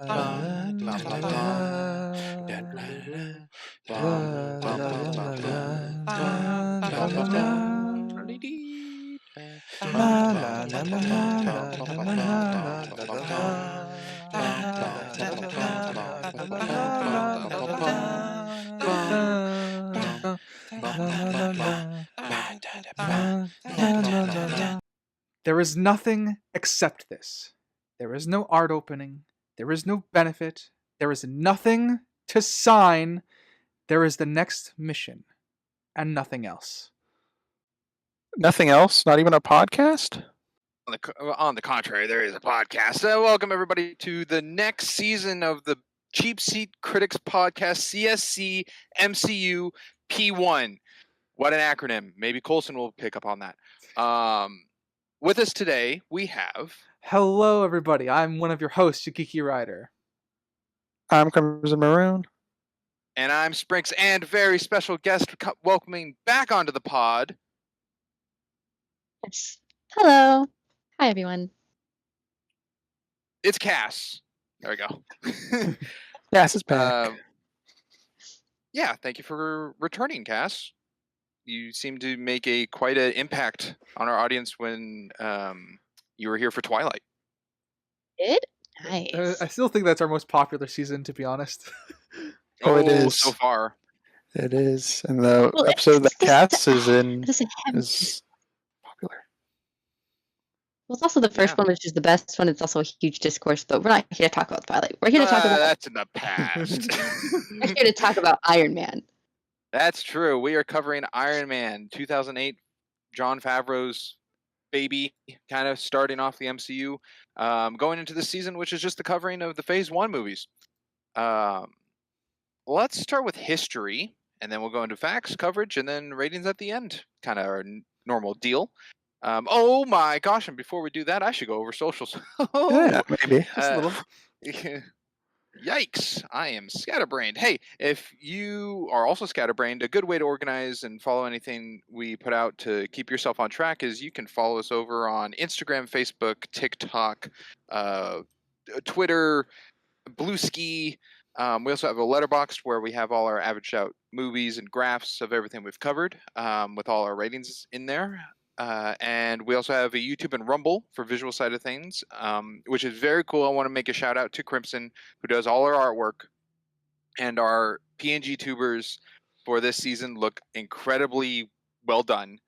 There is nothing except this. There is no art opening. There is no benefit. There is nothing to sign. There is the next mission and nothing else. Nothing else? Not even a podcast? On the contrary, there is a podcast. Welcome, everybody, to the next season of the Cheap Seat Critics Podcast, CSC MCU P1. What an acronym. Maybe Coulson will pick up on that. With us today, we have... Hello, everybody. I'm one of your hosts, Yukiki Ryder. I'm Crimson Maroon. And I'm Sprinks, and very special guest welcoming back onto the pod. Yes. Hello. Hi, everyone. It's Cass. There we go. Cass is back. Yeah, thank you for returning, Cass. You seem to make quite an impact on our audience when you were here for Twilight. Did? Nice. I still think that's our most popular season, to be honest. It is. So far. It is. And the episode that Cass is in is popular. Well, it's also the first one, which is the best one. It's also a huge discourse, but we're not here to talk about Twilight. We're here to talk about... That's in the past. We're here to talk about Iron Man. That's true. We are covering Iron Man 2008, Jon Favreau's baby, kind of starting off the MCU, going into this season, which is just the covering of the Phase 1 movies. Let's start with history, and then we'll go into facts, coverage, and then ratings at the end. Kind of our normal deal. Oh my gosh, and before we do that, I should go over socials. Yeah, maybe. Just a little. Yikes, I am scatterbrained. Hey, if you are also scatterbrained, a good way to organize and follow anything we put out to keep yourself on track is you can follow us over on Instagram, Facebook, TikTok, Twitter, Blueski. We also have a LetterBoxd where we have all our averaged out movies and graphs of everything we've covered, with all our ratings in there. And we also have a YouTube and Rumble for visual side of things, which is very cool. I want to make a shout out to Crimson, who does all our artwork, and our PNG tubers for this season look incredibly well done.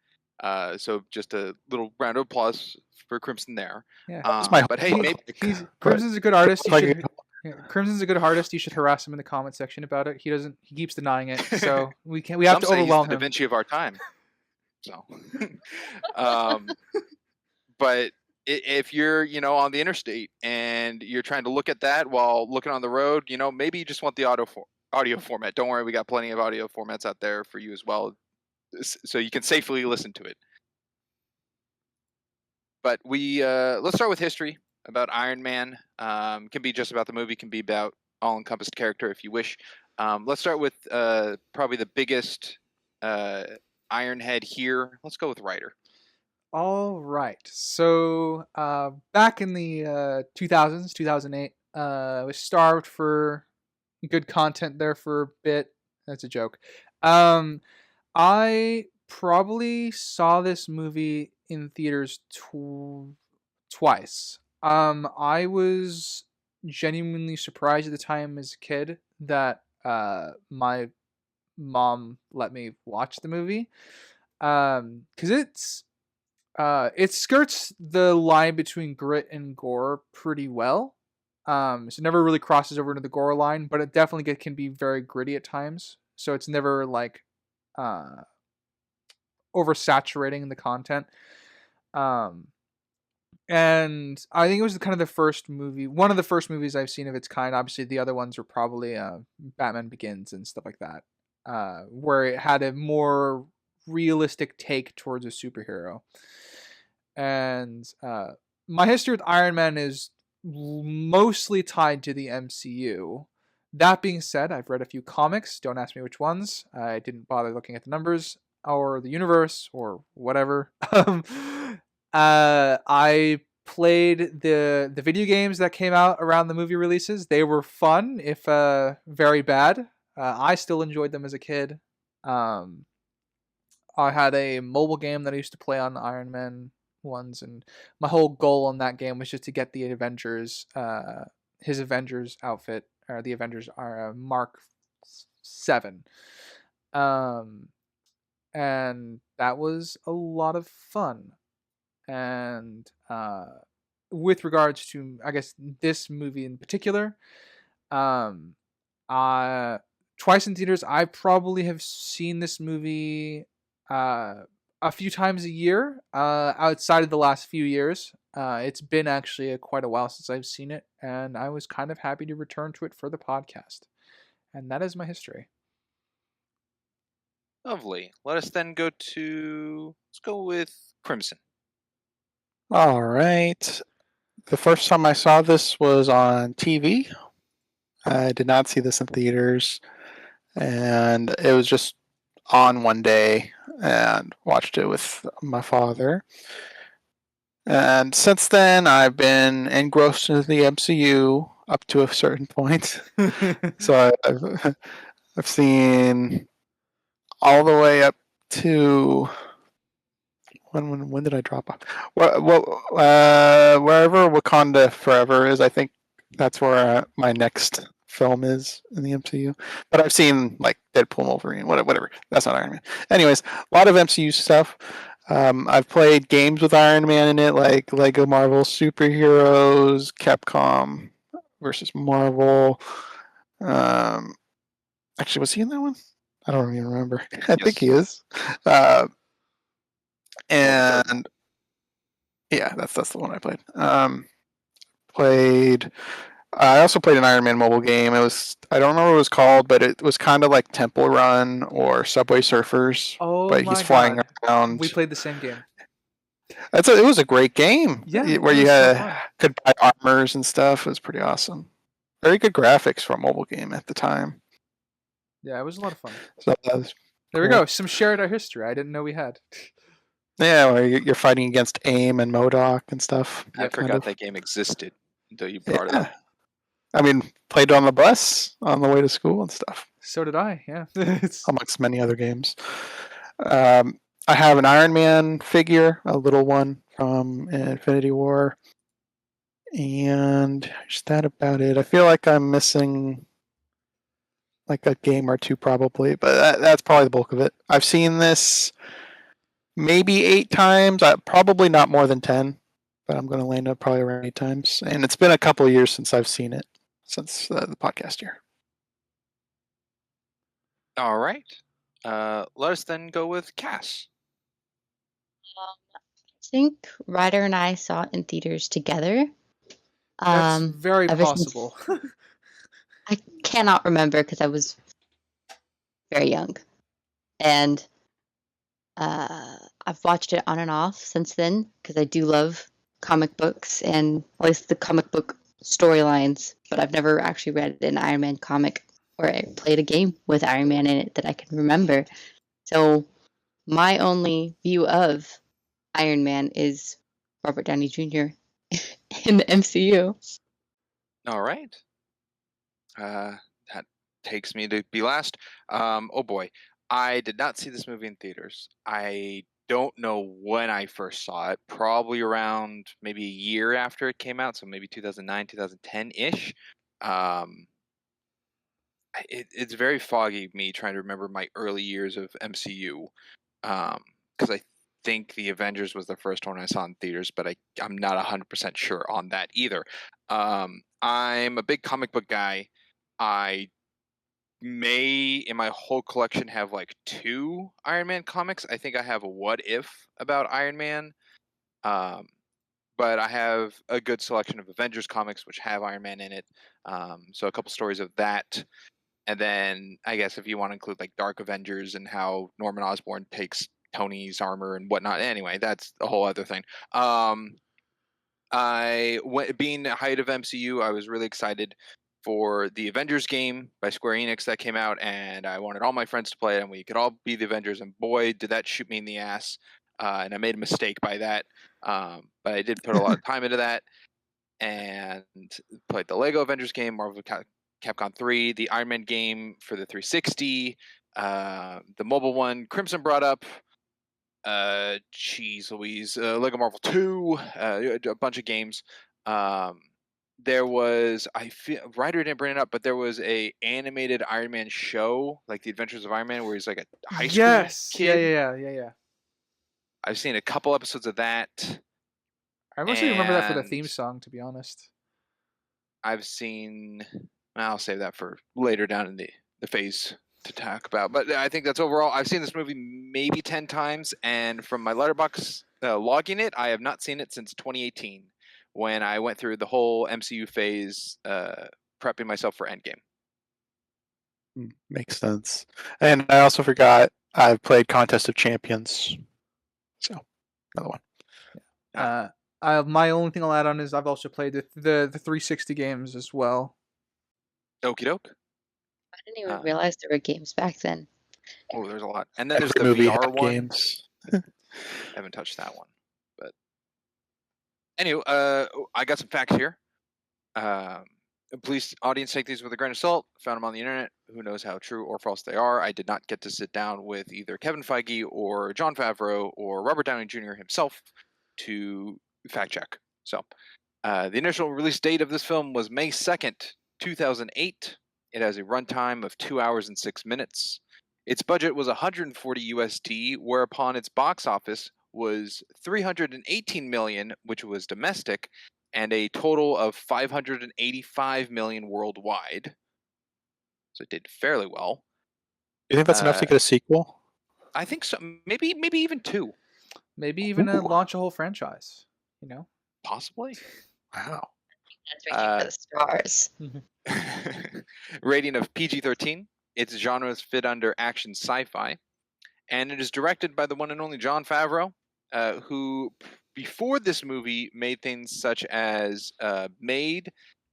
So just a little round of applause for Crimson there. Yeah. But hey, Crimson's a good artist. Crimson's a good artist. You should harass him in the comment section about it. He keeps denying it. So we have to overwhelm him. Da Vinci of our time. So, but if you're, on the interstate and you're trying to look at that while looking on the road, maybe you just want the audio format. Don't worry, we got plenty of audio formats out there for you as well, so you can safely listen to it. But let's start with history about Iron Man. Can be just about the movie, can be about all-encompassed character if you wish. Let's start with probably the biggest Ironhead here. Let's go with Ryder. All right. So back in the 2000s, 2008, I was starved for good content there for a bit. That's a joke. I probably saw this movie in theaters twice. I was genuinely surprised at the time as a kid that my mom let me watch the movie, because it skirts the line between grit and gore pretty well. So it never really crosses over into the gore line, but it definitely can be very gritty at times. So it's never like oversaturating in the content. And I think it was kind of the first movie, one of the first movies I've seen of its kind. Obviously, the other ones were probably Batman Begins and stuff like that, where it had a more realistic take towards a superhero. And my history with Iron Man is mostly tied to the MCU. That being said, I've read a few comics. Don't ask me which ones. I didn't bother looking at the numbers or the universe or whatever. I played the video games that came out around the movie releases. They were fun, if very bad. I still enjoyed them as a kid. I had a mobile game that I used to play on the Iron Man ones, and my whole goal on that game was just to get the Avengers, his Avengers outfit, or the Avengers are Mark 7. And that was a lot of fun. And with regards to, I guess, this movie in particular, twice in theaters. I probably have seen this movie a few times a year, outside of the last few years. It's been actually quite a while since I've seen it, and I was kind of happy to return to it for the podcast. And that is my history. Lovely. Let's go with Crimson. All right. The first time I saw this was on TV. I did not see this in theaters, and it was just on one day, and watched it with my father. And since then, I've been engrossed into the MCU up to a certain point. So I've seen all the way up to when did I drop off? Wherever Wakanda Forever is, I think that's where my next film is in the MCU. But I've seen like Deadpool, Wolverine, whatever. That's not Iron Man. Anyways, a lot of MCU stuff. I've played games with Iron Man in it, like Lego Marvel Superheroes, Capcom versus Marvel. Actually, was he in that one? I don't even remember. I think he is. And yeah, that's the one I played. I also played an Iron Man mobile game. I don't remember what it was called, but it was kind of like Temple Run or Subway Surfers. Oh, but my he's flying God. around. We played the same game. It was a great game. Yeah, where it you was so fun. could buy armors and stuff. It was pretty awesome. Very good graphics for a mobile game at the time. Yeah, it was a lot of fun. So that was There we cool. go. Some shared our history I didn't know we had. Yeah, where you're fighting against AIM and MODOK and stuff. I forgot that game existed until you brought it up. I mean, played on the bus on the way to school and stuff. So did I, yeah. Amongst many other games. I have an Iron Man figure, a little one from Infinity War. And is that about it? I feel like I'm missing like a game or two probably, but that's probably the bulk of it. I've seen this maybe 8 times, probably not more than 10, but I'm going to land up probably around 8 times. And it's been a couple of years since I've seen it, since the podcast year. All right. Let us then go with Cass. I think Ryder and I saw it in theaters together. That's very possible. I cannot remember because I was very young. And I've watched it on and off since then because I do love comic books and at least the comic book storylines, but I've never actually read an Iron Man comic or I played a game with Iron Man in it that I can remember. So my only view of Iron Man is Robert Downey Jr. in the MCU. All right. That takes me to be last. Oh boy. I did not see this movie in theaters. I don't know when I first saw it. Probably around maybe a year after it came out, so maybe 2009, 2010-ish. It's very foggy, me trying to remember my early years of MCU. Because I think the Avengers was the first one I saw in theaters, but I'm not 100% sure on that either. I'm a big comic book guy. I may in my whole collection have like 2 Iron Man comics. I think I have a What If about Iron Man. But I have a good selection of Avengers comics which have Iron Man in it. So a couple stories of that. And then I guess if you want to include like Dark Avengers and how Norman Osborn takes Tony's armor and whatnot. Anyway, that's a whole other thing. Being the height of MCU, I was really excited for the Avengers game by Square Enix that came out, and I wanted all my friends to play it, and we could all be the Avengers, and boy, did that shoot me in the ass. and I made a mistake by that. But I did put a lot of time into that, and played the Lego Avengers game, Marvel Capcom 3, the Iron Man game for the 360, the mobile one Crimson brought up. Jeez Louise, Lego Marvel 2, a bunch of games. There was, I feel Ryder didn't bring it up, but there was a animated Iron Man show, like the Adventures of Iron Man, where he's like a high school Yes. kid. Yeah. I've seen a couple episodes of that. I mostly remember that for the And theme song, to be honest. I've seen, I'll save that for later down in the phase to talk about. But I think that's overall. I've seen this movie maybe 10 times, and from my LetterBoxd logging it, I have not seen it since 2018, when I went through the whole MCU phase, prepping myself for Endgame. Makes sense. And I also forgot I've played Contest of Champions. So, another one. My only thing I'll add on is I've also played the 360 games as well. Okie doke. I didn't even realize there were games back then. Oh, there's a lot. And then there's Every the movie VR had one. games. I haven't touched that one. But anyway, I got some facts here. Please, audience, take these with a grain of salt. Found them on the internet. Who knows how true or false they are? I did not get to sit down with either Kevin Feige or Jon Favreau or Robert Downey Jr. himself to fact check. So, the initial release date of this film was May 2nd, 2008. It has a runtime of 2 hours and 6 minutes. Its budget was 140 USD, whereupon its box office was 318 million, which was domestic, and a total of 585 million worldwide. So it did fairly well. You think that's enough to get a sequel? I think so. Maybe even 2. Maybe even launch a whole franchise. You know, possibly. Wow. That's reaching for the stars. Rating of PG-13. Its genres fit under action sci-fi, and it is directed by the one and only Jon Favreau, who before this movie made things such as Maid,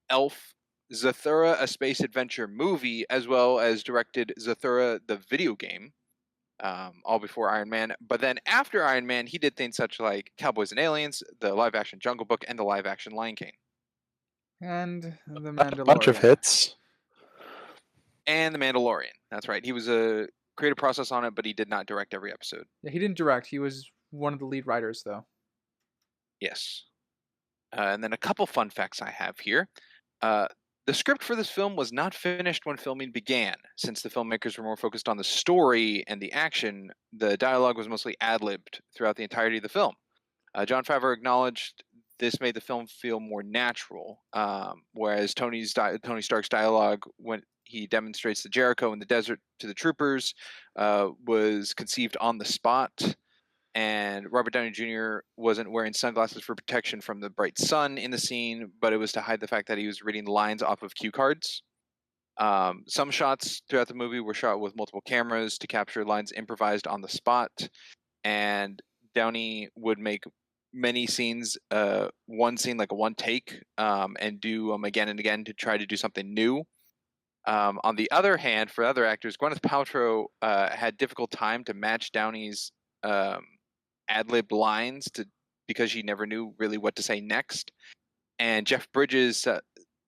Elf, Zathura: A Space Adventure movie, as well as directed Zathura the video game, all before Iron Man. But then after Iron Man, he did things such like Cowboys and Aliens, the live-action Jungle Book, and the live-action Lion King. And The Mandalorian. A bunch of hits. And The Mandalorian. That's right. He was a creative process on it, but he did not direct every episode. Yeah, he didn't direct. He was one of the lead writers, though. Yes. And then a couple fun facts I have here. The script for this film was not finished when filming began. Since the filmmakers were more focused on the story and the action, the dialogue was mostly ad-libbed throughout the entirety of the film. Jon Favreau acknowledged this made the film feel more natural, whereas Tony Stark's dialogue, when he demonstrates the Jericho in the desert to the troopers, was conceived on the spot. And Robert Downey Jr. wasn't wearing sunglasses for protection from the bright sun in the scene, but it was to hide the fact that he was reading lines off of cue cards. Some shots throughout the movie were shot with multiple cameras to capture lines improvised on the spot, and Downey would make many scenes, one scene like a one take, and do them again and again to try to do something new. On the other hand, for other actors, Gwyneth Paltrow had difficult time to match Downey's ad-lib lines because she never knew really what to say next. And Jeff Bridges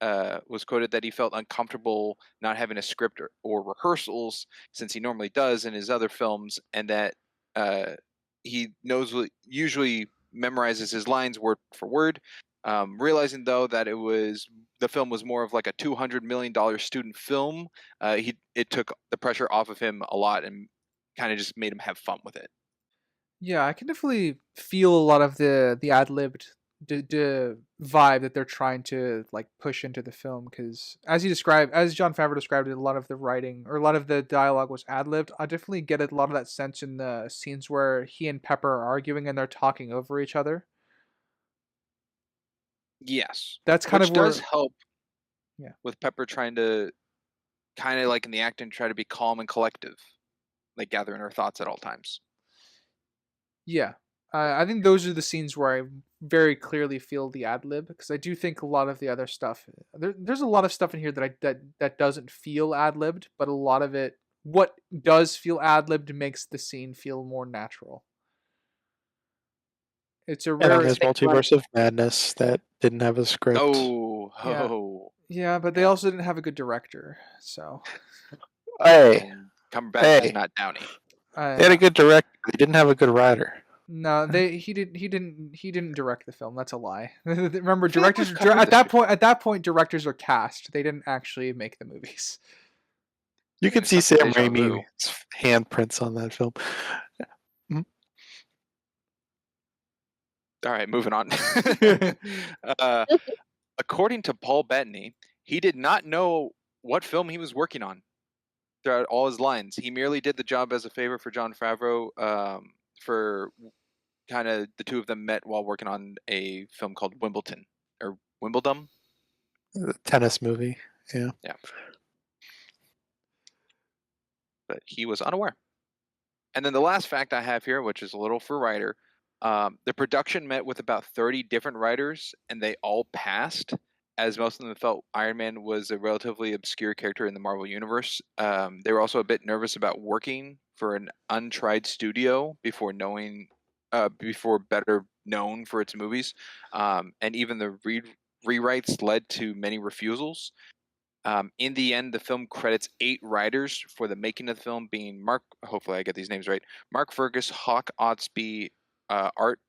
was quoted that he felt uncomfortable not having a script or rehearsals, since he normally does in his other films, and that he usually memorizes his lines word for word. Realizing though that the film was more of like a $200 million student film, it took the pressure off of him a lot and kind of just made him have fun with it. Yeah, I can definitely feel a lot of the ad-libbed vibe that they're trying to like push into the film, because as Jon Favreau described it, a lot of the writing or a lot of the dialogue was ad-libbed. I definitely get a lot of that sense in the scenes where he and Pepper are arguing and they're talking over each other. Yes, that's kind which of where does help. Yeah, with Pepper trying to kind of like in the acting try to be calm and collective, like gathering her thoughts at all times. Yeah, I think those are the scenes where I very clearly feel the ad lib, because I do think a lot of the other stuff, there's a lot of stuff in here that doesn't feel ad libbed, but a lot of it, what does feel ad libbed, makes the scene feel more natural. It's a And then rare. there's Fake blood. Multiverse of Madness that didn't have a script. Yeah. Yeah, but they also didn't have a good director. So Hey, And Cumberbatch is Hey. not Downey. they had a good director. They didn't have a good writer. No, he didn't direct the film. That's a lie. Remember, I feel like directors we've covered at this that point directors are cast. They didn't actually make the movies. You can It's see not Sam deja vu. Raimi's handprints on that film. All right, moving on. According to Paul Bettany, he did not know what film he was working on throughout all his lines. He merely did the job as a favor for Jon Favreau. For kind of the two of them met while working on a film called Wimbledon or Wimbledon. The tennis movie. Yeah. But he was unaware. And then the last fact I have here, which is a little for writer, the production met with about 30 different writers, and they all passed, as most of them felt Iron Man was a relatively obscure character in the Marvel Universe. They were also a bit nervous about working for an untried studio before better known for its movies, and even the rewrites led to many refusals. In the end, the film credits 8 writers for the making of the film, being hopefully I get these names right, Mark Fergus, Hawk Otsby, Art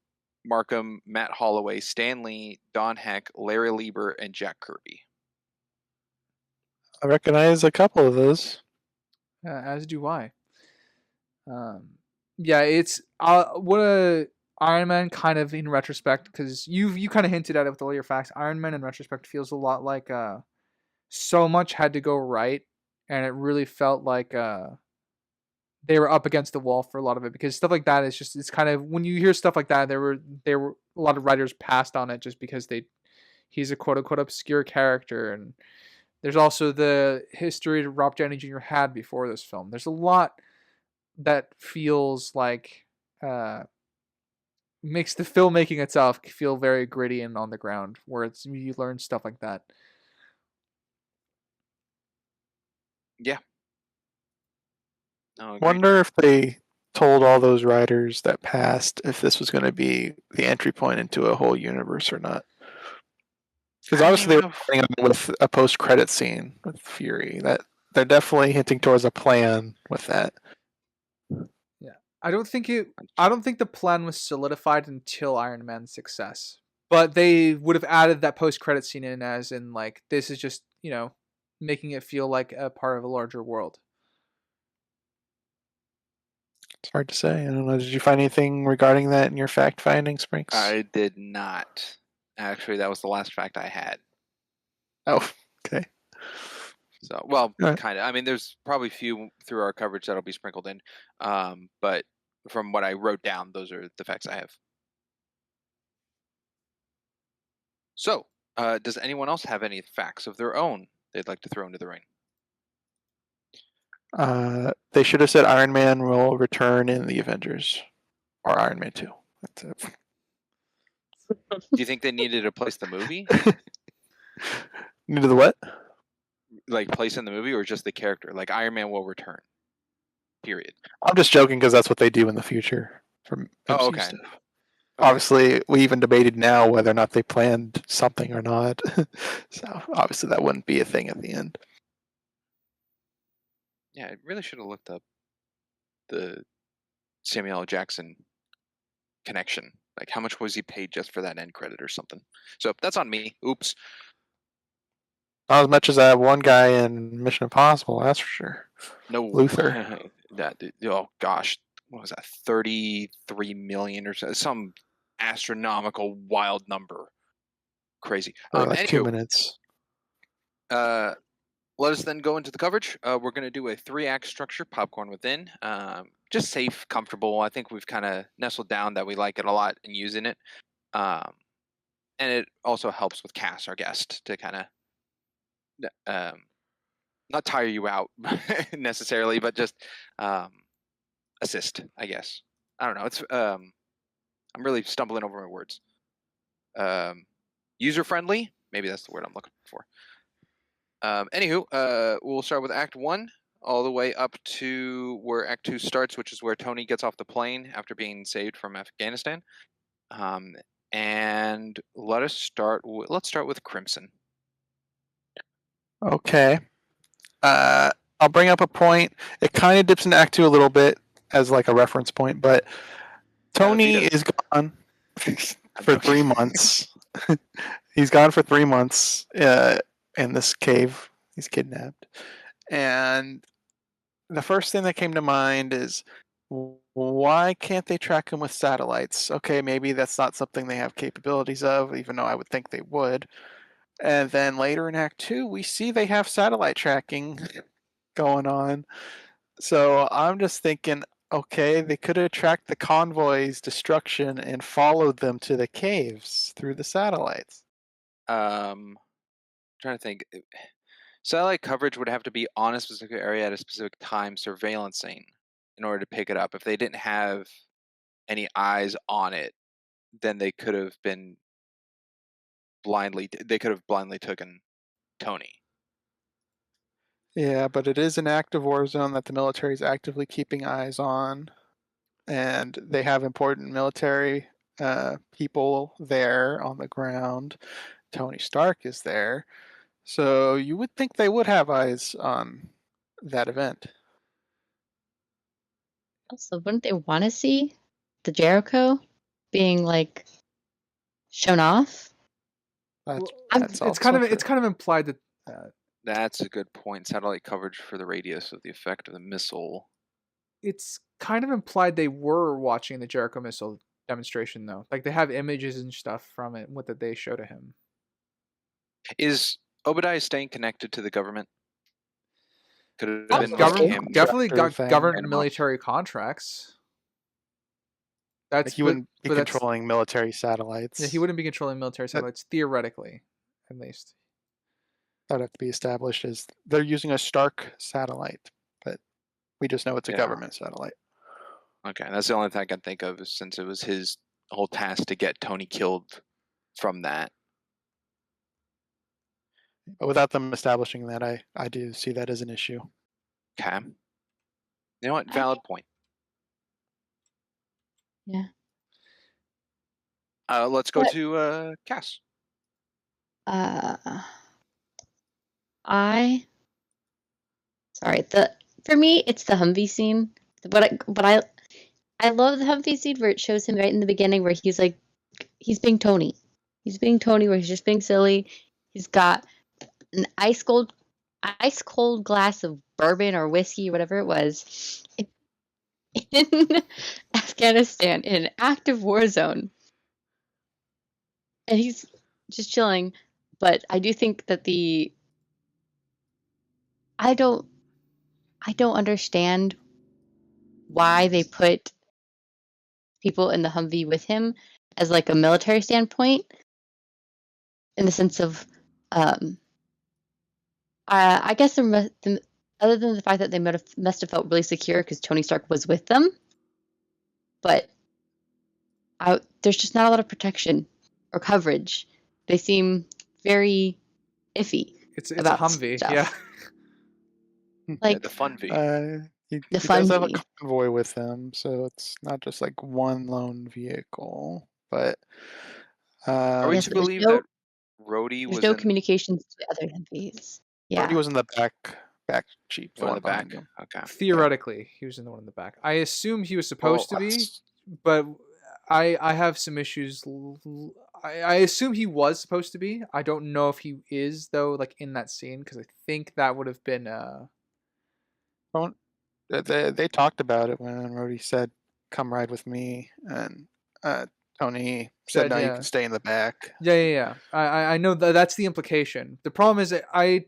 Markham, Matt Holloway, Stan Lee, Don Heck, Larry Lieber, and Jack Kirby. I recognize a couple of those. As do I. Yeah, it's what a Iron Man kind of in retrospect, because you kind of hinted at it with all your facts. Iron Man in retrospect feels a lot like so much had to go right, and it really felt like they were up against the wall for a lot of it, because stuff like that is just, it's kind of, when you hear stuff like that, there were a lot of writers passed on it just because he's a quote unquote obscure character, and there's also the history that Rob Downey Jr. had before this film. There's a lot that feels like makes the filmmaking itself feel very gritty and on the ground, where you learn stuff like that. Yeah. No, agreed. Wonder if they told all those writers that passed if this was going to be the entry point into a whole universe or not. Because I don't obviously they even were know planning on with a post-credit scene with Fury. That they're definitely hinting towards a plan with that. Yeah, I don't think the plan was solidified until Iron Man's success. But they would have added that post-credit scene in, as in like, this is just, making it feel like a part of a larger world. It's hard to say. I don't know. Did you find anything regarding that in your fact finding, Sprinks? I did not. Actually, that was the last fact I had. Oh, okay. So, well, Alright. kind of. I mean, there's probably a few through our coverage that'll be sprinkled in. But from what I wrote down, those are the facts I have. So, does anyone else have any facts of their own they'd like to throw into the ring? They should have said Iron Man will return in the Avengers or Iron Man 2. That's it. Do you think they needed to place the movie? Into the what? Like, place in the movie, or just the character? Like, Iron Man will return. Period. I'm just joking because that's what they do in the future from MCU Oh, okay. stuff. Obviously, we even debated now whether or not they planned something or not. So obviously that wouldn't be a thing at the end. Yeah, I really should have looked up the Samuel L. Jackson connection. Like, how much was he paid just for that end credit or something? So that's on me. Oops. Not as much as that one guy in Mission Impossible, that's for sure. No. Luther. Oh gosh, what was that? 33 million or so? Some astronomical, wild number. Crazy. For like 2 Anywho, minutes. let us then go into the coverage. We're going to do a 3-act structure, popcorn within. Just safe, comfortable. I think we've kind of nestled down that we like it a lot and using it. And it also helps with Cass, our guest, to kind of not tire you out necessarily, but just assist, I guess. I don't know. It's I'm really stumbling over my words. User friendly, maybe that's the word I'm looking for. Anywho, we'll start with Act 1 all the way up to where Act 2 starts, which is where Tony gets off the plane after being saved from Afghanistan. And let's start with Crimson. Okay. I'll bring up a point. It kind of dips into Act 2 a little bit as like a reference point, but Tony Vito. is gone for 3 months. He's gone for 3 months in this cave. He's kidnapped. And the first thing that came to mind is, why can't they track him with satellites? Okay, maybe that's not something they have capabilities of, even though I would think they would. And then later in Act 2, we see they have satellite tracking going on. So I'm just thinking, okay, they could have tracked the convoy's destruction and followed them to the caves through the satellites. Trying to think. Satellite coverage would have to be on a specific area at a specific time, surveillancing, in order to pick it up. If they didn't have any eyes on it, then they could have blindly taken Tony. Yeah, but it is an active war zone that the military is actively keeping eyes on, and they have important military people there on the ground. Tony Stark is there, so you would think they would have eyes on that event. Also, wouldn't they want to see the Jericho being like shown off? That's It's kind of implied that That's a good point. Satellite coverage for the radius of the effect of the missile. it's kind of implied they were watching the Jericho missile demonstration, though. Like, they have images and stuff from it what that they show to him. Is Obadiah staying connected to the government? Could it have been Government- making him? Definitely got thing. government military contracts. That's He wouldn't be but that's- controlling military satellites. Yeah, he wouldn't be controlling military satellites theoretically, at least. That would have to be established as they're using a Stark satellite, but we just know it's a Yeah. government satellite. Okay, that's the only thing I can think of, is since it was his whole task to get Tony killed from that. But without them establishing that, I do see that as an issue. Okay. You know what? Valid point. Yeah. Let's go But- to Cass. For me, it's the Humvee scene. But I love the Humvee scene where it shows him right in the beginning where he's like, he's being Tony. He's being Tony where he's just being silly. He's got an ice cold glass of bourbon or whiskey, whatever it was, in Afghanistan in an active war zone. And he's just chilling. But I do think that I don't understand why they put people in the Humvee with him as like a military standpoint, in the sense of, I guess other than the fact that they must have felt really secure because Tony Stark was with them, but there's just not a lot of protection or coverage. They seem very iffy. It's about a Humvee, stuff. yeah. Like The fun V. He The does have a Funvee. convoy with him, so it's not just like one lone vehicle. But Are we Yes, to there's believe no- that Rhodey there's was no in communications to other Humvees. Yeah. he was in the back cheap the one in the back? behind him. Okay. Theoretically, he was in the one in the back. I assume he was supposed to be, That's- but I have some issues. I assume he was supposed to be. I don't know if he is though, like in that scene, because I think that would have been They talked about it when Rhodey said, "Come ride with me," and Tony said, Said, "No, you yeah. can stay in the back." Yeah. I know that's the implication. The problem is that I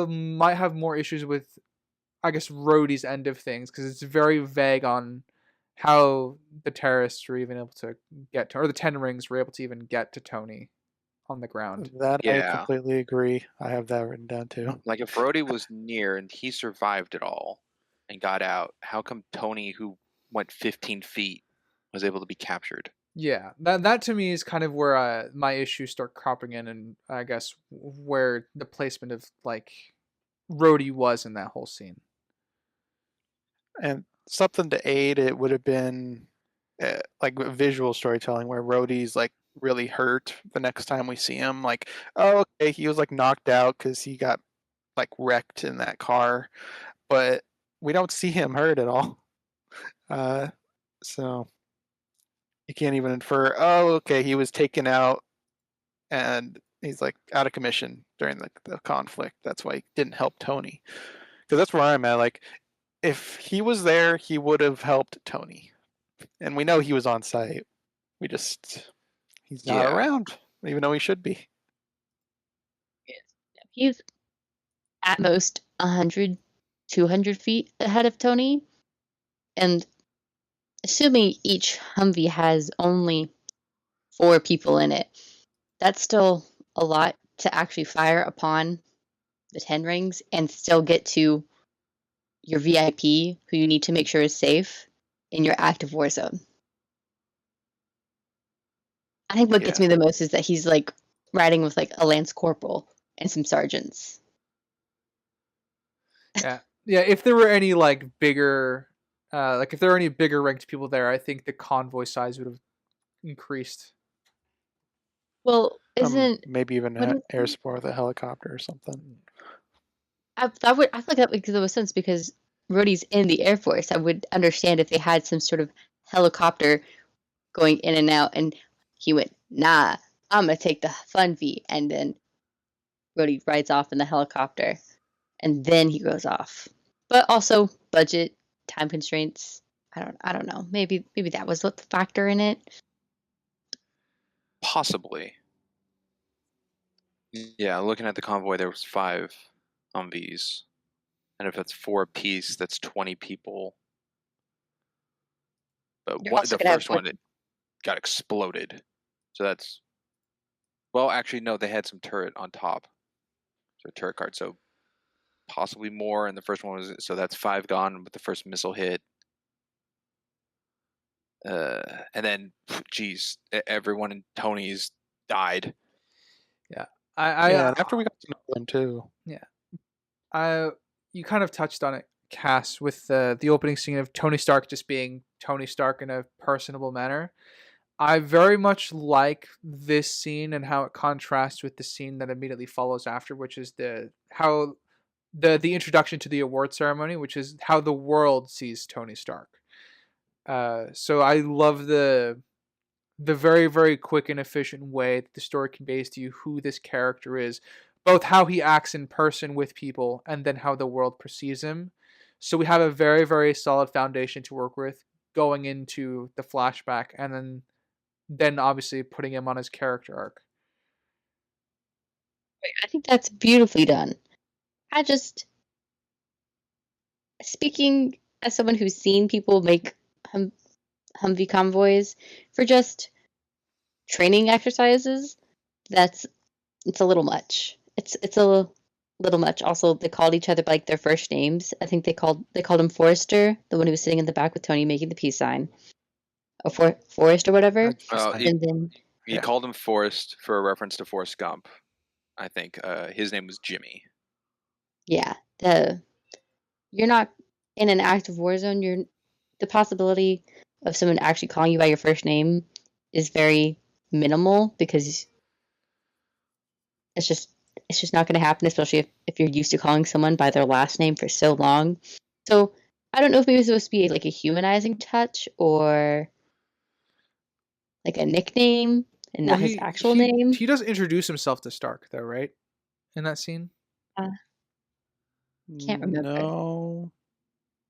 might have more issues with, I guess, Rhodey's end of things, because it's very vague on how the terrorists were even able to get to, or the Ten Rings were able to even get to Tony on the ground. That I Yeah. completely agree. I have that written down too. Like if Rhodey was near and he survived it all and got out, how come Tony, who went 15 feet, was able to be captured? Yeah, that to me is kind of where my issues start cropping in, and I guess where the placement of like Rhodey was in that whole scene. And something to aid it would have been like visual storytelling where Rhodey's like really hurt the next time we see him. Like, oh, okay, he was like knocked out because he got like wrecked in that car, but we don't see him hurt at all. So you can't even infer, oh, okay, he was taken out and he's like out of commission during the conflict. That's why he didn't help Tony. Because that's where I'm at. Like, if he was there, he would have helped Tony. And we know he was on site. He's not Yeah. around, even though he should be. He's at most 100, 200 feet ahead of Tony. And assuming each Humvee has only 4 people in it, that's still a lot to actually fire upon the 10 rings and still get to your VIP, who you need to make sure is safe in your active war zone. I think what gets me the most is that he's like riding with like a lance corporal and some sergeants. Yeah. If there were any like bigger, if there were any bigger ranked people there, I think the convoy size would have increased. Well, maybe even air support with a helicopter or something. I feel like that would make the most sense because Rhodey's in the Air Force. I would understand if they had some sort of helicopter going in and out, and he went, "Nah, I'm gonna take the fun V," and then Rhodey rides off in the helicopter, and then he goes off. But also budget, time constraints. I don't know. Maybe that was what the factor in it. Possibly. Yeah, looking at the convoy, there was 5 Humvees, and if that's 4 apiece, that's 20 people. But the first one it got exploded, so that's actually no, they had some turret on top, so turret card, so possibly more. And the first one was that's 5 gone with the first missile hit. And then, geez, everyone in Tony's died. Yeah, and after we got to know them too. Yeah, you kind of touched on it, Cass, with the opening scene of Tony Stark just being Tony Stark in a personable manner. I very much like this scene and how it contrasts with the scene that immediately follows after, which is the introduction to the award ceremony, which is how the world sees Tony Stark. So I love the very, very quick and efficient way that the story conveys to you who this character is, both how he acts in person with people and then how the world perceives him. So we have a very, very solid foundation to work with going into the flashback, and then obviously putting him on his character arc. I think that's beautifully done. Speaking as someone who's seen people make Humvee convoys for just training exercises, it's a little much. It's a little much. Also, they called each other by like their first names. I think they called him Forrester, the one who was sitting in the back with Tony making the peace sign, or Forrest or whatever. And then he called him Forrest for a reference to Forrest Gump. I think his name was Jimmy. Yeah, you're not in an active war zone. The possibility of someone actually calling you by your first name is very minimal because it's just not going to happen, especially if you're used to calling someone by their last name for so long. So I don't know if maybe it's supposed to be like a humanizing touch or like a nickname and not his actual name. He does introduce himself to Stark, though, right? In that scene? Can't remember.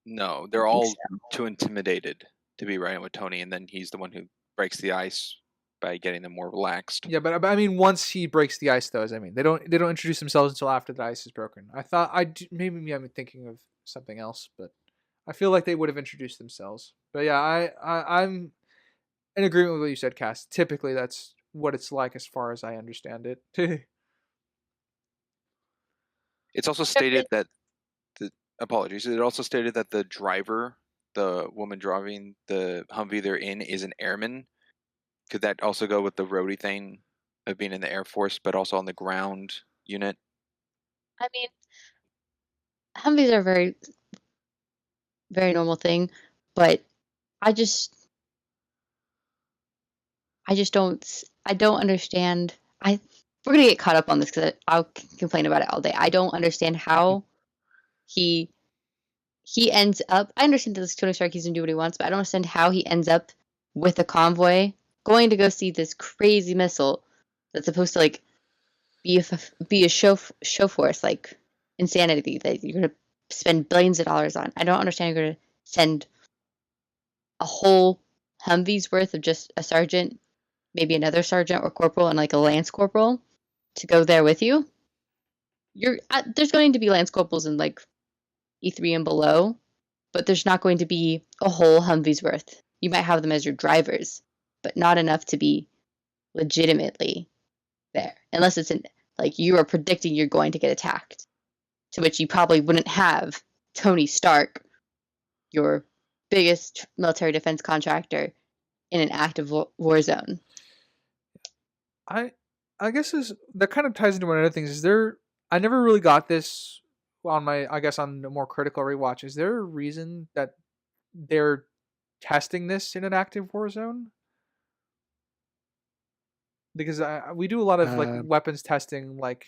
No, they're all too intimidated to be riding with Tony, and then he's the one who breaks the ice by getting them more relaxed. Yeah, but I mean, once he breaks the ice, though, they don't introduce themselves until after the ice is broken. I thought maybe I'm thinking of something else, but I feel like they would have introduced themselves. But yeah, I'm in agreement with what you said, Cass. Typically, that's what it's like as far as I understand it. It's also stated that it also stated that the driver, the woman driving the Humvee they're in, is an airman. Could that also go with the Rhodey thing of being in the Air Force, but also on the ground unit? I mean, Humvees are a very, very normal thing, but I just I don't understand. We're gonna get caught up on this because I'll complain about it all day. I don't understand how he ends up. I understand that this Tony Stark, he's gonna do what he wants, but I don't understand how he ends up with a convoy going to go see this crazy missile that's supposed to like be a show force, like insanity that you're gonna spend billions of dollars on. I don't understand you're gonna send a whole Humvee's worth of just a sergeant, maybe another sergeant or corporal, and like a lance corporal to go there with you. There's going to be lance corporals in like E3 and below, but there's not going to be a whole Humvee's worth. You might have them as your drivers, but not enough to be legitimately there, unless it's like you are predicting you're going to get attacked, to which you probably wouldn't have Tony Stark, your biggest military defense contractor, in an active war zone. I guess that kind of ties into one of the other things. Is there? I never really got this on the more critical rewatch. Is there a reason that they're testing this in an active war zone? Because we do a lot of like weapons testing, like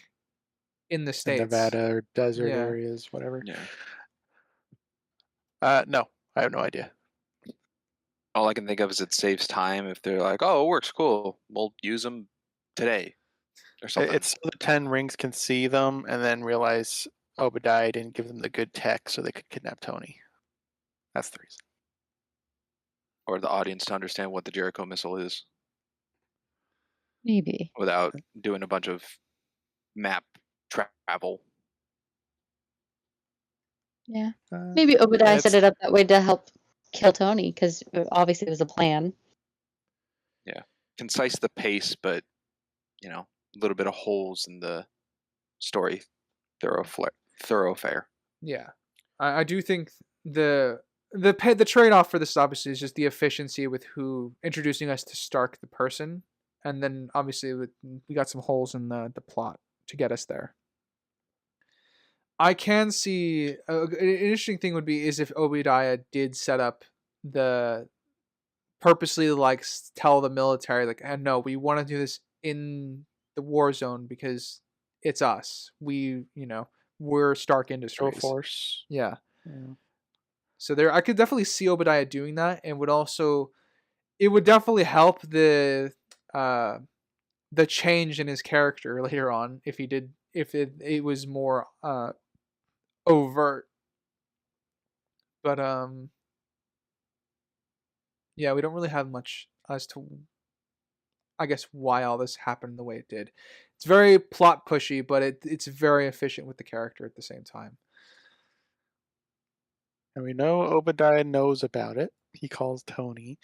in the States, Nevada or desert Yeah. areas, whatever. Yeah. No, I have no idea. All I can think of is it saves time if they're like, oh, it works, cool. We'll use them today or something. It's so the 10 rings can see them and then realize Obadiah didn't give them the good tech so they could kidnap Tony. That's the reason. Or the audience to understand what the Jericho missile is Maybe. without doing a bunch of map travel. Yeah. Maybe Obadiah set it up that way to help kill Tony, because obviously it was a plan. Yeah. Concise the pace, but, a little bit of holes in the story thoroughfare. Yeah, I do think the trade-off for this obviously is just the efficiency with who introducing us to Stark the person, and then obviously we got some holes in the plot to get us there. I can see an interesting thing would be is if Obadiah did set up the purposely like tell the military like, and no, we want to do this in the war zone because it's us. We're Stark Industries. Show force. Yeah. So I could definitely see Obadiah doing that, and it would definitely help the change in his character later on if it was more overt. But yeah, we don't really have much as to, I guess, why all this happened the way it did. It's very plot pushy, but it's very efficient with the character at the same time. And we know Obadiah knows about it. He calls Tony.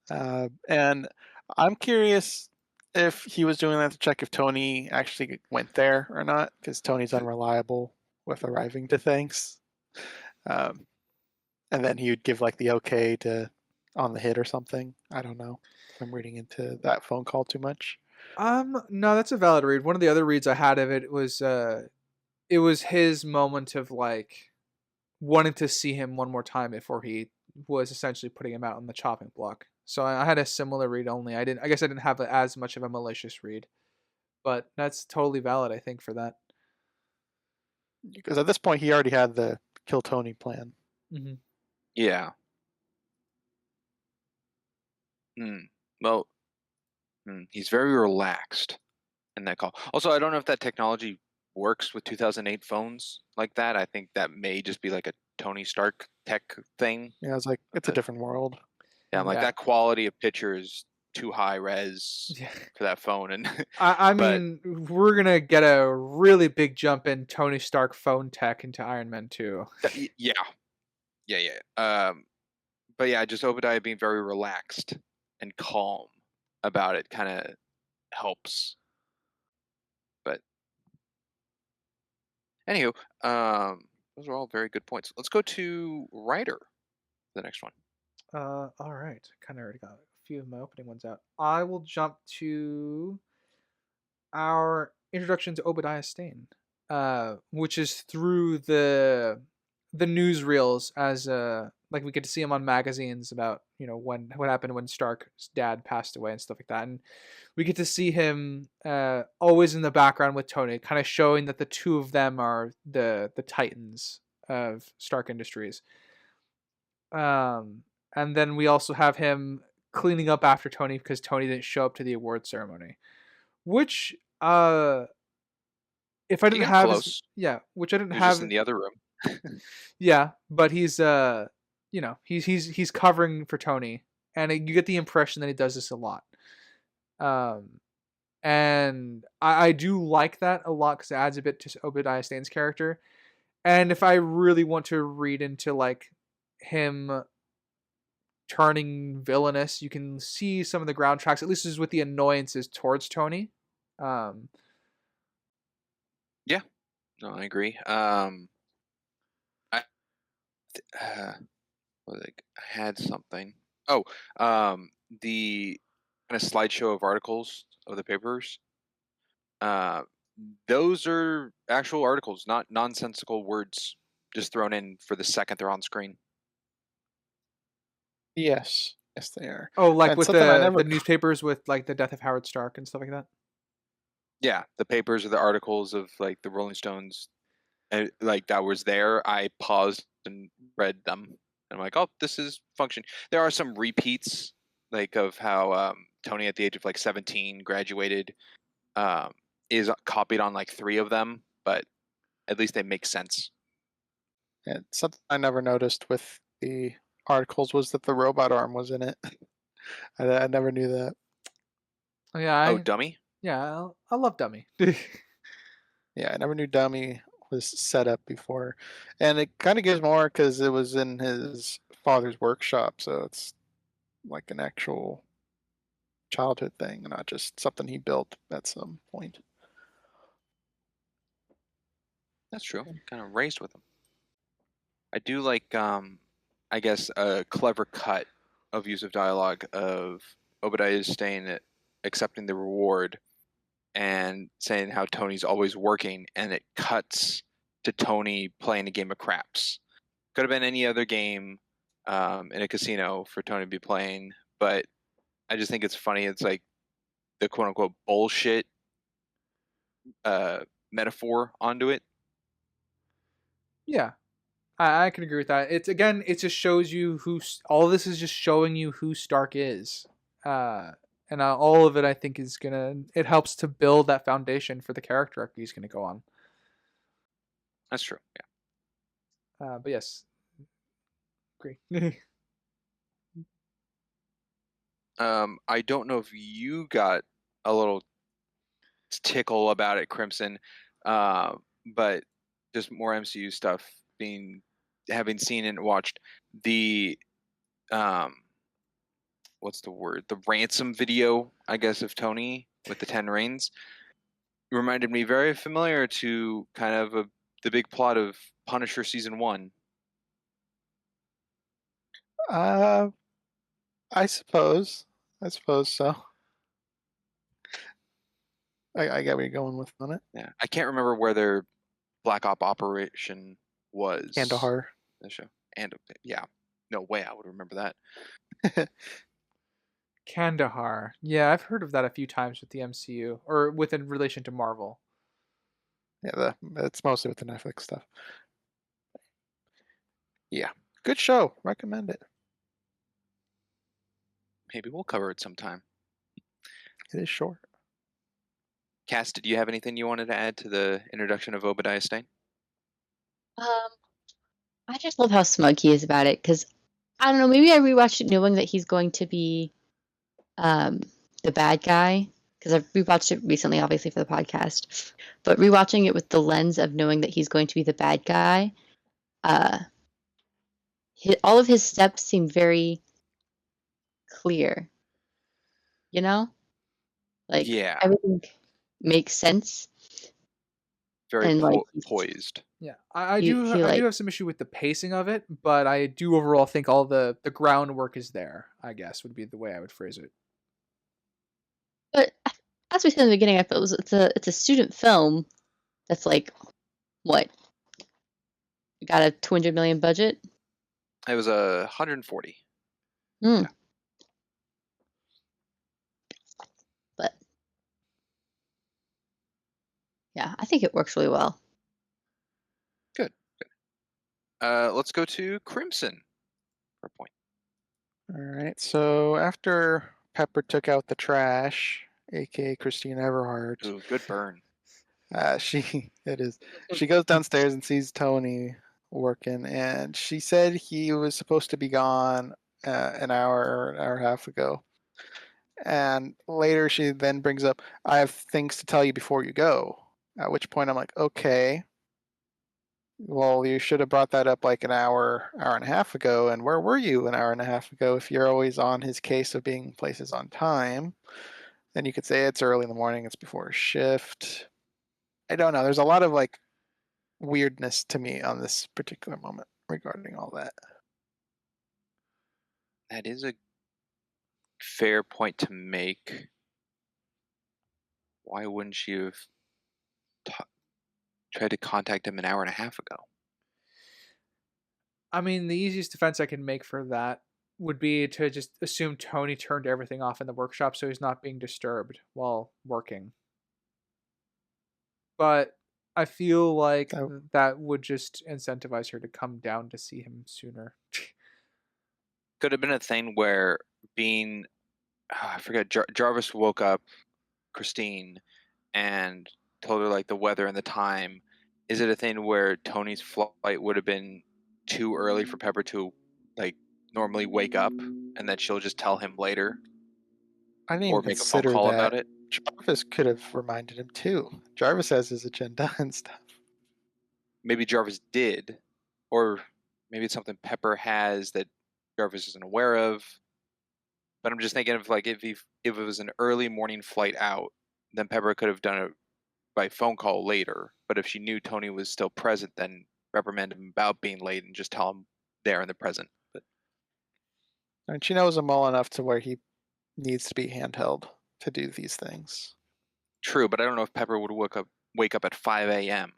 And I'm curious if he was doing that to check if Tony actually went there or not, because Tony's unreliable with arriving to things. And then he would give like the okay to on the hit or something. I don't know. I'm reading into that phone call too much. No, that's a valid read. One of the other reads I had of it was his moment of like wanting to see him one more time before he was essentially putting him out on the chopping block. So I had a similar read only. I guess I didn't have as much of a malicious read, but that's totally valid, I think, for that. Because at this point, he already had the kill Tony plan. Mm-hmm. Yeah. Well, he's very relaxed in that call. Also, I don't know if that technology works with 2008 phones like that. I think that may just be like a Tony Stark tech thing. Yeah, it's like it's a different world. Yeah, I'm like that quality of picture is too high res for that phone. And I mean, we're gonna get a really big jump in Tony Stark phone tech into Iron Man 2. Yeah. But yeah, just Obadiah being very relaxed and calm about it kind of helps. But anywho, those are all very good points. Let's go to Ryder, the next one. All right. Kind of already got a few of my opening ones out. I will jump to our introduction to Obadiah Stane, which is through the newsreels as like we get to see him on magazines about what happened when Stark's dad passed away and stuff like that, and we get to see him always in the background with Tony, kind of showing that the two of them are the titans of Stark Industries. And then we also have him cleaning up after Tony because Tony didn't show up to the award ceremony, which if I He didn't got have close. which I didn't He was have just in the other room. yeah, but he's he's covering for Tony, and you get the impression that he does this a lot. And I do like that a lot because it adds a bit to Obadiah Stane's character. And if I really want to read into like him turning villainous, you can see some of the ground tracks, at least is with the annoyances towards Tony. Yeah, no, I agree. Like I had something. Oh, the kind of slideshow of articles of the papers. Those are actual articles, not nonsensical words just thrown in for the second they're on screen. Yes, yes, they are. Oh, like And with something I the never- newspapers with like the death of Howard Stark and stuff like that. Yeah, the papers or the articles of like the Rolling Stones, like that was there. I paused and read them. And I'm like, oh, this is function. There are some repeats, like of how Tony at the age of like 17 graduated, is copied on like 3 of them, but at least they make sense. And something I never noticed with the articles was that the robot arm was in it. I never knew that. Oh yeah, Oh, dummy. yeah, I love Dummy. Yeah, I never knew Dummy was set up before. And it kind of gives more because it was in his father's workshop, so it's like an actual childhood thing, not just something he built at some point. That's true. Kind of raised with them. I do like, I guess, a clever cut of use of dialogue of Obadiah Stane accepting the reward and saying how Tony's always working, and it cuts to Tony playing a game of craps. Could have been any other game in a casino for Tony to be playing, but I just think it's funny. It's like the quote-unquote bullshit metaphor onto it. Yeah, I can agree with that. It just shows you all this is just showing you who Stark is. And all of it, I think, it helps to build that foundation for the character arc he's gonna go on. That's true. Yeah. But yes, agree. I don't know if you got a little tickle about it, Crimson, but just more MCU stuff. Having seen and watched the what's the word? The ransom video, I guess, of Tony with the 10 rings. It reminded me very familiar to kind of the big plot of Punisher season 1. I suppose so. I get where you're going with on it. Yeah, I can't remember where their Black Op operation was. Kandahar. The show. And yeah, no way I would remember that. Kandahar. Yeah, I've heard of that a few times with the MCU or within relation to Marvel. Yeah, it's mostly with the Netflix stuff. Yeah, good show. Recommend it. Maybe we'll cover it sometime. It is short. Cass, did you have anything you wanted to add to the introduction of Obadiah Stane? I just love how smug he is about it because I don't know. Maybe I rewatched it knowing that he's going to be the bad guy because I've rewatched it recently, obviously for the podcast. But rewatching it with the lens of knowing that he's going to be the bad guy, all of his steps seem very clear. You know, like Yeah. everything makes sense. Very And, like, poised. Yeah, I He- do he, I do like- have some issue with the pacing of it, but I do overall think all the groundwork is there, I guess, would be the way I would phrase it. But as we said in the beginning, I felt it's a student film that's like what? We got a $200 million budget. It was 140. Hmm. But yeah, I think it works really well. Good. Let's go to Crimson for a point. All right. So after Pepper took out the trash, aka Christine Everhart, Ooh, good burn. she goes downstairs and sees Tony working, and she said he was supposed to be gone an hour and a half ago. And later she then brings up, I have things to tell you before you go. At which point I'm like, okay, well, you should have brought that up like an hour and a half ago. And where were you an hour and a half ago? If you're always on his case of being places on time, then you could say it's early in the morning, it's before a shift. I don't know. There's a lot of like weirdness to me on this particular moment regarding all that. That is a fair point to make. Why wouldn't she have tried to contact him an hour and a half ago? I mean, the easiest defense I can make for that would be to just assume Tony turned everything off in the workshop so he's not being disturbed while working. But I feel like that would just incentivize her to come down to see him sooner. Could have been a thing where I forget, Jarvis woke up Christine and told her like the weather and the time. Is it a thing where Tony's flight would have been too early for Pepper to like normally wake up, and that she'll just tell him later? I didn't Or even make a phone consider call that. about it? Jarvis could have reminded him too. Jarvis has his agenda and stuff. Maybe Jarvis did, or maybe it's something Pepper has that Jarvis isn't aware of. But I'm just thinking of like if it was an early morning flight out, then Pepper could have done it by phone call later. But if she knew Tony was still present, then reprimand him about being late and just tell him there in the present. But And she knows him well enough to where he needs to be handheld to do these things. True, but I don't know if Pepper would wake up at 5 a.m.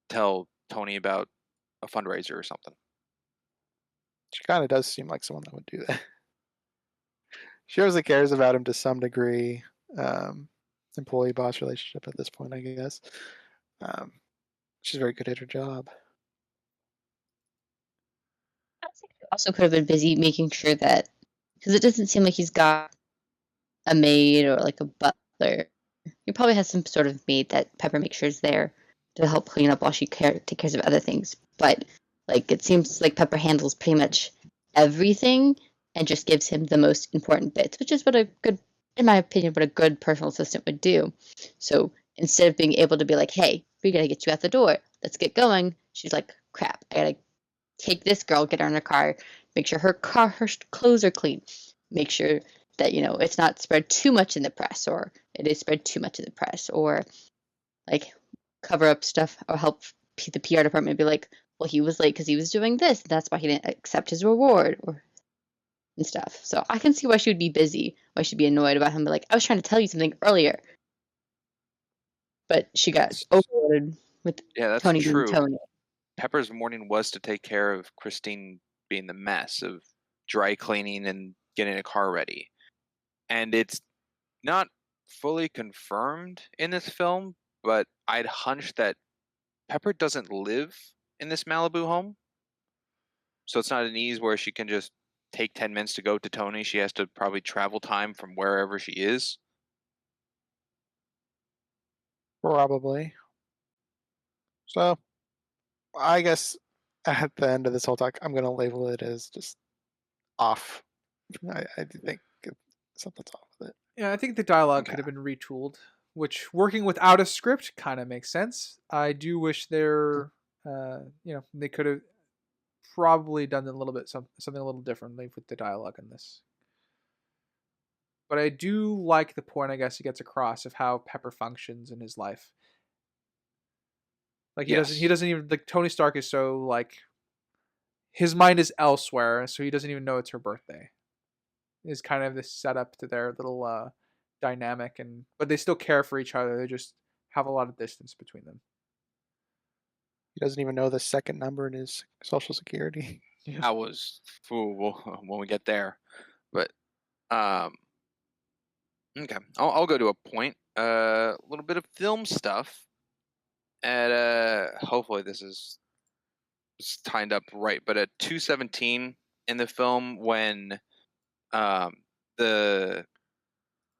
tell Tony about a fundraiser or something. She kind of does seem like someone that would do that. She obviously cares about him to some degree. Employee-boss relationship at this point, I guess. She's very good at her job. I think he also could have been busy making sure that, because it doesn't seem like he's got a maid or like a butler. He probably has some sort of maid that Pepper makes sure is there to help clean up while she takes care of other things. But like it seems like Pepper handles pretty much everything and just gives him the most important bits, which is what in my opinion, what a good personal assistant would do. So instead of being able to be like, hey, we gotta get you out the door, let's get going, she's like, crap, I gotta take this girl, get her in her car, make sure her clothes are clean, make sure that it's not spread too much in the press, or it is spread too much in the press, or like cover up stuff, or help the PR department be like, well, he was late because he was doing this, and that's why he didn't accept his reward, and stuff. So I can see why she would be busy, why she'd be annoyed about him, but like, I was trying to tell you something earlier, but she got overloaded with Tony true. being Tony. Pepper's morning was to take care of Christine being the mess of dry cleaning and getting a car ready. And it's not fully confirmed in this film, but I'd hunch that Pepper doesn't live in this Malibu home. So it's not an ease where she can just take 10 minutes to go to Tony. She has to probably travel time from wherever she is. Probably. So, I guess at the end of this whole talk, I'm going to label it as just off. I think something's off with it. Yeah, I think the dialogue could have been retooled, which working without a script kind of makes sense. I do wish they could have probably done a little bit something a little differently with the dialogue in this. But I do like the point, I guess, he gets across of how Pepper functions in his life. Like he doesn't even, like, Tony Stark is so like, his mind is elsewhere, so he doesn't even know it's her birthday. Is kind of this setup to their little dynamic, but they still care for each other. They just have a lot of distance between them. He doesn't even know the second number in his social security. Yeah. I was when we get there, but um, okay, I'll go to a point. A little bit of film stuff, and hopefully this is timed up right. But at 2:17 in the film, when um the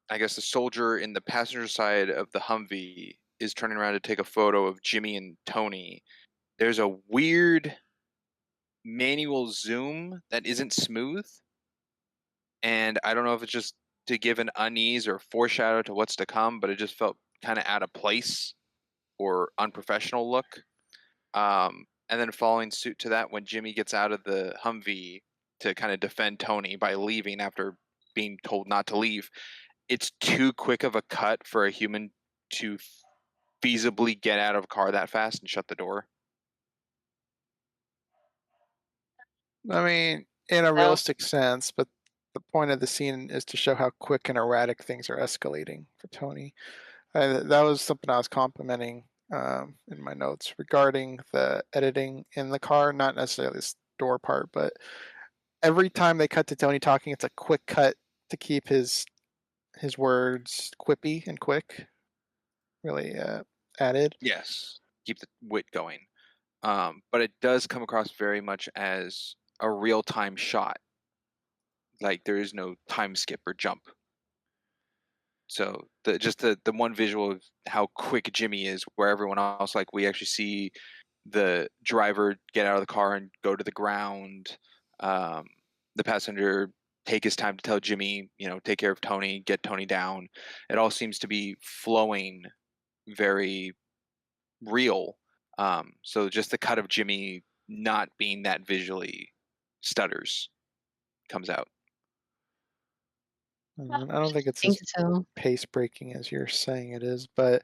I guess the soldier in the passenger side of the Humvee is turning around to take a photo of Jimmy and Tony, there's a weird manual zoom that isn't smooth, and I don't know if it's just to give an unease or foreshadow to what's to come, but it just felt kind of out of place or unprofessional look. And then following suit to that, when Jimmy gets out of the Humvee to kind of defend Tony by leaving after being told not to leave, it's too quick of a cut for a human to feasibly get out of a car that fast and shut the door. I mean, in a So, realistic sense, but the point of the scene is to show how quick and erratic things are escalating for Tony. That was something I was complimenting in my notes regarding the editing in the car, not necessarily this door part, but every time they cut to Tony talking, it's a quick cut to keep his words quippy and quick, really added. Yes, keep the wit going. But it does come across very much as a real-time shot. Like there is no time skip or jump. So the one visual of how quick Jimmy is, where everyone else, like we actually see the driver get out of the car and go to the ground. The passenger take his time to tell Jimmy, take care of Tony, get Tony down. It all seems to be flowing very real. So just the cut of Jimmy not being that visually stutters comes out. I don't think it's I think as so. pace breaking as you're saying it is, but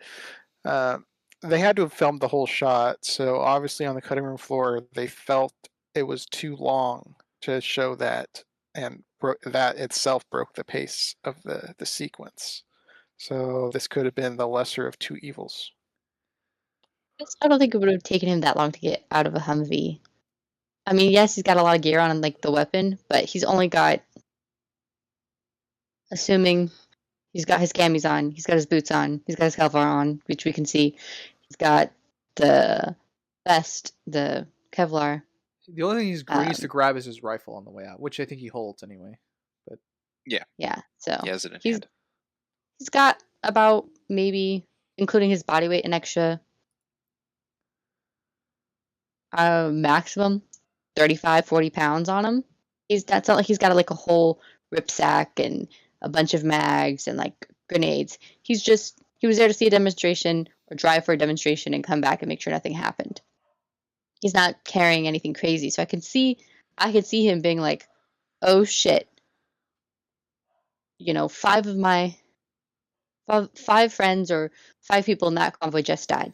they had to have filmed the whole shot. So obviously on the cutting room floor, they felt it was too long to show that, and that itself broke the pace of the sequence. So this could have been the lesser of two evils. I don't think it would have taken him that long to get out of a Humvee. I mean, yes, he's got a lot of gear on, like the weapon, but he's only got, assuming he's got his camis on, he's got his boots on, he's got his Kevlar on, which we can see. He's got the vest, the Kevlar. The only thing he needs to grab is his rifle on the way out, which I think he holds anyway. But Yeah, so He has it in he's hand. he's got about, maybe including his body weight, an extra maximum 35, 40 pounds on him. That's not like he's got like a whole ripsack and a bunch of mags and like grenades. He was there to see a demonstration or drive for a demonstration and come back and make sure nothing happened. He's not carrying anything crazy. So I could see him being like, oh shit. Five friends or 5 people in that convoy just died.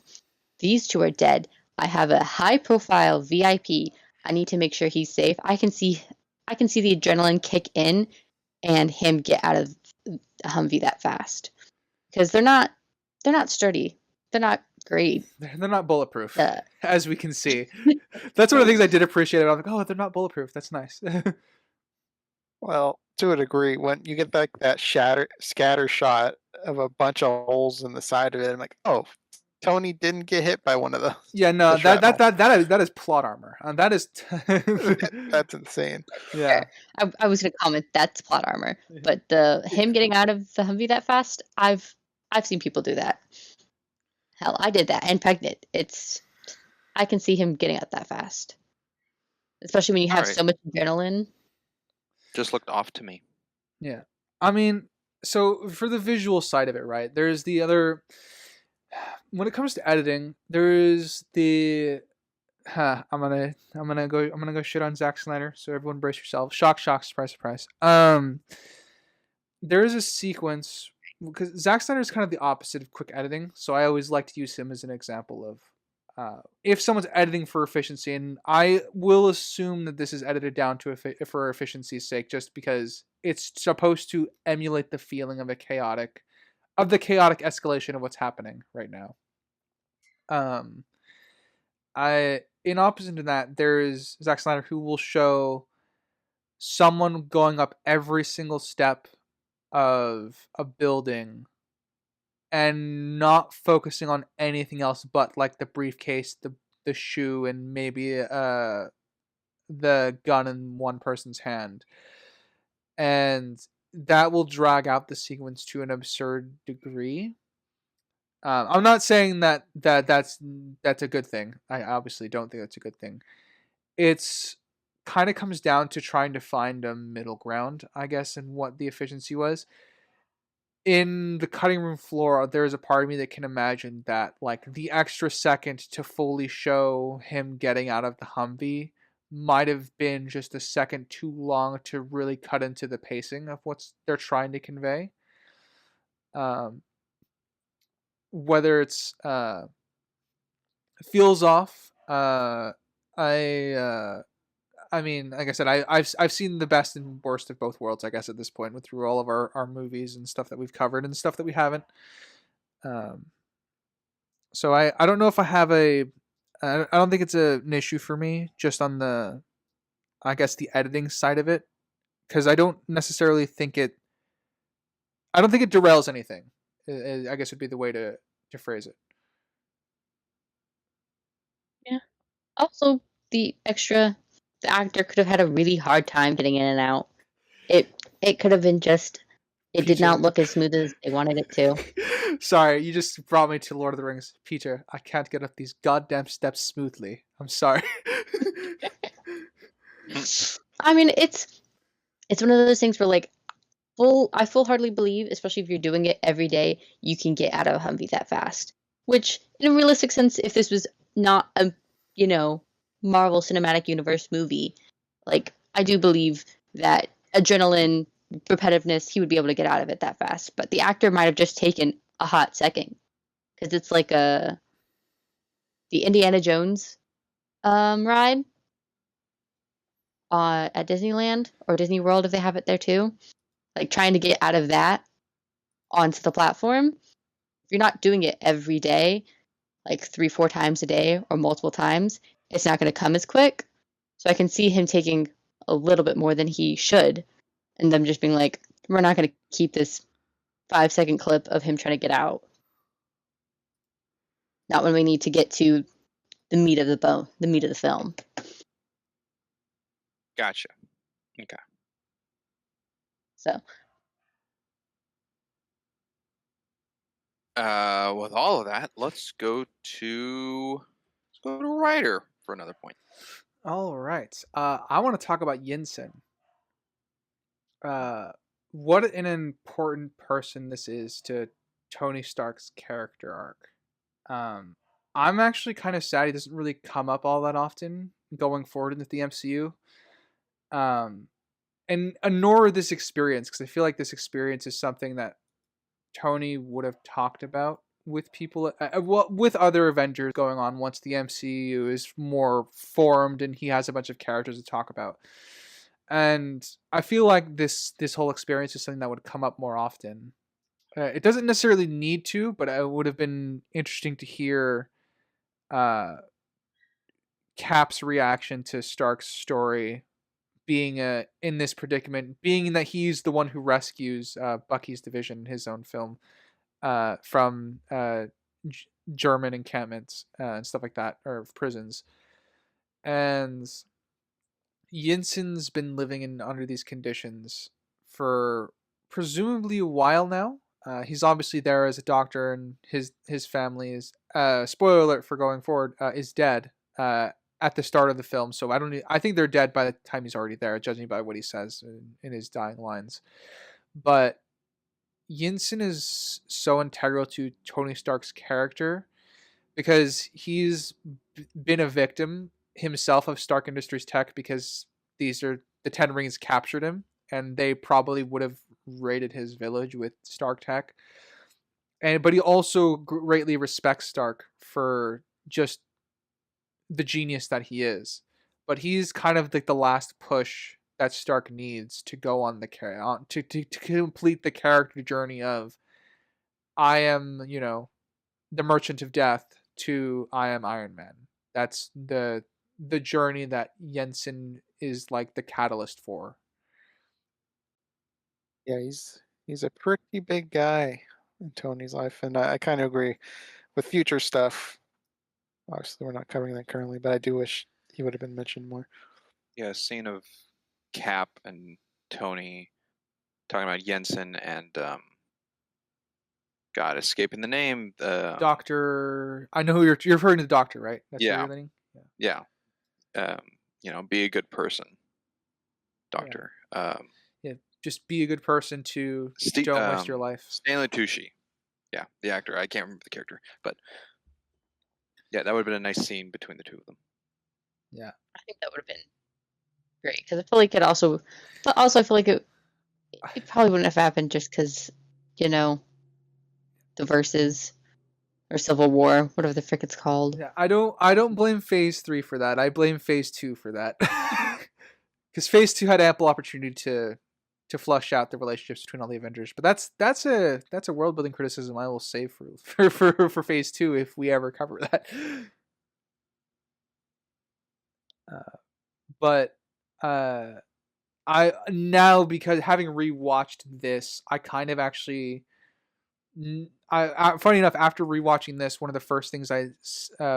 These 2 are dead. I have a high profile VIP. I need to make sure he's safe. I can see the adrenaline kick in and him get out of the Humvee that fast. Because they're not sturdy. They're not great. they're not bulletproof, as we can see. That's one of the things I did appreciate. I'm like, oh, they're not bulletproof. That's nice. Well, to a degree, when you get that scatter shot of a bunch of holes in the side of it, I'm like, oh, Tony didn't get hit by one of those. Yeah, no, that is plot armor. That is That's insane. yeah. I was gonna comment that's plot armor, but him getting out of the Humvee that fast, I've seen people do that. Hell, I did that and pregnant. I can see him getting out that fast, especially when you have so much adrenaline. Just looked off to me. Yeah. I mean, so for the visual side of it, right? There's the other. When it comes to editing, there is the. I'm gonna go shit on Zack Snyder. So everyone brace yourself. Shock, surprise, surprise. There is a sequence because Zack Snyder is kind of the opposite of quick editing. So I always like to use him as an example of. If someone's editing for efficiency, and I will assume that this is edited down to for efficiency's sake, just because it's supposed to emulate the feeling of the chaotic escalation of what's happening right now. In opposite to that, there is Zack Snyder who will show someone going up every single step of a building and not focusing on anything else but like the briefcase, the shoe, and maybe the gun in one person's hand. And that will drag out the sequence to an absurd degree. I'm not saying that's a good thing. I obviously don't think that's a good thing. It's kind of comes down to trying to find a middle ground, I guess, and what the efficiency was. In the cutting room floor, there's a part of me that can imagine that, like, the extra second to fully show him getting out of the Humvee might have been just a second too long to really cut into the pacing of what they're trying to convey. Whether it's feels off. I mean, like I said, I've seen the best and worst of both worlds, I guess, at this point, with through all of our movies and stuff that we've covered and stuff that we haven't. So I don't know if I have I don't think it's an issue for me just on the, I guess, the editing side of it, because I don't necessarily think I don't think it derails anything. I guess would be the way to phrase it. Yeah. Also, the actor could have had a really hard time getting in and out. It could have been just it did not Peter. look as smooth as they wanted it to. Sorry, you just brought me to Lord of the Rings. Peter, I can't get up these goddamn steps smoothly. I'm sorry. I mean, it's one of those things where like I full-heartedly believe, especially if you're doing it every day, you can get out of a Humvee that fast. Which, in a realistic sense, if this was not a Marvel Cinematic Universe movie, like I do believe that adrenaline, repetitiveness, he would be able to get out of it that fast. But the actor might have just taken a hot second, because it's like the Indiana Jones ride at Disneyland or Disney World, if they have it there too. Like trying to get out of that onto the platform. If you're not doing it every day, like 3-4 times a day or multiple times, it's not going to come as quick. So I can see him taking a little bit more than he should, and them just being like, we're not going to keep this 5-second clip of him trying to get out. Not when we need to get to the meat of the film. Gotcha. Okay. So, with all of that, let's go to Ryder for another point. All right. I want to talk about Yinsen. What an important person this is to Tony Stark's character arc. I'm actually kind of sad he doesn't really come up all that often going forward into the MCU. And nor this experience, because I feel like this experience is something that Tony would have talked about with people, with other Avengers going on once the MCU is more formed and he has a bunch of characters to talk about. And I feel like this whole experience is something that would come up more often. It doesn't necessarily need to, but it would have been interesting to hear Cap's reaction to Stark's story being in this predicament, being that he's the one who rescues Bucky's division in his own film from German encampments and stuff like that, or prisons. And Yinsen's been living under these conditions for presumably a while now. He's obviously there as a doctor, and his family is spoiler alert for going forward is dead at the start of the film. So I think they're dead by the time he's already there, judging by what he says in his dying lines. But Yinsen is so integral to Tony Stark's character because he's been a victim himself of Stark Industries tech, because the 10 Rings captured him, and they probably would have raided his village with Stark tech. But he also greatly respects Stark for just the genius that he is. But he's kind of like the last push that Stark needs to go on to complete the character journey of I am, the Merchant of Death to I am Iron Man. that's the journey that Jensen is like the catalyst for. Yeah, he's a pretty big guy in Tony's life, and I kind of agree with future stuff. Obviously, we're not covering that currently, but I do wish he would have been mentioned more. Yeah, a scene of Cap and Tony talking about Jensen and God, escaping the name. Doctor, I know who you're referring to the doctor, right? That's Yeah. what you're meaning? Yeah. Be a good person, doctor. Yeah, just be a good person to don't waste your life. Stanley Tucci. Yeah, the actor. I can't remember the character, but yeah, that would have been a nice scene between the two of them. Yeah, I think that would have been great because I feel like it also, but also I feel like it probably wouldn't have happened just because, the Versus or Civil War, whatever the frick it's called. yeah. I don't blame Phase 3 for that. I blame Phase 2 for that, because Phase 2 had ample opportunity to flush out the relationships between all the Avengers. But that's a world building criticism I will save for Phase 2 if we ever cover that. But I now, because having rewatched this, I kind of actually, funny enough, after rewatching this, one of the first things I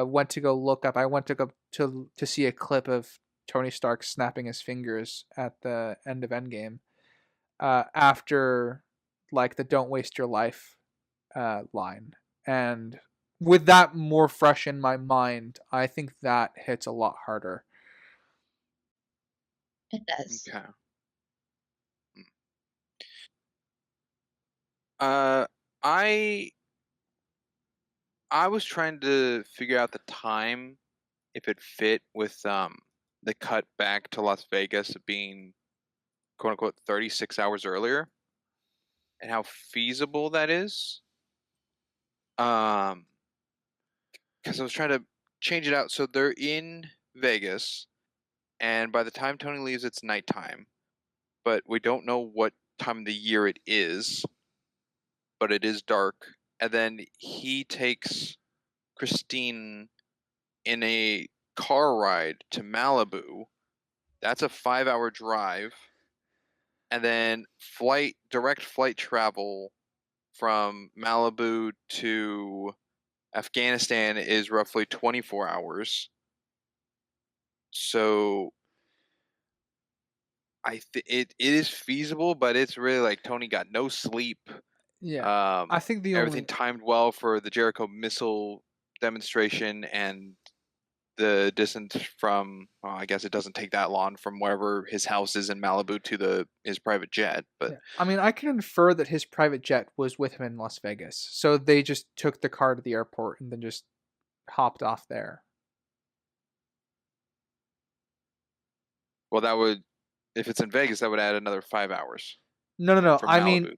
went to go look up, I went to go to see a clip of Tony Stark snapping his fingers at the end of Endgame, after like the "Don't waste your life" line, and with that more fresh in my mind, I think that hits a lot harder. It does. Okay. I was trying to figure out the time, if it fit with the cut back to Las Vegas being quote unquote 36 hours earlier, and how feasible that is. Because I was trying to change it out. So they're in Vegas, and by the time Tony leaves, it's nighttime. But we don't know what time of the year it is. But it is dark. And then he takes Christine in a car ride to Malibu. That's a 5-hour drive. And then direct flight travel from Malibu to Afghanistan is roughly 24 hours. So it is feasible, but it's really like Tony got no sleep. Yeah, I think everything timed well for the Jericho missile demonstration, and the distance from, I guess it doesn't take that long from wherever his house is in Malibu to his private jet. But yeah. I mean, I can infer that his private jet was with him in Las Vegas, so they just took the car to the airport and then just hopped off there. Well, that would, if it's in Vegas, that would add another 5 hours. No. From I Malibu.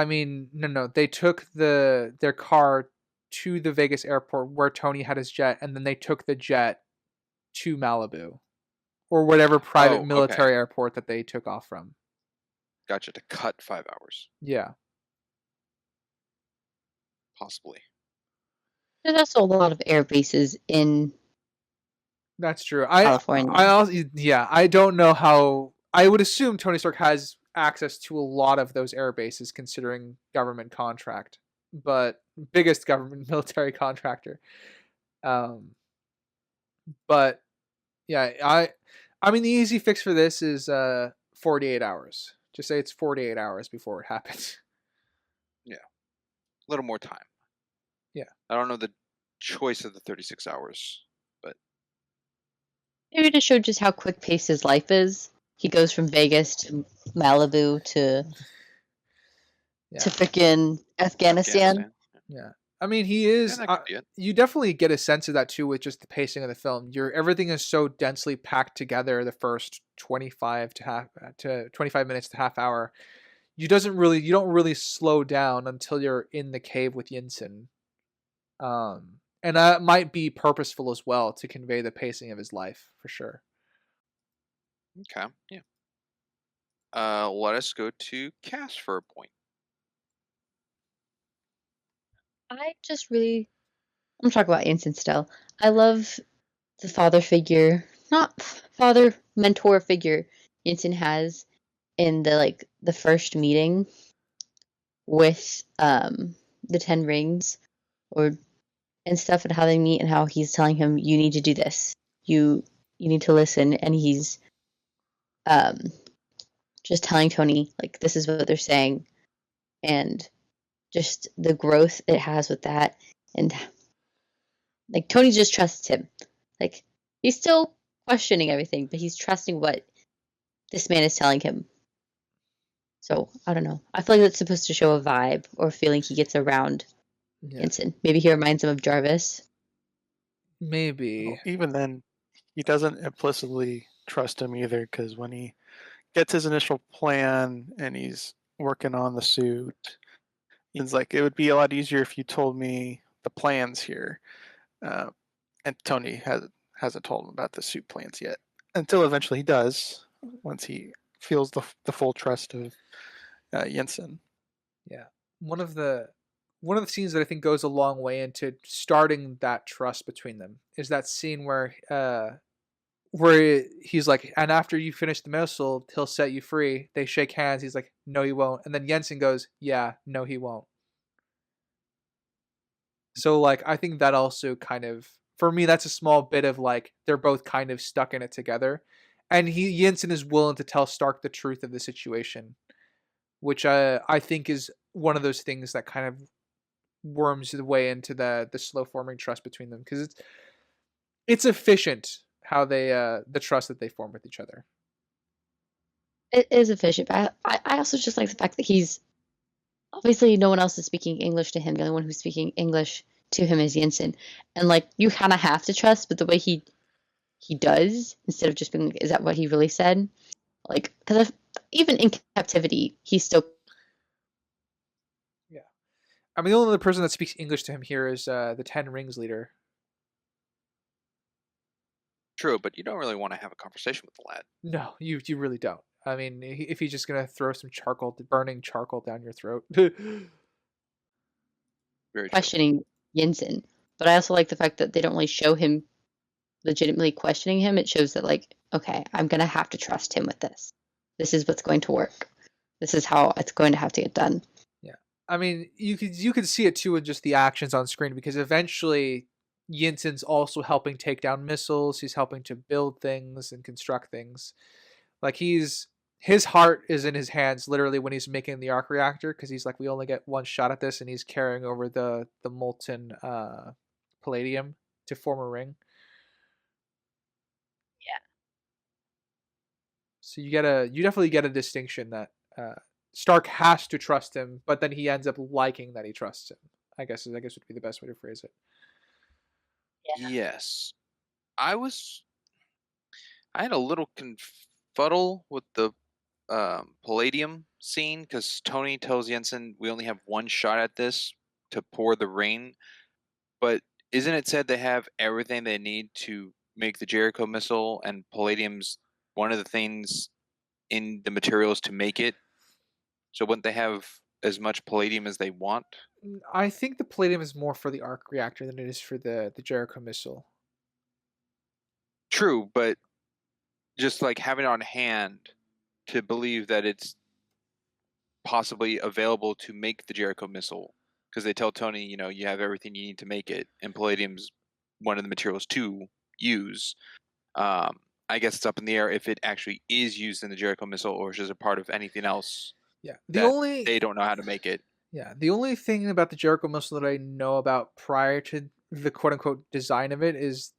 mean, no. They took their car to the Vegas airport where Tony had his jet, and then they took the jet to Malibu, or whatever private military airport that they took off from. Gotcha. To cut 5 hours, Yeah, possibly. There's also a lot of air bases in that's true. California. I don't know how. I would assume Tony Stark has access to a lot of those air bases, considering government contract, but biggest government military contractor. But yeah, I mean the easy fix for this is 48 hours. Just say it's 48 hours before it happens. Yeah, a little more time. Yeah, I don't know the choice of the 36 hours, but maybe to show just how quick paced his life is. He goes from Vegas to Malibu to freaking Afghanistan. Yeah. I mean, he is. You definitely get a sense of that too with just the pacing of the film. Everything is so densely packed together. The first 25 minutes to half hour, you don't really slow down until you're in the cave with Yinsen. And that might be purposeful as well to convey the pacing of his life for sure. Okay, yeah. Let us go to Cass for a point. I'm talking about Yinsen still. I love the father figure, not father mentor figure Yinsen has in the first meeting with the 10 rings and stuff, and how they meet, and how he's telling him, you need to do this, you need to listen, and he's just telling Tony, like, this is what they're saying, and just the growth it has with that. And like, Tony just trusts him. Like, he's still questioning everything, but he's trusting what this man is telling him. So I don't know, I feel like that's supposed to show a vibe or a feeling he gets around Yinsen. Maybe he reminds him of Jarvis. Maybe. Well, even then, he doesn't implicitly trust him either, because when he gets his initial plan and he's working on the suit, he's like, it would be a lot easier if you told me the plans here. And Tony hasn't told him about the suit plans yet, until eventually he does, once he feels the full trust of Yinsen. Yeah. One of the scenes that I think goes a long way into starting that trust between them is that scene where he's like, and after you finish the missile, he'll set you free. They shake hands. He's like, no, he won't. And then Yinsen goes, yeah, no, he won't. So, like, I think that also kind of, for me, that's a small bit of, like, they're both kind of stuck in it together. And Yinsen is willing to tell Stark the truth of the situation, which I think is one of those things that kind of worms the way into the slow forming trust between them, because it's efficient how they the trust that they form with each other. It is efficient, but I also just like the fact that he's obviously, no one else is speaking English to him. The only one who's speaking English to him is Yinsen, and like, you kind of have to trust, but the way he does, instead of just being like, is that what he really said? Like, because even in captivity, he's still. Yeah, I mean, the only other person that speaks English to him here is the 10 Rings leader. True, but you don't really want to have a conversation with the lad. No, you really don't. I mean, if he's just gonna throw some burning charcoal down your throat. Very true. Questioning Yinsen, but I also like the fact that they don't really show him legitimately questioning him. It shows that, like, okay, I'm gonna have to trust him with this. This is what's going to work. This is how it's going to have to get done. Yeah, I mean, you could see it too in just the actions on screen, because eventually Yinsen's also helping take down missiles. He's helping to build things and construct things. Like, his heart is in his hands literally when he's making the arc reactor, because he's like, we only get one shot at this, and he's carrying over the molten palladium to form a ring. Yeah. So you definitely get a distinction that Stark has to trust him, but then he ends up liking that he trusts him. I guess would be the best way to phrase it. Yeah. Yes, I had a little confuddle with the palladium scene, because Tony tells Yinsen, we only have one shot at this to pour the ring, but isn't it said they have everything they need to make the Jericho missile, and palladium's one of the things in the materials to make it? So wouldn't they have as much palladium as they want? I think the palladium is more for the arc reactor than it is for the Jericho missile. True, but just like having it on hand to believe that it's possibly available to make the Jericho missile, because they tell Tony, you have everything you need to make it, and palladium's one of the materials to use. I guess it's up in the air if it actually is used in the Jericho missile, or is it a part of anything else. Yeah, they don't know how to make it. Yeah, the only thing about the Jericho missile that I know about prior to the quote-unquote design of it is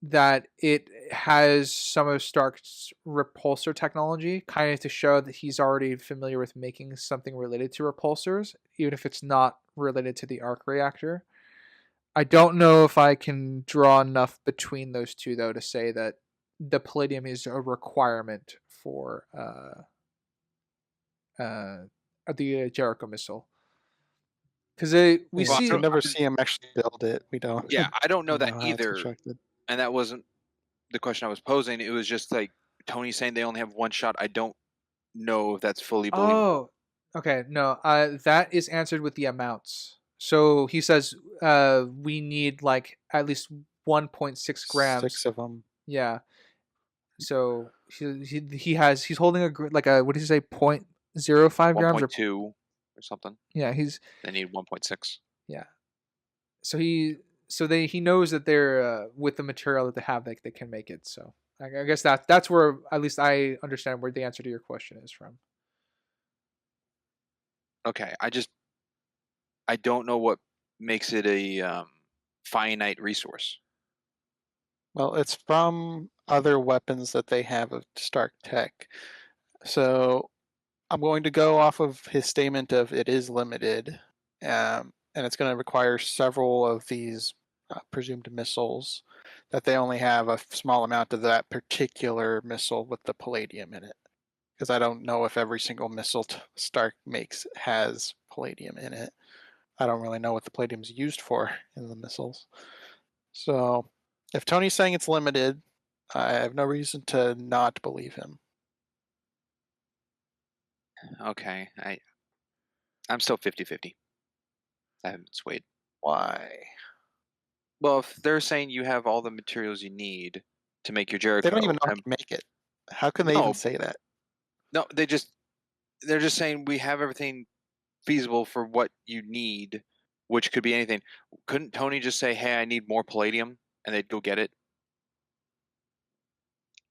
that it has some of Stark's repulsor technology, kind of to show that he's already familiar with making something related to repulsors, even if it's not related to the arc reactor. I don't know if I can draw enough between those two, though, to say that the palladium is a requirement for the Jericho missile. Because we never see him actually build it. We don't. Yeah, I don't know that how it's either. constructed. And that wasn't the question I was posing. It was just like Tony saying they only have one shot. I don't know if that's fully believable. Oh, okay. No, that is answered with the amounts. So he says we need like at least 1.6 grams. 6 of them. Yeah. So he's holding like a, what did you say, 0.05 grams or 1.2 or something. yeah, They need 1.6. yeah. So he knows that they're with the material that they have, like they can make it. So I guess that's where at least I understand where the answer to your question is from. Okay, I don't know what makes it a finite resource. Well, it's from other weapons that they have of Stark tech. So I'm going to go off of his statement of it is limited, and it's going to require several of these presumed missiles that they only have a small amount of that particular missile with the palladium in it. Because I don't know if every single missile Stark makes has palladium in it. I don't really know what the palladium's used for in the missiles. So if Tony's saying it's limited, I have no reason to not believe him. Okay, I'm still 50-50. I haven't swayed. Why? Well, if they're saying you have all the materials you need to make your Jericho, They don't even know how to make it. How can they No. even say that? No, they're just saying we have everything feasible for what you need, which could be anything. Couldn't Tony just say, "Hey, I need more palladium," and they'd go get it?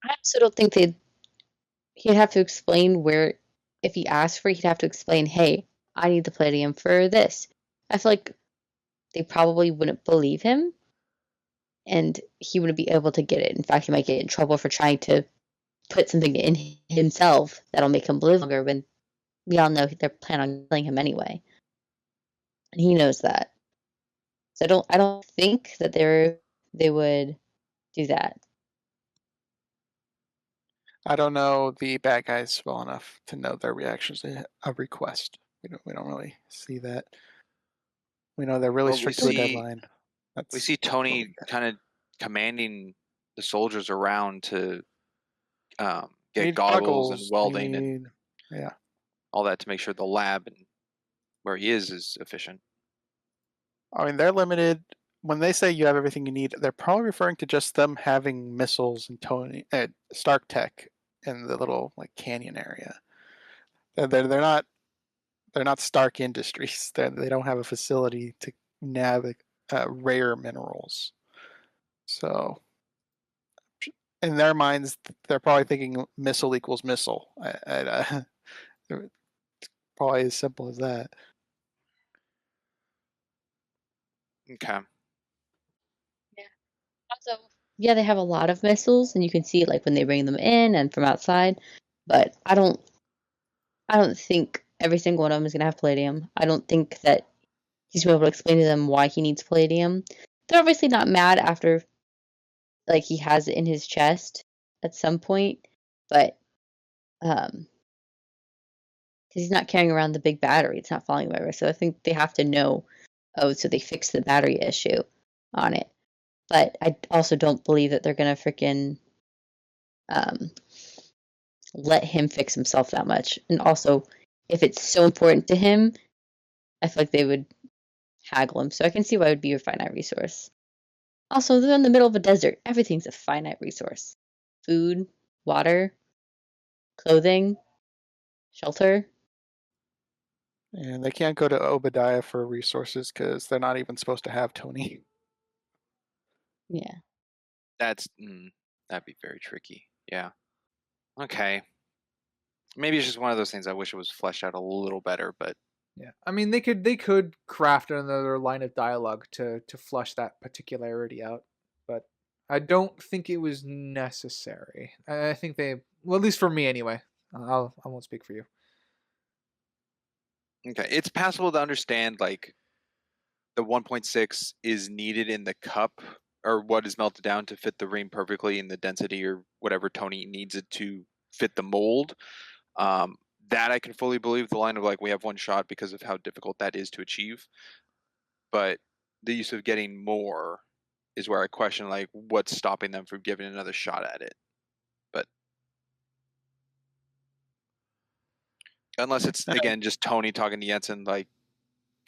I also don't think he'd have to explain where, if he asked for it, he'd have to explain, hey, I need the palladium for this. I feel like they probably wouldn't believe him, and he wouldn't be able to get it. In fact, he might get in trouble for trying to put something in himself that'll make him live longer, when we all know they're planning on killing him anyway. And he knows that. So I don't think that they would do that. I don't know the bad guys well enough to know their reactions to a request. We don't really see that. We know they're really Well, strict to a deadline. We see Tony kind of commanding the soldiers around to get goggles and welding and yeah, all that to make sure the lab and where he is efficient. I mean, they're limited. When they say you have everything you need, they're probably referring to just them having missiles and Stark tech in the little like canyon area. They're not Stark Industries. They don't have a facility to navigate rare minerals. So, in their minds, they're probably thinking missile equals missile. It's probably as simple as that. Okay. Also, yeah, they have a lot of missiles, and you can see it like when they bring them in and from outside. But I don't think every single one of them is gonna have palladium. I don't think that he's gonna be able to explain to them why he needs palladium. They're obviously not mad after, like, he has it in his chest at some point, but because he's not carrying around the big battery, it's not falling over. So I think they have to know. Oh, so they fixed the battery issue on it. But I also don't believe that they're gonna freaking let him fix himself that much. And also, if it's so important to him, I feel like they would haggle him. So I can see why it would be a finite resource. Also, they're in the middle of a desert. Everything's a finite resource. Food, water, clothing, shelter. And they can't go to Obadiah for resources because they're not even supposed to have Tony. Yeah. That'd be very tricky. Yeah. Okay. Maybe it's just one of those things I wish it was fleshed out a little better, but yeah, I mean they could craft another line of dialogue to flush that particularity out, but I don't think it was necessary. I think well, at least for me anyway. I won't speak for you. okay. It's passable to understand like the 1.6 is needed in the cup or what is melted down to fit the ring perfectly in the density or whatever Tony needs it to fit the mold. That I can fully believe, the line of like we have one shot because of how difficult that is to achieve. But the use of getting more is where I question like what's stopping them from giving another shot at it. But unless it's again just Tony talking to Jensen like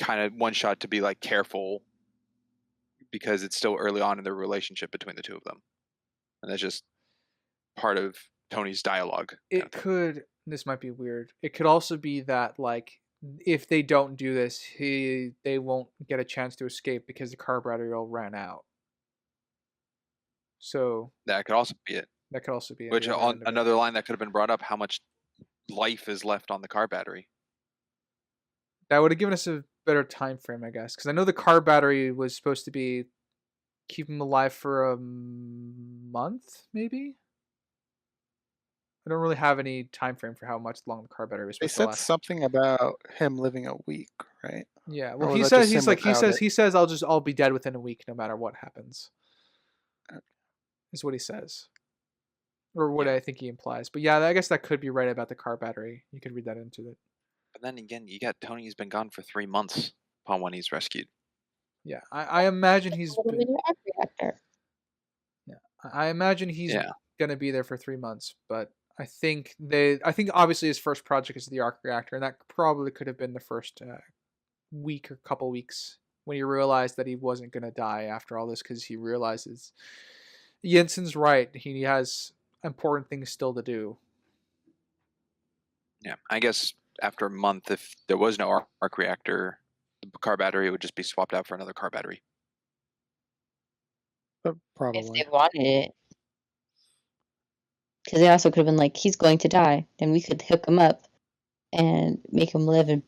kind of one shot to be like careful because it's still early on in the relationship between the two of them, and that's just part of Tony's dialogue. It could. This might be weird. It could also be that like if they don't do this, they won't get a chance to escape because the car battery all ran out. So That could also be it. that could also be Which the other on end of it. another line that could have been brought up: how much life is left on the car battery? That would have given us a better time frame, I guess, because I know the car battery was supposed to be keep him alive for a month, maybe. I don't really have any time frame for how much long the car battery was They supposed to said last. something about him living a week, right? Yeah, Or well, was he that says just he's him like without it? he says I'll be dead within a week no matter what happens. Okay. Is what he says, or what Yeah. I think he implies. But yeah, I guess that could be right about the car battery. You could read that into it. But then again, you got Tony who's been gone for 3 months upon when he's rescued. Yeah, I imagine he's What been, your arc reactor? I imagine he's Yeah. gonna be there for 3 months, but I think obviously his first project is the arc reactor, and that probably could have been the first week or couple weeks when he realized that he wasn't gonna die after all this, because he realizes Jensen's right. He has important things still to do. Yeah, I guess after a month, if there was no arc reactor, the car battery would just be swapped out for another car battery. But If probably. they wanted it. Because they also could have been like, he's going to die, and we could hook him up and make him live and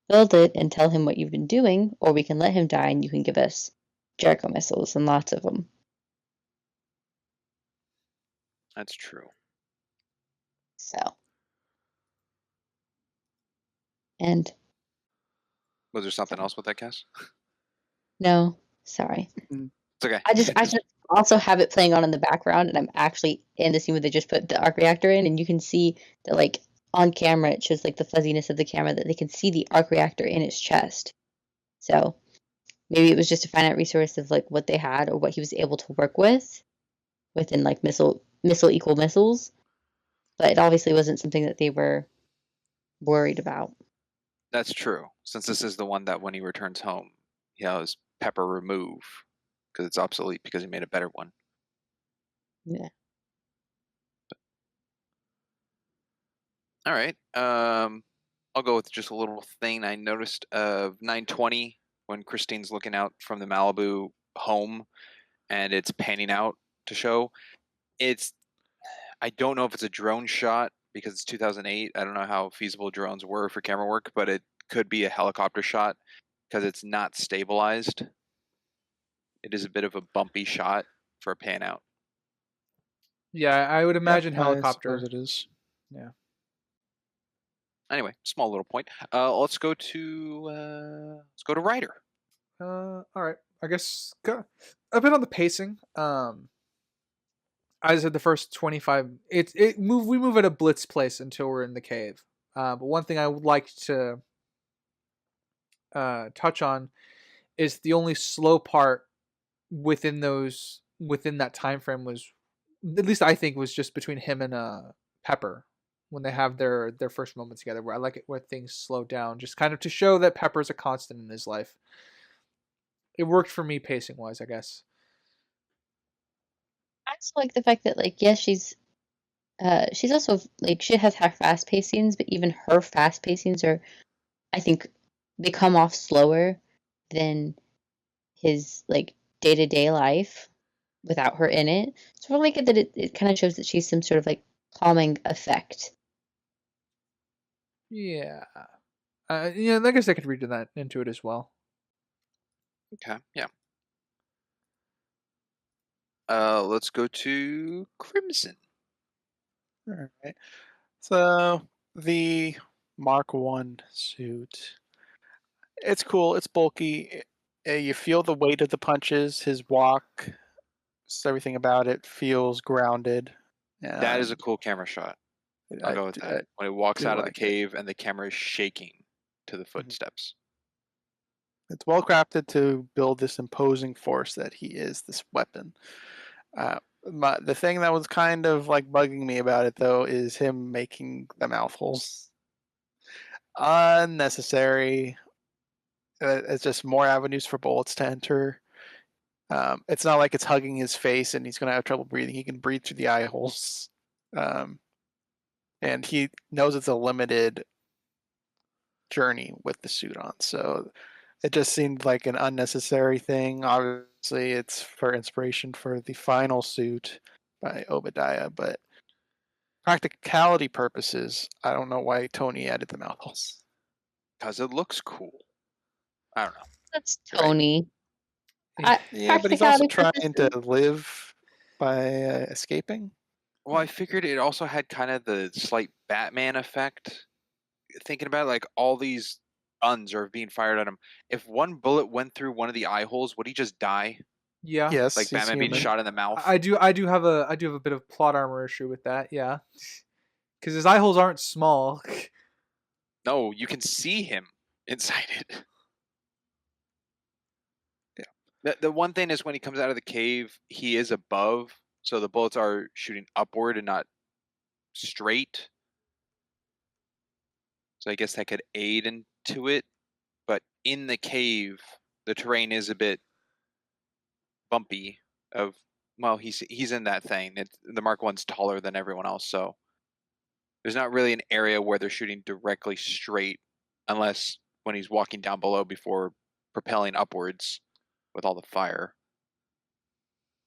build it and tell him what you've been doing, or we can let him die and you can give us Jericho missiles and lots of them. That's true. So. And Was there something else with that, Cass? no, sorry. It's okay. I just also have it playing on in the background, and I'm actually in the scene where they just put the arc reactor in, and you can see that like on camera it shows like the fuzziness of the camera that they can see the arc reactor in his chest. So maybe it was just a finite resource of like what they had or what he was able to work with within like missile equal missiles, but it obviously wasn't something that they were worried about. That's true. Since this is the one that when he returns home, he has Pepper remove because it's obsolete because he made a better one. Yeah. All right. I'll go with just a little thing I noticed of 920 when Christine's looking out from the Malibu home and it's panning out to show. I don't know if it's a drone shot because it's 2008. I don't know how feasible drones were for camera work, but it could be a helicopter shot because it's not stabilized. It is a bit of a bumpy shot for a pan out. Yeah, I would imagine helicopter. I suppose it is. Yeah. Anyway, small little point. Let's go to Ryder. All right. I guess a bit on the pacing. I said the first 25. We move at a blitz pace until we're in the cave. But one thing I would like to touch on is the only slow part within that time frame was, at least I think, was just between him and Pepper when they have their first moment together. Where I like it where things slow down, just kind of to show that Pepper's a constant in his life. It worked for me pacing wise, I guess. I also like the fact that like yes, she's also like she has her fast pacings, but even her fast pacings are, I think, they come off slower than his like day-to-day life without her in it. So I like it that it kind of shows that she's some sort of like calming effect. Yeah. Yeah, I guess I could read that into it as well. Okay, yeah. Let's go to Crimson. All right. So the Mark 1 suit. It's cool. It's bulky. You feel the weight of the punches. His walk, everything about it feels grounded. That is a cool camera shot. I'll go with that. When he walks out of the cave and the camera is shaking to the footsteps. It's well crafted to build this imposing force that he is, this weapon. The thing that was kind of like bugging me about it, though, is him making the mouth holes. Unnecessary. It's just more avenues for bullets to enter. It's not like it's hugging his face and he's going to have trouble breathing. He can breathe through the eye holes. And he knows it's a limited journey with the suit on. So it just seemed like an unnecessary thing. Obviously, it's for inspiration for the final suit by Obadiah, but practicality purposes, I don't know why Tony added the mouth holes. Because it looks cool. I don't know. That's Right. Tony. Yeah, but he's also Practicality trying to live by escaping. Well, I figured it also had kind of the slight Batman effect. Thinking about it, like all these guns are being fired at him. If one bullet went through one of the eye holes, would he just die? Yeah. Yes, Like he's Batman being human. shot in the mouth. I do have a bit of plot armor issue with that. Yeah. Because his eye holes aren't small. No, you can see him inside it. Yeah. The one thing is when he comes out of the cave, he is above, so the bullets are shooting upward and not straight. So I guess that could aid into it. But in the cave, the terrain is a bit bumpy. He's in that thing. The Mark I's taller than everyone else, so there's not really an area where they're shooting directly straight, unless when he's walking down below before propelling upwards with all the fire.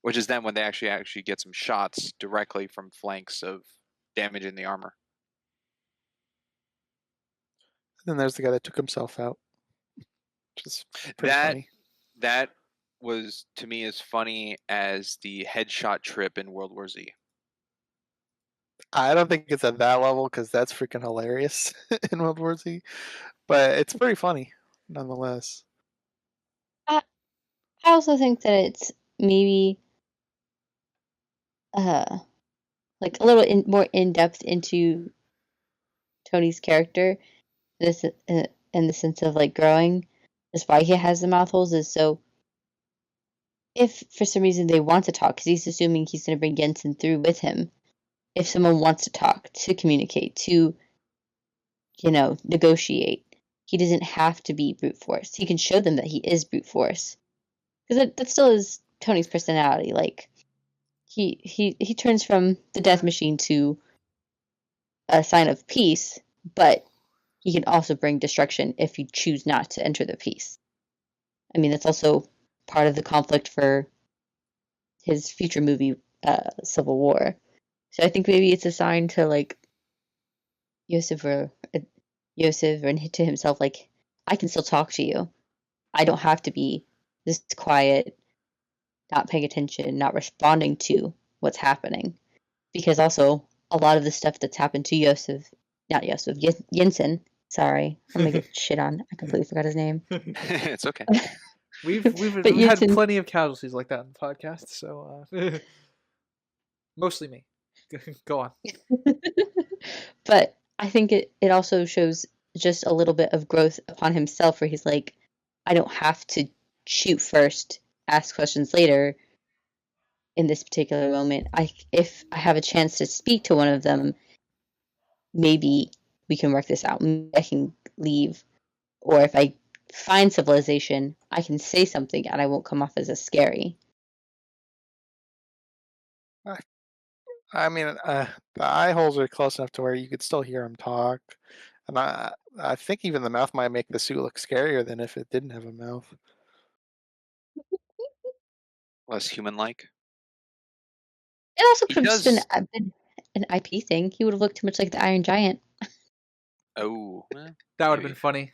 Which is then when they actually get some shots directly from flanks of damaging the armor. And then there's the guy that took himself out, which is pretty funny. That was, to me, as funny as the headshot trip in World War Z. I don't think it's at that level because that's freaking hilarious in World War Z, but it's pretty funny nonetheless. I also think that it's maybe like a little more in depth into Tony's character, this in the sense of like growing. That's why he has the mouth holes, is so if for some reason they want to talk, because he's assuming he's going to bring Jensen through with him. If someone wants to talk, to communicate, to negotiate, he doesn't have to be brute force. He can show them that he is brute force, because that still is Tony's personality. Like he turns from the death machine to a sign of peace, but he can also bring destruction if you choose not to enter the peace. I mean, that's also part of the conflict for his future movie, Civil War. So I think maybe it's a sign to like Yosef or to himself, like, I can still talk to you. I don't have to be this quiet, not paying attention, not responding to what's happening. Because also a lot of the stuff that's happened to Jensen. Sorry, I'm gonna get shit on. I completely forgot his name. It's okay. We've But had Jensen- plenty of casualties like that in the podcast, so mostly me. Go on. But I think it also shows just a little bit of growth upon himself, where he's like, I don't have to shoot first, ask questions later. In this particular moment, if I have a chance to speak to one of them, maybe we can work this out. Maybe I can leave, or if I find civilization, I can say something and I won't come off as a scary. I mean, the eye holes are close enough to where you could still hear him talk, and I think even the mouth might make the suit look scarier than if it didn't have a mouth. Less human-like. It also He could have just been does- an IP thing. He would have looked too much like the Iron Giant. Oh, That would have maybe. been funny.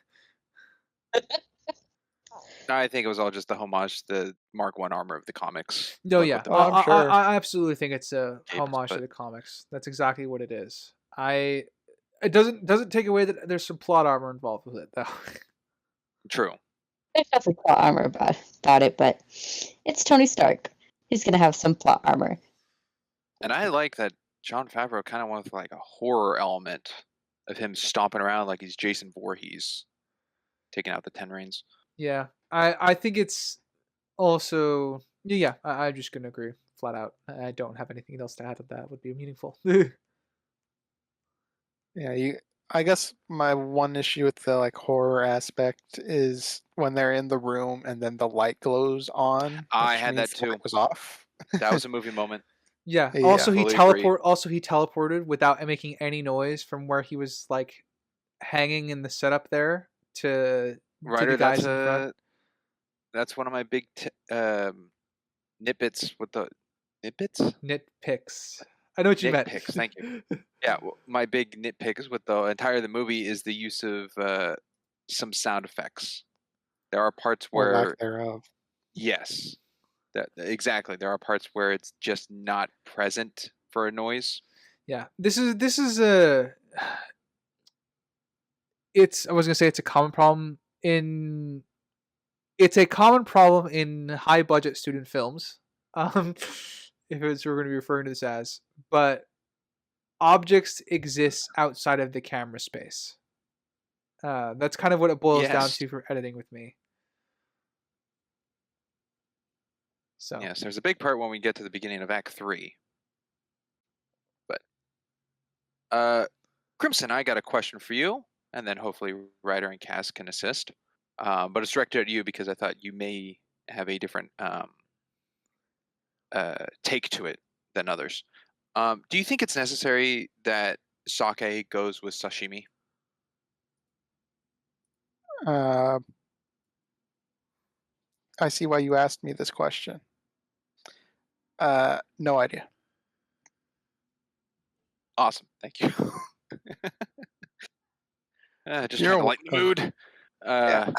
I think it was all just a homage to the Mark I armor of the comics. No, Like yeah, with the I'm sure. I absolutely think it's a Gave us, homage to but- the comics. That's exactly what it is. It doesn't take away that there's some plot armor involved with it, though. True. There's definitely plot armor about it, but it's Tony Stark. He's gonna have some plot armor. And I like that Jon Favreau kind of wants like a horror element of him stomping around like he's Jason Voorhees, taking out the Ten Rings. Yeah, I think it's also I'm just gonna agree flat out. I don't have anything else to add to that. Would be meaningful. Yeah, I guess my one issue with the like horror aspect is when they're in the room and then the light glows on, I which had means that the light too. was off. That was a movie moment. Yeah. Yeah. Also, Fully agree. he teleported without making any noise from where he was like hanging in the setup there to Ryder, the guys in front. that's one of my big nitpicks with the nitpicks. Nitpicks. I know what you meant. Nitpicks, thank you. Yeah, my big nitpicks with the entire the movie is the use of some sound effects. There are parts Or where lack thereof. yes, exactly. There are parts where it's just not present for a noise. Yeah. This is a. I was gonna say it's a common problem in. It's a common problem in high budget student films. If it's we're going to be referring to this as, but objects exist outside of the camera space. That's kind of what it boils down Yes. to for editing with me. So Yes, there's a big part when we get to the beginning of Act 3. But Crimson, I got a question for you, and then hopefully Ryder and Cass can assist. But it's directed at you because I thought you may have a different take to it than others. Do you think it's necessary that sake goes with sashimi? I see why you asked me this question. No idea. Awesome, thank you. Just You're trying to lighten the welcome. mood. Yeah.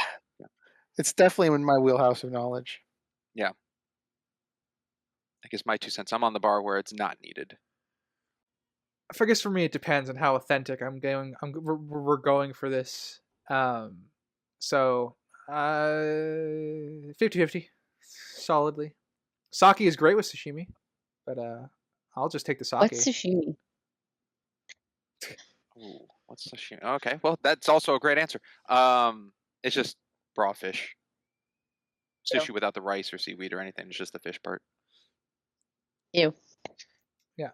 It's definitely in my wheelhouse of knowledge. I guess my 2 cents. I'm on the bar where it's not needed. I guess for me it depends on how authentic we're going for this. So 50-50 solidly. Sake is great with sashimi, but I'll just take the sake. What's sashimi? Ooh, what's sashimi? Okay, well that's also a great answer. It's just raw fish. Ew. Sushi without the rice or seaweed or anything. It's just the fish part. Ew. Yeah,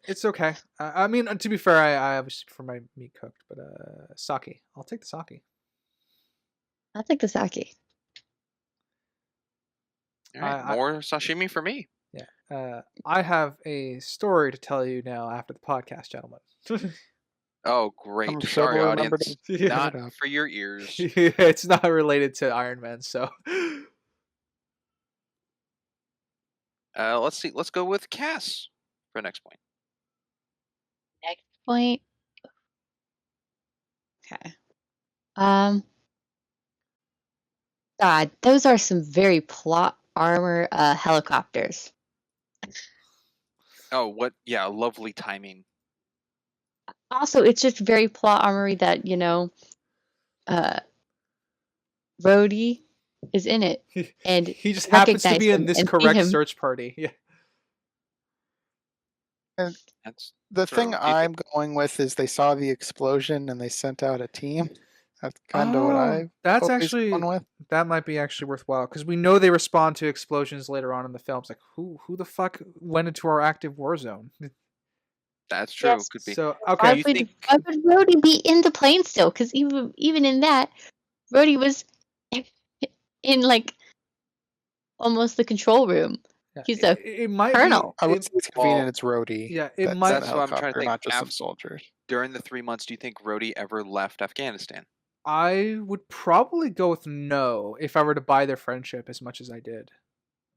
it's okay. I mean, to be fair, I obviously prefer my meat cooked, but sake. I'll take the sake. I'll take the sake. All right, more sashimi for me. Yeah. I have a story to tell you now after the podcast, gentlemen. Oh, great. I'm sure Sorry, we'll remember audience. to Yeah. Not it up. for your ears. It's not related to Iron Man, so. Let's see. Let's go with Cass for next point. Next point. Okay. God, those are some very plot armor helicopters. Oh, what? Yeah, lovely timing. Also, it's just very plot armory that, Rhodey is in it. And he just happens to recognize be in him this and see correct him. search party. Yeah. That's The true. thing Do you think- I'm going with is they saw the explosion and they sent out a team. That's kind of what I That's always actually gone with. that might be actually worthwhile because we know they respond to explosions later on in the films. Like who the fuck went into our active war zone? That's true. Yes. Could be. So Why okay, you would, think- why would Rhodey be in the plane still? Because even in that, Rhodey was in like almost the control room. yeah, He's a it might colonel. I would It, say it's convenient Well, it's Rhodey. yeah, it that's might. in That's the what I'm trying to helicopter, think. not just some Af- soldiers. During the 3 months, do you think Rhodey ever left Afghanistan? I would probably go with no if I were to buy their friendship as much as I did.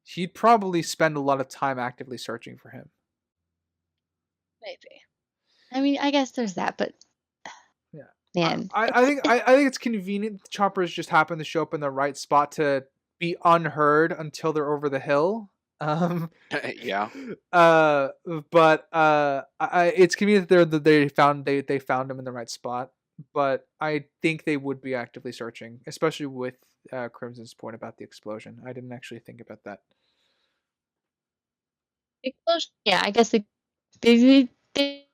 He'd probably spend a lot of time actively searching for him. Maybe. I mean, I guess there's that, but Yeah. man, I think it's convenient the choppers just happen to show up in the right spot to be unheard until they're over the hill. Yeah. But it's convenient that they found him in the right spot. But I think they would be actively searching, especially with Crimson's point about the explosion. I didn't actually think about that. explosion. Yeah, I guess they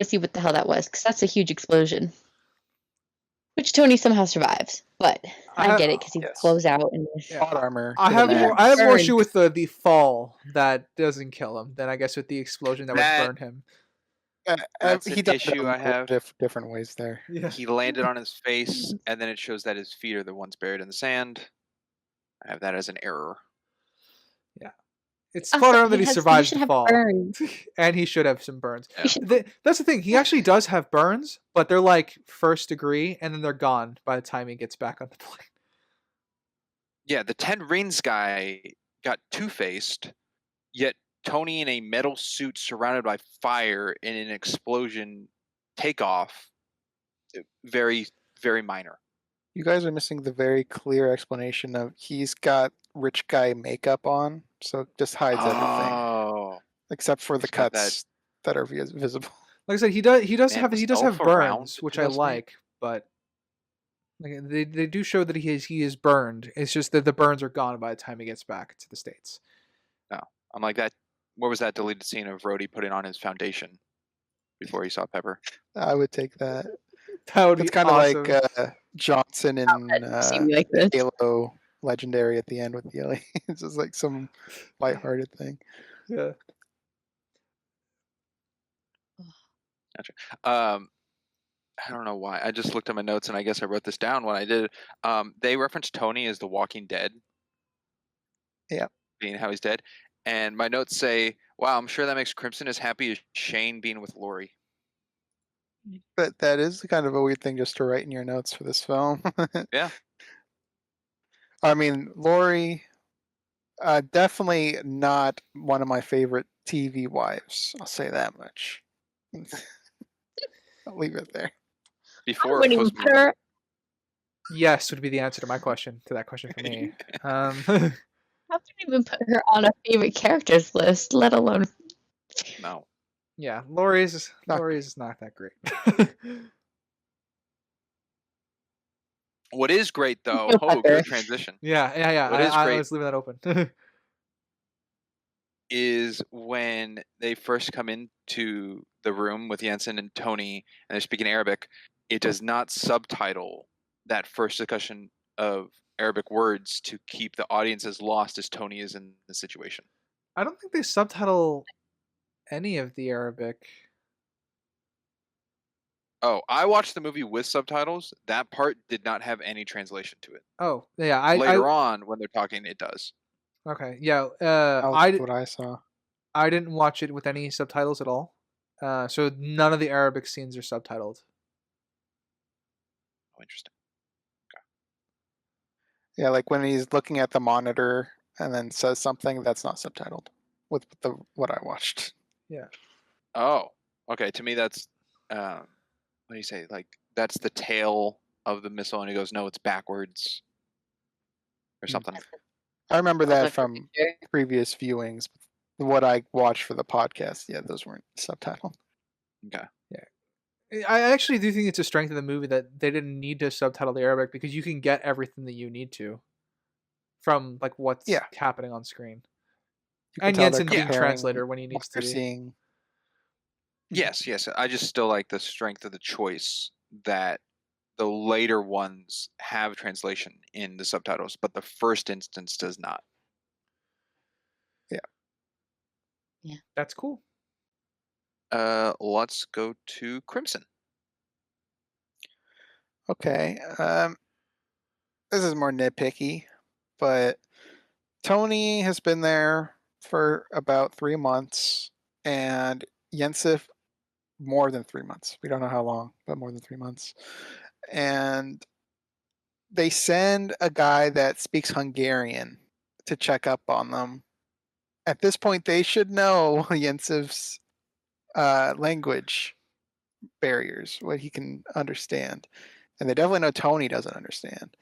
see what the hell that was because that's a huge explosion, which Tony somehow survives. But I get it because he yes. blows out and Plot armor. I to have the more. max. I have more Burned. issue with the fall that doesn't kill him than I guess with the explosion that would That- burn him. That's He an does it issue in I have. different ways there. Yeah. He landed on his face, and then it shows that his feet are the ones buried in the sand. I have that as an error. It's spot on that he survives should the have fall, burns. and he should have some burns. Yeah. That's the thing. He actually does have burns, but they're like first degree, and then they're gone by the time he gets back on the plane. Yeah, the 10 Rings guy got two-faced, yet Tony in a metal suit surrounded by fire in an explosion takeoff. Very, very minor. You guys are missing the very clear explanation of he's got rich guy makeup on, so it just hides everything Oh, except for the he's got that- cuts that are visible. Like I said, he does Man, have was Elf around burns, in which I 2008? like, but like, they do show that he is burned. It's just that the burns are gone by the time he gets back to the States. I'm like that. Where was that deleted scene of Rhodey putting on his foundation before he saw Pepper? I would take that. That would be It's kind awesome. of like Johnson in See me like this. Halo Legendary at the end with the alien. It's just like some lighthearted thing. Yeah. I don't know why. I just looked at my notes and I guess I wrote this down when I did. They referenced Tony as the Walking Dead. Yeah. Being how he's dead. And my notes say, wow, I'm sure that makes Crimson as happy as Shane being with Lori. But that is kind of a weird thing just to write in your notes for this film. Yeah. I mean, Lori, definitely not one of my favorite TV wives. I'll say that much. I'll leave it there. Before When he post put her, Yes would be the answer to my question. To that question for me. how could you even put her on a favorite characters list, let alone No. Yeah, Laurie's Not not that great. What is great though? Feel Oh, better. good transition. Yeah. What is I great- was leaving that open. Is when they first come into the room with Jensen and Tony and they're speaking Arabic, it does not subtitle that first discussion of Arabic words to keep the audience as lost as Tony is in the situation. I don't think they subtitle any of the Arabic. Oh, I watched the movie with subtitles. That part did not have any translation to it. Oh, yeah. Later on, when they're talking, it does. Okay. Yeah. That was what I saw. I didn't watch it with any subtitles at all. So none of the Arabic scenes are subtitled. Oh, interesting. Yeah, like when he's looking at the monitor and then says something that's not subtitled with what I watched. Oh, okay. To me, that's what do you say? Like that's the tail of the missile, and he goes, "No, it's backwards," or something. I remember Sounds that like a from picture. previous viewings. What I watched for the podcast, yeah, those weren't subtitled. Okay. I actually do think it's a strength of the movie that they didn't need to subtitle the Arabic because you can get everything that you need to from like what's Yeah. happening on screen. You can And tell they're Jensen being comparing translator when he what needs to they're be. seeing. Yes. I just still like the strength of the choice that the later ones have translation in the subtitles, but the first instance does not. That's cool. Let's go to Crimson. Okay. This is more nitpicky, but Tony has been there for about 3 months, and Yensif more than 3 months. We don't know how long, but more than 3 months. And they send a guy that speaks Hungarian to check up on them. At this point, they should know Yensif's language barriers, what he can understand. And they definitely know Tony doesn't understand.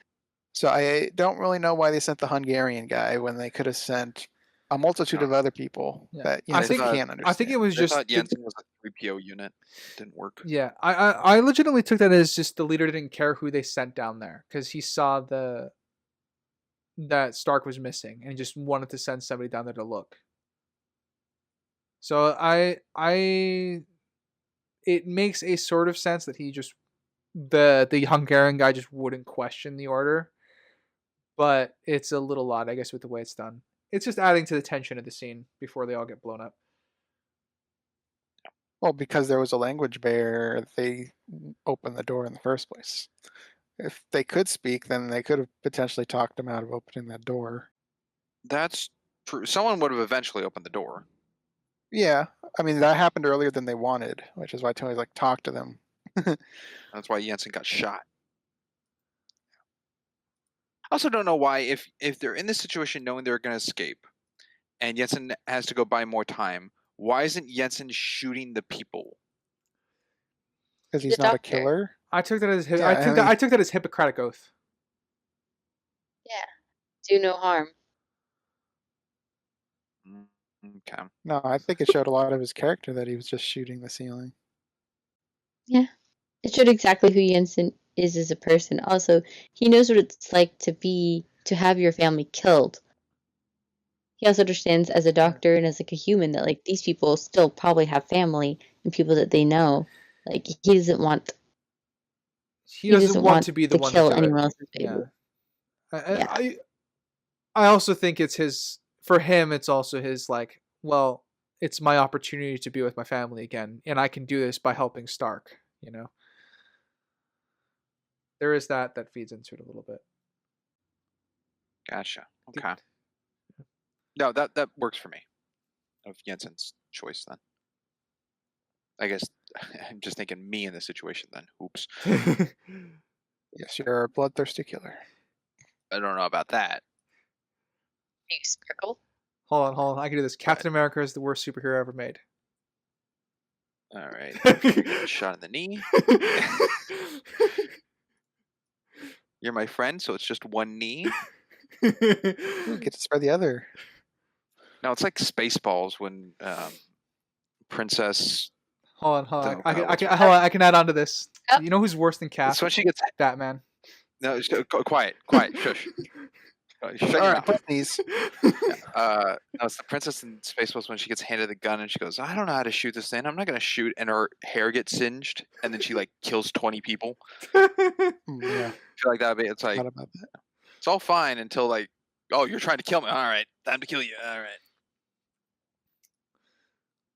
So I don't really know why they sent the Hungarian guy when they could have sent a multitude of other people Yeah. that I Yensif think- can't understand. I think it was I just thought the- Jensen was a 3PO unit. It didn't work. Yeah, I legitimately took that as just the leader didn't care who they sent down there because he saw that Stark was missing and he just wanted to send somebody down there to look. So it makes a sort of sense that he just the Hungarian guy just wouldn't question the order, but it's a little odd, I guess, with the way it's done. It's just adding to the tension of the scene before they all get blown up. Well, because there was a language barrier, they opened the door in the first place. If they could speak, then they could have potentially talked him out of opening that door. That's true. Someone would have eventually opened the door. Yeah, I mean that happened earlier than they wanted, which is why Tony's like, talk to them. That's why Jensen got shot. I also don't know why, if they're in this situation knowing they're going to escape, and Jensen has to go buy more time, why isn't Jensen shooting the people? Because He's he's a not a doctor. killer. I took that as Yeah, I took that as Hippocratic oath. Yeah. Do no harm. Okay. No, I think it showed a lot of his character that he was just shooting the ceiling. Yeah. It showed exactly who Jensen is as a person. Also, he knows what it's like to have your family killed. He also understands as a doctor and as like a human that like these people still probably have family and people that they know. Like he doesn't want He doesn't want to be the one to kill do anyone it. else's baby. Yeah. Yeah. I also think it's his, for him, it's also his, like, well, it's my opportunity to be with my family again, and I can do this by helping Stark, you know? There is that feeds into it a little bit. Gotcha. Okay. No, that works for me. Of Jensen's choice, then. I guess I'm just thinking me in this situation, then. Oops. Yes, you're a bloodthirsty killer. I don't know about that. You sparkle. Hold on. I can do this. Captain America is the worst superhero ever made. All right. You're getting shot in the knee. You're my friend, so it's just one knee. Ooh, get to spread the other. No, it's like Spaceballs when Princess. Hold on. Oh, I can add on to this. Yep. You know who's worse than Cap? It's when she gets. Batman. No, quiet, shush. Shut your All mouth. right, please. No, it's the princess in Spaceballs when she gets handed the gun and she goes, "I don't know how to shoot this thing. I'm not gonna shoot." And her hair gets singed, and then she like kills 20 people. Yeah, I feel like that. It's like thought about that. it's all fine until like, oh, you're trying to kill me. All right, time to kill you. All right.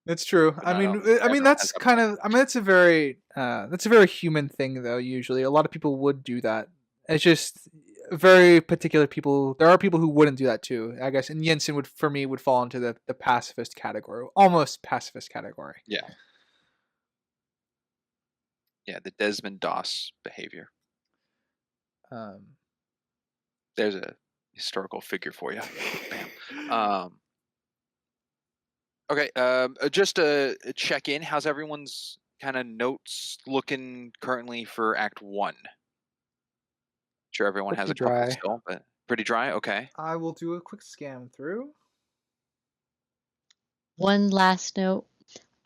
It's true. But I no, mean, everyone that's has that kind of. I mean, that's a very human thing, though. Usually, a lot of people would do that. It's just very particular people. There are people who wouldn't do that too, I guess. And Jensen would, for me, would fall into the pacifist category, almost pacifist category. Yeah. Yeah, the Desmond Doss behavior. There's a historical figure for you. Bam. Okay, just a check in. How's everyone's kind of notes looking currently for Act 1? Sure, everyone has a Pretty couple dry. still, but pretty dry. Okay. I will do a quick scan through. One last note.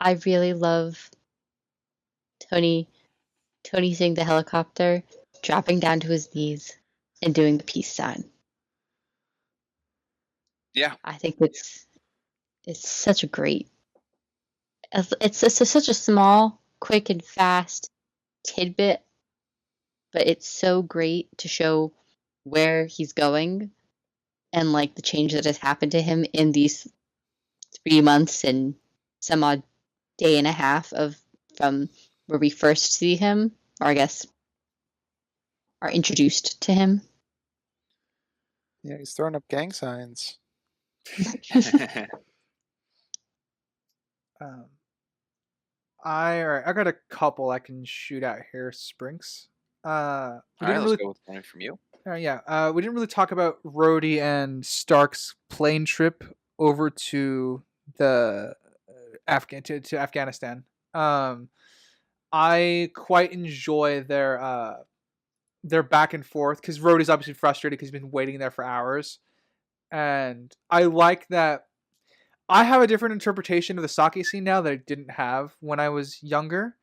I really love Tony seeing the helicopter, dropping down to his knees, and doing the peace sign. Yeah. I think it's such a great. It's such a small, quick, and fast tidbit, but it's so great to show where he's going and like the change that has happened to him in these 3 months and some odd day and a half from where we first see him, or I guess are introduced to him. Yeah, he's throwing up gang signs. I got a couple I can shoot out here, Sprinks. All right, let's go with one from you. Yeah. We didn't really talk about Rhodey and Stark's plane trip over to the to Afghanistan. I quite enjoy their back and forth because Rhodey's obviously frustrated because he's been waiting there for hours, and I like that. I have a different interpretation of the sake scene now that I didn't have when I was younger.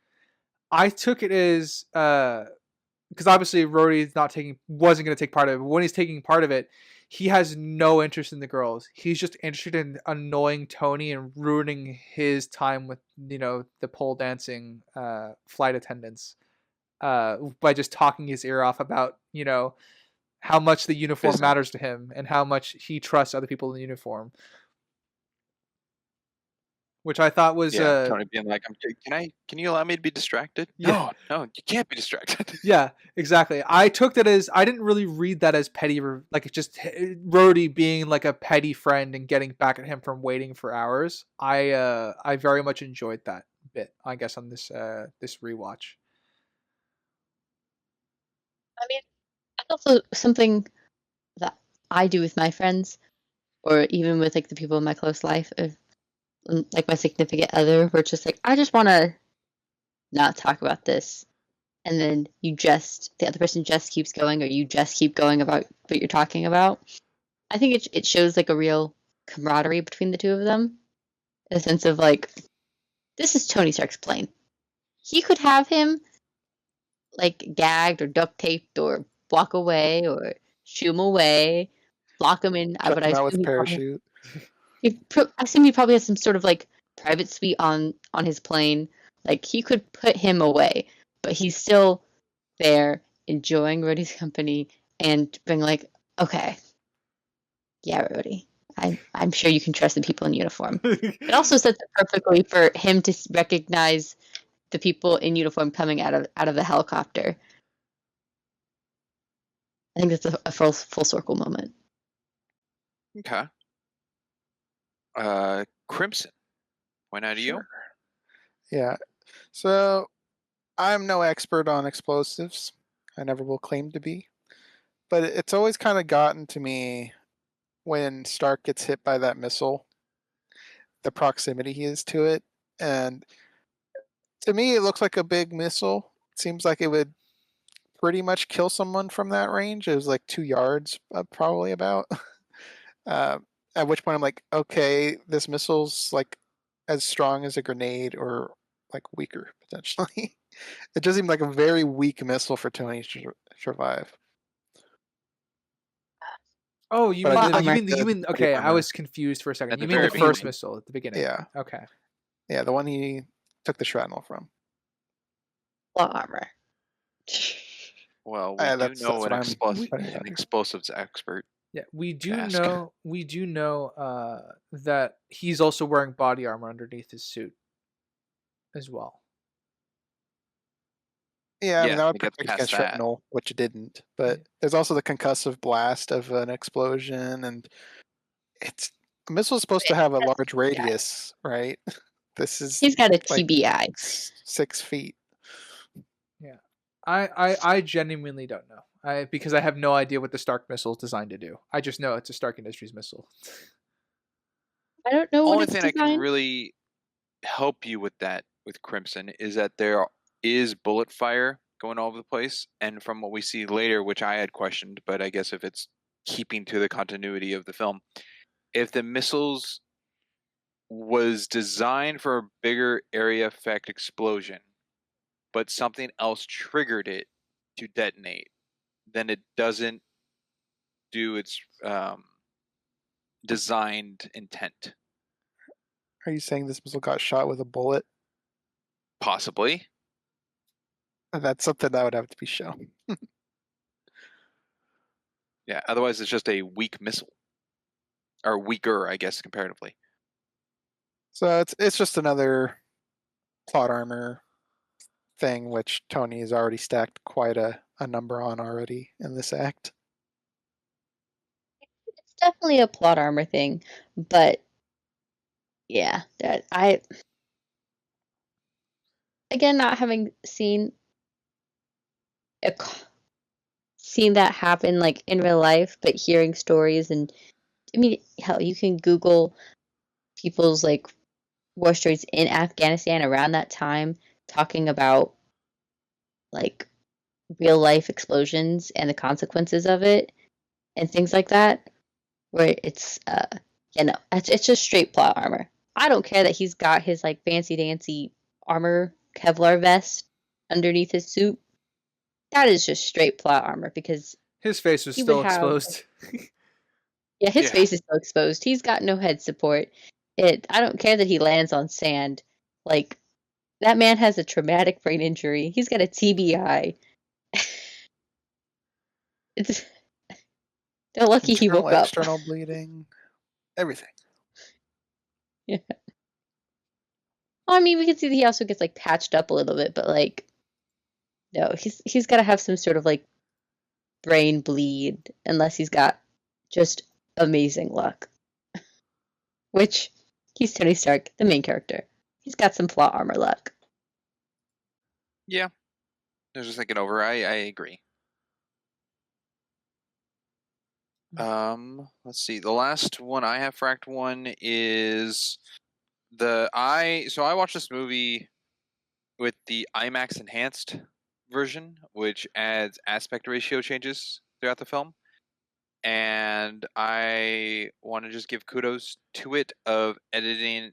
I took it as because obviously Rhodey wasn't going to take part of it. But when he's taking part of it, he has no interest in the girls. He's just interested in annoying Tony and ruining his time with the pole dancing flight attendants by just talking his ear off about how much the uniform matters to him and how much he trusts other people in the uniform. which I thought was Tony being like, can you allow me to be distracted? Yeah. No, you can't be distracted. Yeah, exactly. I took that as, I didn't really read that as petty, like just Rhodey being like a petty friend and getting back at him from waiting for hours. I very much enjoyed that bit, I guess, on this this rewatch. I mean, that's also something that I do with my friends, or even with like the people in my close life, of like my significant other. We're just like, I just want to not talk about this, and then the other person just keeps going, or you just keep going about what you're talking about. I think it shows like a real camaraderie between the two of them, a sense of like, this is Tony Stark's plane. He could have him like gagged or duct taped or walk away or shoo him away, lock him in. Chuck him out with a parachute. I assume he probably has some sort of like private suite on his plane. Like he could put him away, but he's still there enjoying Rhodey's company and being like, okay, yeah, Rhodey, I'm sure you can trust the people in uniform. It also sets it perfectly for him to recognize the people in uniform coming out of the helicopter. I think that's a full circle moment. Okay. Crimson. Point out to you. Yeah. So I'm no expert on explosives. I never will claim to be. But it's always kind of gotten to me when Stark gets hit by that missile, the proximity he is to it. And to me, it looks like a big missile. It seems like it would pretty much kill someone from that range. It was like 2 yards, probably about. At which point I'm like, okay, this missile's like as strong as a grenade or like weaker potentially. It does seem like a very weak missile for Tony to survive. Oh, you But I mean did you like mean the okay? I armor. was confused for a second. At You the mean the very first beginning. missile at the beginning? Yeah. Okay. Yeah, the one he took the shrapnel from. Plot armor. Well, we do That's know what I'm an putting it explosives expert. Yeah, we do Ask. know that he's also wearing body armor underneath his suit as well. Yeah, I mean, that would it gets protect past against that. shrapnel, which it didn't. But there's also the concussive blast of an explosion, and it's a missile's supposed to have a large radius, right? This is He's got a like TBI. 6 feet. Yeah, I genuinely don't know. Because I have no idea what the Stark missile is designed to do. I just know it's a Stark Industries missile. I don't know what Only it's thing I can designed. really help you with that with Crimson is that there is bullet fire going all over the place, and from what we see later, which I had questioned, but I guess if it's keeping to the continuity of the film, if the missiles was designed for a bigger area effect explosion, but something else triggered it to detonate, then it doesn't do its designed intent. Are you saying this missile got shot with a bullet? Possibly. That's something that would have to be shown. Yeah, otherwise it's just a weak missile. Or weaker, I guess, comparatively. So it's just another plot armor thing, which Tony has already stacked quite a number on already in this act. It's definitely a plot armor thing, but yeah, again, not having seen that happen like in real life, but hearing stories, and I mean, hell, you can Google people's like war stories in Afghanistan around that time, talking about like real life explosions and the consequences of it and things like that, where it's it's just straight plot armor. I don't care that he's got his like fancy dancy armor Kevlar vest underneath his suit. That is just straight plot armor, because His face was he still would have exposed. his face is still exposed. He's got no head support. I don't care that he lands on sand. Like, that man has a traumatic brain injury. He's got a TBI. They're lucky he woke up. External bleeding, everything. Yeah. Well, I mean, we can see that he also gets like patched up a little bit, but like, no, he's got to have some sort of like brain bleed, unless he's got just amazing luck. Which he's Tony Stark, the main character. He's got some plot armor luck. Yeah. I was just thinking over. I agree. Let's see. The last one I have for Act 1 is so I watched this movie with the IMAX enhanced version, which adds aspect ratio changes throughout the film. And I want to just give kudos to it of editing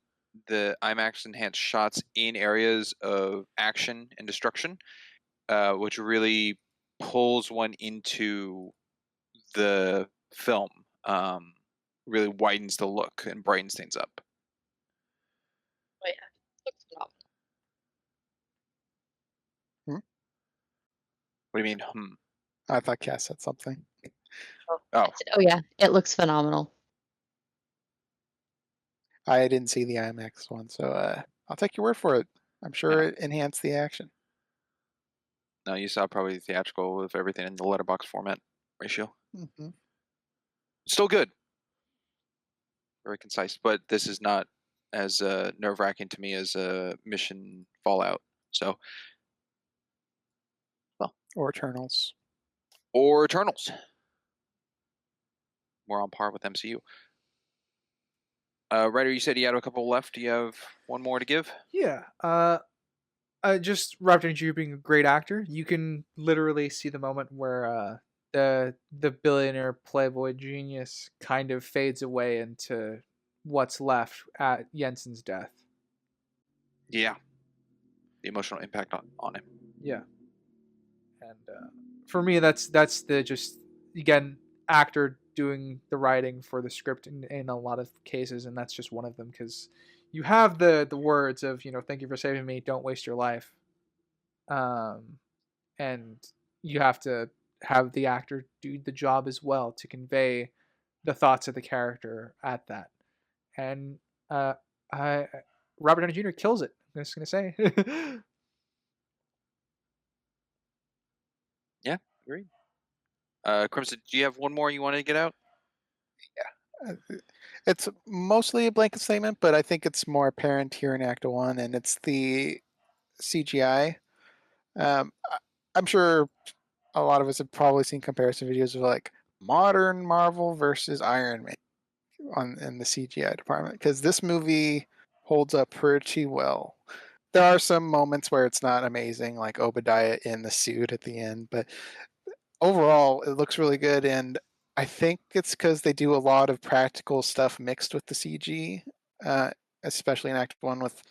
the IMAX enhanced shots in areas of action and destruction, which really pulls one into the film. Really widens the look and brightens things up. Oh yeah, looks phenomenal. What do you mean? I thought Cass said something. Oh, Oh yeah, it looks phenomenal. I didn't see the IMAX one, so I'll take your word for it. I'm sure it enhanced the action. no, you saw probably theatrical with everything in the letterbox format ratio. Mm-hmm. Still good. Very concise, but this is not as nerve-wracking to me as Mission Fallout. So, Or Eternals. or Eternals. More on par with MCU. Ryder, you said you had a couple left. Do you have one more to give? Yeah. Just Robert Downey Jr. being a great actor, you can literally see the moment where the billionaire playboy genius kind of fades away into what's left at Jensen's death. Yeah. The emotional impact on him. Yeah. And for me, that's the just again actor doing the writing for the script in a lot of cases, and that's just one of them because you have the words of thank you for saving me, don't waste your life, and you have to have the actor do the job as well to convey the thoughts of the character at that, and Robert Downey Jr. kills it. I'm just gonna say. Yeah, agreed. Crimson, do you have one more you want to get out? It's mostly a blanket statement, but I think it's more apparent here in Act 1, and it's the CGI. I'm sure a lot of us have probably seen comparison videos of like modern Marvel versus Iron Man in the CGI department, because this movie holds up pretty well. There are some moments where it's not amazing, like Obadiah in the suit at the end, but overall it looks really good, and I think it's because they do a lot of practical stuff mixed with the CG, especially in Act 1 with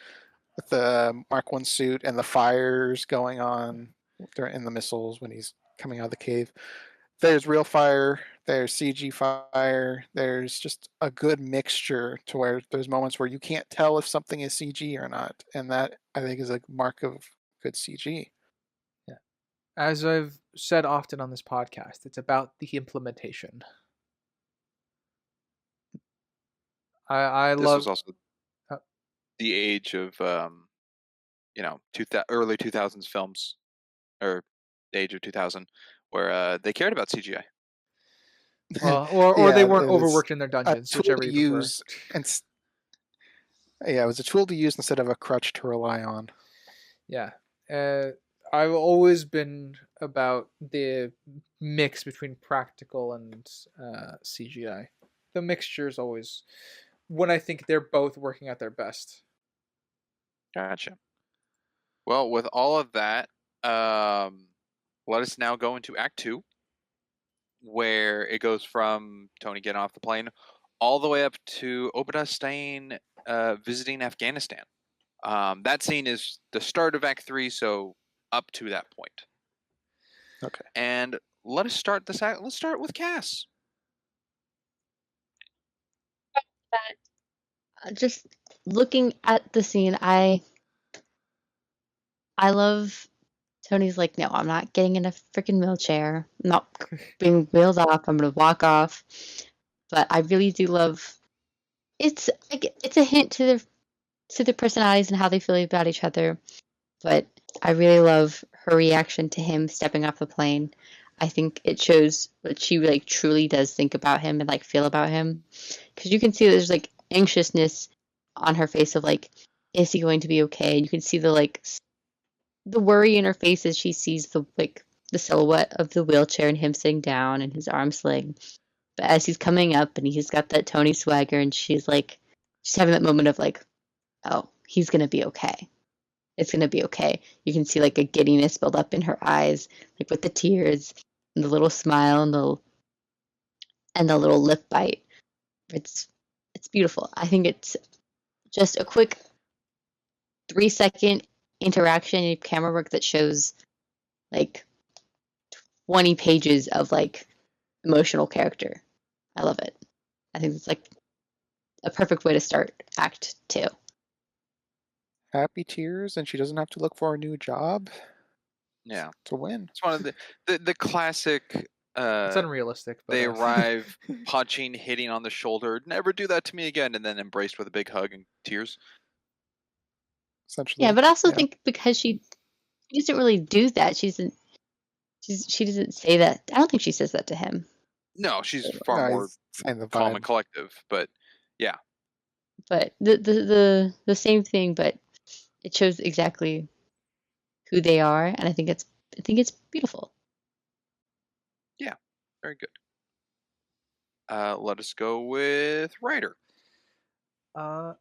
the Mark 1 suit and the fires going on in the missiles when he's coming out of the cave. There's real fire, there's CG fire, there's just a good mixture to where there's moments where you can't tell if something is CG or not, and that I think is a mark of good CG. Yeah. As I've said often on this podcast, it's about the implementation. I This love was also the age of early 2000s films, or the age of 2000, where they cared about CGI. well, or Yeah, they weren't it was overworked in their a dungeons, tool whichever to you prefer. use, it was a tool to use instead of a crutch to rely on. Yeah. I've always been about the mix between practical and CGI. The mixture is always when I think they're both working at their best. Gotcha. Well, with all of that, let us now go into Act 2, where it goes from Tony getting off the plane all the way up to Obadiah Stane visiting Afghanistan. That scene is the start of Act 3, so up to that point. Okay. And let us start this act. Let's start with Cass. Just looking at the scene, I love Tony's like, no, I'm not getting in a freaking wheelchair. I'm not being wheeled off. I'm gonna walk off. But I really do love. It's a hint to see their personalities and how they feel about each other. But I really love her reaction to him stepping off the plane. I think it shows what she like truly does think about him and like feel about him, because you can see there's like anxiousness on her face of like, is he going to be okay? You can see the worry in her face as she sees the silhouette of the wheelchair and him sitting down and his arm sling. But as he's coming up and he's got that Tony swagger, and she's having that moment of like, oh, he's gonna be okay. It's gonna be okay. You can see like a giddiness build up in her eyes, like with the tears and the little smile and the little lip bite. It's beautiful. I think it's just a quick 3-second interaction and camera work that shows like 20 pages of like emotional character. I love it. I think it's like a perfect way to start Act 2. Happy tears, and she doesn't have to look for a new job Yeah, to win. it's one of the classic. It's unrealistic. But, They arrive punching, hitting on the shoulder. Never do that to me again, and then embraced with a big hug and tears. Essentially. Yeah, but I also yeah. think because she doesn't really do that. She doesn't say that. I don't think she says that to him. No, she's far No, more he's saying the calm vibe. and collective. But yeah, But the same thing, but it shows exactly who they are, and I think it's beautiful. very good. Let us go with writer. I'm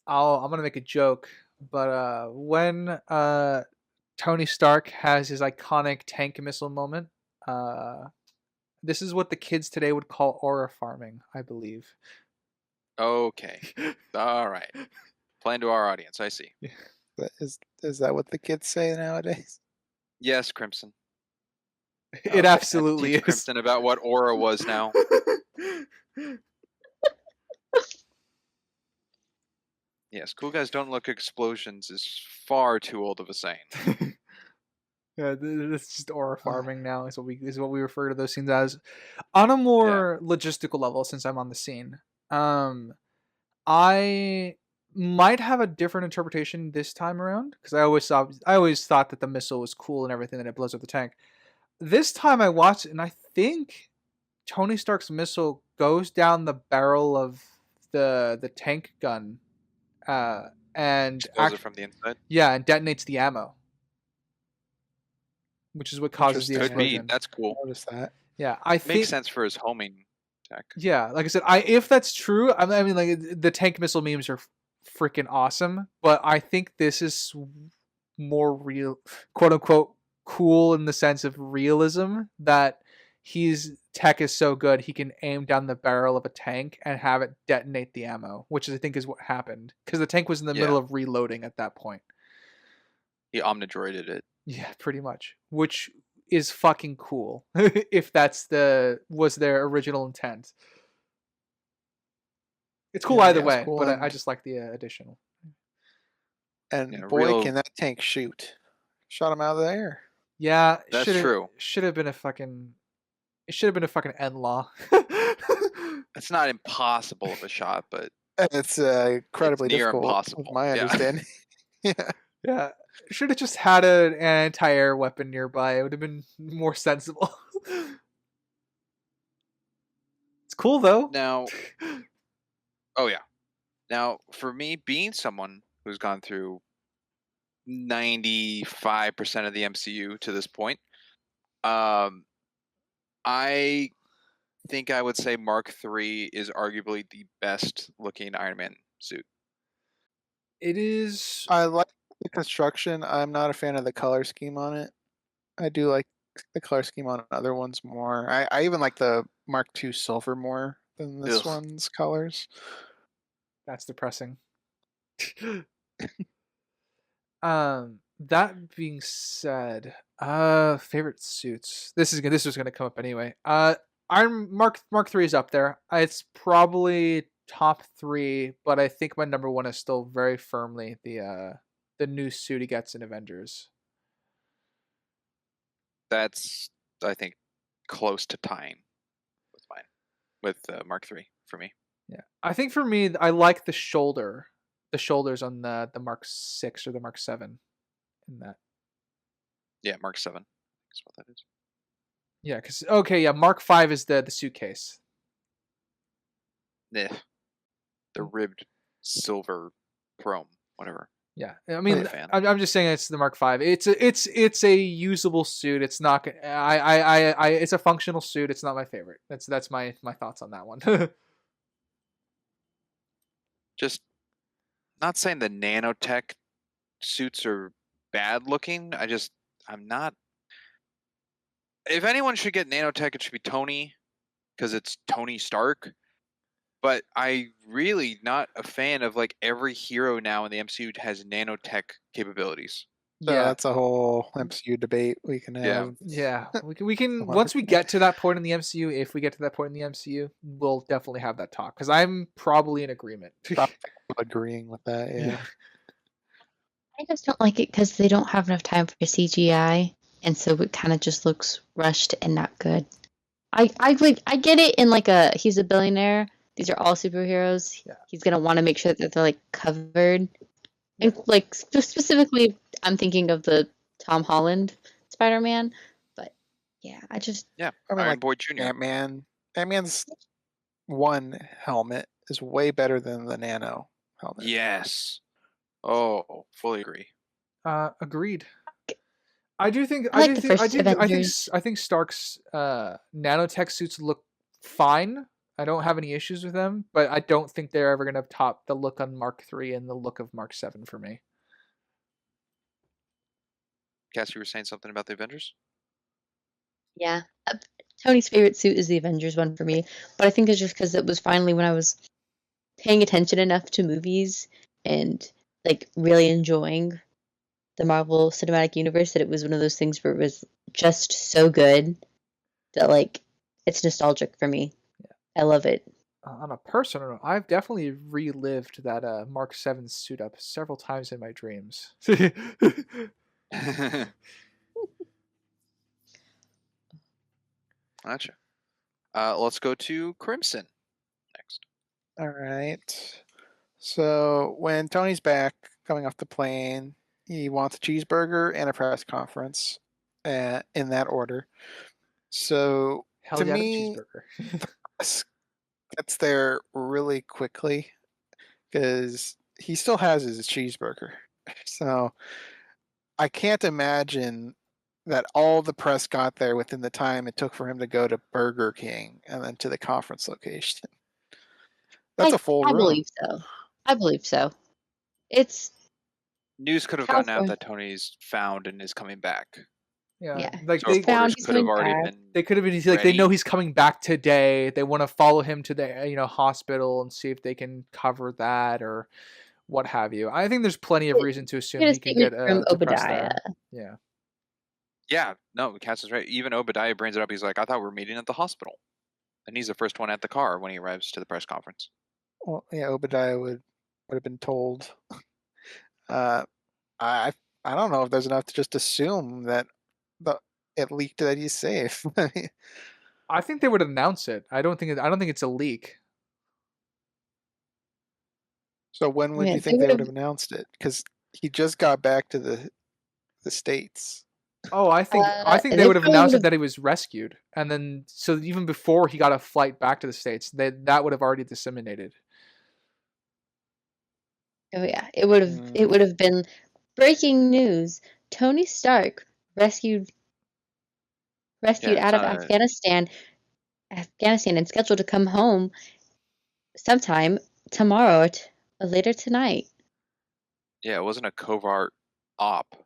gonna make a joke, but when Tony Stark has his iconic tank missile moment, this is what the kids today would call aura farming, I believe. Okay, all right. Playing to our audience. I see. But is that what the kids say nowadays? Yes, Crimson. It absolutely Teach is. Crimson about what aura was now. Yes, cool guys don't look explosions is far too old of a saying. Yeah, it's just aura farming now is what we refer to those scenes as. On a more logistical level, since I'm on the scene, I might have a different interpretation this time around, because I always thought that the missile was cool and everything, that it blows up the tank. This time I watched it, and I think Tony Stark's missile goes down the barrel of the tank gun, and Explodes it from the inside. yeah, and detonates the ammo, which is what causes the Interesting. Could be. explosion. That's cool. Notice that. Yeah, I think Makes sense for his homing tech. Yeah, like I said, if that's true, I mean, like the tank missile memes are freaking awesome, but I think this is more real, quote unquote, cool in the sense of realism, that his tech is so good he can aim down the barrel of a tank and have it detonate the ammo, which I think is what happened, because the tank was in the middle of reloading at that point. He omnidroided it. Yeah, pretty much, which is fucking cool if that's was their original intent. It's cool either way, cool, but and I just like the additional. And boy, can that tank shoot! Shot him out of the air. Yeah, That's true. Should have been a fucking. It should have been a fucking N-Law. It's not impossible of a shot, but It's incredibly near difficult, impossible. with my Yeah. understanding. Yeah. Yeah, should have just had an anti-air weapon nearby. It would have been more sensible. It's cool though. Now, oh yeah. Now, for me, being someone who's gone through 95% of the MCU to this point, I think I would say Mark III is arguably the best looking Iron Man suit. It is. I like the construction. I'm not a fan of the color scheme on it. I do like the color scheme on other ones more. I even like the Mark II silver more than this Ugh. one's colors. That's depressing. That being said, favorite suits. This was gonna come up anyway. Mark III is up there. It's probably top 3, but I think my number 1 is still very firmly the new suit he gets in Avengers. That's, I think, close to tying with mine, with Mark III for me. Yeah, I think for me, I like the shoulder the shoulders on the Mark 6 or the Mark 7 in that. Yeah, Mark 7. That's what that is. Yeah, because Mark 5 is the suitcase. Yeah. The ribbed silver chrome, whatever. Yeah, I mean, Not a fan. I'm just saying it's the Mark 5. It's a usable suit. It's not. It's a functional suit. It's not my favorite. That's my thoughts on that one. Just not saying the nanotech suits are bad looking. I'm not. If anyone should get nanotech, it should be Tony, because it's Tony Stark. But I really not a fan of like every hero now in the MCU has nanotech capabilities. So yeah, that's a whole MCU debate we can have. yeah. We can once we get to that point in the MCU. If we get to that point in the MCU, we'll definitely have that talk because I'm probably in agreement. I'm agreeing with that. Yeah. I just don't like it because they don't have enough time for CGI, and so it kind of just looks rushed and not good. I get it in like he's a billionaire. These are all superheroes. Yeah. He's gonna want to make sure that they're like covered, and like specifically, I'm thinking of the Tom Holland Spider-Man. But yeah, I mean, Iron like Boy Jr. Ant-Man's one helmet is way better than the nano helmet. Yes. Oh, fully agree. Agreed. I do think I like the first Avengers. I think Stark's nanotech suits look fine. I don't have any issues with them, but I don't think they're ever going to top the look on Mark 3 and the look of Mark 7 for me. Cass, you were saying something about the Avengers? Yeah. Tony's favorite suit is the Avengers one for me, but I think it's just because it was finally when I was paying attention enough to movies and like really enjoying the Marvel Cinematic Universe that it was one of those things where it was just so good that like it's nostalgic for me. Yeah. I love it. On a personal note, I've definitely relived that Mark 7 suit up several times in my dreams. Gotcha. Let's go to Crimson next. All right. So when Tony's back, coming off the plane, he wants a cheeseburger and a press conference, in that order. So Hell to yeah, me, cheeseburger. press gets there really quickly because he still has his cheeseburger. So I can't imagine that all the press got there within the time it took for him to go to Burger King and then to the conference location. That's a full room. I believe so. It's News could have gotten out that Tony's found and is coming back. Yeah. Like so reporters could have already been. They could have been like, they know he's coming back today. They want to follow him to the hospital and see if they can cover that or what have you. I think there's plenty of reason to assume he can get from Obadiah. Yeah. Yeah, no, Cass is right. Even Obadiah brings it up. He's like, I thought we were meeting at the hospital. And he's the first one at the car when he arrives to the press conference. Well, yeah, Obadiah would have been told. I don't know if there's enough to just assume that it leaked that he's safe. I think they would announce it. I don't think it's a leak. So when would you think they would have announced it? Because he just got back to the States. Oh, I think they would have announced that he was rescued, and then so even before he got a flight back to the States, that would have already disseminated. Oh yeah, it would have been breaking news. Tony Stark rescued out of Afghanistan and scheduled to come home sometime tomorrow or later tonight. Yeah, it wasn't a covert op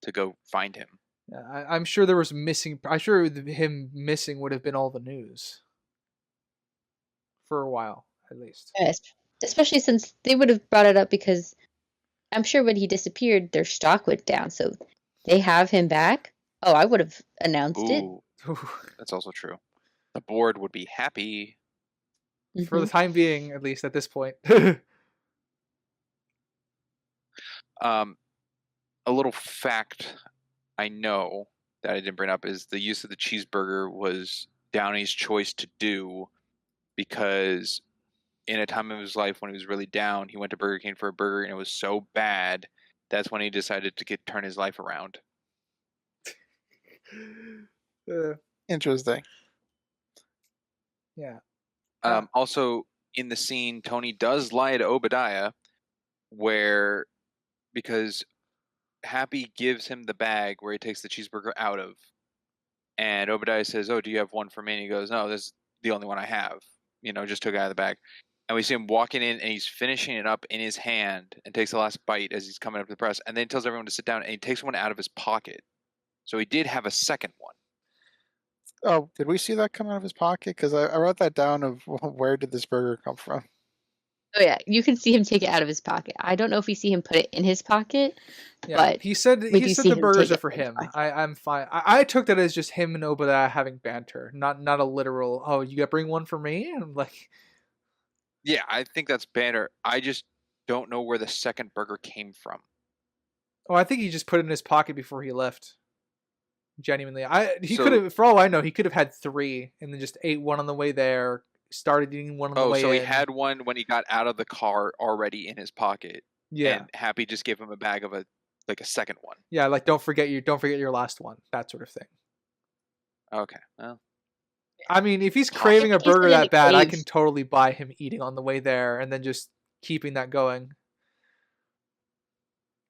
to go find him. Yeah, I'm sure there was missing. I'm sure him missing would have been all the news for a while, at least. Yes, especially since they would have brought it up because I'm sure when he disappeared, their stock went down. So they have him back. Oh, I would have announced it. That's also true. The board would be happy. For the time being, at least at this point. A little fact I know that I didn't bring up is the use of the cheeseburger was Downey's choice to do because in a time of his life when he was really down, he went to Burger King for a burger, and it was so bad. That's when he decided to turn his life around. Interesting. Yeah. Also, in the scene, Tony does lie to Obadiah, because Happy gives him the bag where he takes the cheeseburger out of, and Obadiah says, "Oh, do you have one for me?" And he goes, "No, this is the only one I have. Just took it out of the bag." And we see him walking in, and he's finishing it up in his hand, and takes the last bite as he's coming up to the press, and then tells everyone to sit down, and he takes one out of his pocket. So he did have a second one. Oh, did we see that come out of his pocket? Because I wrote that down of where did this burger come from? Oh yeah, you can see him take it out of his pocket. I don't know if we see him put it in his pocket, Yeah, but he said we do see the him burgers take are it for from his him. pocket. I'm fine. I took that as just him and Obadiah having banter, not a literal. Oh, you got to bring one for me, and I'm like, Yeah, I think that's banter. I just don't know where the second burger came from. oh, I think he just put it in his pocket before he left. Genuinely, he So- could have, for all I know, he could have had 3 and then just ate one on the way there. Started eating one on the Oh, way so in. he had one when he got out of the car already in his pocket, Yeah, and Happy just gave him a bag of a second one. yeah. Like don't forget your last one. That sort of thing. Okay, well, I mean, if he's Possibly. craving a If he's burger in that a bad, I cave- can totally buy him eating on the way there and then just keeping that going.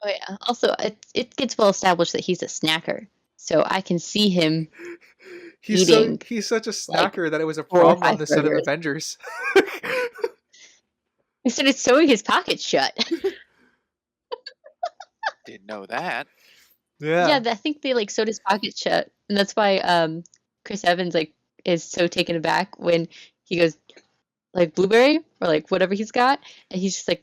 Oh yeah. Also, it gets well established that he's a snacker, so I can see him. He's Eating, he's such a like, snacker that it was a 4 or problem on 5 the set of burgers. Avengers. He started sewing his pockets shut. didn't know that. Yeah. I think they sewed his pockets shut, and that's why Chris Evans is so taken aback when he goes blueberry or whatever he's got, and he's just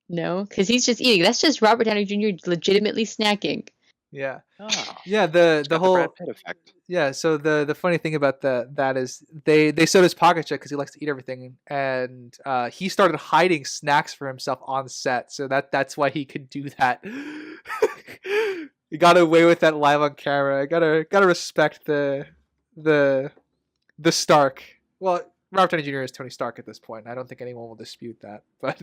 no, because he's just eating. That's just Robert Downey Jr. legitimately snacking. Yeah. Oh, Yeah, the got whole Brad Pitt effect. yeah, so the funny thing about that is they sewed his pocket shut because he likes to eat everything, and he started hiding snacks for himself on set, so that's why he could do that. He got away with that live on camera. I gotta respect the Stark. Well, Robert Downey Jr. is Tony Stark at this point. I don't think anyone will dispute that, but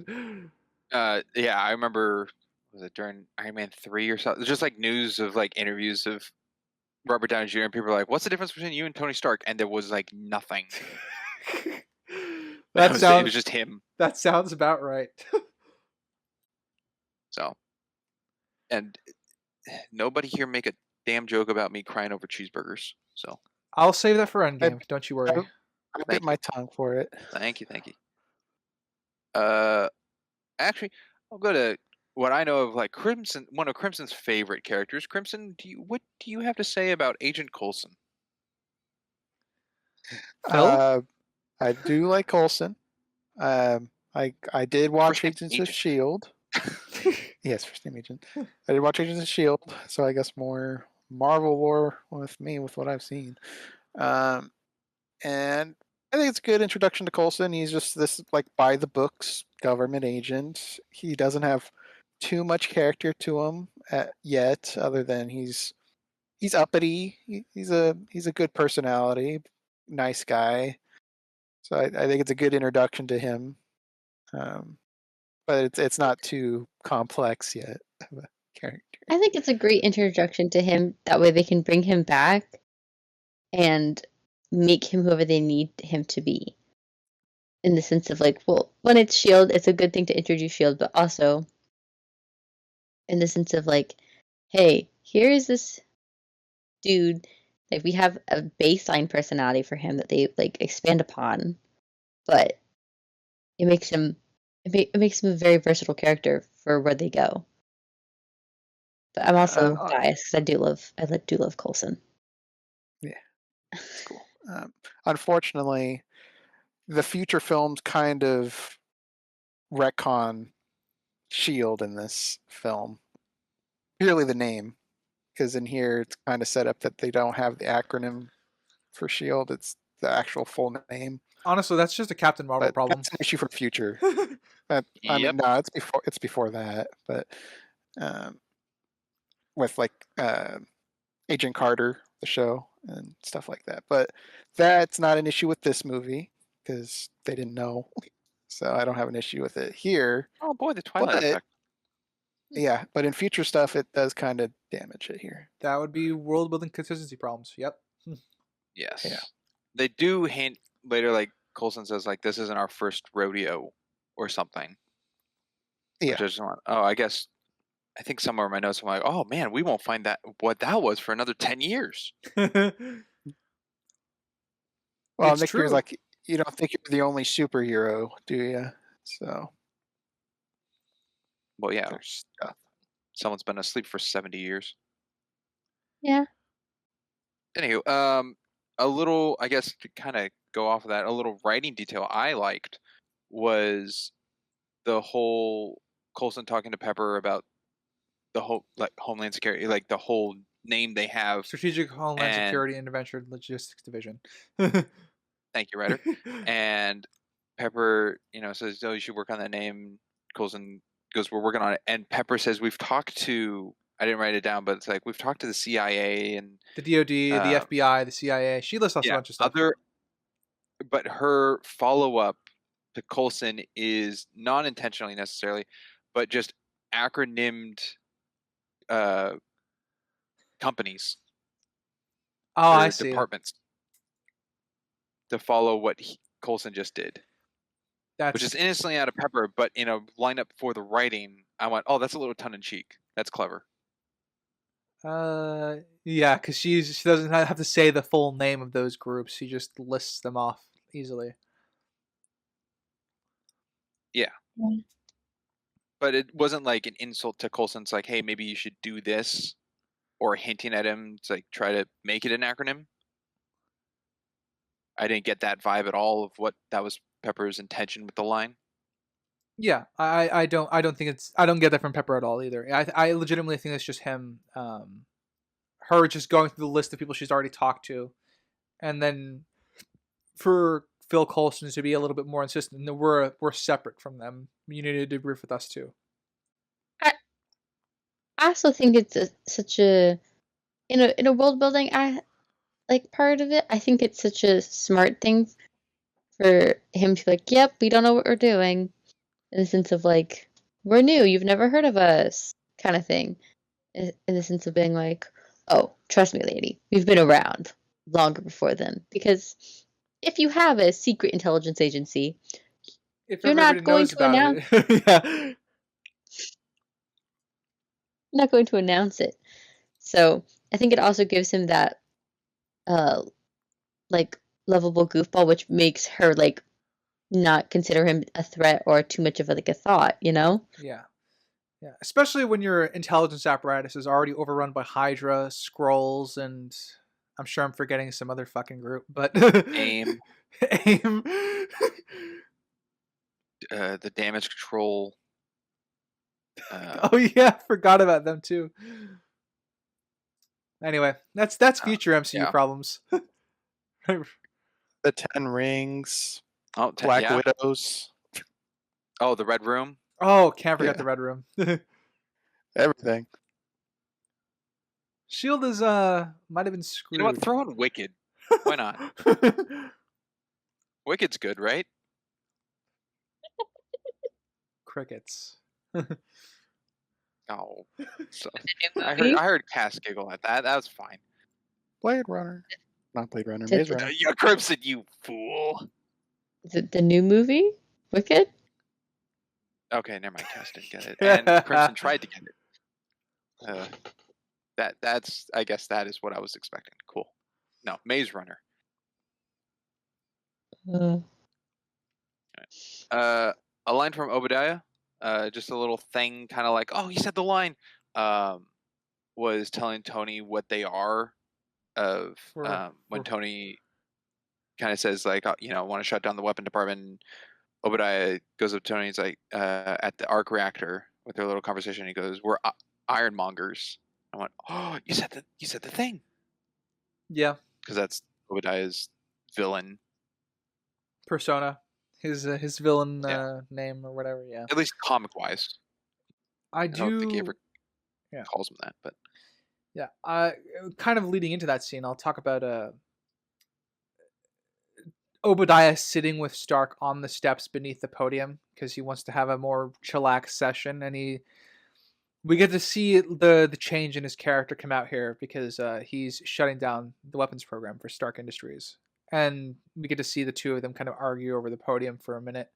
Yeah, I remember. Was it during Iron Man 3 or something? Just news of interviews of Robert Downey Jr. and people were like, "What's the difference between you and Tony Stark?" And there was nothing. that it sounds was just him. that sounds about right. So, and nobody here make a damn joke about me crying over cheeseburgers. So, I'll save that for Endgame. Don't you worry. I bit my tongue for it. thank you. Actually, I'll go to what I know of Crimson, one of Crimson's favorite characters. Crimson, what do you have to say about Agent Coulson? Phil? I do like Coulson. I did watch First name Agents of Agent. Shield. Yes, first name Agent. I did watch Agents of Shield, so I guess more Marvel lore with me with what I've seen. And I think it's a good introduction to Coulson. He's just this by the books government agent. He doesn't have too much character to him yet, other than he's uppity. He's a good personality, nice guy. So I think it's a good introduction to him. But it's not too complex yet of a character. I think it's a great introduction to him. That way they can bring him back and make him whoever they need him to be. In the sense of when it's S.H.I.E.L.D., it's a good thing to introduce S.H.I.E.L.D., but also in the sense of hey, here's this dude. We have a baseline personality for him that they expand upon, but it makes him a very versatile character for where they go. But I'm also biased because I do love Coulson. Yeah, that's cool. Unfortunately, the future films kind of retcon S.H.I.E.L.D. in this film. Purely the name, because in here it's kind of set up that they don't have the acronym for S.H.I.E.L.D. It's the actual full name. Honestly, that's just a Captain Marvel But problem. that's an issue for future. I Yep. mean, no, it's before that, but with Agent Carter, the show, and stuff like that. But that's not an issue with this movie because they didn't know. so I don't have an issue with it here. Oh boy, the Twilight But effect. yeah, but in future stuff, it does kind of damage it here. That would be world building consistency problems. Yep. Yes. Yeah. They do hint later, like Coulson says, like this isn't our first rodeo or something. Yeah. Which I just want, I guess I think somewhere in my notes I'm like, oh man, we won't find that what that was for another 10 years. Well, It's Nick, you're true. like, you don't think you're the only superhero, do you? So Well, yeah, there's stuff. someone's been asleep for 70 years. Yeah. Anywho, a little, I guess, to kind of go off of that, a little writing detail I liked was the whole Coulson talking to Pepper about the whole like Homeland Security, like the whole name they have. Strategic Homeland And- Security Intervention Logistics Division. Thank you, writer. And Pepper, says, "Oh, you should work on that name." Coulson goes, "We're working on it." And Pepper says, "We've talked to." I didn't write it down, but it's like we've talked to the CIA and The DoD, the FBI, the CIA. She lists off a yeah, bunch of stuff. but her follow-up to Coulson is not intentionally necessarily, but just acronymed companies Oh, or I see. departments to follow what Coulson just did, That's which is innocently out of Pepper, but in a lineup for the writing, I went, "Oh, that's a little tongue-in-cheek. That's clever." yeah, because she doesn't have to say the full name of those groups. She just lists them off easily. But it wasn't like an insult to Coulson. It's like, "Hey, maybe you should do this," or hinting at him to like try to make it an acronym. I didn't get that vibe at all of what that was Pepper's intention with the line. Yeah, I don't I don't get that from Pepper at all either. I legitimately think it's just him, her just going through the list of people she's already talked to, and then for Phil Coulson to be a little bit more insistent that we're separate from them. You need to debrief with us too. I also think it's such a in a world building like part of it. I think it's such a smart thing for him to be like, "Yep, we don't know what we're doing," in the sense of like, "We're new, you've never heard of us," kind of thing. In the sense of being like, "Oh, trust me, lady, we've been around longer before them." Because if you have a secret intelligence agency, If You're not everybody going knows to about it, yeah. you're not going to announce it. So I think it also gives him that like lovable goofball, which makes her like not consider him a threat or too much of a, like a thought, you know? Yeah. Yeah. Especially when your intelligence apparatus is already overrun by Hydra, Skrulls, and I'm sure I'm forgetting some other fucking group, but AIM, AIM. the damage control. Oh yeah, forgot about them too. Anyway, that's future MCU yeah. problems. The 10 Rings, Oh, Black yeah. Widows, Oh, the Red Room. Oh, can't forget Yeah. the Red Room. everything. Shield is might have been screwed. You know what? Throw in Wicked. Why not? Wicked's good, right? Crickets. Oh, so, The I new movie? heard Cass giggle at that. That was fine. Blade Runner. Not Blade Runner, Did- Maze Runner. Yeah, Crimson, you fool. Is it the new movie? Wicked? Okay, never mind. Cass didn't get it, and Crimson tried to get it. That's I guess that is what I was expecting. Cool. No, Maze Runner. Uh, A line from Obadiah. Just a little thing, kind of like, oh, he said the line. Was telling Tony what they are. When Tony kind of says like, I want to shut down the weapon department. Obadiah goes up to Tony. He's like, at the arc reactor with their little conversation. He goes, "We're ironmongers." I went, "Oh, you said the thing," Yeah, because that's Obadiah's villain, persona. His villain Yeah. name or whatever. Yeah, at least comic wise. I don't think he ever Yeah. calls him that, but Yeah, kind of leading into that scene, I'll talk about Obadiah sitting with Stark on the steps beneath the podium because he wants to have a more chillax session, and we get to see the change in his character come out here because he's shutting down the weapons program for Stark Industries, and we get to see the two of them kind of argue over the podium for a minute.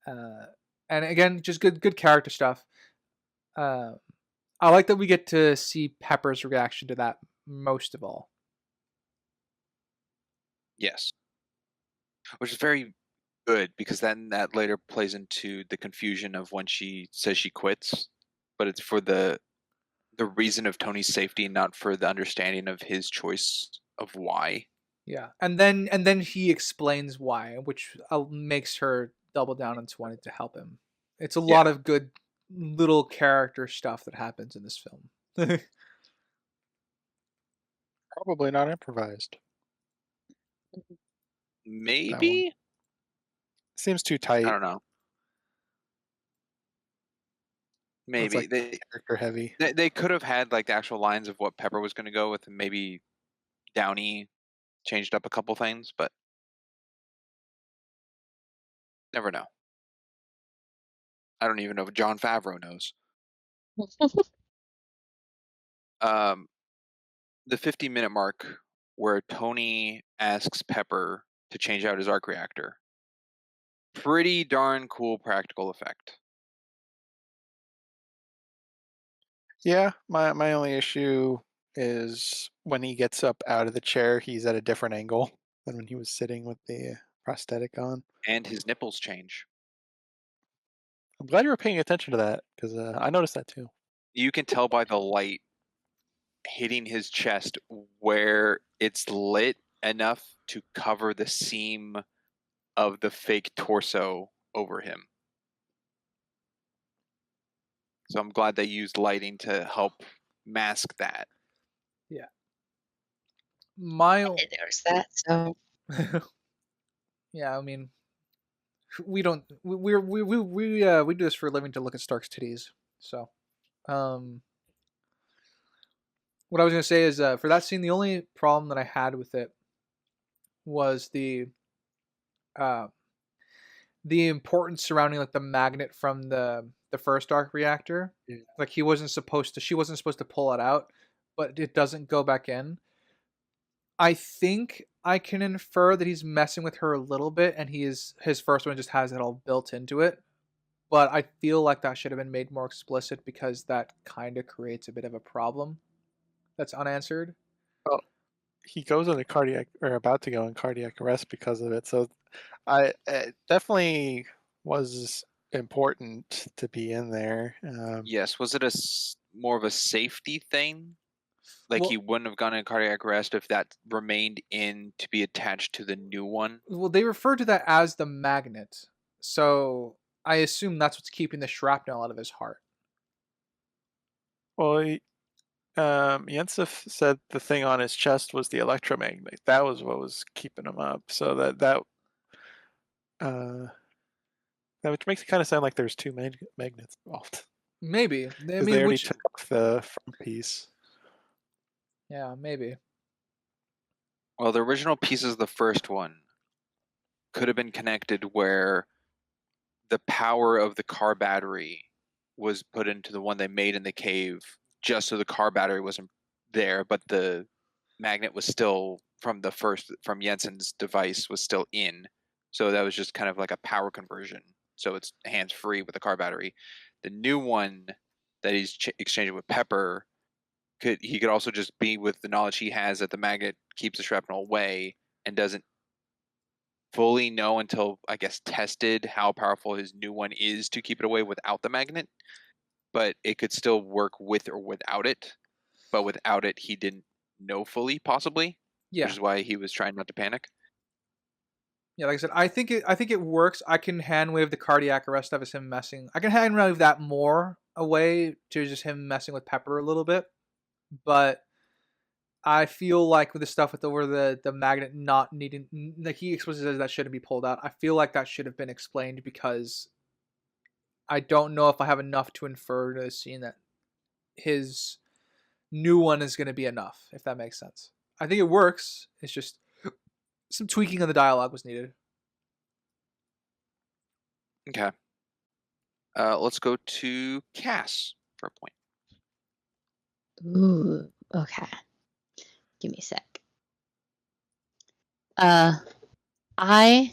And again, just good character stuff. I like that we get to see Pepper's reaction to that most of all. Yes. Which is very good because then that later plays into the confusion of when she says she quits, but it's for the reason of Tony's safety, not for the understanding of his choice of why. Yeah, and then he explains why, which makes her double down into wanting to help him. It's a lot of good little character stuff that happens in this film. Probably not improvised. Maybe? Seems too tight. I don't know. Maybe. It's like character heavy. They could have had like the actual lines of what Pepper was going to go with, and maybe Downey changed up a couple things, but never know. I don't even know if Jon Favreau knows. The 50-minute mark where Tony asks Pepper to change out his arc reactor. Pretty darn cool practical effect. Yeah, my only issue is when he gets up out of the chair, he's at a different angle than when he was sitting with the prosthetic on. And his nipples change. I'm glad you were paying attention to that because I noticed that too. You can tell by the light hitting his chest where it's lit enough to cover the seam of the fake torso over him. So I'm glad they used lighting to help mask that. Yeah. I didn't notice that, so Yeah, I mean, we don't we do this for a living to look at Stark's titties. So, what I was gonna say is for that scene, the only problem that I had with it was the importance surrounding like the magnet from the first arc reactor. Yeah. Like she wasn't supposed to pull it out, but it doesn't go back in. I think I can infer that he's messing with her a little bit, and his first one just has it all built into it. But I feel like that should have been made more explicit because that kind of creates a bit of a problem that's unanswered. Well, he goes into cardiac or about to go in cardiac arrest because of it. So it definitely was important to be in there. Yes, was it more of a safety thing? Like Well- he wouldn't have gone in cardiac arrest if that remained in to be attached to the new one? Well, they refer to that as the magnet, so I assume that's what's keeping the shrapnel out of his heart. Well, Yensef said the thing on his chest was the electromagnet. That was what was keeping him up. So that which makes it kind of sound like there's two magnets involved. Maybe. I 'Cause they mean, already took off the front piece. yeah, maybe. Well, the original pieces of the first one could have been connected where the power of the car battery was put into the one they made in the cave just so the car battery wasn't there, but the magnet was still from Jensen's device was still in. So that was just kind of like a power conversion. So it's hands-free with the car battery. The new one that he's exchanging with Pepper, he could also just be with the knowledge he has that the magnet keeps the shrapnel away and doesn't fully know until, I guess, tested how powerful his new one is to keep it away without the magnet. But it could still work with or without it. But without it, he didn't know fully, possibly. Yeah. Which is why he was trying not to panic. Yeah, like I said, I think it works. I can hand wave the cardiac arrest stuff as him messing. I can hand wave that more away to just him messing with Pepper a little bit. But I feel like with the stuff with the magnet not needing, like he explicitly says that shouldn't be pulled out. I feel like that should have been explained because I don't know if I have enough to infer to the scene that his new one is going to be enough, if that makes sense. I think it works. It's just some tweaking of the dialogue was needed. Okay. Let's go to Cass for a point. Ooh, okay. Give me a sec. I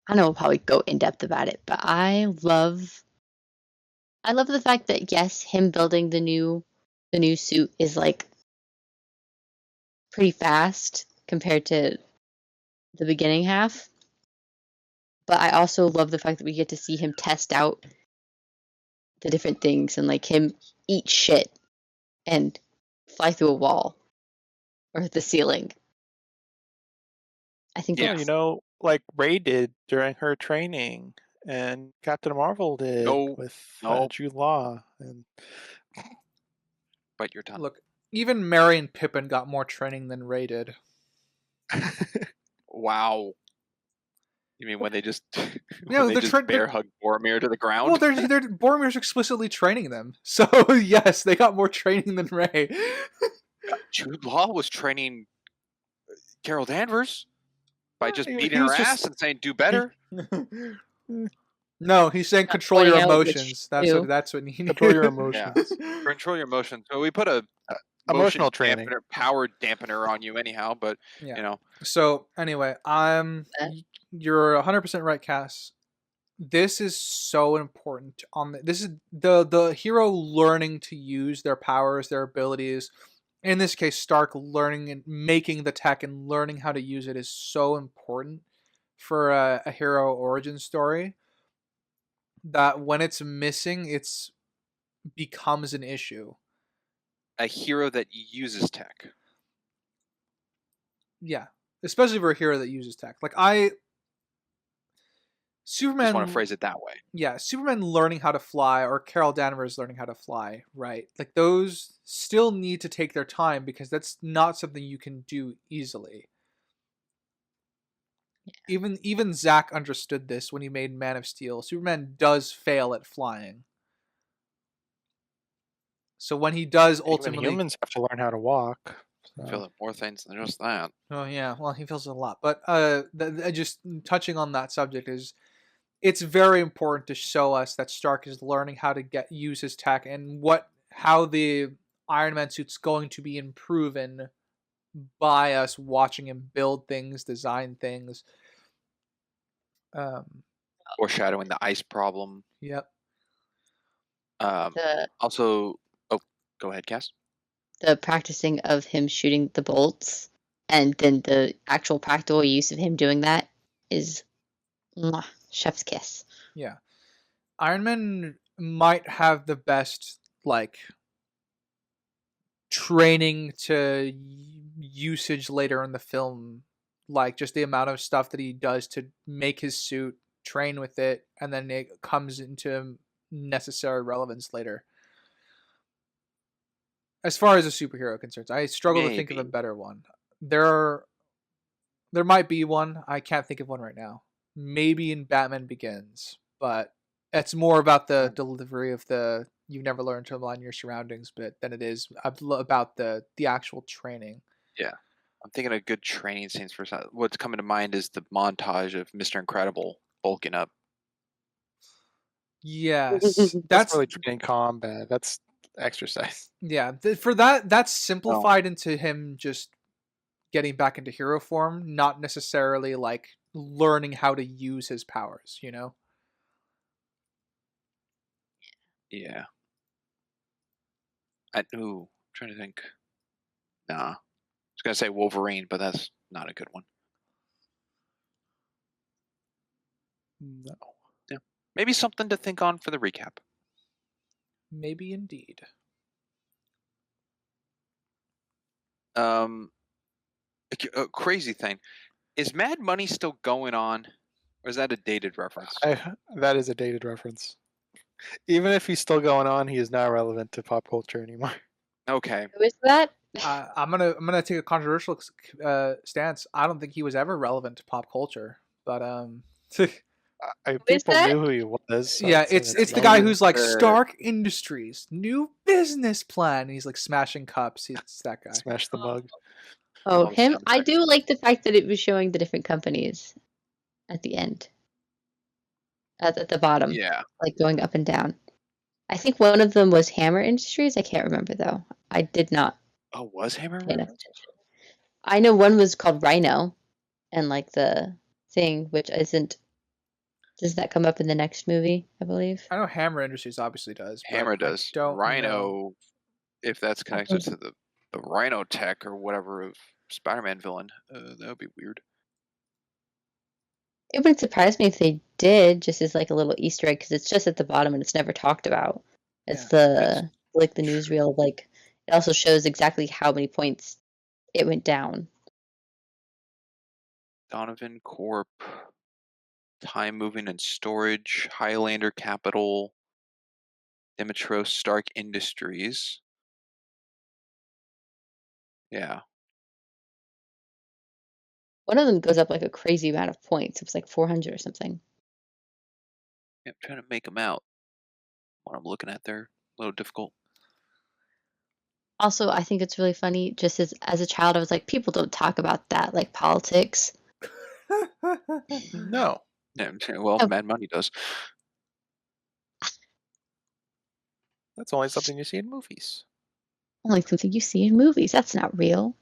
know we'll probably go in depth about it, but I love the fact that yes, him building the new suit is like pretty fast compared to the beginning half. But I also love the fact that we get to see him test out the different things and like him eat shit and fly through a wall or the ceiling. I think Yeah. You know, like Rey did during her training, and Captain Marvel did with Jude Law. And Bite your tongue. Look, even Merry and Pippin got more training than Rey did. Wow. You mean when they just No, bear hug Boromir to the ground? Well, they're Boromir's explicitly training them, so yes, they got more training than Rey. Jude Law was training Carol Danvers by just beating her ass and saying, "Do better." No, he's saying control your emotions. That's what he control your emotions. Yeah. Control your emotions. So we put a emotional training, power dampener on you anyhow. But yeah. you know. So anyway, you're 100% right, Cass. This is so important. This is the hero learning to use their powers, their abilities. In this case, Stark learning and making the tech and learning how to use it is so important for a hero origin story that when it's missing, it's becomes an issue. A hero that uses tech. Yeah, especially for a hero that uses tech. Like Superman. Just want to phrase it that way. Yeah, Superman learning how to fly, or Carol Danvers learning how to fly, right? Like those still need to take their time because that's not something you can do easily. Yeah. Even Zack understood this when he made Man of Steel. Superman does fail at flying. So when he does ultimately... Even humans have to learn how to walk. So. I feel like more things than just that. Oh yeah, well he feels it a lot. But just touching on that subject is... It's very important to show us that Stark is learning how to use his tech and how the Iron Man suit's going to be improved by us watching him build things, design things. Foreshadowing the ice problem. Yep. Also, go ahead, Cass. The practicing of him shooting the bolts and then the actual practical use of him doing that is chef's kiss. Yeah. Iron Man might have the best training to usage later in the film, just the amount of stuff that he does to make his suit, train with it, and then it comes into necessary relevance later. As far as a superhero concerns, I struggle to think of a better one. There might be one. I can't think of one right now. Maybe in Batman Begins, but it's more about the delivery of the you never learn to align your surroundings bit than it is about the actual training. Yeah. I'm thinking of good training scenes for what's coming to mind is the montage of Mr. Incredible bulking up. Yes. That's really training combat. That's exercise. Yeah. For that's simplified into him just getting back into hero form, not necessarily learning how to use his powers, you know? Yeah. I'm trying to think. Nah. I was going to say Wolverine, but that's not a good one. No. Yeah. Maybe something to think on for the recap. Maybe indeed. A crazy thing. Is Mad Money still going on? Or is that a dated reference? That is a dated reference. Even if he's still going on, he is not relevant to pop culture anymore. Okay. Who is that? I'm gonna take a controversial stance. I don't think he was ever relevant to pop culture, but people knew who he was. So yeah, it's the guy who's Stark Industries, new business plan. He's smashing cups. He's that guy. Smash the mug. Oh, all the him. I soundtracks. do like the fact that it was showing the different companies at the end, at the bottom, Yeah. like going up and down. I think one of them was Hammer Industries. I can't remember though. I did not Oh, was Hammer pay enough reference? attention. I know one was called Rhino, and like the thing, which isn't. Does that come up in the next movie? I believe. I know Hammer Industries obviously does, but Hammer I does. don't know. Rhino, if that's I connected think- to the Rhino tech or whatever of Spider-Man villain, that would be weird. It wouldn't surprise me if they did, just as like a little Easter egg, because it's just at the bottom and it's never talked about. It's the like the newsreel. Like it also shows exactly how many points it went down. Donovan Corp, Time Moving and Storage, Highlander Capital, Dimitros Stark Industries. Yeah. One of them goes up like a crazy amount of points. It was like 400 or something. I'm trying to make them out. What I'm looking at there, a little difficult. Also, I think it's really funny. Just as a child, I was like, people don't talk about that, like politics. No. Yeah, well, Oh. Mad Money does. That's only something you see in movies. Only something you see in movies. That's not real.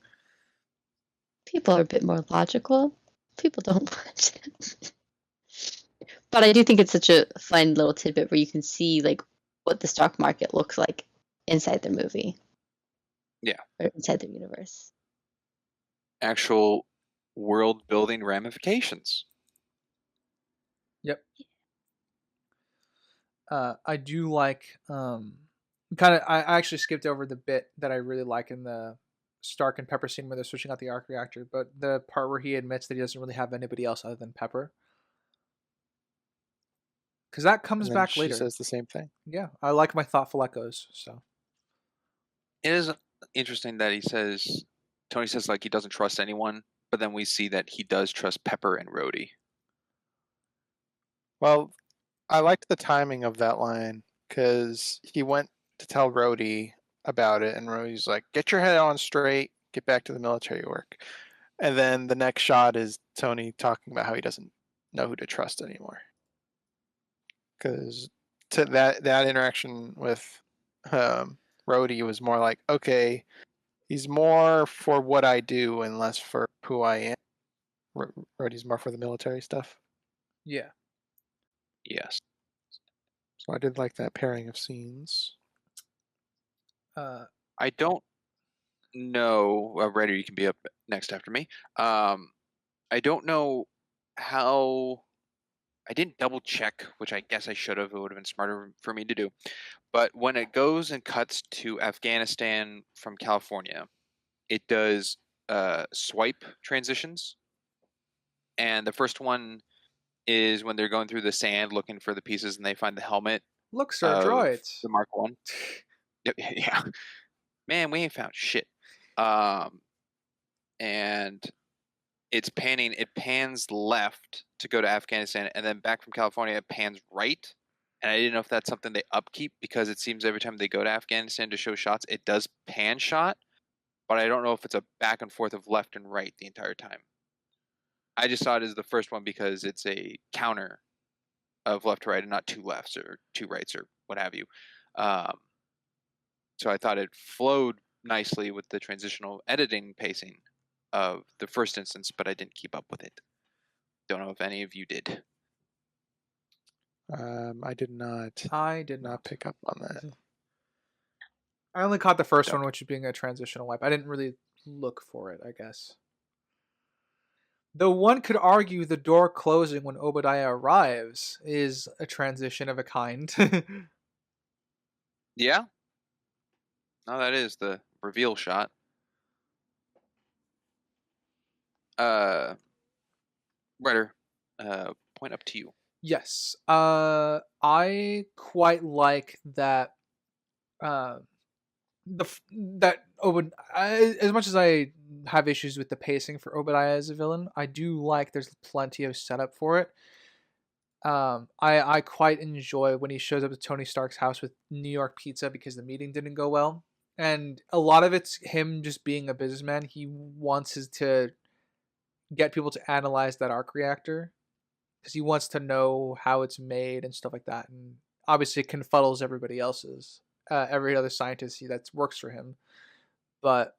People are a bit more logical. People don't watch it. But I do think it's such a fun little tidbit where you can see like what the stock market looks like inside the movie. Yeah. Or inside the universe. Actual world building ramifications. Yep. I do like I actually skipped over the bit that I really like in the Stark and Pepper scene where they're switching out the arc reactor, but the part where he admits that he doesn't really have anybody else other than Pepper. Because that comes And then back she later. says the same thing. Yeah, I like my thoughtful echoes. So It is interesting that Tony says like he doesn't trust anyone, but then we see that he does trust Pepper and Rhodey. Well, I liked the timing of that line because he went to tell Rhodey about it, and Rhodey's like, "Get your head on straight, get back to the military work." And then the next shot is Tony talking about how he doesn't know who to trust anymore. Because that interaction with Rhodey was more like, okay, he's more for what I do and less for who I am. Rhodey's more for the military stuff. yeah. Yes. So I did like that pairing of scenes. I don't know. Ryder, you can be up next after me. I don't know how. I didn't double check, which I guess I should have. It would have been smarter for me to do. But when it goes and cuts to Afghanistan from California, it does swipe transitions. And the first one is when they're going through the sand looking for the pieces and they find the helmet Look, sir, of droids. the Mark 1. Yeah. Man, we ain't found shit. And it's panning. It pans left to go to Afghanistan, and then back from California, it pans right. And I didn't know if that's something they upkeep because it seems every time they go to Afghanistan to show shots, it does pan shot. But I don't know if it's a back and forth of left and right the entire time. I just saw it as the first one because it's a counter of left to right and not two lefts or two rights or what have you. So I thought it flowed nicely with the transitional editing pacing of the first instance, but I didn't keep up with it. Don't know if any of you did. I did not. I did not not pick up on that. I only caught the first Don't. one, which is being a transitional wipe. I didn't really look for it, I guess. Though one could argue the door closing when Obadiah arrives is a transition of a kind. Yeah. No, that is the reveal shot. Ryder, point up to you. Yes. I quite like that. As much as I have issues with the pacing for Obadiah as a villain, I do like there's plenty of setup for it. I quite enjoy when he shows up at Tony Stark's house with New York pizza because the meeting didn't go well, And a lot of it's him just being a businessman. He wants to get people to analyze that arc reactor because he wants to know how it's made and stuff like that. And obviously, it confuddles everybody else's, every other scientist that works for him. But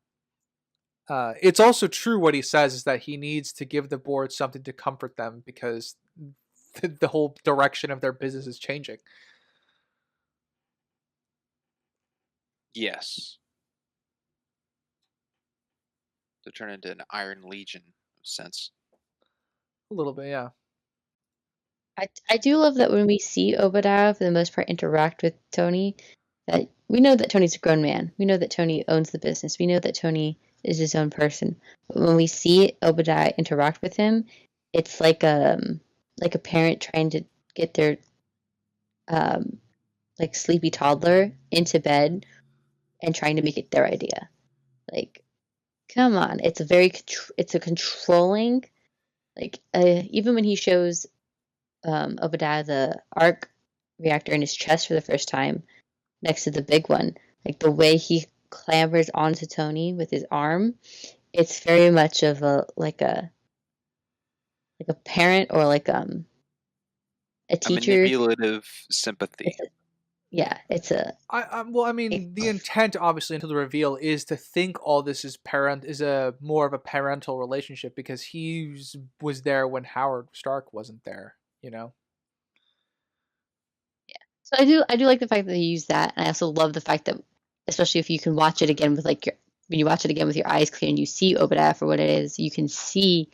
it's also true what he says is that he needs to give the board something to comfort them because the whole direction of their business is changing. Yes. To turn into an Iron Legion sense. A little bit, yeah. I do love that when we see Obadiah for the most part interact with Tony, that we know that Tony's a grown man. We know that Tony owns the business. We know that Tony is his own person. But when we see Obadiah interact with him, it's like a parent trying to get their like sleepy toddler into bed and trying to make it their idea. Like, come on, it's a controlling. Like even when he shows Obadiah the arc reactor in his chest for the first time next to the big one, like the way he clambers onto Tony with his arm, it's very much of a parent or like a teacher. A manipulative sympathy. It's a Well, I mean, the intent, obviously, until the reveal, is to think all this is a more of a parental relationship because he was there when Howard Stark wasn't there. You know. Yeah. So I do like the fact that they use that, and I also love the fact that, especially if you can watch it again with when you watch it again with your eyes clear and you see Obadiah for what it is, you can see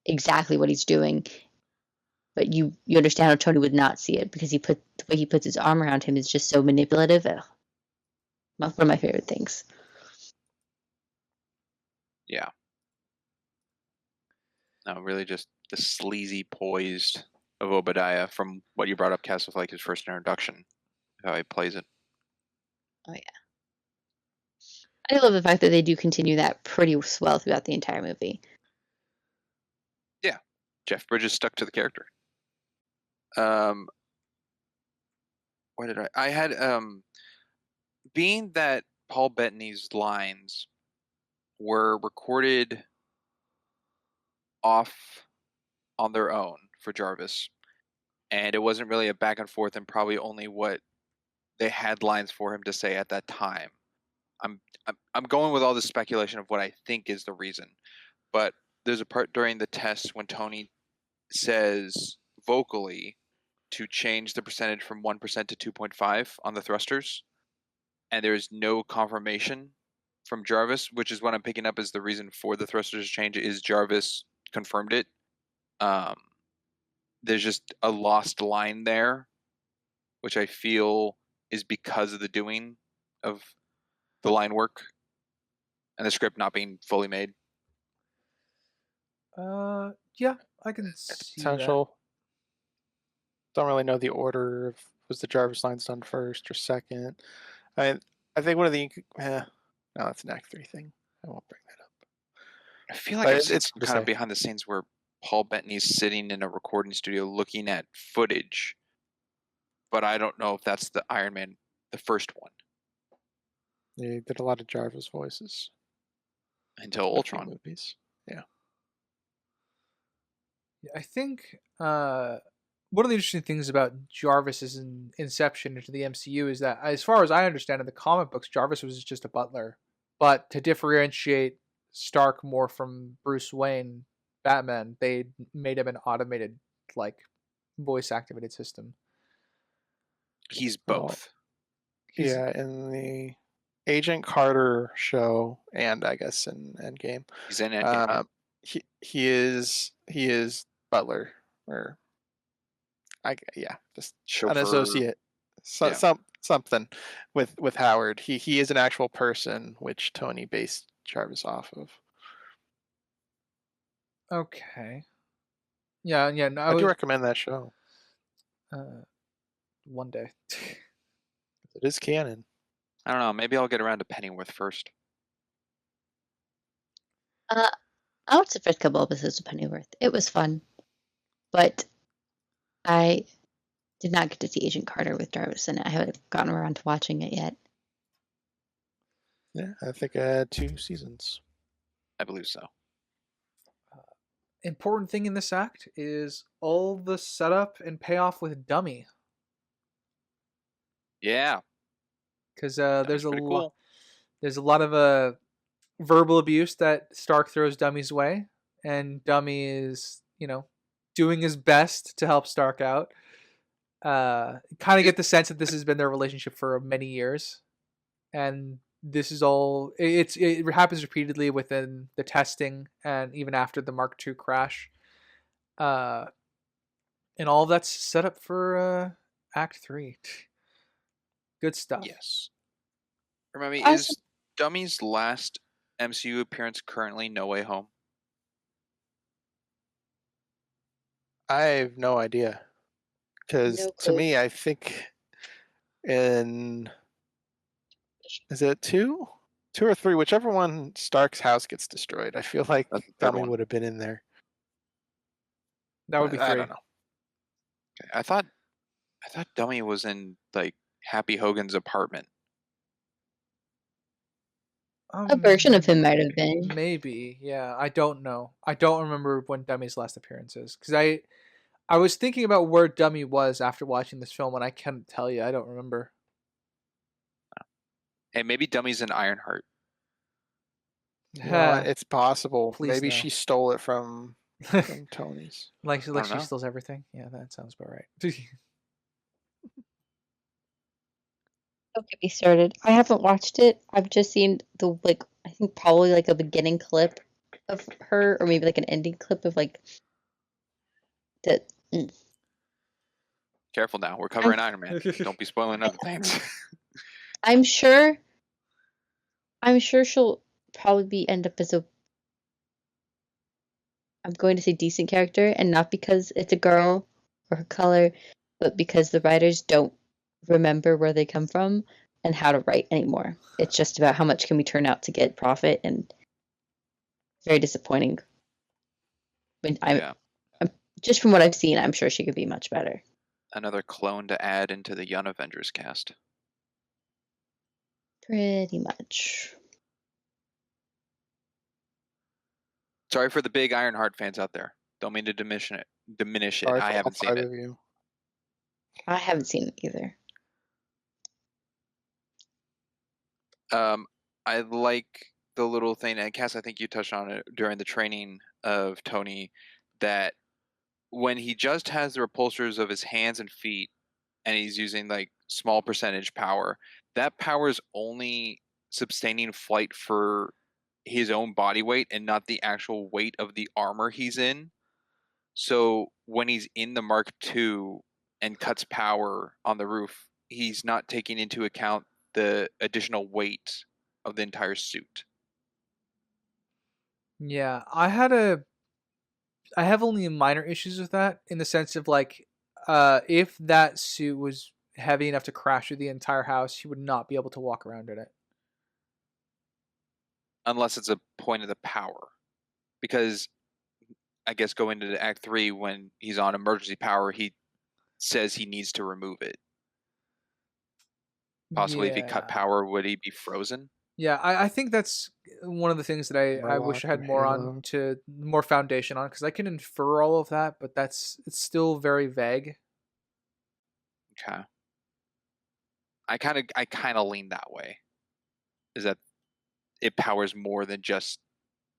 exactly what he's doing. But you understand how Tony would not see it because the way he puts his arm around him is just so manipulative. Ugh. One of my favorite things. Yeah. No, really just the sleazy poised of Obadiah from what you brought up, Cass, with like his first introduction, how he plays it. Oh yeah. I love the fact that they do continue that pretty well throughout the entire movie. Yeah. Jeff Bridges stuck to the character. What did I had being that Paul Bettany's lines were recorded off on their own for Jarvis, and it wasn't really a back and forth and probably only what they had lines for him to say at that time. I'm going with all this speculation of what I think is the reason, but there's a part during the test when Tony says vocally to change the percentage from 1% to 2.5 on the thrusters, and there's no confirmation from Jarvis, which is what I'm picking up as the reason for the thrusters change is Jarvis confirmed it. There's just a lost line there, which I feel is because of the doing of the line work and the script not being fully made. Yeah, I can see Potential. Don't really know the order of was the Jarvis lines done first or second. I think one of the no, that's an Act 3 thing. I won't bring that up. I feel like it's kind of behind the scenes where Paul Bettany's sitting in a recording studio looking at footage, but I don't know if that's the Iron Man, the first one. Yeah, he did a lot of Jarvis voices until Ultron movies. Yeah. I think one of the interesting things about Jarvis's inception into the MCU is that, as far as I understand in the comic books, Jarvis was just a butler. But to differentiate Stark more from Bruce Wayne, Batman, they made him an automated, like, voice-activated system. He's both. Yeah, in the Agent Carter show, and I guess in Endgame, he's in Endgame. He is butler, or just chauffeur. An associate, something with Howard. He is an actual person, which Tony based Jarvis off of. Okay. Yeah. No, I do recommend that show. One day. It is canon. I don't know. Maybe I'll get around to Pennyworth first. I watched the first couple episodes of Pennyworth. It was fun, but I did not get to see Agent Carter with Jarvis in it. I haven't gotten around to watching it yet. Yeah, I think 2 seasons. I believe so. Important thing in this act is all the setup and payoff with Dummy, Yeah, because that there's was pretty cool. there's a lot of verbal abuse that Stark throws Dummy's way, and Dummy is doing his best to help Stark out. Kind of get the sense that this has been their relationship for many years, and this is all it happens repeatedly within the testing and even after the Mark II crash. Uh, and all of that's set up for Act 3. Good stuff. Yes. Remind me, I is Dummy's last MCU appearance currently No Way Home? I have no idea. Because No to clue. me, I think in is it 2? 2 or 3, whichever one Stark's house gets destroyed. I feel like That's the third Dummy one. would have been in there. That would be But 3. I don't know. Okay, I thought Dummy was in like Happy Hogan's apartment. A version of him might have been. Maybe, yeah. I don't know. I don't remember when Dummy's last appearance is, because I was thinking about where Dummy was after watching this film, and I can't tell you. I don't remember. Hey, maybe Dummy's in Ironheart. You know what? It's possible. Please Maybe no. she stole it from Tony's. like don't she know. steals everything. Yeah, that sounds about right. Don't get me started. I haven't watched it. I've just seen the I think probably like a beginning clip of her, or maybe like an ending clip of like that. Careful now, we're covering Iron Man. Don't be spoiling other things. I'm sure she'll probably end up as I'm going to say decent character, and not because it's a girl or her color, but because the writers don't remember where they come from and how to write anymore. It's just about how much can we turn out to get profit, and very disappointing. I'm just from what I've seen, I'm sure she could be much better. Another clone to add into the Young Avengers cast. Pretty much. Sorry for the big Ironheart fans out there. Don't mean to diminish it. Sorry I for haven't all seen 5 it. of you. I haven't seen it either. I like the little thing, and Cass, I think you touched on it during the training of Tony, that when he just has the repulsors of his hands and feet, and he's using like small percentage power, that power is only sustaining flight for his own body weight and not the actual weight of the armor he's in. So when he's in the Mark II and cuts power on the roof, he's not taking into account the additional weight of the entire suit. Yeah, I have only minor issues with that, in the sense of like, if that suit was heavy enough to crash through the entire house, he would not be able to walk around in it. Unless it's a point of the power. Because I guess going into Act 3, when he's on emergency power, he says he needs to remove it. Possibly if he cut power, would he be frozen? Yeah, I think that's one of the things that I wish I had more on, to more foundation on, because I can infer all of that, but it's still very vague. Okay. I kind of lean that way. Is that it powers more than just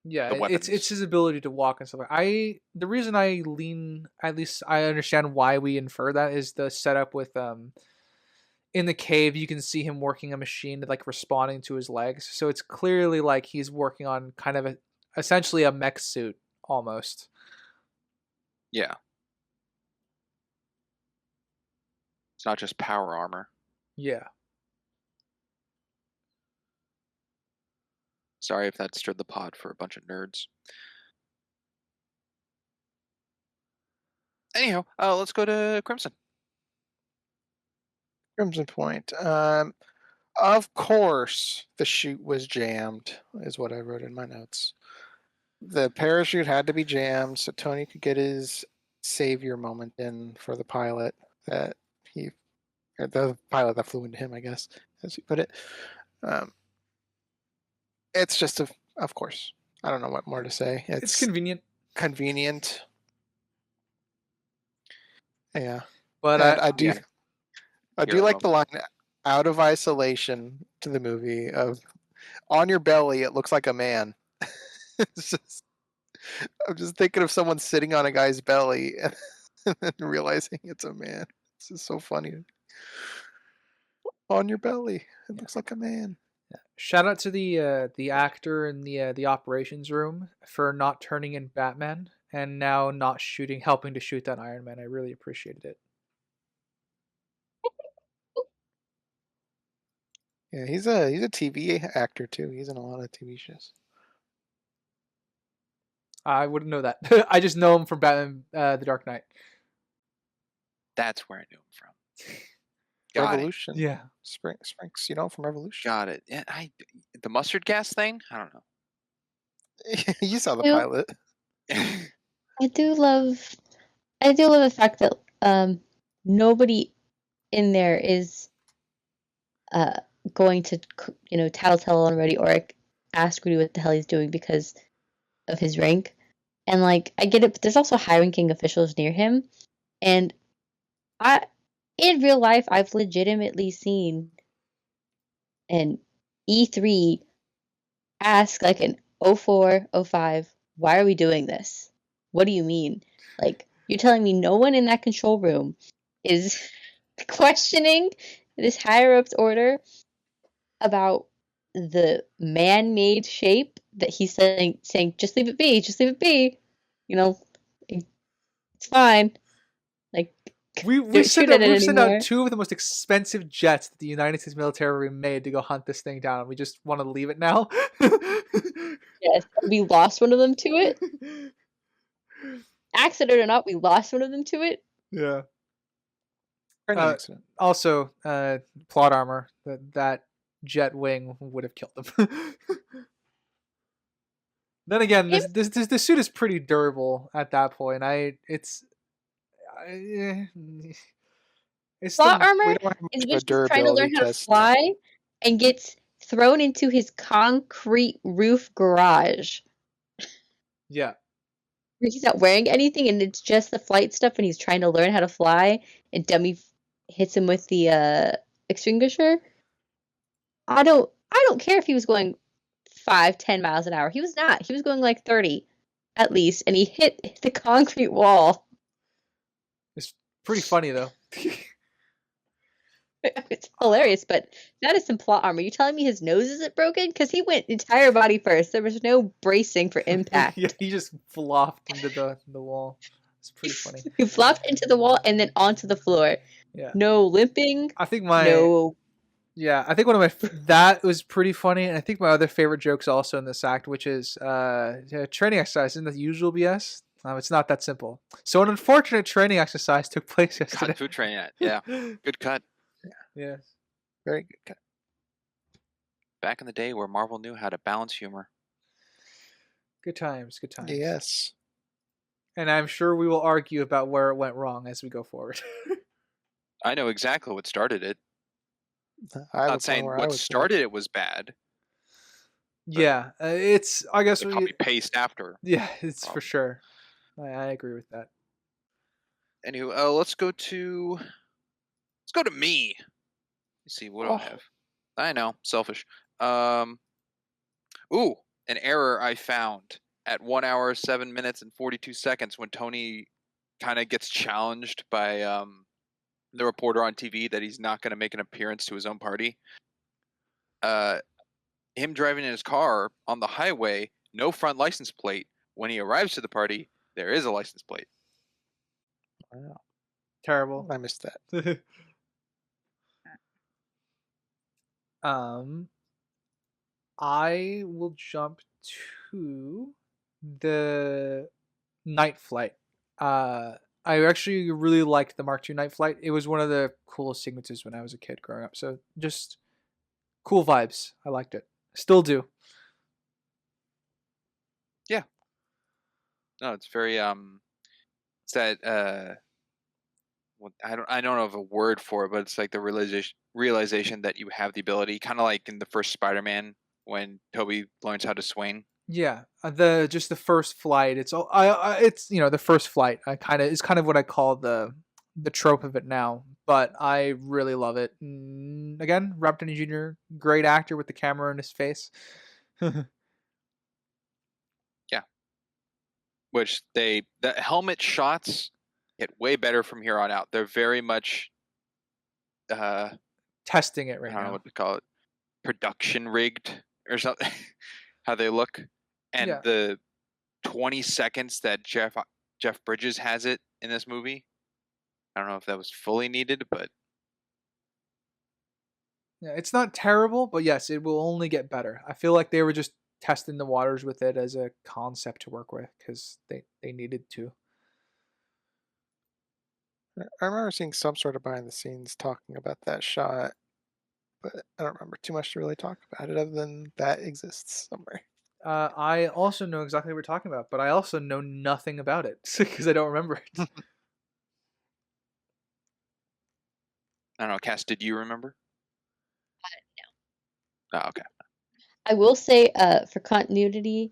the weapons. It's his ability to walk and stuff. The reason I lean, at least I understand why we infer that, is the setup with in the cave, you can see him working a machine, like responding to his legs. So it's clearly like he's working on kind of essentially a mech suit almost. Yeah. It's not just power armor. Yeah. Sorry if that stirred the pot for a bunch of nerds. Anyhow, let's go to Crimson. Crimson Point. Of course, the chute was jammed, is what I wrote in my notes. The parachute had to be jammed so Tony could get his savior moment in for the pilot the pilot that flew into him, I guess, as he put it. It's just of course. I don't know what more to say. It's It's convenient, convenient. Yeah. but And I Yeah. do like the line out of isolation to the movie of on your belly it looks like a man. It's just, I'm just thinking of someone sitting on a guy's belly and then realizing it's a man. It's just so funny. On your belly, it looks like a man. shout out to the actor in the operations room for not turning in Batman and now not helping to shoot that Iron Man. I really appreciated it. Yeah, he's a TV actor too. He's in a lot of TV shows. I wouldn't know that. I just know him from Batman: The Dark Knight. That's where I knew him from. Got Revolution. Yeah. Sprinks, you know, from Revolution. Got it. Yeah, the mustard gas thing? I don't know. You saw the Ew. pilot. I do love the fact that nobody in there is going to tattletale on Rudy or ask Rudy what the hell he's doing because of his rank. And like I get it, but there's also high-ranking officials near him, and in real life I've legitimately seen an E3 ask like an 04, 05, why are we doing this? What do you mean? Like, you're telling me no one in that control room is questioning this higher up's order about the man-made shape that he's saying, just leave it be, you know, it's fine. Like, We don't shoot sent at it we've sent anymore. out 2 of the most expensive jets that the United States military made to go hunt this thing down. We just want to leave it now. Yes, we lost one of them to it. Accident or not, we lost one of them to it. Yeah. Training accident. Also, plot armor. That jet wing would have killed them. Then again, this suit is pretty durable at that point. It's Plot armor We don't have much is of when a he's trying to durability learn how to test. fly and gets thrown into his concrete roof garage. Yeah. He's not wearing anything, and it's just the flight stuff, and he's trying to learn how to fly, and Dummy hits him with the extinguisher. I don't care if he was going 5-10 miles an hour. He was not. He was going like 30 at least, and he hit the concrete wall. It's pretty funny though. It's hilarious, but that is some plot armor. You telling me his nose isn't broken? Because he went entire body first. There was no bracing for impact. Yeah, he just flopped into the wall. It's pretty funny. He flopped into the wall and then onto the floor. Yeah. No limping. I think Yeah, I think one of my that was pretty funny, and I think my other favorite jokes also in this act, which is training exercise isn't the usual BS. It's not that simple. So an unfortunate training exercise took place yesterday. Cut food train. Yeah. Good cut. Yeah. Very good cut. Back in the day where Marvel knew how to balance humor. Good times. Good times. Yes. And I'm sure we will argue about where it went wrong as we go forward. I know exactly what started it. I'm not saying what started it was bad. Yeah, it's. I guess we copy paste after. Yeah, it's for sure. I agree with that. Anywho, let's go to me. Let's see, what do I have? I know, selfish. An error I found at 1 hour, 7 minutes, and 42 seconds when Tony kind of gets challenged by the reporter on TV that he's not going to make an appearance to his own party. Him driving in his car on the highway, no front license plate. When he arrives to the party, there is a license plate. Wow. Terrible. I missed that. I will jump to the night flight. I actually really liked the Mark II night flight. It was one of the coolest sequences when I was a kid growing up. So just cool vibes. I liked it. Still do. Yeah. No, it's very it's that I don't know of a word for it, but it's like the realization that you have the ability, kind of like in the first Spider-Man when Toby learns how to swing. Yeah, the first flight. It's all it's the first flight. Is kind of what I call the trope of it now. But I really love it. Again, Robert Downey Jr., great actor with the camera in his face. Yeah. Which the helmet shots get way better from here on out. They're very much Testing it right I don't know now. what to call it, production rigged or something. How they look, and Yeah. the 20 seconds that Jeff Bridges has it in this movie. I don't know if that was fully needed, but Yeah, it's not terrible, but yes, it will only get better. I feel like they were just testing the waters with it as a concept to work with because they needed to. I remember seeing some sort of behind the scenes talking about that shot, but I don't remember too much to really talk about it other than that exists somewhere. I also know exactly what we're talking about, but I also know nothing about it because I don't remember it. I don't know. Cass, did you remember? No. Oh, okay. I will say, for continuity,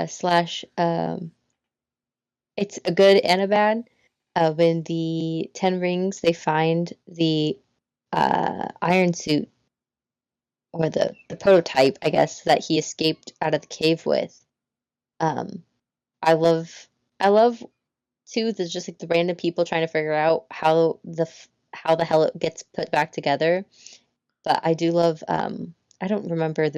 slash, it's a good and a bad. When the Ten Rings, they find the iron suit, or the prototype, I guess, that he escaped out of the cave with. I love too. There's just like the random people trying to figure out how the hell it gets put back together. But I do love. I don't remember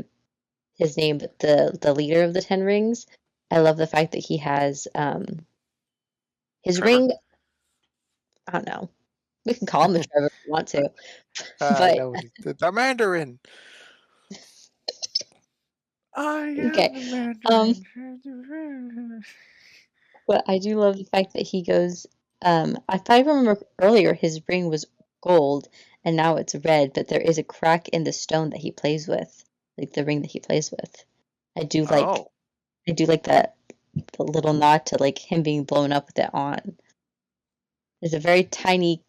his name, but the leader of the Ten Rings. I love the fact that he has his Trevor? ring. I don't know. We can call him a Trevor if we want to. But No, the Mandarin. I am Okay, the Mandarin. but I do love the fact that he goes. If I remember earlier, his ring was gold, and now it's red. But there is a crack in the stone that he plays with, like the ring that he plays with. I do like. Oh, I do like that the little nod to like him being blown up with it on. There's a very tiny,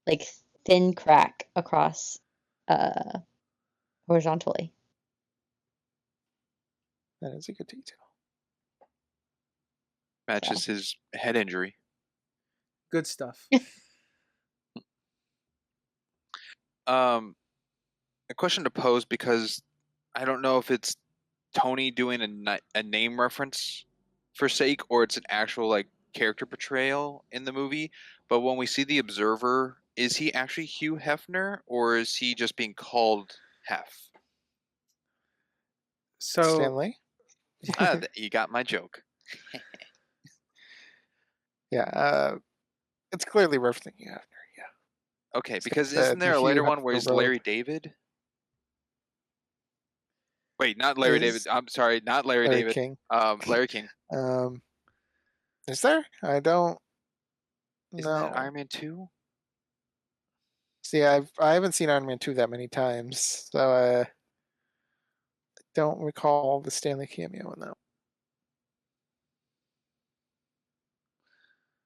like thin crack across, horizontally. That is a good detail. matches his head injury. Good stuff. A question to pose, because I don't know if it's Tony doing a name reference for sake, or it's an actual like character portrayal in the movie. But when we see the Observer, is he actually Hugh Hefner, or is he just being called Hef? So Stanley? You got my joke. Yeah, it's clearly referencing Hugh Hefner. Yeah. Okay, because the- isn't there the a later Hugh one where Hefner he's road. Larry David? Wait, not Larry David. Is I'm sorry, not Larry Larry David. King. Larry King. Is there? I don't Isn't that know. Iron Man 2? See, I haven't seen Iron Man 2 that many times, so I don't recall the Stanley cameo in that.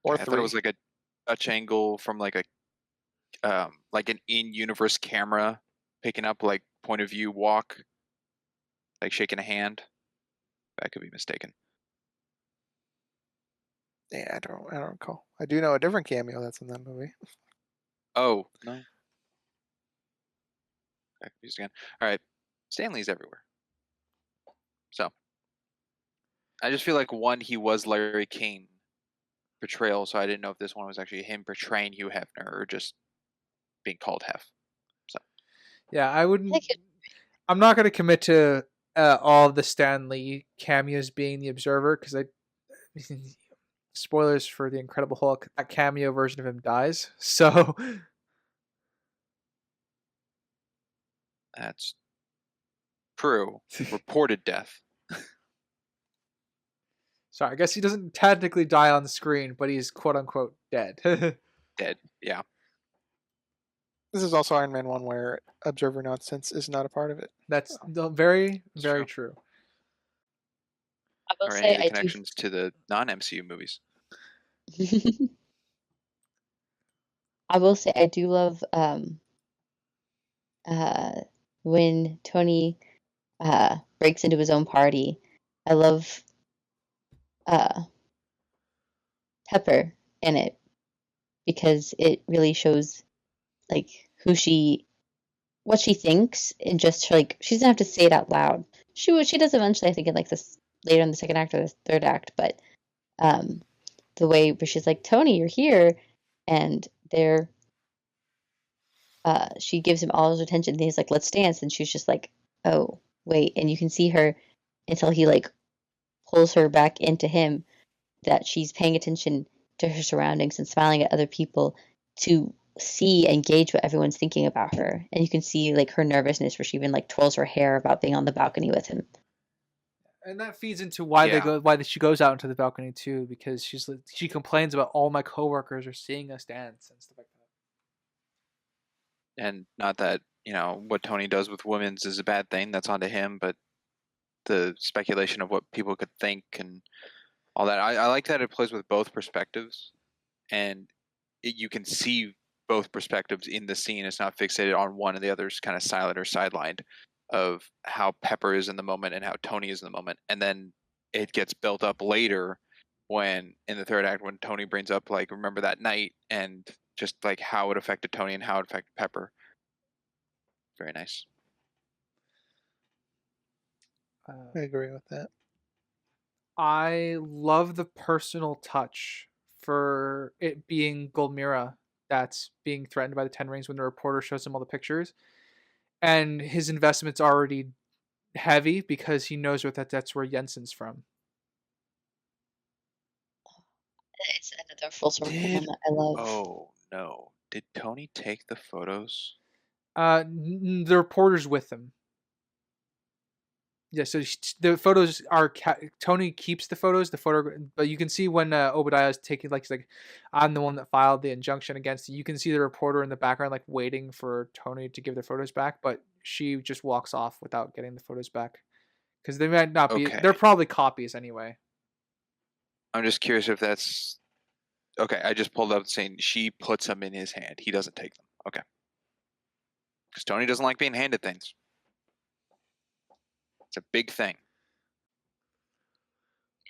Or I thought it 3. was like a Dutch angle from like an in-universe camera picking up like point of view walk, like shaking a hand. That could be mistaken. Yeah, I don't recall. I do know a different cameo that's in that movie. Oh no, got confused again. All right, Stanley's everywhere. So I just feel like he was Larry King portrayal, so I didn't know if this one was actually him portraying Hugh Hefner or just being called Hef. yeah, I wouldn't. I could- I'm not going to commit to all of the Stan Lee cameos being the Observer because spoilers for the Incredible Hulk. That cameo version of him dies. So That's true. Reported death. sorry, I guess he doesn't technically die on the screen, but he's quote unquote dead. Dead. Yeah. This is also Iron Man 1 where Observer nonsense is not a part of it. That's very, That's very true. I will Or say any of the I connections to the non-MCU movies. do. I will say I do love when Tony breaks into his own party. I love Pepper in it because it really shows like what she thinks, and just like she doesn't have to say it out loud. She does eventually, I think, in like this later in the second act or the third act, but the way where she's like, Tony, you're here, and she gives him all his attention, and he's like, let's dance, and she's just like, oh wait, and you can see her until he like pulls her back into him, that she's paying attention to her surroundings and smiling at other people to see and gauge what everyone's thinking about her. And you can see like her nervousness where she even like twirls her hair about being on the balcony with him. And that feeds into why she goes out into the balcony too, because she complains about all my coworkers are seeing us dance and stuff like that. And not that, what Tony does with women's is a bad thing. That's onto him, but the speculation of what people could think and all that. I like that it plays with both perspectives, and you can see both perspectives in the scene. It's not fixated on one, and the other's kind of silent or sidelined of how Pepper is in the moment and how Tony is in the moment. And then it gets built up later when in the third act, when Tony brings up like, remember that night, and just like how it affected Tony and how it affected Pepper. Very nice. I agree with that. I love the personal touch for it being Golmira that's being threatened by the Ten Rings when the reporter shows him all the pictures. And his investment's already heavy because he knows that's where Jensen's from. It's another full circle moment I love. Oh, no. Did Tony take the photos? The reporter's with him. Yeah, so the photos are Tony keeps the photos, but you can see when Obadiah is taking he's like, I'm the one that filed the injunction against you. You can see the reporter in the background like waiting for Tony to give the photos back, but she just walks off without getting the photos back because they might not be. Okay. They're probably copies anyway. I'm just curious if that's okay. I just pulled up saying she puts them in his hand. He doesn't take them. Okay, because Tony doesn't like being handed things. It's a big thing.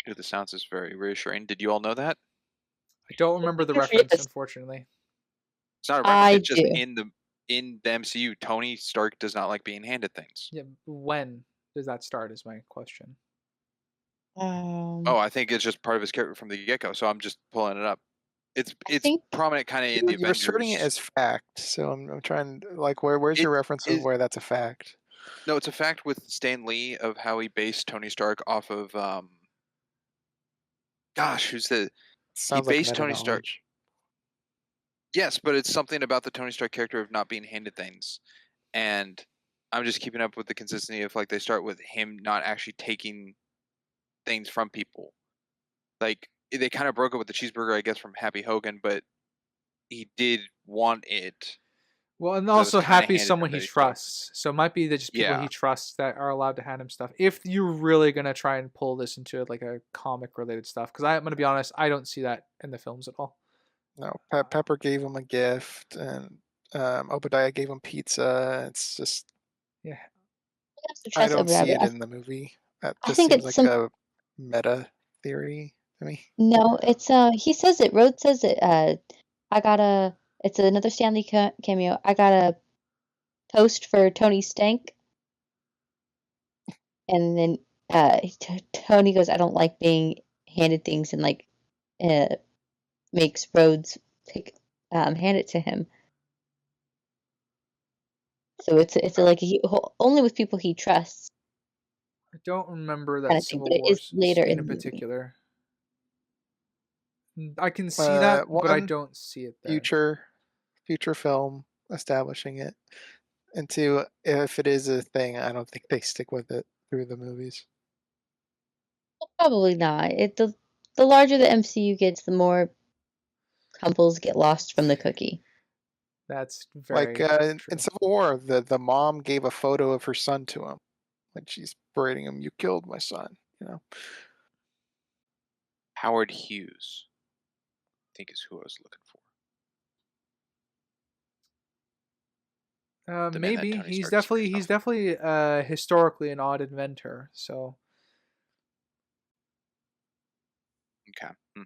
The sounds is very reassuring. Did you all know that? I don't remember the reference, unfortunately. It's not a reference. It's just in the MCU, Tony Stark does not like being handed things. Yeah, when does that start? Is my question. I think it's just part of his character from the get-go. So I'm just pulling it up. It's prominent kind of in the Avengers. You're asserting it as fact, so I'm trying like where's your reference of where that's a fact? No, it's a fact with Stan Lee of how he based Tony Stark off of he based Tony Stark. Yes, but it's something about the Tony Stark character of not being handed things. And I'm just keeping up with the consistency of like they start with him not actually taking things from people. Like they kind of broke up with the cheeseburger, I guess, from Happy Hogan, but he did want it. Well, and also Happy's someone he trusts. So it might be that just people he trusts that are allowed to hand him stuff. If you're really going to try and pull this into like a comic related stuff, because I'm going to be honest, I don't see that in the films at all. No, Pepper gave him a gift, and Obadiah gave him pizza. It's just, I don't see it in the movie. That just seems like a meta theory to me. No, it's he says it. Rhodes says it. It's another Stanley cameo. I got a toast for Tony Stank, and then Tony goes, "I don't like being handed things," and like makes Rhodes hand it to him. So it's like only with people he trusts. I don't remember that Civil War later in particular. I can see that, but I don't see it there. Future film establishing it. And two, if it is a thing, I don't think they stick with it through the movies. Probably not. The larger the MCU gets, the more couples get lost from the cookie. That's very true. In Civil War, the mom gave a photo of her son to him. Like she's berating him, "You killed my son," Howard Hughes, I think is who I was looking for. the man that Maybe Tony he's Stark is definitely based off. historically an odd inventor. So Okay. No,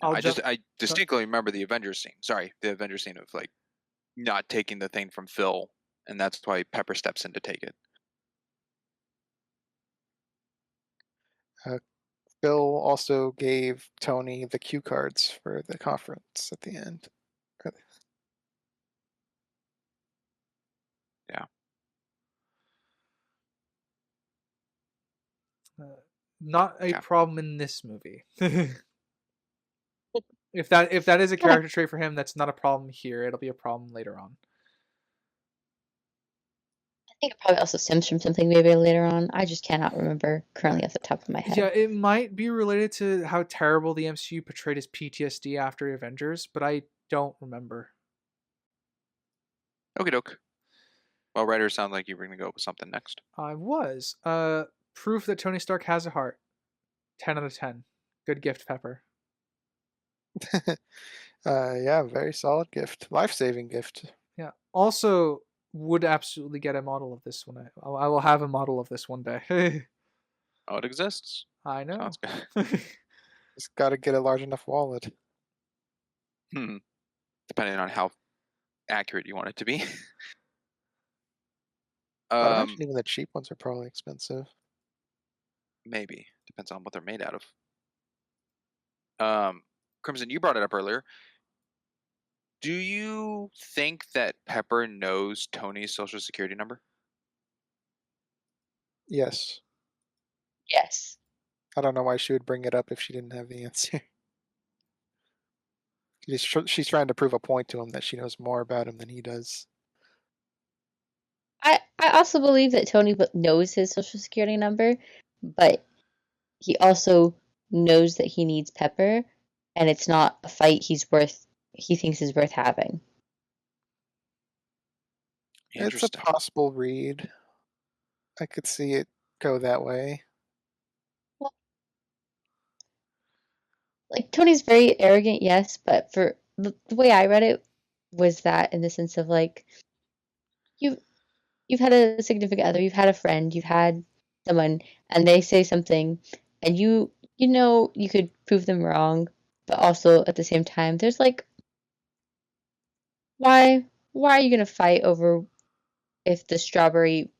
I'll jump. I distinctly remember the Avengers scene. Sorry, the Avengers scene of like not taking the thing from Phil, and that's why Pepper steps in to take it. Phil also gave Tony the cue cards for the conference at the end. Yeah. Not a Okay. problem in this movie. If that is a character trait for him, that's not a problem here. It'll be a problem later on. I think it probably also stems from something maybe later on. I just cannot remember currently off the top of my head. Yeah, it might be related to how terrible the MCU portrayed his PTSD after Avengers, but I don't remember. Okie doke. Well, writers sound like you were going to go with something next. I was. Proof that Tony Stark has a heart. 10 out of 10. Good gift, Pepper. Yeah, very solid gift. Life-saving gift. Yeah. Also, would absolutely get a model of this one. I will have a model of this one day. Oh, it exists. I know. Sounds good. Just got to get a large enough wallet. Depending on how accurate you want it to be. I imagine even the cheap ones are probably expensive. Maybe. Depends on what they're made out of. Crimson, you brought it up earlier. Do you think that Pepper knows Tony's social security number? Yes. Yes. I don't know why she would bring it up if she didn't have the answer. She's trying to prove a point to him that she knows more about him than he does. I also believe that Tony knows his social security number, but he also knows that he needs Pepper, and it's not a fight he thinks is worth having. It's a possible read. I could see it go that way. Well, like Tony's very arrogant, yes, but for the way I read it was that in the sense of like you've had a significant other, you've had a friend, you've had someone, and they say something, and you know you could prove them wrong, but also at the same time, there's like, why are you gonna fight over if the strawberry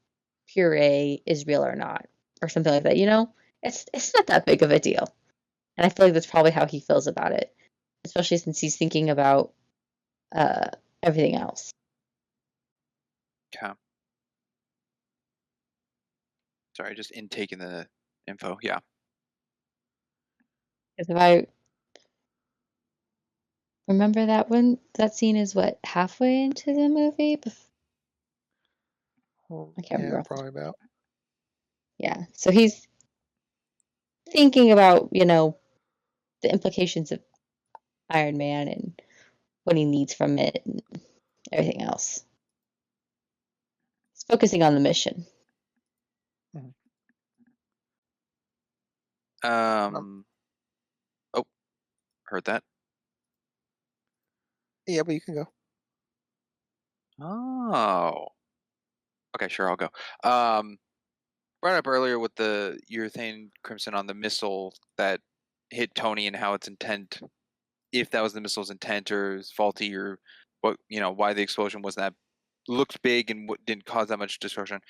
puree is real or not, or something like that? You know, it's not that big of a deal, and I feel like that's probably how he feels about it, especially since he's thinking about everything else. Okay. Sorry, just intaking the info. Yeah. Because if I remember that scene is what, halfway into the movie? I can't remember. Probably about. Yeah, so he's thinking about, the implications of Iron Man and what he needs from it and everything else. He's focusing on the mission. Oh, heard that. Yeah, but you can go. Oh. Okay, sure, I'll go. Brought up earlier with the urethane crimson on the missile that hit Tony and how its intent, if that was the missile's intent or is faulty, or what, why the explosion wasn't that looked big and didn't cause that much destruction.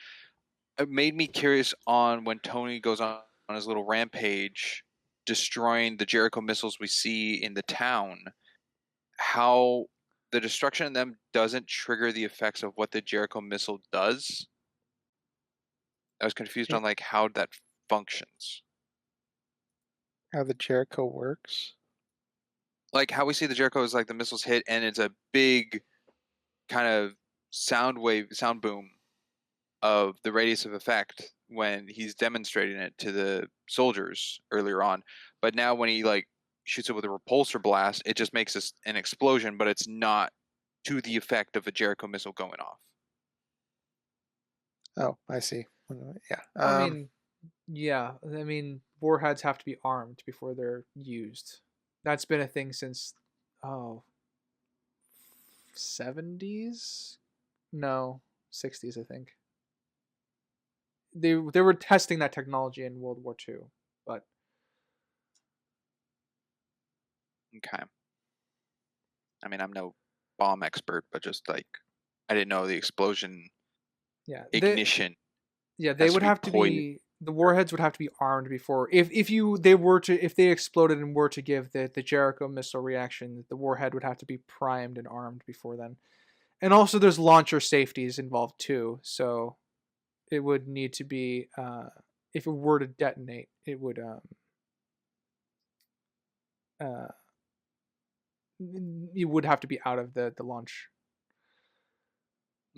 It made me curious on when Tony goes on his little rampage, destroying the Jericho missiles we see in the town, how the destruction of them doesn't trigger the effects of what the Jericho missile does. I was confused on like how that functions. How the Jericho works? Like how we see the Jericho is like the missiles hit and it's a big kind of sound boom of the radius of effect when he's demonstrating it to the soldiers earlier on. But now when he like shoots it with a repulsor blast, it just makes an explosion, but it's not to the effect of a Jericho missile going off. Oh, I see. Yeah. I mean, warheads have to be armed before they're used. That's been a thing since 70s. No, 60s, I think. They were testing that technology in World War II, but Okay. I mean, I'm no bomb expert, but just like I didn't know the explosion yeah, ignition they has to would be have to poison. be the warheads would have to be armed before if they exploded and were to give the Jericho missile reaction, the warhead would have to be primed and armed before then. And also there's launcher safeties involved too, so it would need to be if it were to detonate, it would uh you would have to be out of the launch.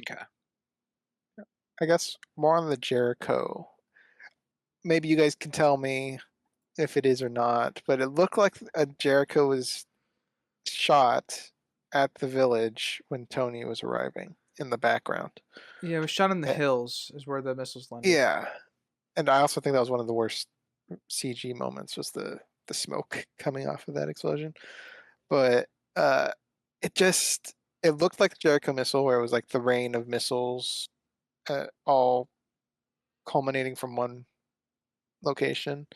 Okay. I guess more on the Jericho. Maybe you guys can tell me if it is or not, but it looked like a Jericho was shot at the village when Tony was arriving in the background. Yeah, it was shot in the Eh, hills is where the missiles landed. Yeah, and I also think that was one of the worst CG moments was the smoke coming off of that explosion. But uh, it just it looked like the Jericho missile, where it was like the rain of missiles, all culminating from one location.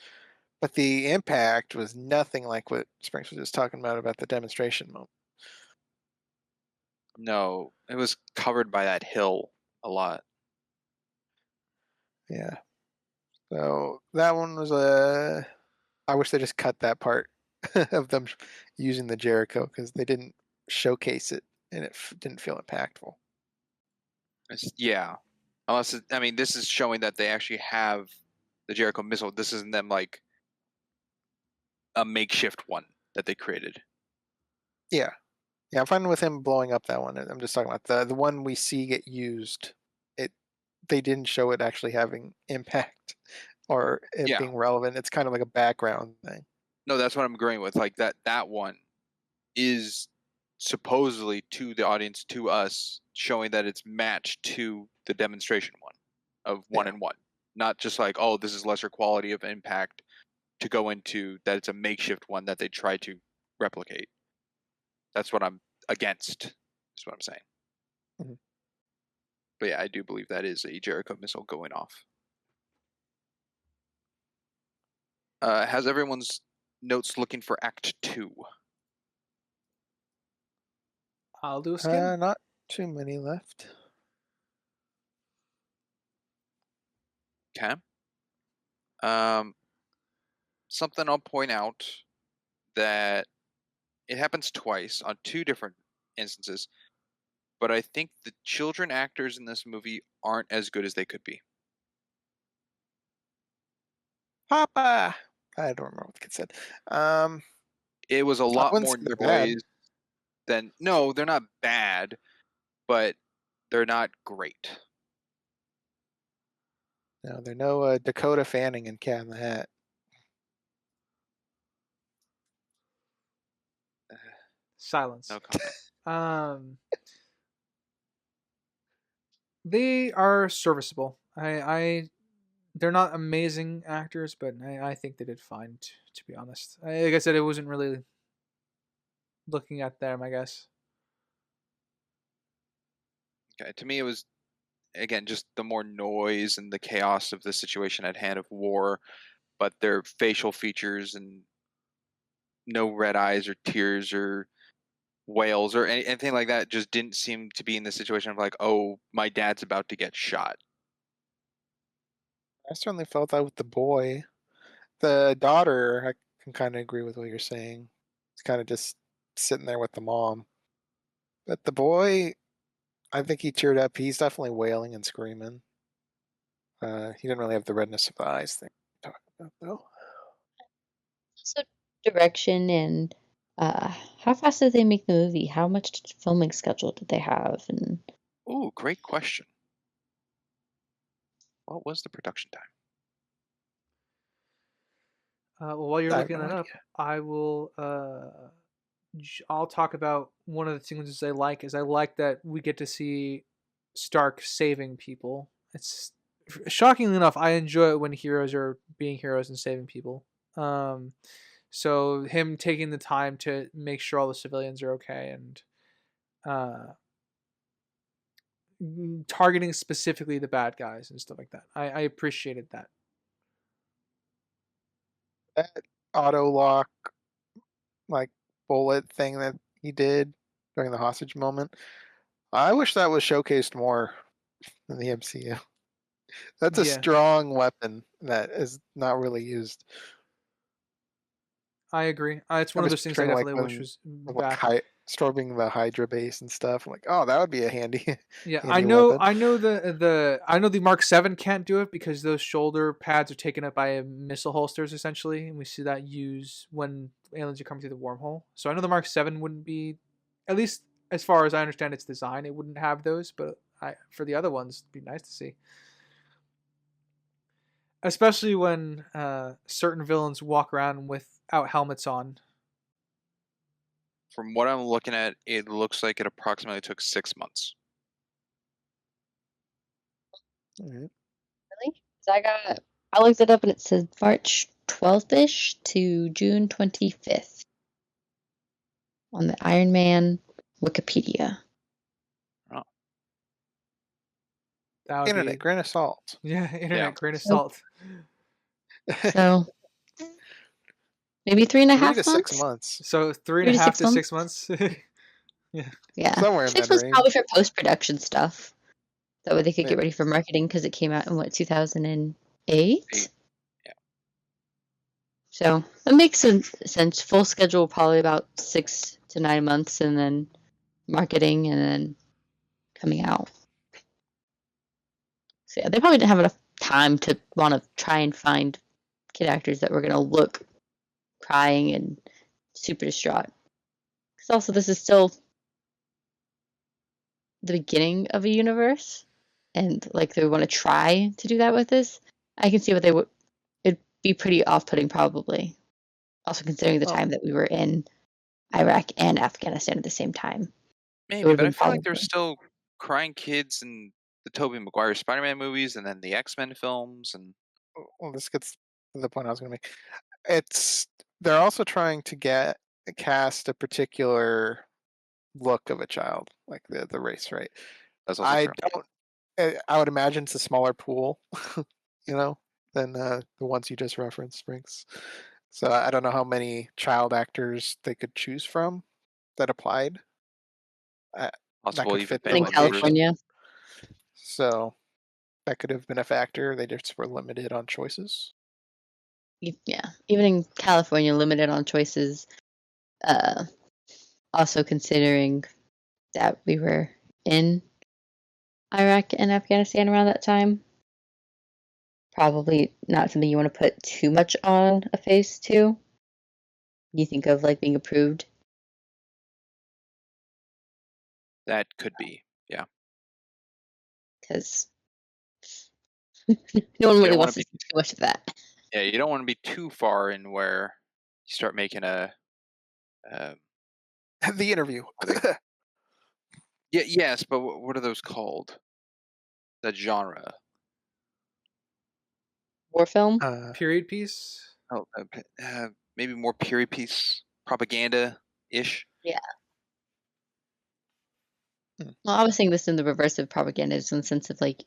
But the impact was nothing like what Springs was just talking about the demonstration moment. No, it was covered by that hill a lot. Yeah. So that one was I wish they just cut that part of them using the Jericho because they didn't showcase it and it didn't feel impactful. Yeah. Unless I mean, this is showing that they actually have the Jericho missile. This isn't them like a makeshift one that they created. Yeah. Yeah, I'm fine with him blowing up that one. I'm just talking about the one we see get used. They didn't show it actually having impact or it Yeah. being relevant. It's kind of like a background thing. No, that's what I'm agreeing with. Like that one is supposedly to the audience, to us, showing that it's matched to the demonstration one of 1 and 1. Not just like, oh, this is lesser quality of impact to go into that it's a makeshift one that they try to replicate. That's what I'm against, is what I'm saying. Mhm. But yeah, I do believe that is a Jericho missile going off. Has everyone's notes looking for Act 2? I'll do a skim. Not too many left. Okay. Something I'll point out that it happens twice on 2 different instances, but I think the children actors in this movie aren't as good as they could be. Papa! I don't remember what the kid said. It was a I lot wouldn't more say they're bad. noise than. No, they're not bad, but they're not great. No, they're no Dakota Fanning and Cat in the Hat. Silence. No comment. They are serviceable. They're not amazing actors, but I think they did fine. To be honest, like I said, it wasn't really looking at them, I guess. Okay, to me, it was again just the more noise and the chaos of the situation at hand of war, but their facial features and no red eyes or tears or wails or anything like that just didn't seem to be in the situation of like, oh, my dad's about to get shot. I certainly felt that with the boy. The daughter, I can kind of agree with what you're saying. It's kind of just sitting there with the mom. But the boy, I think he teared up. He's definitely wailing and screaming. He didn't really have the redness of the eyes thing to talk about, though. Also, direction and how fast did they make the movie? How much filming schedule did they have? And Ooh, great question. What was the production time? Well, while you're I have looking no that up, idea. I will. I'll talk about one of the sequences I like. Is I like that we get to see Stark saving people. It's shockingly enough, I enjoy it when heroes are being heroes and saving people. So him taking the time to make sure all the civilians are okay and targeting specifically the bad guys and stuff like that. I appreciated that. That auto lock, like bullet thing that he did during the hostage moment. I wish that was showcased more in the MCU. That's a Yeah. strong weapon that is not really used. I agree. It's one I'm of just those things I picturing like definitely wish when was like back. storming the Hydra base and stuff. I'm like, oh, that would be a handy, Yeah, I handy know. weapon. I know the Mark 7 can't do it because those shoulder pads are taken up by missile holsters essentially, and we see that used when aliens are coming through the wormhole. So I know the Mark 7 wouldn't be, at least as far as I understand its design, it wouldn't have those. But for the other ones, it'd be nice to see, especially when certain villains walk around without helmets on. From what I'm looking at, it looks like it approximately took 6 months. All right. Really? So I looked it up and it said March 12th-ish to June 25th on the Iron Man Wikipedia. That would Internet, be, grain of salt. yeah, internet grain of So- salt. So maybe 3.5 3 to months. 6 months, So 3 3 and a to half 6 to 6 months. Yeah, somewhere in 6 that months range. probably for post-production stuff. That way they could Maybe. get ready for marketing because it came out in 2008. Yeah. So it makes sense. Full schedule probably about 6 to 9 months, and then marketing, and then coming out. So yeah, they probably didn't have enough time to want to try and find kid actors that were going to look crying and super distraught. Because also this is still the beginning of a universe, and like they want to try to do that with this. I can see what they would. It'd be pretty off-putting, probably. Also considering the Oh. time that we were in Iraq and Afghanistan at the same time. Maybe, would've but I been feel like there's probably- still crying kids in the Tobey Maguire Spider-Man movies, and then the X-Men films, and Well, this gets to the point I was going to make. They're also trying to cast a particular look of a child, like the race, right? that's also I true. don't. I would imagine it's a smaller pool, than the ones you just referenced, Sprinks. So I don't know how many child actors they could choose from that applied. Possible could even fit the family in limitation. members. California. So that could have been a factor. They just were limited on choices. Yeah, even in California, limited on choices. Also considering that we were in Iraq and Afghanistan around that time. Probably not something you want to put too much on a face to. You think of like being approved. That could be, yeah. Because no one really wanna wants to see too much of that. Yeah, you don't want to be too far in where you start making a. The interview. Yeah, yes, but what are those called? That genre. War film? Period piece. Oh, maybe more period piece propaganda-ish. Yeah. Well, I was saying this in the reverse of propaganda, in the sense of like,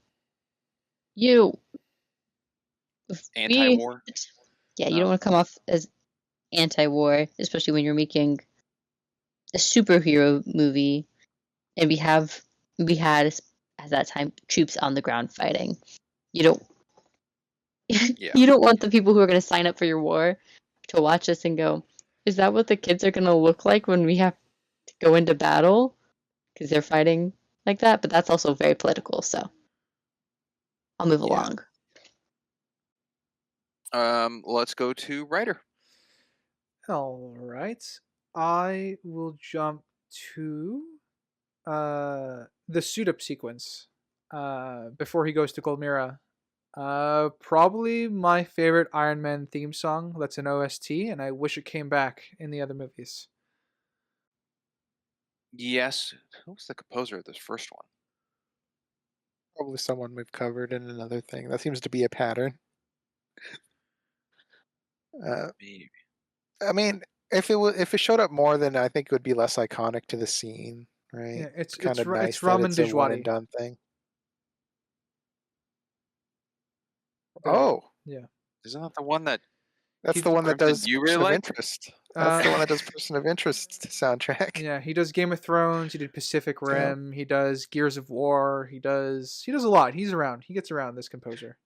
if Anti-war. Yeah, you No. don't want to come off as anti-war, especially when you're making a superhero movie, and we had at that time troops on the ground fighting. You don't Yeah. you don't want the people who are going to sign up for your war to watch this and go, is that what the kids are going to look like when we have to go into battle? Because they're fighting like that, but that's also very political, so I'll move along. Let's go to writer. All right. I will jump to the suit up sequence before he goes to Golmira. Probably my favorite Iron Man theme song. That's an OST, and I wish it came back in the other movies. Yes. Who was the composer of this first one? Probably someone we've covered in another thing. That seems to be a pattern. Maybe. I mean, if it showed up more, then I think it would be less iconic to the scene, right? Yeah, it's kind of nice it's that ramen it's a one and Dijwadi. done thing. The- Oh, yeah. Isn't that the one that that's He- the one that Crimson, does you Person really of like? Interest. That's the one that does Person of Interest soundtrack. Yeah, he does Game of Thrones. He did Pacific Yeah. Rim. He does Gears of War. He does a lot. He's around. He gets around. This composer.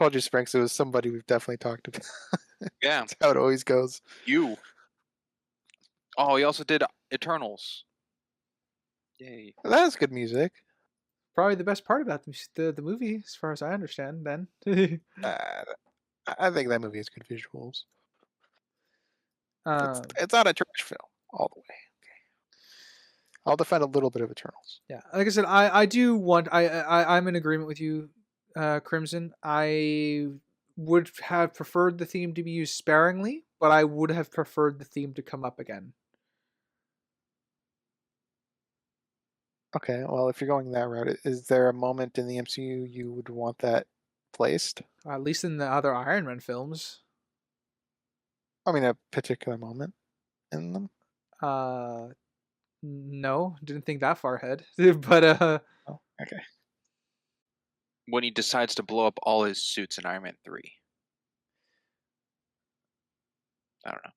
Told you, Sprinks, it was somebody we've definitely talked about. Yeah, That's how it always goes. you. Oh, he also did Eternals. Yay. That is good music. Probably the best part about the movie, as far as I understand. Then. I think that movie has good visuals. um, It's not a trash film all the way. I'll defend a little bit of Eternals. yeah, like I said, I do want. I'm in agreement with you, Crimson. I would have preferred the theme to be used sparingly, but I would have preferred the theme to come up again. Okay, well, if you're going that route, is there a moment in the MCU you would want that placed? At least in the other Iron Man films. I mean, a particular moment in them. No, didn't think that far ahead. But Oh, okay. When he decides to blow up all his suits in Iron Man 3. I don't know.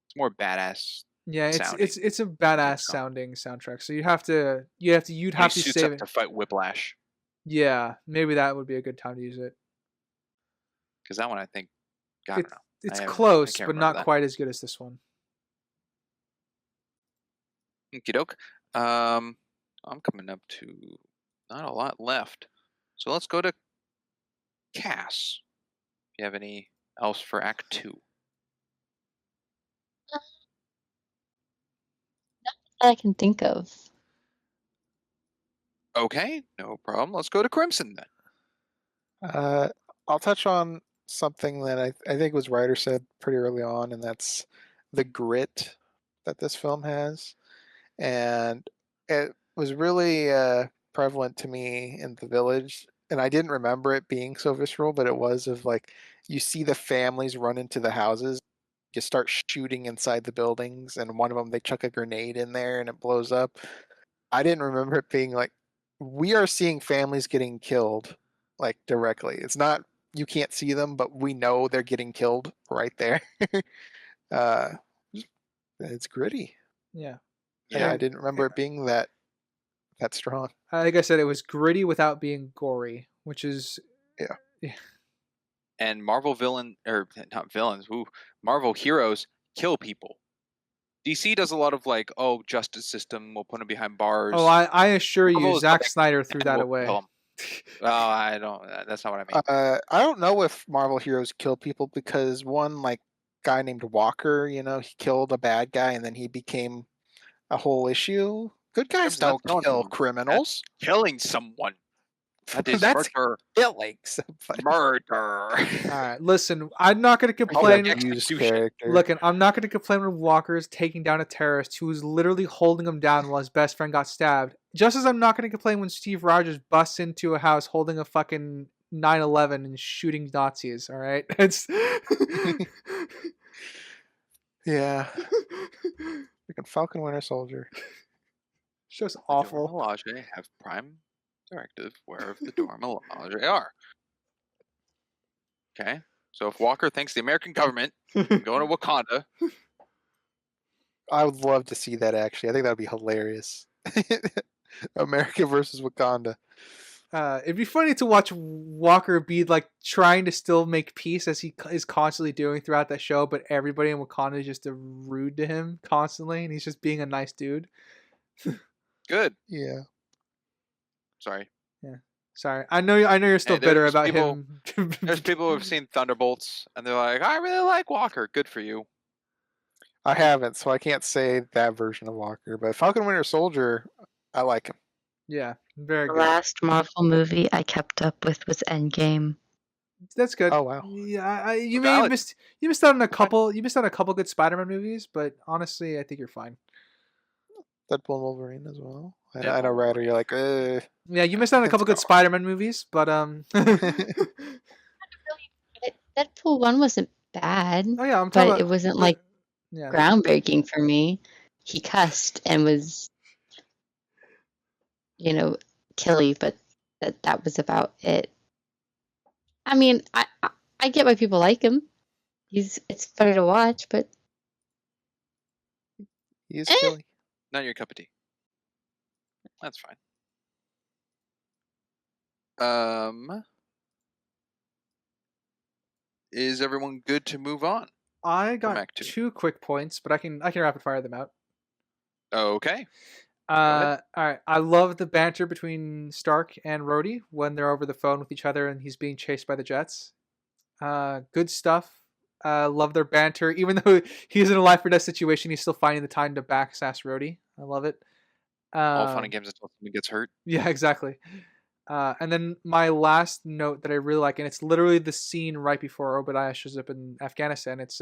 It's more badass. yeah, sounding. it's a badass so. sounding soundtrack. So you'd have to When save he suits up it. to fight Whiplash. Yeah, maybe that would be a good time to use it. Because that one, I think, I don't know. It's I close, can't but remember not that. quite as good as this one. Okie doke. I'm coming up to not a lot left. So let's go to Cass. If you have any else for Act 2. That I can think of. Okay, no problem. Let's go to Crimson then. I'll touch on something that I think was Ryder said pretty early on, and that's the grit that this film has. And it was really prevalent to me in The Village, and I didn't remember it being so visceral, but it was of like, you see the families run into the houses, you start shooting inside the buildings, and one of them, they chuck a grenade in there and it blows up. I didn't remember it being like, we are seeing families getting killed like directly. It's not, you can't see them, but we know they're getting killed right there. It's gritty. Yeah. Yeah, I didn't remember it being that strong. Like I said, it was gritty without being gory, which is And Marvel Marvel heroes kill people. DC does a lot of like, oh, justice system, we'll put them behind bars. Oh, I assure Marvel you, is Zack like, Snyder threw and that we'll away. kill 'em. Oh, I don't. That's not what I mean. I don't know if Marvel heroes kill people, because one like guy named Walker, he killed a bad guy and then he became a whole issue. Good guys Crimson, don't that's killing kill someone. criminals. Killing someone. That is That's murder. killing somebody. Murder. All right, listen, I'm not going to I'll complain. abuse Execution. character. Look, I'm not going to complain when Walker's taking down a terrorist who was literally holding him down while his best friend got stabbed. Just as I'm not going to complain when Steve Rogers busts into a house holding a fucking 9/11 and shooting Nazis. All right, it's Yeah. Freaking Falcon Winter Soldier. just The awful. Dora Milaje have prime directive wherever the Dora Milaje are. Okay, so if Walker thinks the American government can go into Wakanda, I would love to see that, actually. I think that would be hilarious. America versus Wakanda. It'd be funny to watch Walker be like trying to still make peace as he is constantly doing throughout that show, but everybody in Wakanda is just rude to him constantly, and he's just being a nice dude. good. Yeah. Sorry. Sorry, I know you're still Hey, bitter there's about people- him. There's people who have seen Thunderbolts and they're like, I really like Walker. Good for you. I haven't, so I can't say that version of Walker. But Falcon Winter Soldier, I like him. Yeah, very The good. last Marvel movie I kept up with was Endgame. That's good. Oh, wow. Yeah, you Okay, may have Alex. missed. You missed out on a couple. You missed out on a couple good Spider-Man movies, but honestly, I think you're fine. Deadpool and Wolverine as well. I Deadpool know, and Ryder, you're like, Yeah, you missed out on a couple good Spider-Man movies, but Deadpool 1 wasn't bad, oh yeah, I'm talking but about. it wasn't like Yeah, groundbreaking for me. he cussed and was, killy, but that was about it. I mean, I get why people like him. It's funny to watch, but He is Eh. killy. Not your cup of tea. That's fine. Is everyone good to move on? I From got Act 2. 2 quick points, but I can rapid fire them out. Okay. ahead. All right. I love the banter between Stark and Rhodey when they're over the phone with each other and he's being chased by the jets. Good stuff. Love their banter. Even though he's in a life or death situation, he's still finding the time to backsass Rhodey. I love it. All fun and games until someone gets hurt. Yeah, exactly. And then my last note that I really like, and it's literally the scene right before Obadiah shows up in Afghanistan. It's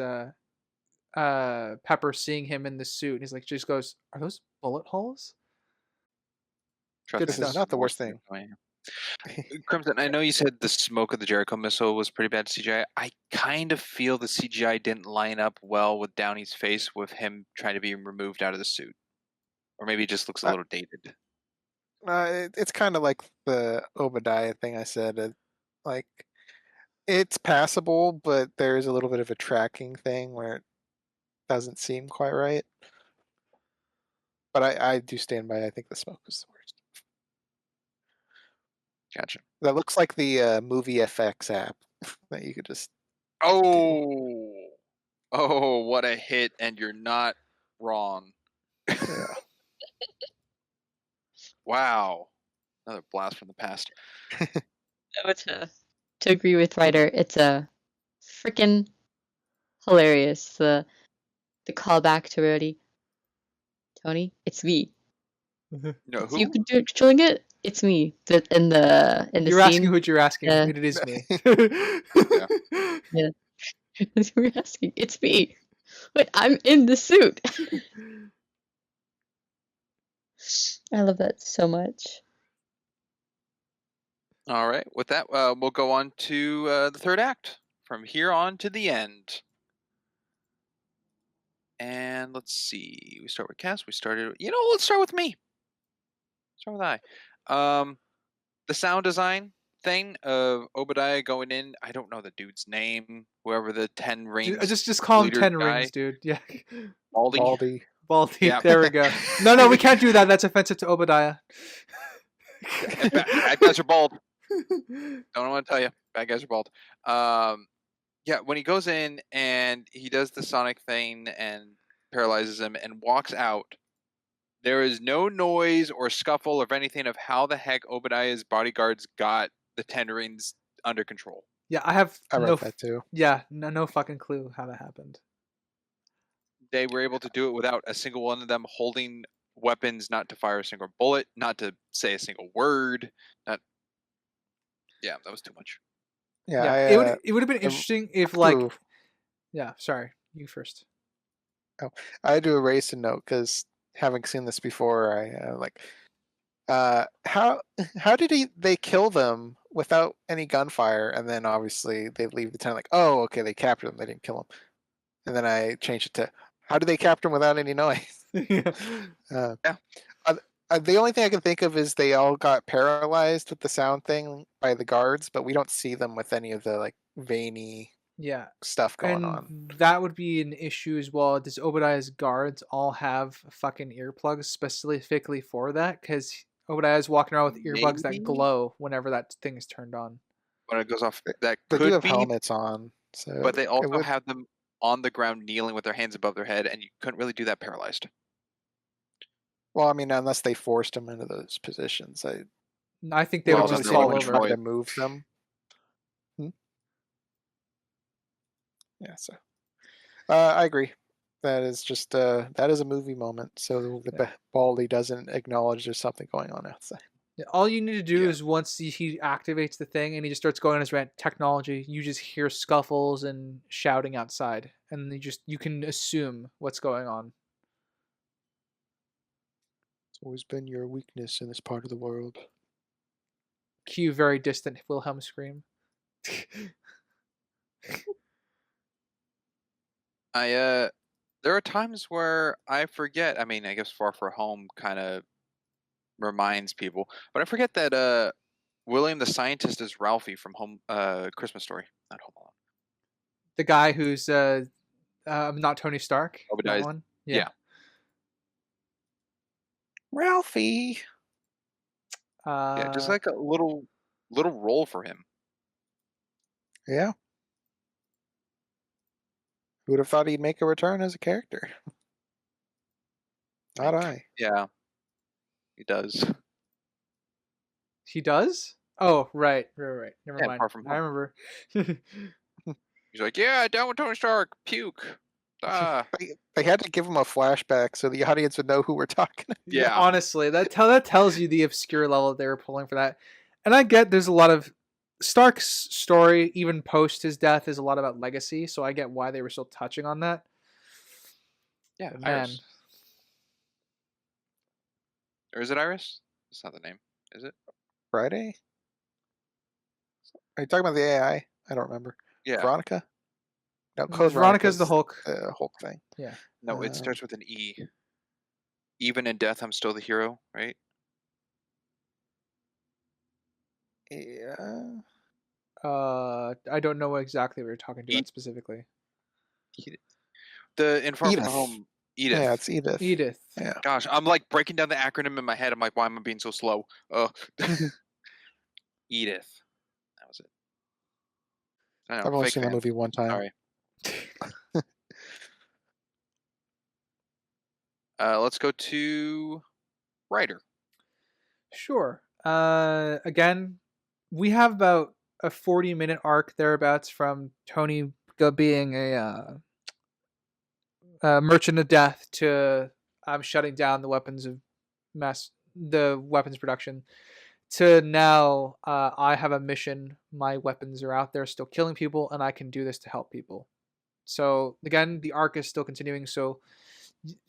Pepper seeing him in the suit, and he's like, just goes, "Are those bullet holes?" Trust Good me, stuff. this Not the is worst more thing. annoying. Crimson, I know you said the smoke of the Jericho missile was pretty bad CGI. I kind of feel the CGI didn't line up well with Downey's face with him trying to be removed out of the suit. Or maybe it just looks a little dated. It's kind of like the Obadiah thing I said. Like, it's passable, but there's a little bit of a tracking thing where it doesn't seem quite right. But I do stand by. I think the smoke was the worst. Gotcha. That looks like the movie FX app that you could just. Oh, what a hit! And you're not wrong. Yeah. Wow, another blast from the past. To agree with Ryder, it's a freaking hilarious. The callback to Rhodey. Tony, it's me. No, It's who? you controlling it. It's me. In the You're scene. asking what you're asking. Yeah. It is me. We're asking. It's me. Wait, I'm in the suit. I love that so much. All right. With that, we'll go on to the third act. From here on to the end. And let's see. We start with Cass. Let's start with me. Start with I. The sound design thing of Obadiah going in. I don't know the dude's name. Whoever the 10 rings. Just call him leader 10 guy. rings, dude. Yeah. Baldy. Baldy. Yeah. There we go. No, we can't do that. That's offensive to Obadiah. Bad guys are bald. Don't want to tell you. Bad guys are bald. Yeah, when he goes in and he does the sonic thing and paralyzes him and walks out, there is no noise or scuffle of anything of how the heck Obadiah's bodyguards got the 10 rings under control. Yeah, I wrote that too. Yeah, no fucking clue how that happened. They were able to do it without a single one of them holding weapons, not to fire a single bullet, not to say a single word. Yeah, that was too much. Yeah, it would have been interesting if yeah, sorry, you first. I do erase a note because having seen this before, how did they kill them without any gunfire, and then obviously they leave the town like, oh, okay, they captured him, they didn't kill him, and then I changed it to how did they capture him without any noise? Yeah. The only thing I can think of is they all got paralyzed with the sound thing by the guards, but we don't see them with any of the veiny stuff going on. That would be an issue as well. Does Obadiah's guards all have fucking earplugs specifically for that? Because Obadiah's walking around with earbuds that glow whenever that thing is turned on. When it goes off, that They could do have be helmets on, so but they also have them on the ground kneeling with their hands above their head, and you couldn't really do that paralyzed. Well, I mean, unless they forced them into those positions, I think they would just fall over. Try to move them. Yeah, so I agree. That is just that is a movie moment. So the Baldy doesn't acknowledge there's something going on outside. Yeah, all you need to do is once he activates the thing and he just starts going on his rant, technology, you just hear scuffles and shouting outside, and you can assume what's going on. It's always been your weakness in this part of the world. Cue very distant Wilhelm scream. The There are times where I forget. I mean, I guess Far From Home kind of reminds people, but I forget that William the Scientist is Ralphie from Christmas Story, not Home Alone. The guy who's not Tony Stark. That Obadiah's- one. yeah. Ralphie. Yeah, just like a little role for him. Yeah. Who would have thought he'd make a return as a character? Not I. Yeah, he does. He does. Oh, right. Never Yeah, mind. Far From I Home. remember. He's like, yeah, down with Tony Stark, puke. Ah. They had to give him a flashback so the audience would know who we're talking about. Yeah. Honestly, that tells you the obscure level they were pulling for that. And I get there's a lot of Stark's story, even post his death, is a lot about legacy. So I get why they were still touching on that. Yeah, But man, Iris. Or is it Iris? That's not the name, is it? Friday? Are you talking about the AI? I don't remember. Yeah. Veronica? No, Code Veronica's the Hulk. The Hulk thing. No, it starts with an E. Even in death, I'm still the hero, right? Yeah. I don't know what exactly we were talking about Edith. specifically. In Far From Edith. Home, Edith. Yeah, it's Edith. Edith. Yeah. Gosh, I'm like breaking down the acronym in my head. I'm like, why am I being so slow? Edith. That was it. I know, I've only fake seen the fan. movie one time. Sorry. Let's go to writer. Sure. Again, we have about a 40-minute arc thereabouts from Tony being a merchant of death to I'm shutting down the weapons production, to now I have a mission. My weapons are out there still killing people, and I can do this to help people. So again, the arc is still continuing. So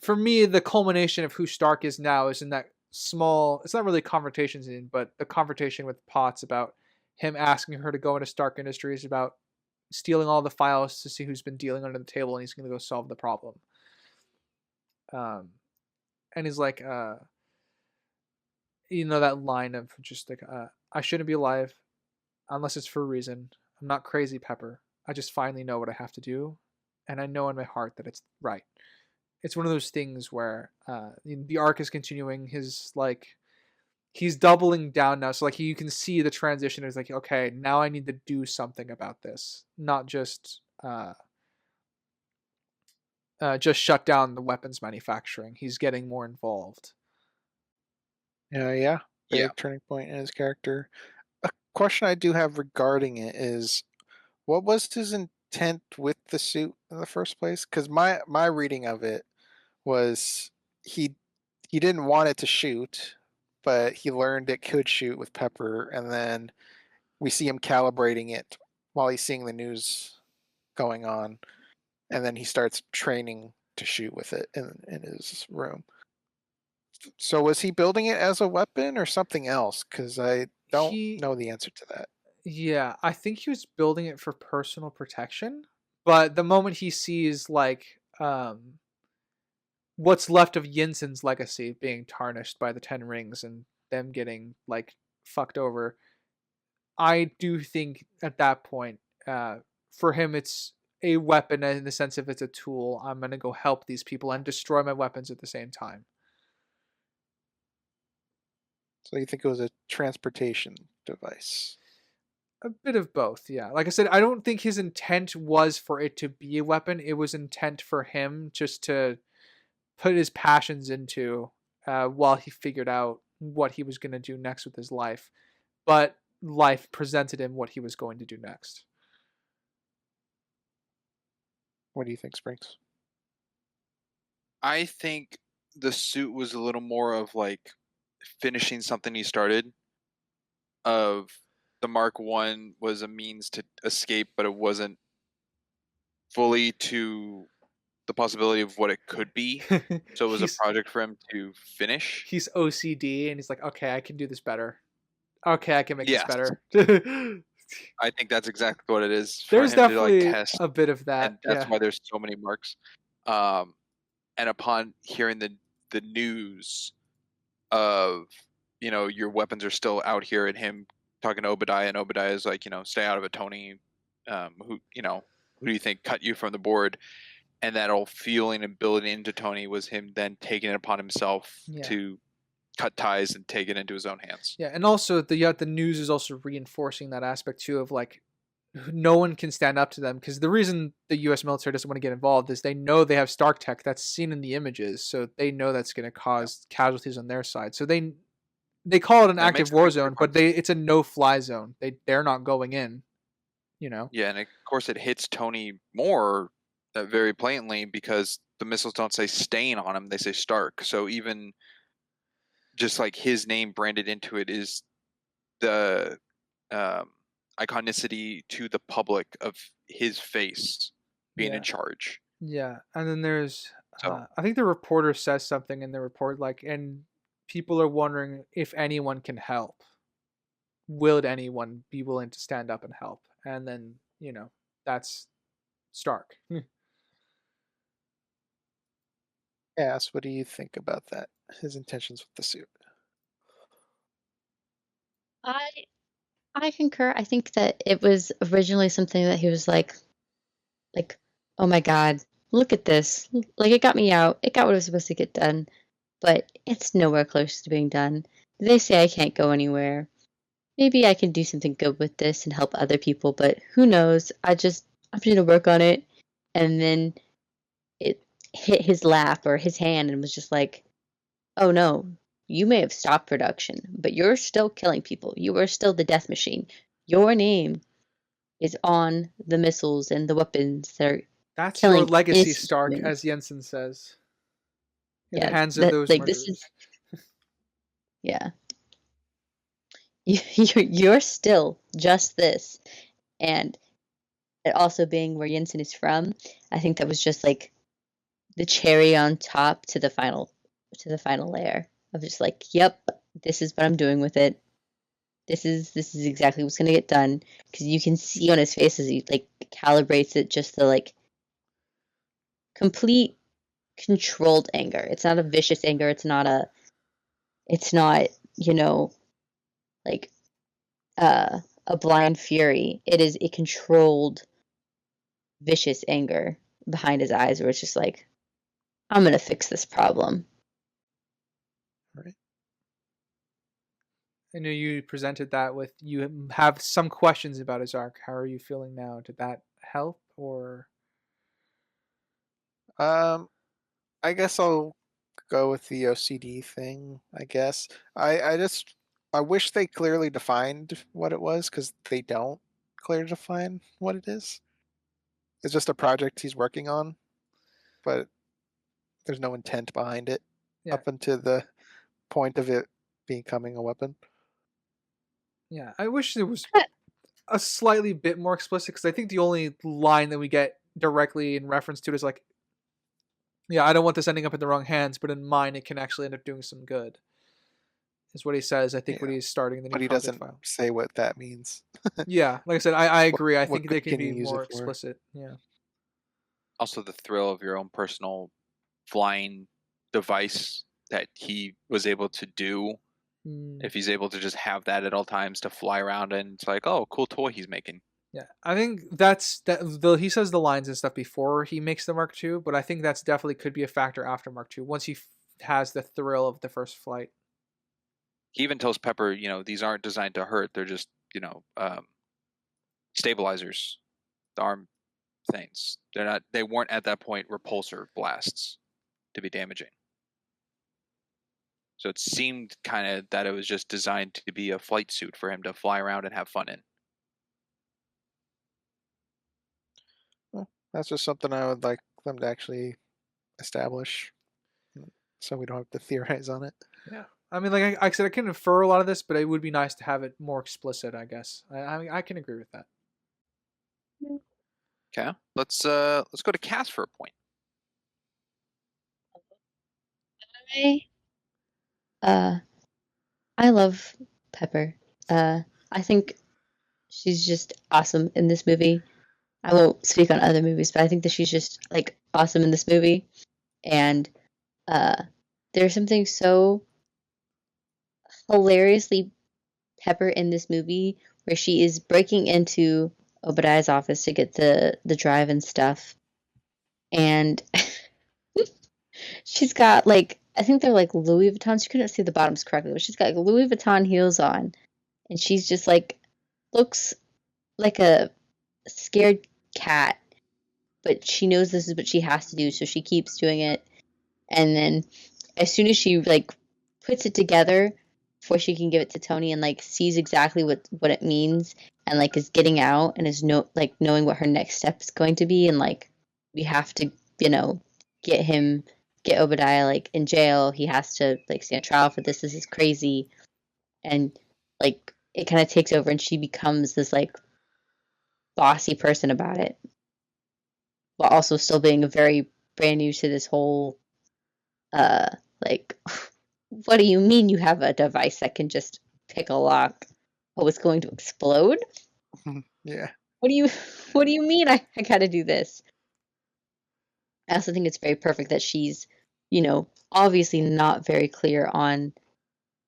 for me, the culmination of who Stark is now is in that small, it's not really a confrontation scene, but the confrontation with Potts about him asking her to go into Stark Industries, about stealing all the files to see who's been dealing under the table, and he's going to go solve the problem. And he's like, that line of just like, I shouldn't be alive unless it's for a reason. I'm not crazy, Pepper. I just finally know what I have to do, and I know in my heart that it's right. It's one of those things where the arc is continuing. He's doubling down now. So you can see the transition is like, okay, now I need to do something about this, not just shut down the weapons manufacturing. He's getting more involved. Yeah. Big Yeah. turning point in his character. A question I do have regarding it is, what was his intent with the suit in the first place? Because my reading of it was he didn't want it to shoot, but he learned it could shoot with Pepper, and then we see him calibrating it while he's seeing the news going on, and then he starts training to shoot with it in his room. So was he building it as a weapon or something else? Because I don't know the answer to that. Yeah, I think he was building it for personal protection, but the moment he sees what's left of Yinsen's legacy being tarnished by the 10 rings and them getting fucked over, I do think at that point, for him it's a weapon in the sense of it's a tool. I'm going to go help these people and destroy my weapons at the same time. So you think it was a transportation device? A bit of both, yeah. Like I said, I don't think his intent was for it to be a weapon. It was intent for him just to put his passions into while he figured out what he was going to do next with his life. But life presented him what he was going to do next. What do you think, Springs? I think the suit was a little more of finishing something he started. Of the Mark I was a means to escape, but it wasn't fully to the possibility of what it could be. So it was a project for him to finish. He's OCD, and he's like, okay, I can do this better. Okay, I can make this better. I think that's exactly what it is. There's definitely test, a bit of that. and that's why there's so many marks. and upon hearing the news of, you know, your weapons are still out here, and him talking to Obadiah, and Obadiah is like, you know, stay out of it, Tony. Who do you think cut you from the board? And that old feeling and building into Tony was him then taking it upon himself to cut ties and take it into his own hands. Yeah, and also the news is also reinforcing that aspect too of like no one can stand up to them, because the reason the U.S. military doesn't want to get involved is they know they have Stark tech that's seen in the images, so they know that's going to cause casualties on their side. So they call it an active war zone, but it's a no-fly zone. They're not going in, you know. Yeah, and of course it hits Tony more very blatantly because the missiles don't say Stain on him; they say Stark. So even just like his name branded into it is the iconicity to the public of his face being in charge. Yeah, and then there's I think the reporter says something in the report like, and people are wondering if anyone can help. Will anyone be willing to stand up and help? And then, you know, that's Stark. Yes, what do you think about that? His intentions with the suit. I concur. I think that it was originally something that he was like, oh my God, look at this. Like, it got me out. It got what it was supposed to get done, but it's nowhere close to being done. They say I can't go anywhere. Maybe I can do something good with this and help other people, but who knows? I'm just going to work on it. And then it hit his lap or his hand and was just like, oh no, you may have stopped production, but you're still killing people. You are still the death machine. Your name is on the missiles and the weapons that are That's killing your legacy, innocent Stark, civilians. as Jensen says. In Yeah, the hands of those murderers. This is, yeah. You're still just this. And it also being where Jensen is from, I think that was just like the cherry on top to the final layer of just like, yep, this is what I'm doing with it. This is exactly what's gonna get done, because you can see on his face as he like calibrates it, just the like complete controlled anger. It's not a vicious anger. It's not like a blind fury. It is a controlled vicious anger behind his eyes, where it's just like, I'm gonna fix this problem. Right. I know you presented that with, you have some questions about his arc. How are you feeling now? Did that help, or? I guess I'll go with the OCD thing. I guess I wish they clearly defined what it was, because they don't clearly define what it is. It's just a project he's working on, but there's no intent behind it up until the point of it becoming a weapon. Yeah, I wish there was a slightly bit more explicit, because I think the only line that we get directly in reference to it is like, yeah, I don't want this ending up in the wrong hands, but in mine it can actually end up doing some good, is what he says, I think, when he's starting the new project file. But he doesn't say what that means. Yeah, like I said, I agree. I think they can be more explicit. Yeah. Also, the thrill of your own personal flying device that he was able to do. If he's able to just have that at all times to fly around, and it's like, oh, cool toy he's making. Yeah, I think he says the lines and stuff before he makes the Mark II, but I think that's definitely could be a factor after Mark II, once he has the thrill of the first flight. He even tells Pepper, these aren't designed to hurt. They're just, stabilizers, the arm things. They weren't at that point repulsor blasts to be damaging. So it seemed kind of that it was just designed to be a flight suit for him to fly around and have fun in. Well, that's just something I would like them to actually establish, so we don't have to theorize on it. Yeah. I mean, like I said, I can infer a lot of this, but it would be nice to have it more explicit, I guess. I can agree with that. Okay. Let's go to Cass for a point. I love Pepper. I think she's just awesome in this movie. I won't speak on other movies, but I think that she's just like awesome in this movie. And there's something so hilariously pepper in this movie where she is breaking into Obadiah's office to get the drive and stuff. And she's got like, I think they're like Louis Vuittons. She couldn't see the bottoms correctly, but she's got like Louis Vuitton heels on. And she's just like, looks like a scared cat, but she knows this is what she has to do, so she keeps doing it. And then as soon as she like puts it together before she can give it to Tony and like sees exactly what it means and like is getting out and is knowing what her next step is going to be, and like we have to, get Obadiah like in jail. He has to like stand trial for this. This is crazy. And like it kind of takes over and she becomes this like bossy person about it, while also still being very brand new to this whole like, what do you mean you have a device that can just pick a lock? Oh, it's going to explode? Yeah. What do you mean I gotta do this? I also think it's very perfect that she's, obviously not very clear on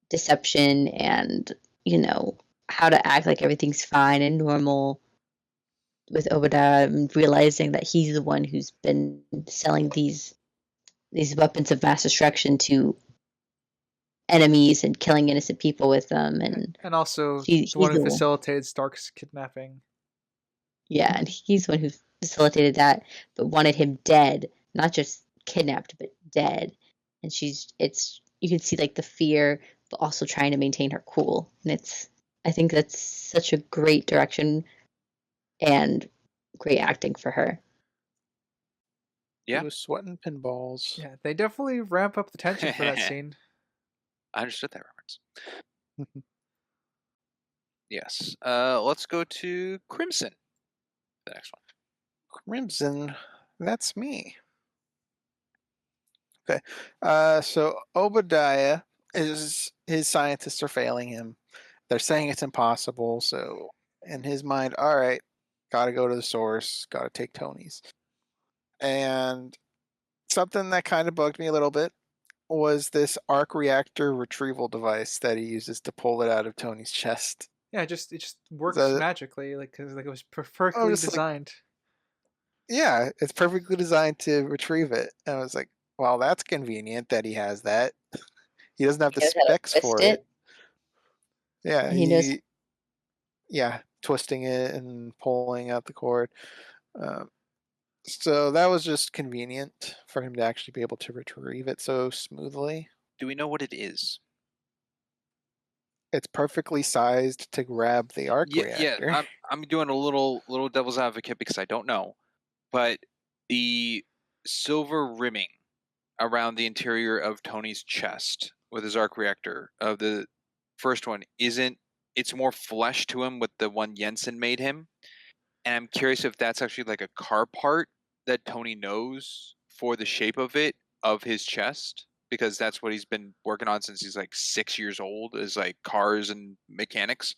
deception and, how to act like everything's fine and normal with Obadiah, and realizing that he's the one who's been selling these weapons of mass destruction to enemies and killing innocent people with them, and also he's the one who the one. facilitated Stark's kidnapping. Yeah, and he's the one who facilitated that, but wanted him dead, not just kidnapped, but dead. And you can see like the fear, but also trying to maintain her cool. And I think that's such a great direction and great acting for her. Yeah. He was sweating pinballs. Yeah, they definitely ramp up the tension for that scene. I understood that reference. Yes. Let's go to Crimson. The next one. Crimson, that's me. Okay. So Obadiah his scientists are failing him. They're saying it's impossible. So in his mind, all right, gotta go to the source, gotta take Tony's. And something that kind of bugged me a little bit was this arc reactor retrieval device that he uses to pull it out of Tony's chest. Yeah, it just works So- magically, like because like it was perfectly just like- designed. Yeah, it's perfectly designed to retrieve it. And I was like, well, that's convenient that he has that. He doesn't have the He knows how to specs for twist it. it. Yeah, He knows- yeah, twisting it and pulling out the cord. So that was just convenient for him to actually be able to retrieve it so smoothly. Do we know what it is? It's perfectly sized to grab the arc reactor. Yeah. I'm doing a little devil's advocate because I don't know, but the silver rimming around the interior of Tony's chest with his arc reactor of the first one it's more flesh to him with the one Jensen made him. And I'm curious if that's actually like a car part that Tony knows for the shape of it, of his chest, because that's what he's been working on since he's like 6 years old, is like cars and mechanics.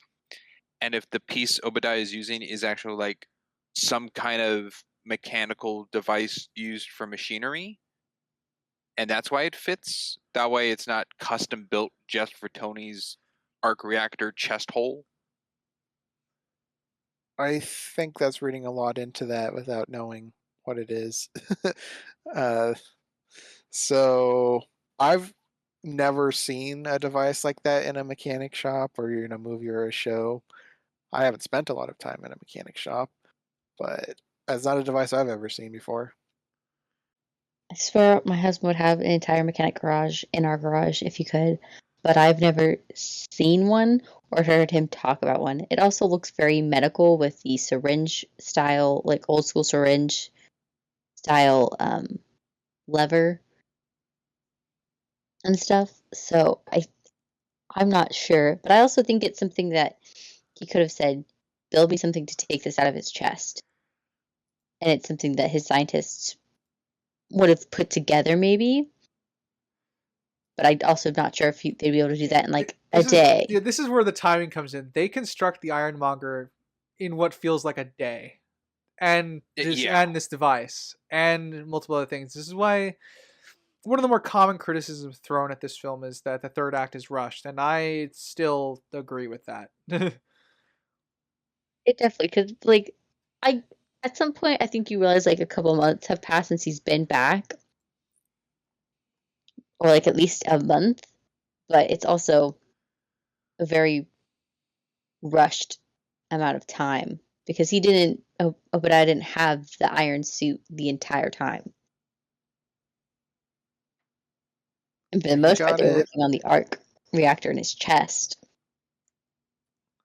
And if the piece Obadiah is using is actually like some kind of mechanical device used for machinery, and that's why it fits, that way it's not custom built just for Tony's arc reactor chest hole. I think that's reading a lot into that without knowing what it is. So I've never seen a device like that in a mechanic shop or in a movie or a show. I haven't spent a lot of time in a mechanic shop, but that's not a device I've ever seen before. I swear my husband would have an entire mechanic garage in our garage if he could, but I've never seen one or heard him talk about one. It also looks very medical with the syringe style, like old school syringe style lever and stuff. So I'm not sure, but I also think it's something that he could have said, build me something to take this out of his chest. And it's something that his scientists would have put together maybe. But I'm also not sure if they'd be able to do that in like a day. Yeah, this is where the timing comes in. They construct the Ironmonger in what feels like a day. And this device and multiple other things. This is why one of the more common criticisms thrown at this film is that the third act is rushed, and I still agree with that. It definitely, because like I at some point I think you realize like a couple months have passed since he's been back, or like at least a month, but it's also a very rushed amount of time because he didn't. Obadiah didn't have the iron suit the entire time. And for the He most part, got they were it. working on the arc reactor in his chest.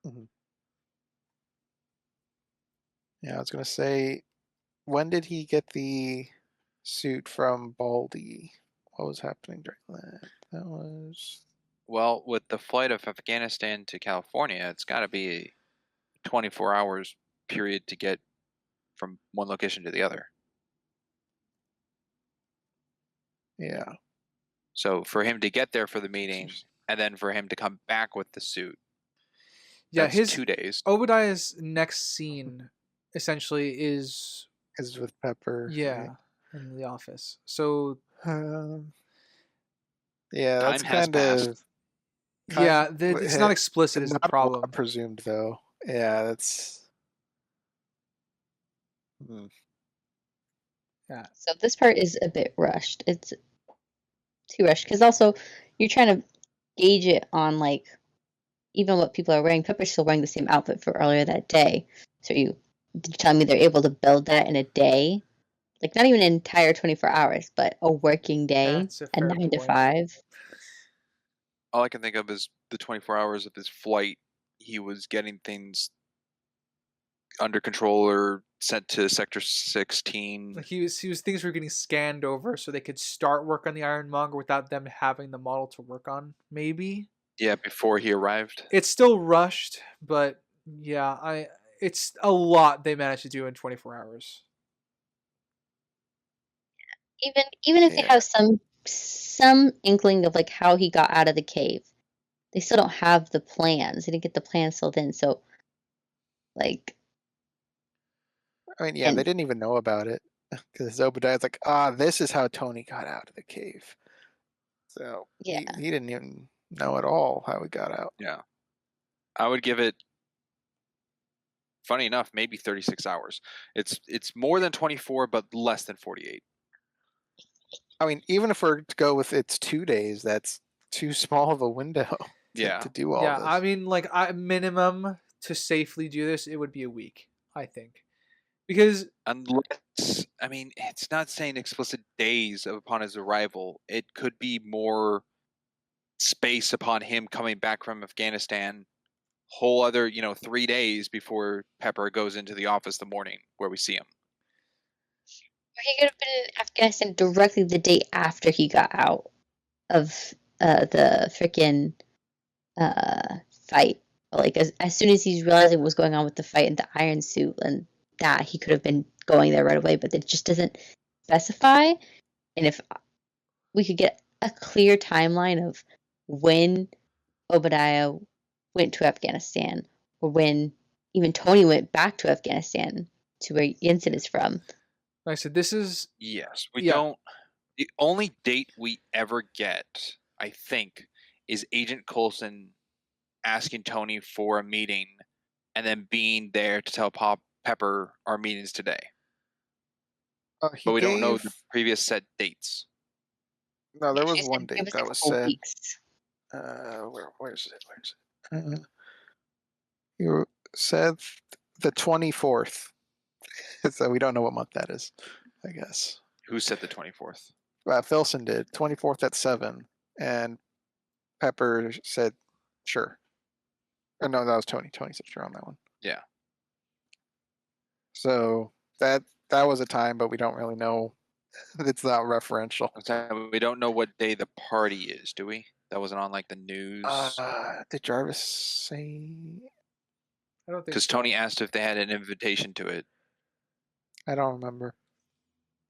Mhm. Yeah, I was gonna say, when did he get the suit from Baldy? What was happening during that? That was Well, with the flight of Afghanistan to California, it's got to be a 24 hours period to get from one location to the other. yeah. So for him to get there for the meeting and then for him to come back with the suit, Yeah, that's his 2 days. Obadiah's next scene essentially is Is with Pepper. yeah in the office. So Right? Yeah, Time that's has kind passed. of yeah, it's not explicit is the not a lot problem. presumed though. Yeah, that's. Hmm. Yeah, So this part is a bit rushed. It's too rushed because also you're trying to gauge it on like even what people are wearing. Pepper's still wearing the same outfit for earlier that day. So you tell me they're able to build that in a day, like not even an entire 24 hours, but a working day, that's a a fair 9 to point. 5. All I can think of is the 24 hours of his flight. He was getting things under control or sent to Sector 16. Like he was things were getting scanned over so they could start work on the Ironmonger without them having the model to work on. Maybe Yeah, before he arrived. it's still rushed, but yeah, it's a lot they managed to do in 24 hours. Even if they Yeah. have some inkling of like how he got out of the cave, they still don't have the plans. They didn't get the plans filled in. So like I mean, yeah, they and didn't even know about it because Obadiah's like, this is how Tony got out of the cave. So yeah. he didn't even know at all how he got out. Yeah. I would give it, funny enough, maybe 36 hours. It's more than 24, but less than 48. I mean, even if we're to go with it's 2 days, that's too small of a window Yeah. to do all Yeah, this. I mean, like, minimum to safely do this, it would be a week, I think, because Unless, I mean, it's not saying explicit days upon his arrival. It could be more space upon him coming back from Afghanistan, whole other, 3 days before Pepper goes into the office the morning where we see him. He could have been in Afghanistan directly the day after he got out of the freaking fight. Like as soon as he's realizing what was going on with the fight in the iron suit and that he could have been going there right away, but it just doesn't specify. And if we could get a clear timeline of when Obadiah went to Afghanistan or when even Tony went back to Afghanistan to where Jensen is from. like I said, this is Yes, we Yeah. don't. The only date we ever get, I think, is Agent Coulson asking Tony for a meeting and then being there to tell Pepper our meeting's today. He But we don't know gave- the previous set dates. No, there was She one said date give us that a was couple said. weeks. Where's it? You said the 24th. So we don't know what month that is, I guess. Who said the 24th? Filson did 24th at 7, and Pepper said sure. No, that was Tony. Tony said sure on that one. Yeah. So that was a time, but we don't really know. It's not referential. We don't know what day the party is, do we? That wasn't on like the news. Did Jarvis say? I don't think Because so. Tony asked if they had an invitation to it. I don't remember.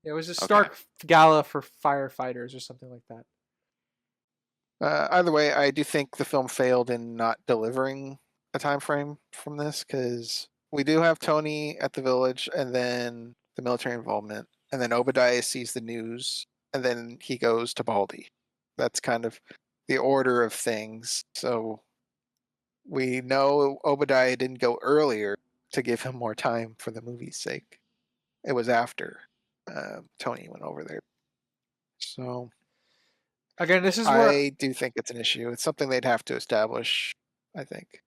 Yeah, it was a Okay. Stark gala for firefighters or something like that. Either way, I do think the film failed in not delivering a time frame from this because we do have Tony at the village and then the military involvement, and then Obadiah sees the news and then he goes to Baldy. That's kind of the order of things. So we know Obadiah didn't go earlier to give him more time for the movie's sake. It was after Tony went over there. So Again, this is where I do think it's an issue. It's something they'd have to establish, I think.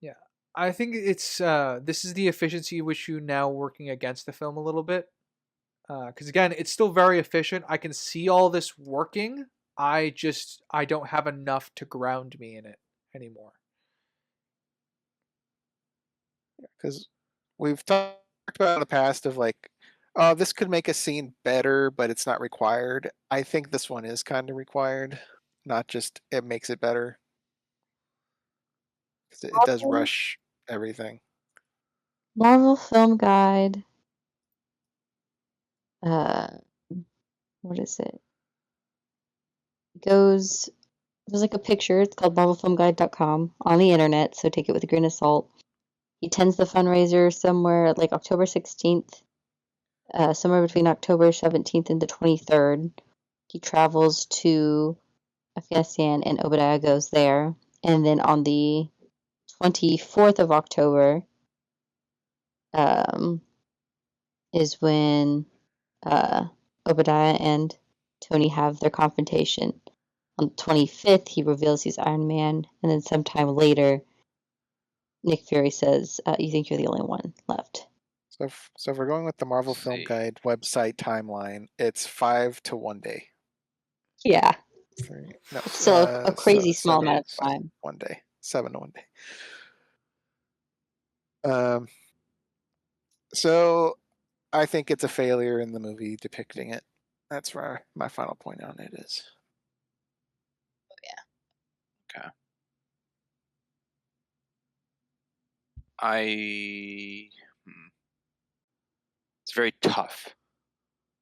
yeah, I think it's this is the efficiency which you now working against the film a little bit. Because again, it's still very efficient. I can see all this working. I don't have enough to ground me in it anymore. Because we've talked about in the past of like, oh, this could make a scene better, but it's not required. I think this one is kind of required, not just it makes it better. Because it does rush everything. Marvel Film Guide. What is it? There's like a picture. It's called marvelfilmguide.com on the internet, so take it with a grain of salt. He attends the fundraiser somewhere like October 16th, somewhere between October 17th and the 23rd. He travels to Afghanistan, and Obadiah goes there. And then on the 24th of October is when Obadiah and Tony have their confrontation. On the 25th, he reveals he's Iron Man, and then sometime later, Nick Fury says, "You think you're the only one left." So if we're going with the Marvel Film Guide website timeline, it's 5 to 1 day. Yeah. No, So a crazy small amount of time. 1 day. 7 to 1 day. So I think it's a failure in the movie depicting it. That's where my final point on it is. Oh, yeah. Okay. It's very tough.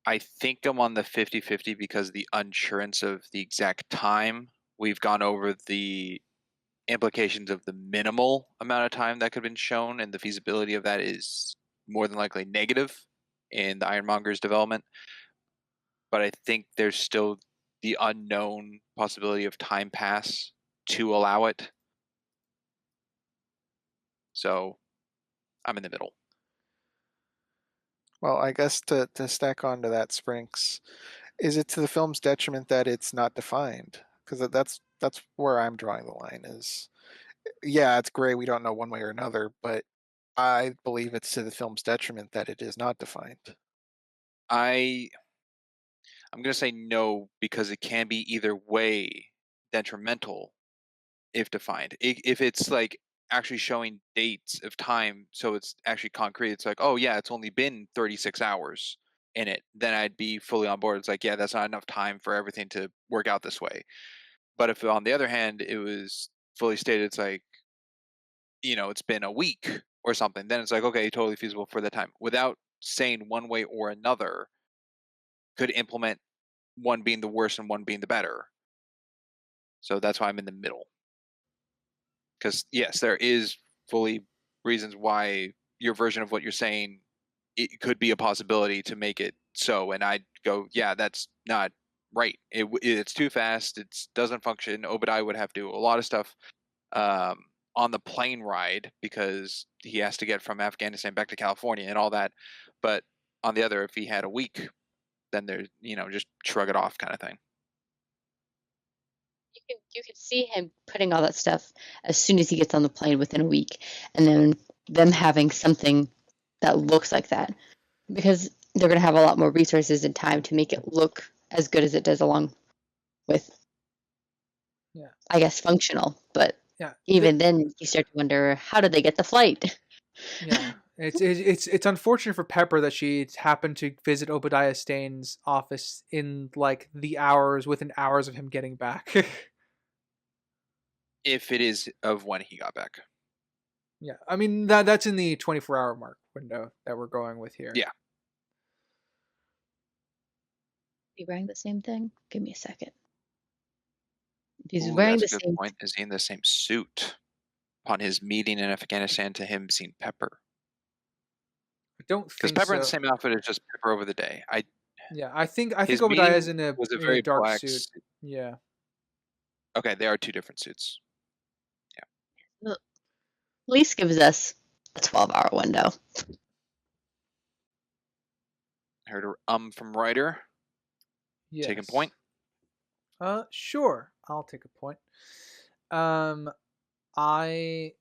I think I'm on the 50-50 because the unsurance of the exact time. We've gone over the implications of the minimal amount of time that could have been shown, and the feasibility of that is more than likely negative in the Ironmonger's development. But I think there's still the unknown possibility of time pass to allow it. So I'm in the middle. Well, I guess to stack onto that, Sprinks, is it to the film's detriment that it's not defined? Because that's where I'm drawing the line is, yeah, it's great we don't know one way or another, but I believe it's to the film's detriment that it is not defined. I'm going to say no, because it can be either way detrimental if defined. If it's like actually showing dates of time, so it's actually concrete, it's like, oh yeah, it's only been 36 hours in it, then I'd be fully on board. It's like, yeah, that's not enough time for everything to work out this way. But if on the other hand it was fully stated, it's like, it's been a week or something, then it's like, okay, totally feasible for the time, without saying one way or another could implement one being the worst and one being the better. So that's why I'm in the middle. Because yes, there is fully reasons why your version of what you're saying, it could be a possibility to make it so, and I'd go, yeah, that's not right. It's too fast. It doesn't function. Obadiah would have to do a lot of stuff on the plane ride because he has to get from Afghanistan back to California and all that. But on the other, if he had a week, then there's just shrug it off kind of thing. You could see him putting all that stuff as soon as he gets on the plane within a week, and then them having something that looks like that, because they're going to have a lot more resources and time to make it look as good as it does, along with, I guess, functional. But even then, you start to wonder, how did they get the flight? Yeah, it's unfortunate for Pepper that she happened to visit Obadiah Stane's office in like within hours of him getting back. If it is of when he got back. Yeah, I mean that's in the 24-hour mark window that we're going with here. Yeah. He wearing the same thing? Give me a second. He's Ooh, wearing that's the a good same. point. Is he in the same suit upon his meeting in Afghanistan to him seeing Pepper? I don't Because think Pepper so. in the same outfit is just Pepper over the day. Yeah, I think His Obadiah is meaning was a in a very dark black suit. suit. Yeah. Okay, they are two different suits. At least gives us a 12-hour window. Heard from Ryder. Yes. Taking point. Sure. I'll take a point. I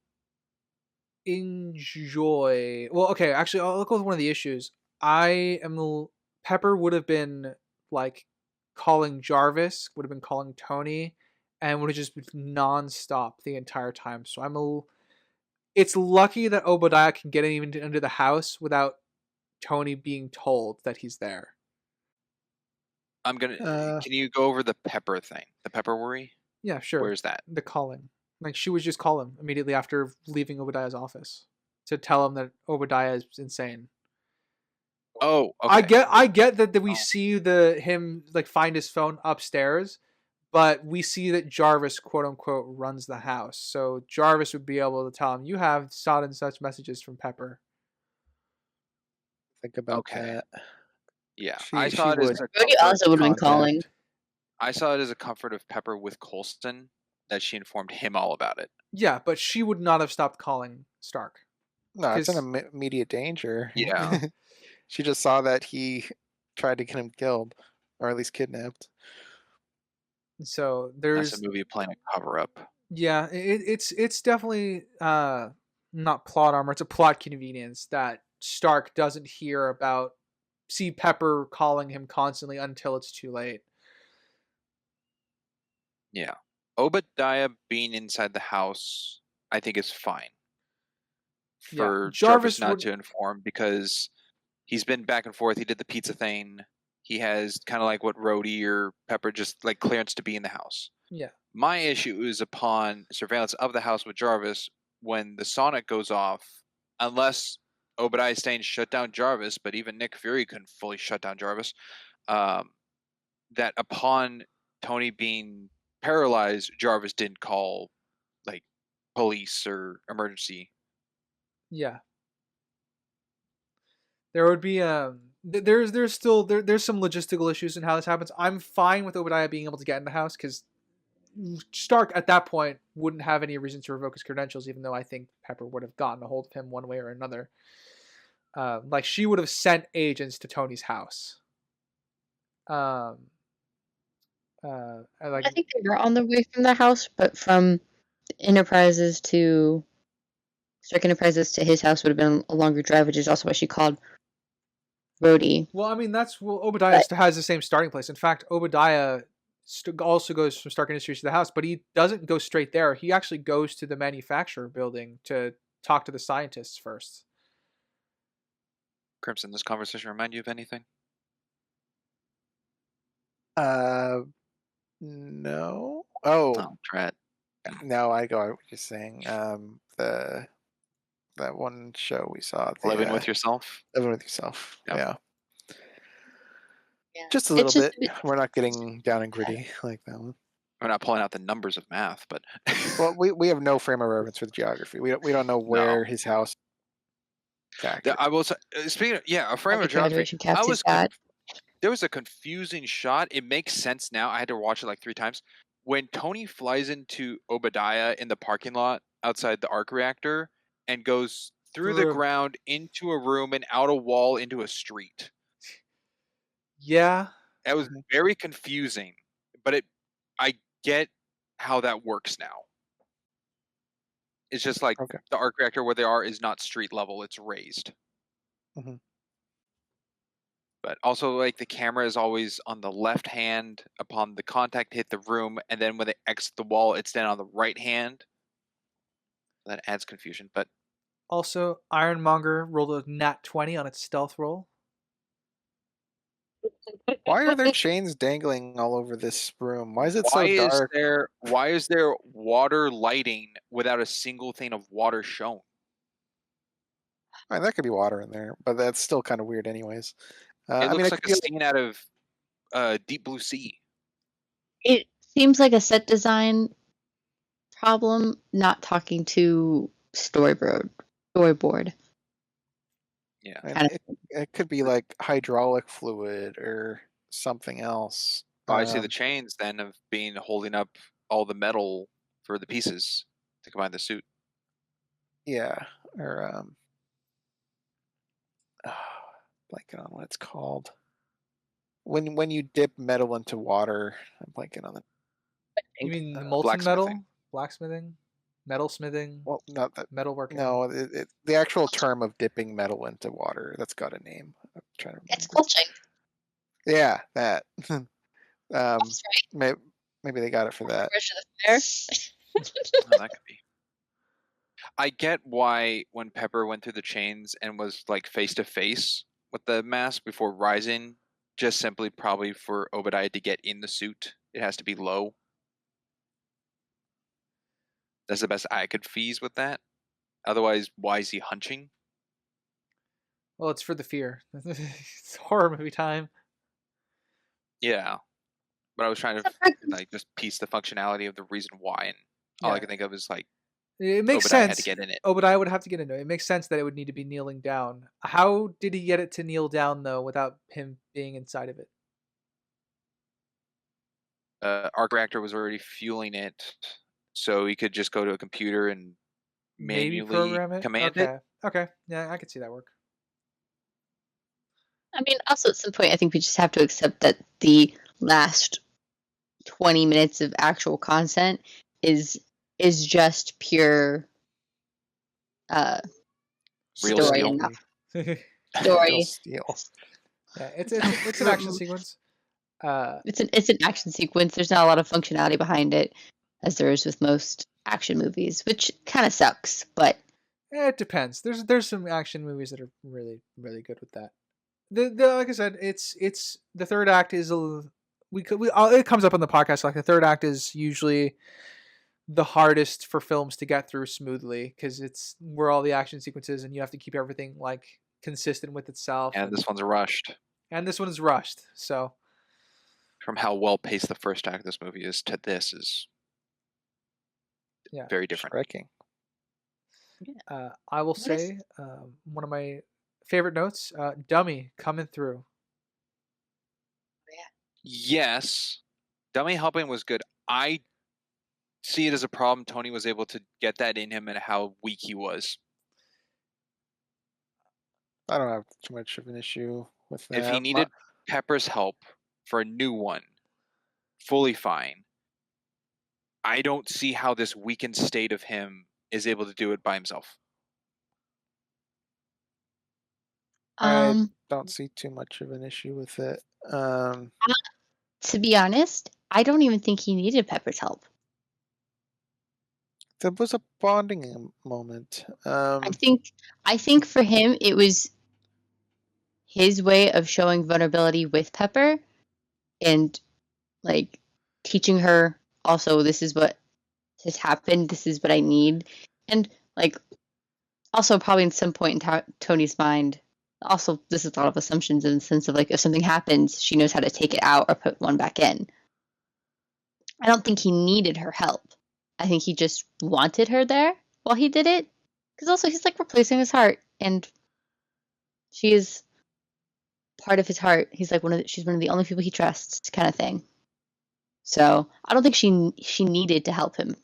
enjoy. Well, okay. Actually, I'll go with one of the issues. Pepper would have been like calling Jarvis, would have been calling Tony, and would have just been nonstop the entire time. So it's lucky that Obadiah can get even into the house without Tony being told that he's there. I'm gonna. Can you go over the Pepper thing? The Pepper worry. Yeah, sure. Where's that? The calling. Like she would just call him immediately after leaving Obadiah's office to tell him that Obadiah is insane. Oh, okay. I get that we see him like find his phone upstairs, but we see that Jarvis, quote unquote, runs the house. So Jarvis would be able to tell him, "You have such and such messages from Pepper." Think about that. Yeah, I saw it as a Brody also would have been contact. calling. I saw it as a comfort of Pepper with Colston that she informed him all about it. Yeah, but she would not have stopped calling Stark. No, it's 'Cause- an immediate danger. Yeah. She just saw that he tried to get him killed, or at least kidnapped. So That's there's a movie playing a cover up. yeah, it's definitely not plot armor. It's a plot convenience that Stark doesn't see Pepper calling him constantly until it's too late. Yeah. Obadiah being inside the house, I think is fine. For Jarvis not to inform, because he's been back and forth. He did the pizza thing. He has kind of like what Rhodey or Pepper, just like clearance to be in the house. Yeah. My issue is upon surveillance of the house with Jarvis when the sonic goes off, unless Obadiah Stane shut down Jarvis, but even Nick Fury couldn't fully shut down Jarvis. That upon Tony being paralyzed, Jarvis didn't call like police or emergency. Yeah. There would be there's still some logistical issues in how this happens. I'm fine with Obadiah being able to get in the house because Stark at that point wouldn't have any reason to revoke his credentials, even though I think Pepper would have gotten a hold of him one way or another. Like she would have sent agents to Tony's house. I think they were on the way from the house, but from Enterprises to Stark Enterprises to his house would have been a longer drive, which is also why she called Rhodey. Well, I mean, Obadiah has the same starting place. In fact, Obadiah also goes from Stark Industries to the house, but he doesn't go straight there. He actually goes to the manufacturer building to talk to the scientists first. Crimson, this conversation remind you of anything? No. Oh, Drat. no, I go what you're saying. That one show we saw. Living with Yourself? Living with Yourself. Yep. Yeah. Just a little bit. We're not getting down and gritty like that one. We're not pulling out the numbers of math, but well, we have no frame of reference with geography. We don't know where his house. I will say, speaking of a frame of geography. There was a confusing shot. It makes sense now. I had to watch it like 3 times. When Tony flies into Obadiah in the parking lot outside the arc reactor and goes through the ground into a room and out a wall into a street. Yeah. That was very confusing, but I get how that works now. It's just like the arc reactor where they are is not street level, it's raised. Mm-hmm. But also, like, the camera is always on the left hand upon the contact hit the room, and then when they exit the wall, it's then on the right hand. That adds confusion, but... Also, Ironmonger rolled a nat 20 on its stealth roll. Why are there chains dangling all over this room? Why is it so dark? Why is there water lighting without a single thing of water shown? I mean, that could be water in there, but that's still kind of weird anyways. It looks like a scene out of Deep Blue Sea. It seems like a set design problem, not talking to storyboard. Yeah. And Kind it could be like hydraulic fluid or something else. Oh, I see the chains then of being holding up all the metal for the pieces to combine the suit. Yeah, or blanking on what it's called. When you dip metal into water, I'm blanking on it. You mean the molten metal, blacksmithing, metalsmithing, Well, not that. metalworking? No, the actual term of dipping metal into water, that's got a name. I'm trying to remember. It's quilting. Yeah, that. That's right. Maybe they got it for that. Bridge of the Fair. Oh, that could be. I get why when Pepper went through the chains and was like face to face with the mask before rising, just simply probably for Obadiah to get in the suit, it has to be low. That's the best I could fees with that. Otherwise, why is he hunching? Well, it's for the fear. It's horror movie time. Yeah, but I was trying to like just piece the functionality of the reason why, and all I Yeah. can think of is like It makes Obadiah had sense. to get in it. Obadiah would have to get into it. It makes sense that it would need to be kneeling down. How did he get it to kneel down though, without him being inside of it? Arc reactor was already fueling it, so he could just go to a computer and Maybe manually program it. command Okay. it. Okay. Yeah, I could see that work. I mean, also at some point, I think we just have to accept that the last 20 minutes of actual content is just pure Real story steel. enough. Yeah, Story. Steel. it's an action sequence. It's an action sequence. There's not a lot of functionality behind it, as there is with most action movies, which kind of sucks. But It depends. There's some action movies that are really really good with that. The like I said, it's the third act is it comes up on the podcast, like the third act is usually the hardest for films to get through smoothly because it's where all the action sequences and you have to keep everything like consistent with itself. And this one's rushed. And this one is rushed. So From how well paced the first act of this movie is to this is very different. Striking. I will say one of my favorite notes, Dummy coming through. Yes, Dummy helping was good. I see it as a problem Tony was able to get that in him and how weak he was. I don't have too much of an issue with that. If he needed Pepper's help for a new one, fully fine. I don't see how this weakened state of him is able to do it by himself. I don't see too much of an issue with it. To be honest, I don't even think he needed Pepper's help. There was a bonding moment. I think for him it was his way of showing vulnerability with Pepper and like teaching her also this is what has happened, this is what I need, and like also probably in some point in Tony's mind also this is a lot of assumptions in the sense of like if something happens she knows how to take it out or put one back in. I don't think he needed her help. I think he just wanted her there while he did it. Because also he's like replacing his heart, and she is part of his heart. He's like she's one of the only people he trusts, kind of thing. So I don't think she needed to help him.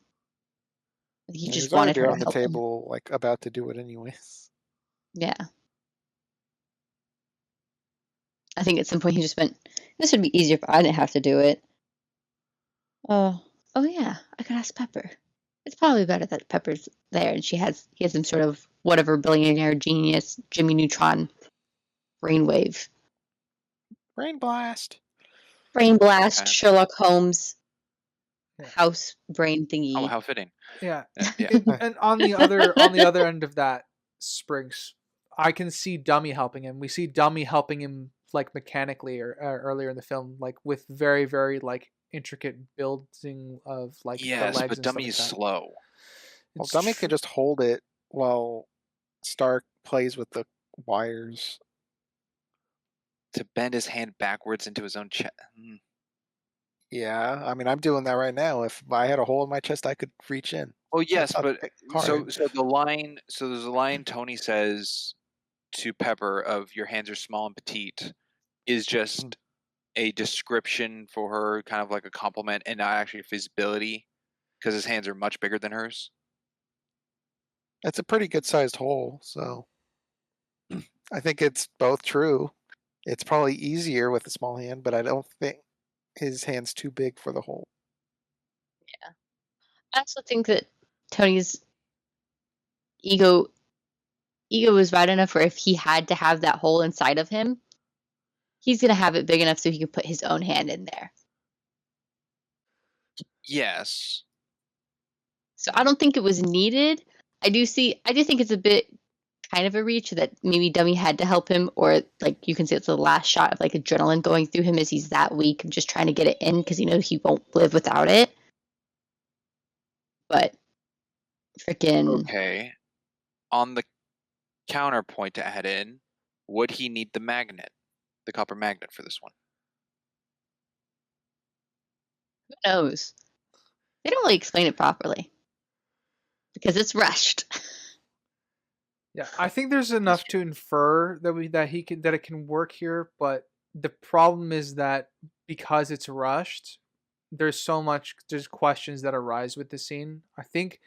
He just wanted her to on the help table, like about to do it anyways. Yeah. I think at some point he just went, "This would be easier if I didn't have to do it." Oh yeah, I could ask Pepper. It's probably better that Pepper's there and he has some sort of whatever billionaire genius Jimmy Neutron brainwave. Brain blast. Brain blast, Okay. Sherlock Holmes Yeah. house brain thingy. Oh, how fitting. Yeah. Yeah. And on the other end of that, Spriggs, I can see Dummy helping him. We see Dummy helping him like mechanically or earlier in the film, like with very very like intricate building of like Yes, the legs but and Dummy stuff is like that. slow. Well, It's Dummy tr- can just hold it while Stark plays with the wires. To bend his hand backwards into his own chest. Yeah, I mean, I'm doing that right now. If I had a hole in my chest, I could reach in. Oh yes, not but hard. so the line. So there's a line Tony says to Pepper of your hands are small and petite is just a description for her, kind of like a compliment, and not actually visibility, because his hands are much bigger than hers. It's a pretty good sized hole, so I think it's both true. It's probably easier with a small hand, but I don't think his hand's too big for the hole. I also think that Tony's ego is right enough where if he had to have that hole inside of him, he's going to have it big enough so he can put his own hand in there. Yes. So I don't think it was needed. I do think it's a bit kind of a reach that maybe Dummy had to help him, or like you can see it's the last shot of like adrenaline going through him as he's that weak and just trying to get it in because he knows he won't live without it. But freaking Okay. On the counterpoint to add in, would he need the magnet, the copper magnet for this one? who knows? They don't really explain it properly because it's rushed. Yeah, I think there's enough to infer that it can work here, but the problem is that because it's rushed, there's questions that arise with the scene. I think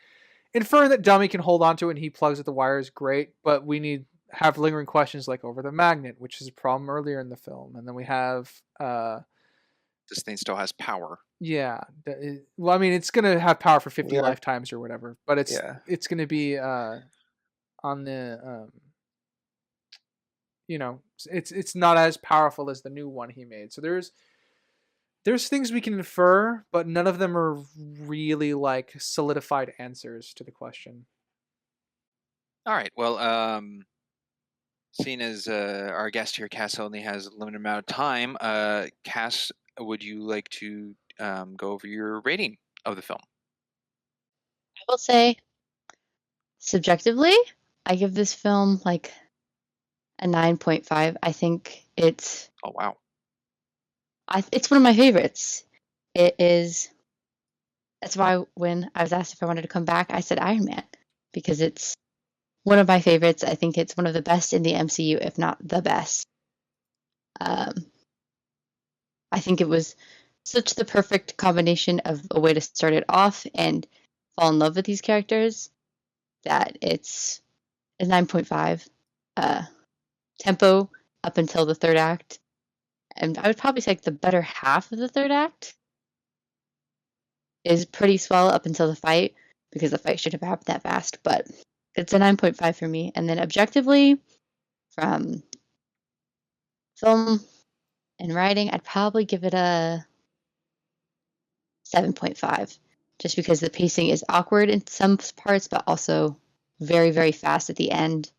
inferring that Dummy can hold on to it and he plugs at the wire is great, but we have lingering questions like over the magnet, which is a problem earlier in the film, and then we have This thing still has power. yeah. Well, I mean, it's gonna have power for 50 Yeah. lifetimes or whatever, but it's Yeah. it's gonna be on the it's not as powerful as the new one he made. So there's things we can infer, but none of them are really like solidified answers to the question. All right. Well, seeing as our guest here, Cass, only has a limited amount of time, Cass, would you like to go over your rating of the film? I will say, subjectively, I give this film like a 9.5. I think it's Oh, wow. it's one of my favorites. It is. That's why when I was asked if I wanted to come back, I said Iron Man because it's one of my favorites. I think it's one of the best in the MCU, if not the best. I think it was such the perfect combination of a way to start it off and fall in love with these characters that it's a 9.5. Tempo up until the third act. And I would probably say like the better half of the third act is pretty swell up until the fight, because the fight should have happened that fast, but it's a 9.5 for me. And then objectively, from film and writing, I'd probably give it a 7.5, just because the pacing is awkward in some parts, but also very, very fast at the end.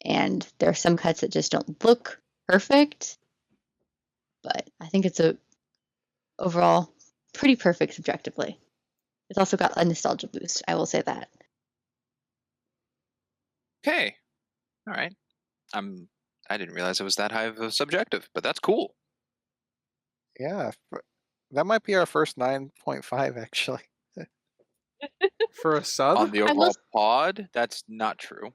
And there are some cuts that just don't look perfect, but I think it's a overall pretty perfect subjectively. It's also got a nostalgia boost, I will say that. Okay. All right. I didn't realize it was that high of a subjective, but that's cool. Yeah. That might be our first 9.5, actually. For a sub? On the overall pod, that's not true.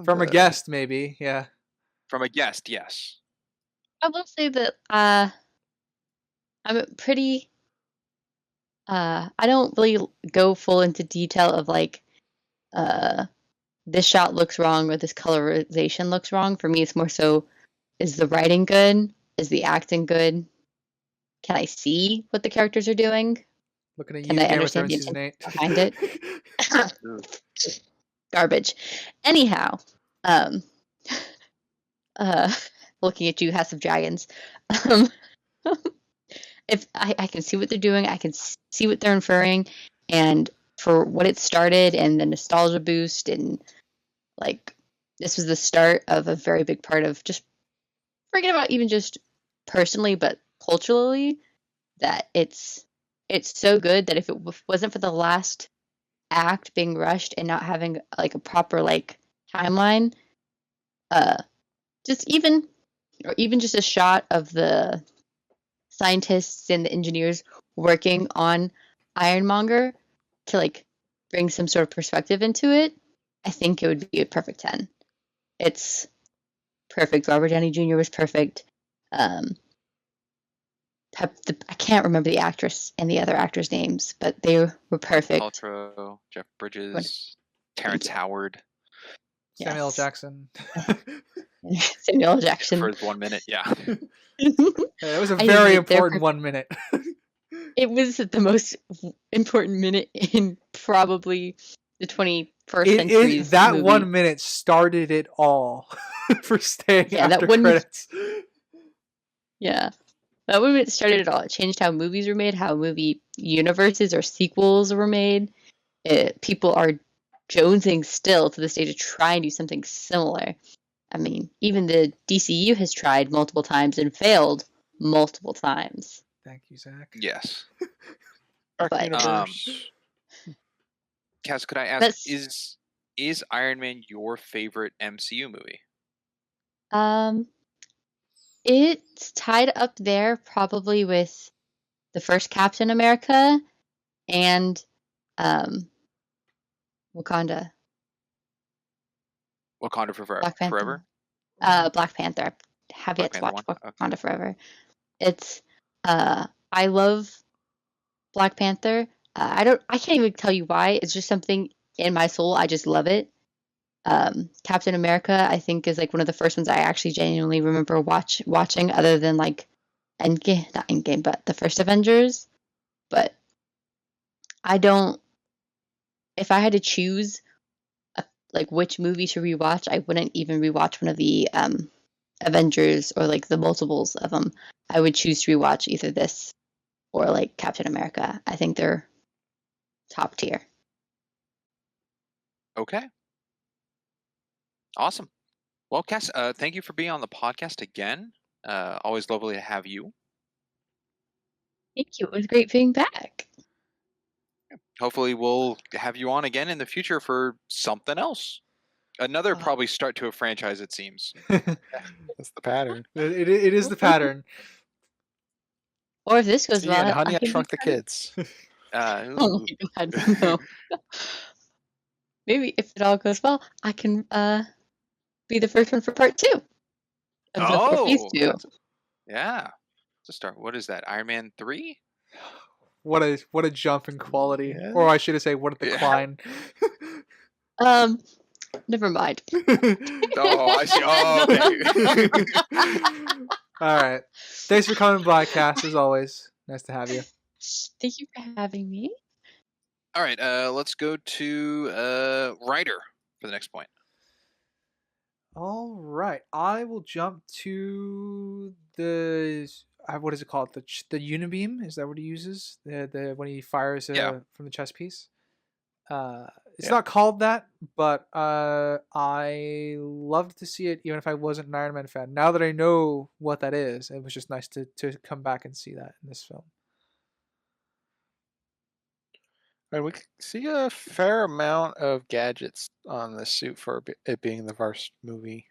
From a guest, maybe, yeah. From a guest, yes. I will say that I'm pretty. I don't really go full into detail of like, this shot looks wrong or this colorization looks wrong. For me, it's more so, is the writing good? Is the acting good? Can I see what the characters are doing? Looking at you, Can I Game of understand Thrones the season 8. behind it? Garbage. Anyhow, looking at you, House of Dragons. If I can see what they're doing, I can see what they're inferring, and for what it started and the nostalgia boost, and like this was the start of a very big part of just forget about even just personally, but culturally, that it's so good that if it wasn't for the last act being rushed and not having like a proper like timeline, just even just a shot of the scientists and the engineers working on Ironmonger to like bring some sort of perspective into it, I think it would be a perfect 10. It's perfect. Robert Downey Jr. was perfect. I can't remember the actress and the other actors' names, but they were perfect. Paltrow, Jeff Bridges, Terrence Howard. Samuel L. Yes. Jackson. Samuel L. Jackson. For his 1 minute, yeah. It was a I very admit, they're important 1 minute. It was the most important minute in probably the 21st century. That movie. 1 minute started it all for staying Yeah, after that one- credits. Yeah. That movie started it all. It changed how movies were made, how movie universes or sequels were made. People are jonesing still to this day to try and do something similar. I mean, even the DCU has tried multiple times and failed multiple times. Thank you, Zach. Yes. Dark But- Universe. Cass, could I ask, That's- is Iron Man your favorite MCU movie? It's tied up there probably with the first Captain America and Wakanda. Wakanda Forever? Black Panther. Forever? Black Panther. I have yet Black to watch Panther one? Wakanda Forever. It's I love Black Panther. I can't even tell you why. It's just something in my soul. I just love it. Captain America, I think, is like one of the first ones I actually genuinely remember watching, other than like not Endgame, but the first Avengers. But I don't. If I had to choose, like which movie to rewatch, I wouldn't even rewatch one of the Avengers or like the multiples of them. I would choose to rewatch either this or like Captain America. I think they're top tier. Okay. Awesome. Well, Cass, thank you for being on the podcast again. Always lovely to have you. Thank you. It was great being back. Hopefully, we'll have you on again in the future for something else. Another probably start to a franchise, it seems. That's the pattern. It is the pattern. Or if this goes See, well, and Honey, I can Shrunk be the Kids. Oh my god, no. Maybe if it all goes well, I can be the first one for part 2 of the Four Phase 2. Yeah. To start, what is that? Iron Man 3? What a jump in quality, Yeah. or I should say, what a Yeah. decline. Never mind. Oh, I see. Oh, okay. All right. Thanks for coming by, Cass, as always. Nice to have you. Thank you for having me. All right. Let's go to Ryder for the next point. All right. I will jump to the what is it called? The unibeam? Is that what he uses? The when he fires Yeah. from the chest piece. It's Yeah. not called that, but I loved to see it, even if I wasn't an Iron Man fan. Now that I know what that is, it was just nice to come back and see that in this film. And we can see a fair amount of gadgets on the suit for it being the first movie.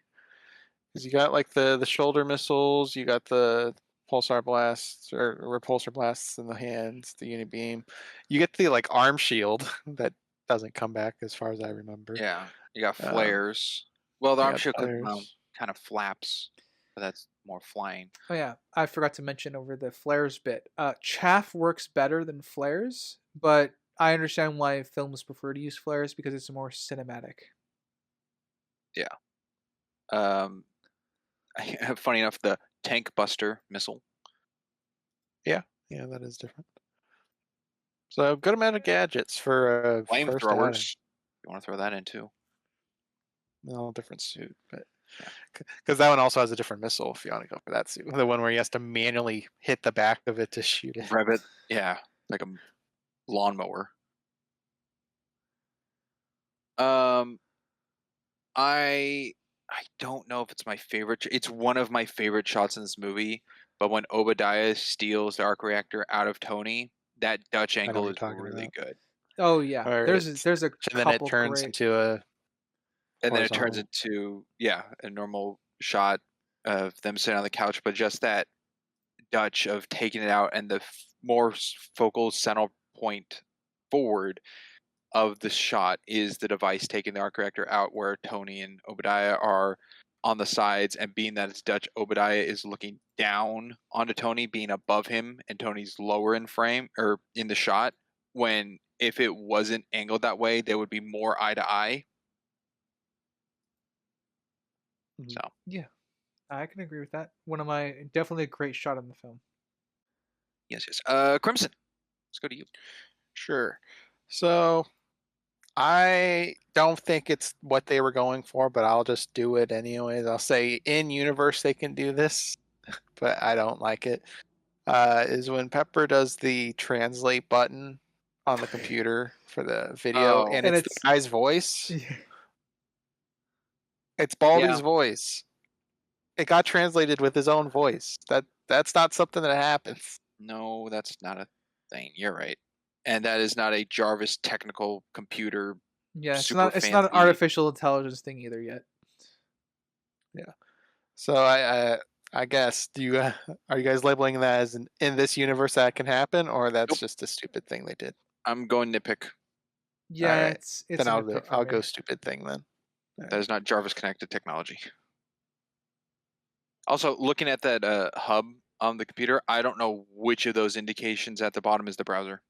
Because you got like the shoulder missiles, you got the pulsar blasts or repulsor blasts in the hands, the unibeam. You get the like arm shield that doesn't come back as far as I remember. Yeah. You got flares. Well, the you arm got shield flares. kind of flaps, but that's more flying. Oh yeah, I forgot to mention over the flares bit. Chaff works better than flares, but I understand why films prefer to use flares because it's more cinematic. Funny enough, the tank buster missile. Yeah, that is different. So good amount of gadgets for a first outing. Flamethrowers. You want to throw that in too? No, different suit, but because that one also has a different missile if you want to go for that suit. The one where he has to manually hit the back of it to shoot it. Rev it. Yeah, like a lawnmower. I don't know if it's my favorite. It's one of my favorite shots in this movie. But when Obadiah steals the arc reactor out of Tony, that Dutch know what angle you're is talking really about. good. Oh yeah, Or there's a and then couple it turns great. into a And then it turns horizontal. into a normal shot of them sitting on the couch, but just that Dutch of taking it out and the more focal center point forward of the shot is the device taking the arc reactor out, where Tony and Obadiah are on the sides, and being that it's Dutch, Obadiah is looking down onto Tony, being above him, and Tony's lower in frame or in the shot. When if it wasn't angled that way, they would be more eye to eye. Mhm. So Yeah, I can agree with that. Definitely a great shot in the film. yes. Crimson, let's go to you. Sure. So I don't think it's what they were going for, but I'll just do it anyways. I'll say in universe they can do this, but I don't like it. Is when Pepper does the translate button on the computer for the video, Oh. and And it's the guy's voice. It's Baldy's Yeah. voice. It got translated with his own voice. That's not something that happens. No, that's not a thing. You're right, and that is not a Jarvis technical computer. Yeah, it's Super not an fancy. artificial intelligence thing either yet. So I guess are you guys labeling that as in this universe that can happen, or that's Nope. just a stupid thing they did? I'm going nitpick. Yeah, Alright, it's Then a I'll nitpick for I'll me. go stupid thing then. That is not Jarvis connected technology. Also, looking at that hub on the computer, I don't know which of those indications at the bottom is the browser.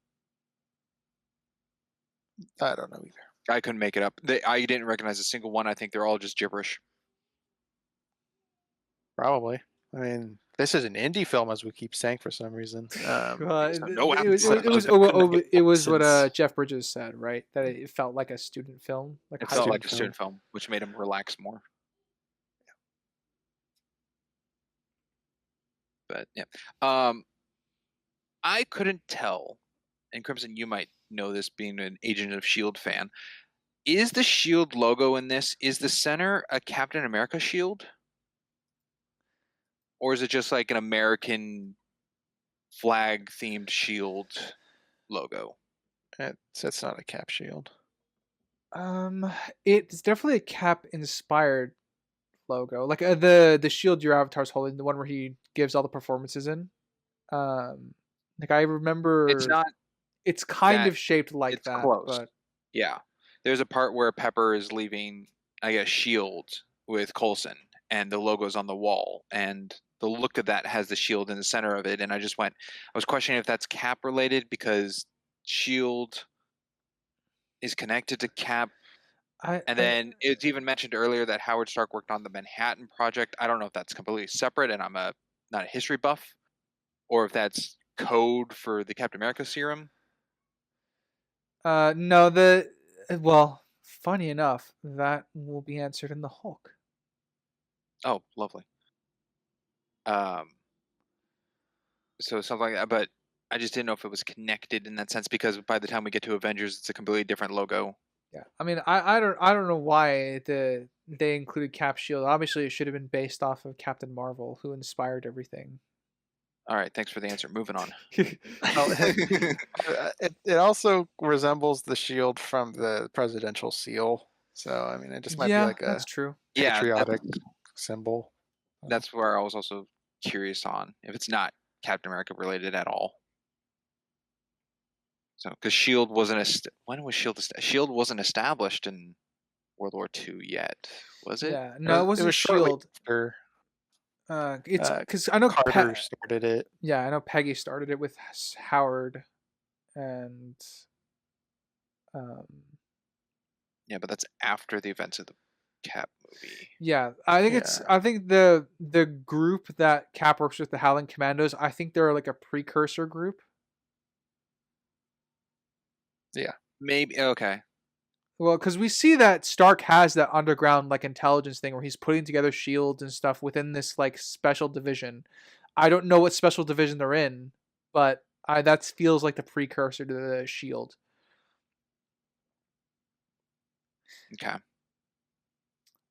I don't know either. I couldn't make it up. I didn't recognize a single one. I think they're all just gibberish. Probably. I mean, this is an indie film, as we keep saying for some reason. no It was couldn't make what sense. Jeff Bridges said, right? That it felt like a student film, like It high felt school like a student film, which made him relax more. But yeah, I couldn't tell. And Crimson, you might know this, being an Agent of S.H.I.E.L.D. fan. Is the S.H.I.E.L.D. logo in this? Is the center a Captain America shield? Or is it just like an American flag-themed shield logo? It's not a cap shield. It's definitely a Cap inspired logo, like the shield your avatar's holding, the one where he gives all the performances in. Like I remember, It's not. It's kind that- of shaped like it's that, close. but Yeah, there's a part where Pepper is leaving, I guess, S.H.I.E.L.D. with Coulson, and the logo's on the wall, and the look of that has the shield in the center of it, and I was questioning if that's Cap related, because S.H.I.E.L.D. is connected to Cap. And then it's even mentioned earlier that Howard Stark worked on the Manhattan Project. I don't know if that's completely separate, and I'm not a history buff, or if that's code for the Captain America serum. no, well, funny enough, that will be answered in the Hulk. Oh, lovely. So something like that, but I just didn't know if it was connected in that sense, because by the time we get to Avengers, it's a completely different logo. Yeah, I mean, I don't know why they included Cap Shield. Obviously, it should have been based off of Captain Marvel, who inspired everything. All right, thanks for the answer. Moving on. It also resembles the shield from the presidential seal. So I mean, it just might be like a that's true. Yeah, patriotic symbol. that's where I was also curious on if it's not Captain America related at all. So, because Shield wasn't when was Shield? Shield wasn't established in World War II yet, was it? Yeah, no, it wasn't shortly Shield. after It's because I know Carter started it. Yeah, I know Peggy started it with Howard, and Yeah, but that's after the events of the Cap movie. yeah, I think I think the group that Cap works with, the Howling Commandos, I think they're like a precursor group. Yeah, maybe. Okay. Well, because we see that Stark has that underground like intelligence thing where he's putting together shields and stuff within this like special division. I don't know what special division they're in, but that feels like the precursor to the Shield. Okay.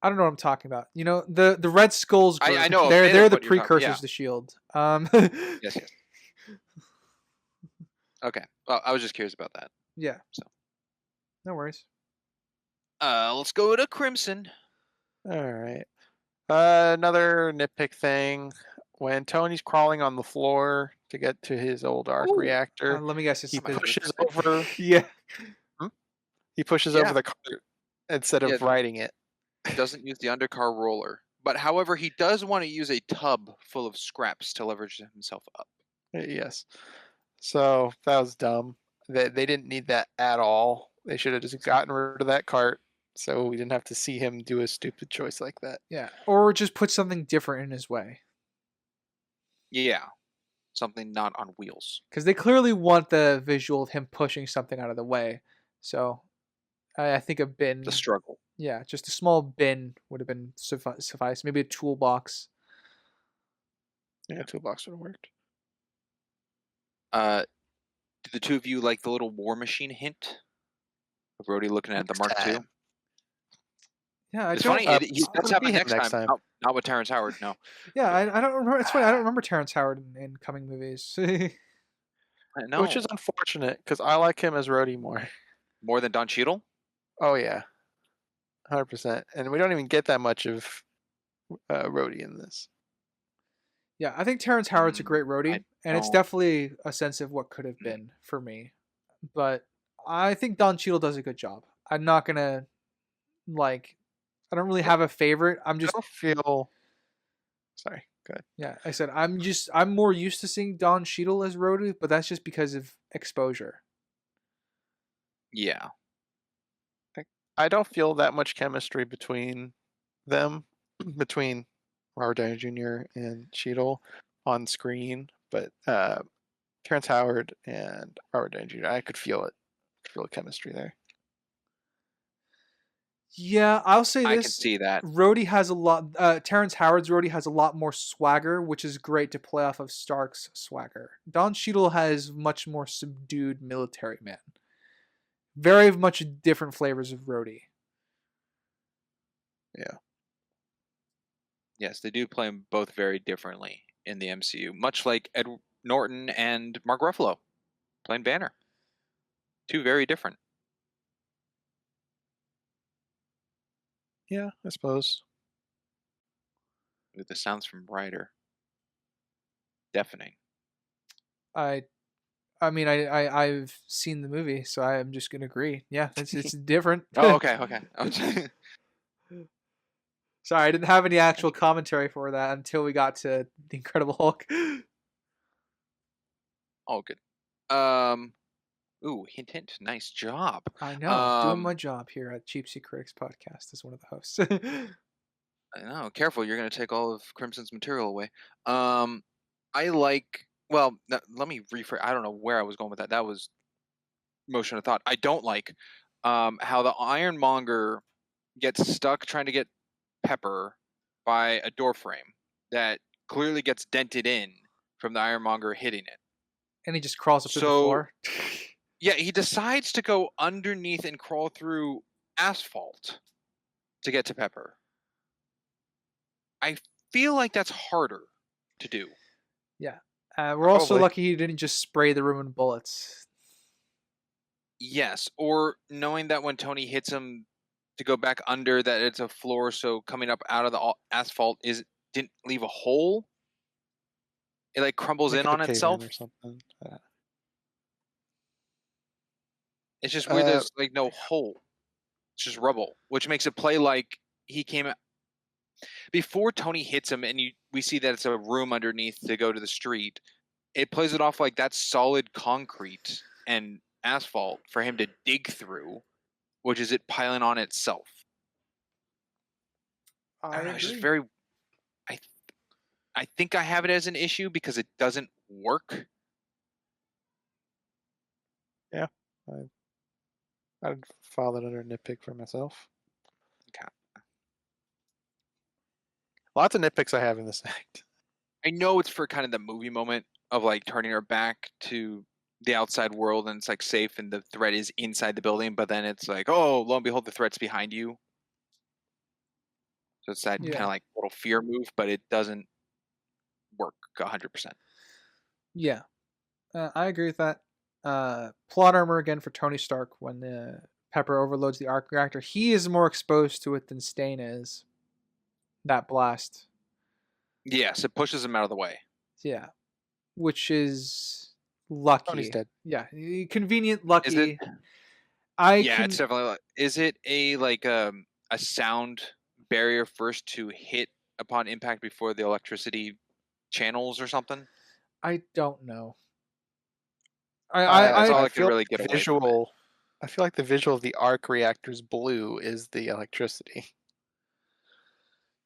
I don't know what I'm talking about. You know, the Red Skulls group. I know. They're the precursors to Shield. Yes. Okay. Well, I was just curious about that. Yeah. So. No worries. Let's go to Crimson. All right. Another nitpick thing. When Tony's crawling on the floor to get to his old arc reactor, let me guess. he pushes over. Yeah. He pushes Yeah. over the cart instead of Yeah. riding it. Doesn't use the undercar roller. But however, he does want to use a tub full of scraps to leverage himself up. Yes. So that was dumb. They didn't need that at all. They should have just gotten rid of that cart so we didn't have to see him do a stupid choice like that. Yeah, or just put something different in his way. Yeah. Something not on wheels. Because they clearly want the visual of him pushing something out of the way. So I think a bin. The struggle. Yeah, just a small bin would have been suffice. Maybe a toolbox. Yeah, toolbox would have worked. Do the two of you like the little war machine hint of Rhodey looking at the Mark II? Yeah, It's funny. That's happening him next time. Not with Terrence Howard. No. Yeah, I don't remember. It's funny. I don't remember Terrence Howard in coming movies. No. Which is unfortunate because I like him as Rhodey more. More than Don Cheadle? Oh yeah, 100%. And we don't even get that much of Rhodey in this. Yeah, I think Terrence Howard's a great Rhodey, and it's don't. definitely a sense of what could have been for me. But I think Don Cheadle does a good job. I'm not gonna I don't really have a favorite. I don't feel. Sorry, go ahead. Yeah, I said I'm more used to seeing Don Cheadle as Rhodey, but that's just because of exposure. Yeah. I don't feel that much chemistry between them, between Robert Downey Jr. and Cheadle on screen, but Terrence Howard and Robert Downey Jr. I could feel it. I could feel the chemistry there. Yeah, I'll say this. I can see that. Rhodey has a lot. Terrence Howard's Rhodey has a lot more swagger, which is great to play off of Stark's swagger. Don Cheadle has much more subdued military man. Very much different flavors of Rhodey. Yeah. Yes, they do play them both very differently in the MCU, much like Ed Norton and Mark Ruffalo playing Banner. Two very different. Yeah, I suppose. Ooh, the sounds from Ryder. Deafening. I've seen the movie, so I'm just gonna agree. Yeah, it's different. Oh, okay. Sorry, I didn't have any actual commentary for that until we got to the Incredible Hulk. Oh, good. Ooh, hint. Nice job. I know, doing my job here at Cheap Seat Critics Podcast as one of the hosts. I know. Careful, you're gonna take all of Crimson's material away. I like. Well, let me rephrase. I don't know where I was going with that. That was motion of thought. I don't like how the Ironmonger gets stuck trying to get Pepper by a door frame that clearly gets dented in from the Ironmonger hitting it. And he just crawls up to the floor. Yeah, he decides to go underneath and crawl through asphalt to get to Pepper. I feel like that's harder to do. Yeah. We're also lucky he didn't just spray the room with bullets. Yes, or knowing that when Tony hits him to go back under, that it's a floor, so coming up out of the asphalt didn't leave a hole. It like crumbles in on itself or something. It's just weird. There's like no hole. It's just rubble, which makes it play like he came before Tony hits him, and we see that it's a room underneath to go to the street. It plays it off like that's solid concrete and asphalt for him to dig through, which is it piling on itself. It's just very. I think I have it as an issue because it doesn't work. Yeah, I'd file that under nitpick for myself. Okay. Lots of nitpicks I have in this act. I know it's for kind of the movie moment of like turning her back to the outside world and it's like safe and the threat is inside the building, but then it's like, oh, lo and behold, the threat's behind you. So it's that kind of like little fear move, but it doesn't work 100%. Yeah, I agree with that. Plot armor again for Tony Stark when Pepper overloads the arc reactor. He is more exposed to it than Stain is. That blast. Yes, it pushes him out of the way. Yeah, which is lucky. Tony's dead. Yeah, convenient, lucky. Is it? Yeah, it's definitely. Is it a sound barrier first to hit upon impact before the electricity channels or something? I don't know. That's all I can feel really like get the away from it. visual. I feel like the visual of the arc reactor's blue is the electricity.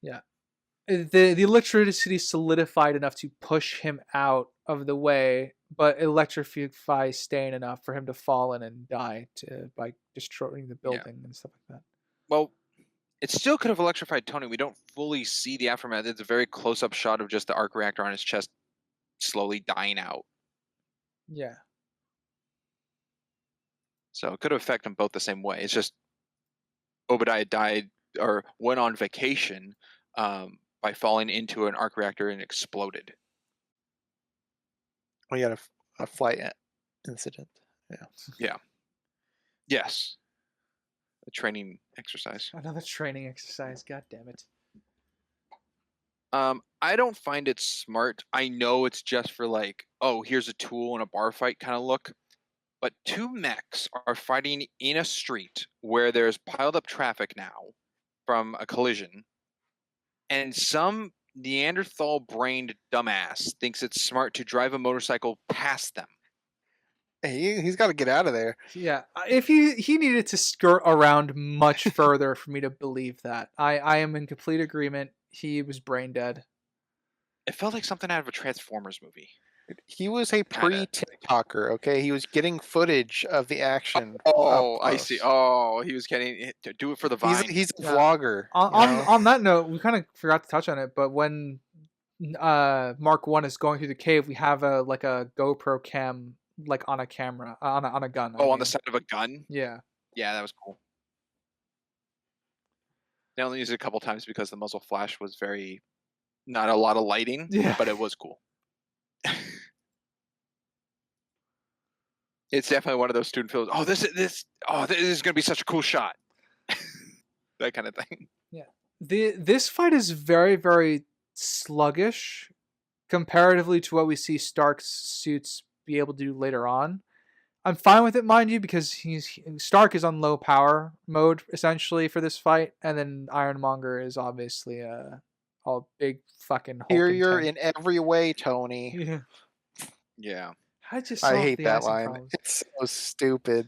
Yeah. The electricity solidified enough to push him out of the way, but electrify Stain enough for him to fall in and die by destroying the building and stuff like that. Well, it still could have electrified Tony. We don't fully see the aftermath. It's a very close-up shot of just the arc reactor on his chest slowly dying out. Yeah. So it could have affected them both the same way. It's just Obadiah died or went on vacation by falling into an arc reactor and exploded. We had a flight incident. Yeah. Yes. A training exercise. Another training exercise. God damn it. I don't find it smart. I know it's just for here's a tool in a bar fight kind of look. But two mechs are fighting in a street where there's piled up traffic now from a collision. And some Neanderthal-brained dumbass thinks it's smart to drive a motorcycle past them. Hey, he's got to get out of there. Yeah, if he needed to skirt around much further for me to believe that. I am in complete agreement. He was brain dead. It felt like something out of a Transformers movie. He was a pre-TikToker, okay? He was getting footage of the action. Oh, I see. Oh, he was getting to do it for the Vine. He's a vlogger. On that note, we kind of forgot to touch on it, but when Mark 1 is going through the cave, we have a GoPro cam on a camera, on a gun. On the side of a gun? Yeah. Yeah, that was cool. They only used it a couple times because the muzzle flash was not a lot of lighting, but it was cool. It's definitely one of those student films. This is going to be such a cool shot. That kind of thing. Yeah. This fight is very, very sluggish comparatively to what we see Stark's suits be able to do later on. I'm fine with it, mind you, because Stark is on low power mode essentially for this fight, and then Ironmonger is obviously a big fucking superior in every way, Tony. Yeah. Yeah. I hate that line. Problems. It's so stupid.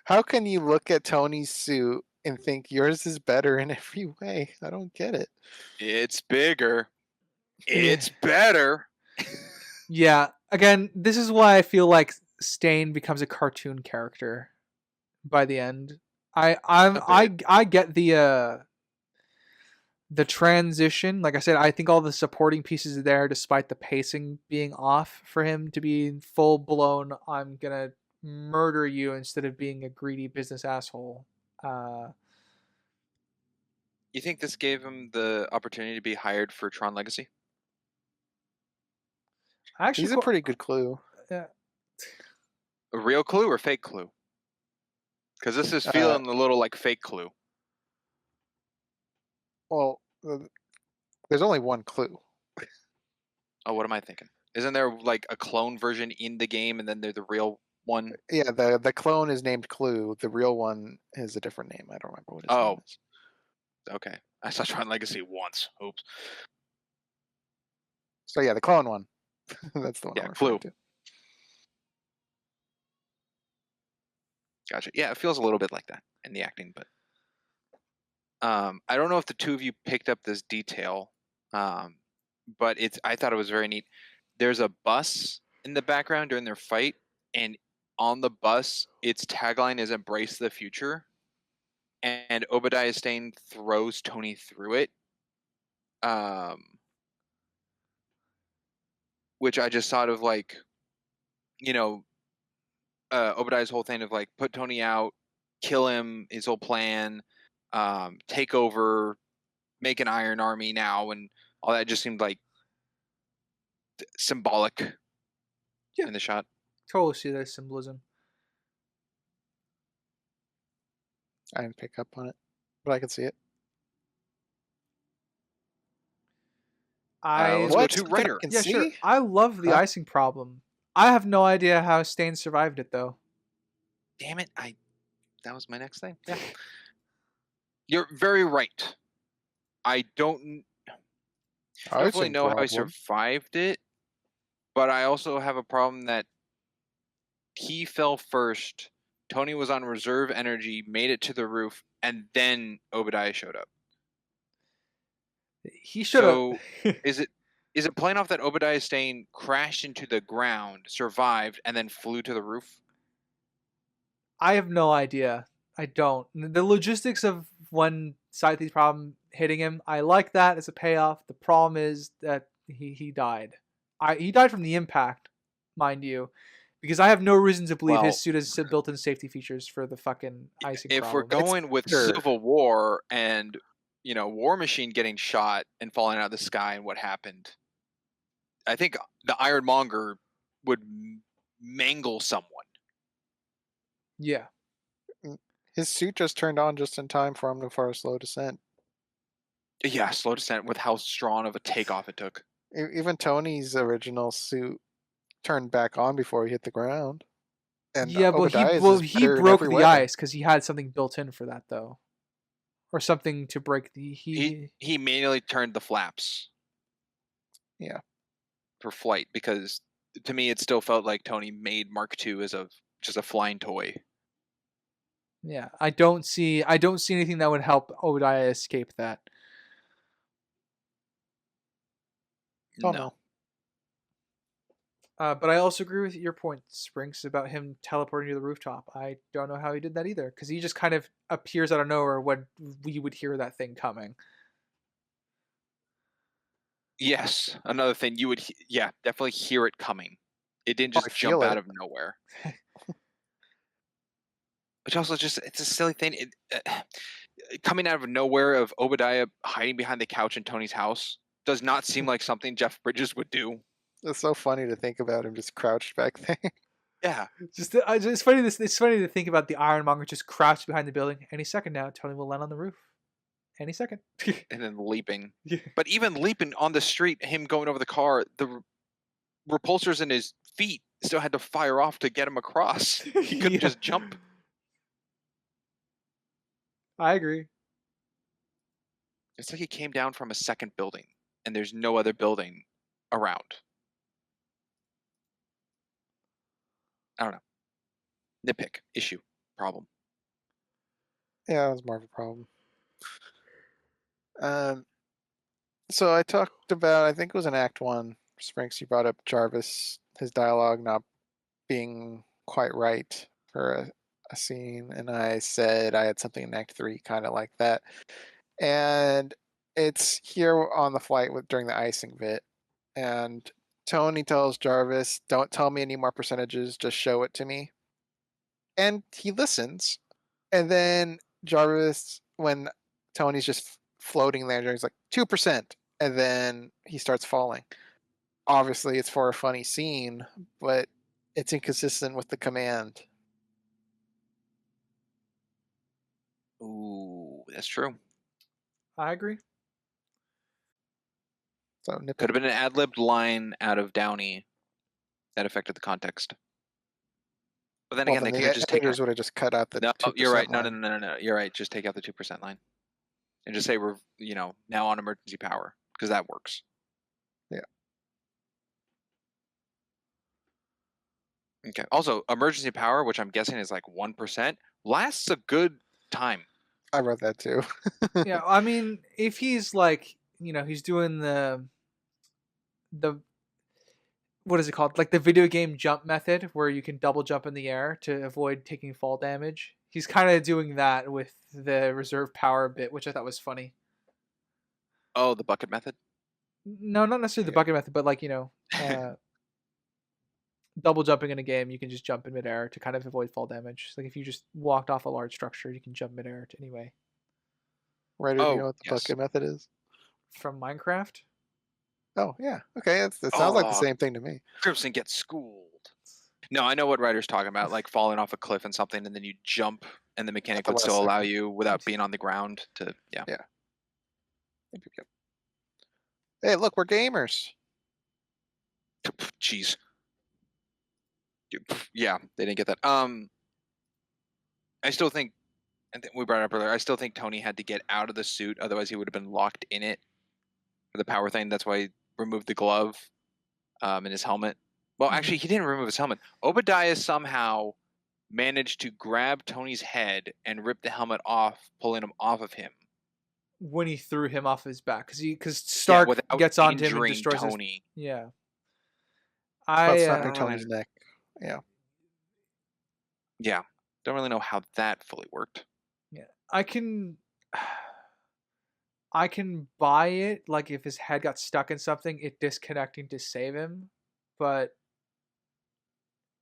How can you look at Tony's suit and think yours is better in every way? I don't get it. It's bigger. It's better. Yeah. Again, this is why I feel like Stain becomes a cartoon character by the end. I get the transition. Like I said, I think all the supporting pieces are there despite the pacing being off for him to be full blown, I'm gonna murder you instead of being a greedy business asshole. You think this gave him the opportunity to be hired for Tron Legacy? Actually, he's a pretty good clue. Yeah. A real clue or fake clue? Because this is feeling a little like fake clue. Well, there's only one clue. Oh, what am I thinking? Isn't there a clone version in the game and then there's the real one? Yeah, the clone is named Clue. The real one is a different name. I don't remember what his name is. Okay. I saw Tron Legacy once. Oops. So yeah, the clone one. That's the one. Yeah, Clue. Gotcha. Yeah, it feels a little bit like that in the acting, but I don't know if the two of you picked up this detail, but I thought it was very neat. There's a bus in the background during their fight, and on the bus, its tagline is "Embrace the Future," and Obadiah Stane throws Tony through it, which I just thought of Obadiah's whole thing of put Tony out, kill him, his whole plan. Take over, make an Iron Army now, and all that just seemed symbolic in the shot. Totally see that symbolism. I didn't pick up on it, but I could see it. Let's go to writer. Yeah, sure. I love the icing problem. I have no idea how Stain survived it, though. Damn it! that was my next thing. Yeah. You're very right. I don't really know how he survived it, but I also have a problem that he fell first. Tony was on reserve energy, made it to the roof, and then Obadiah showed up. He should have. So is it playing off that Obadiah Stane crashed into the ground, survived, and then flew to the roof? I have no idea. I don't. The logistics of one Scythe's problem hitting him, I like that as a payoff. The problem is that he died. He died from the impact, mind you, because I have no reason to believe his suit has built-in safety features for the fucking icing if problem. We're going with Civil War and War Machine getting shot and falling out of the sky and what happened, I think the Ironmonger would mangle someone. Yeah. His suit just turned on just in time for him for a slow descent. Yeah, slow descent with how strong of a takeoff it took. Even Tony's original suit turned back on before he hit the ground. And yeah, but he broke the ice because he had something built in for that, though, or something to break the. He manually turned the flaps. Yeah. For flight, because to me it still felt like Tony made Mark II as just a flying toy. Yeah, I don't see anything that would help Obadiah escape that. No. But I also agree with your point, Sprinks, about him teleporting to the rooftop. I don't know how he did that either, because he just kind of appears out of nowhere when we would hear that thing coming. Yes, another thing you would, definitely hear it coming. It didn't just jump out of nowhere. Which also it's a silly thing. Coming out of nowhere of Obadiah hiding behind the couch in Tony's house does not seem like something Jeff Bridges would do. It's so funny to think about him just crouched back there. Yeah, it's funny. It's funny to think about the Ironmonger just crouched behind the building. Any second now, Tony will land on the roof. Any second. And then leaping. Yeah. But even leaping on the street, him going over the car, the repulsors in his feet still had to fire off to get him across. He couldn't just jump. I agree. It's like he came down from a second building, and there's no other building around. I don't know. Nitpick, issue, problem. Yeah, it was more of a problem. So I talked about, I think it was in Act 1, Sprinks, you brought up Jarvis, his dialogue not being quite right for a scene, and I said I had something in Act 3 kind of like that. And it's here on the flight during the icing bit, and Tony tells Jarvis, don't tell me any more percentages, just show it to me. And he listens, and then Jarvis, when Tony's just floating there, he's like 2%, and then he starts falling. Obviously, it's for a funny scene, but it's inconsistent with the command. Ooh, that's true. I agree. So could have been an ad-libbed line out of Downey that affected the context. But then again, they could have just taken. Would have just cut out the. No, 2% you're right. line. No. You're right. Just take out the 2% line, and just say we're now on emergency power, because that works. Yeah. Okay. Also, emergency power, which I'm guessing is like 1%, lasts a good time. I wrote that too. Yeah, I mean, if he's like, he's doing the what is it called? Like the video game jump method, where you can double jump in the air to avoid taking fall damage. He's kind of doing that with the reserve power bit, which I thought was funny. Oh, the bucket method? No, not necessarily the bucket method, but like, double jumping in a game, you can just jump in midair to kind of avoid fall damage. Like if you just walked off a large structure, you can jump midair anyway. Right, do you know what the bucket method is? From Minecraft? Oh, yeah. Okay, it sounds like the same thing to me. Crimson gets schooled. No, I know what Ryder's talking about, like falling off a cliff and something, and then you jump, and the mechanic would still allow you, without being on the ground, to, yeah. Hey, look, we're gamers. Jeez. Yeah, they didn't get that. I still think and we brought it up earlier, I still think Tony had to get out of the suit, otherwise he would have been locked in it for the power thing. That's why he removed the glove and his helmet. Well, actually, he didn't remove his helmet. Obadiah somehow managed to grab Tony's head and rip the helmet off, pulling him off of him. When he threw him off his back, because Stark without gets onto him and injuring destroys Tony. his. Yeah. About I snapping don't really- Tony's neck. Yeah. Yeah, don't really know how that fully worked. I can buy it, like if his head got stuck in something, it disconnecting to save him, but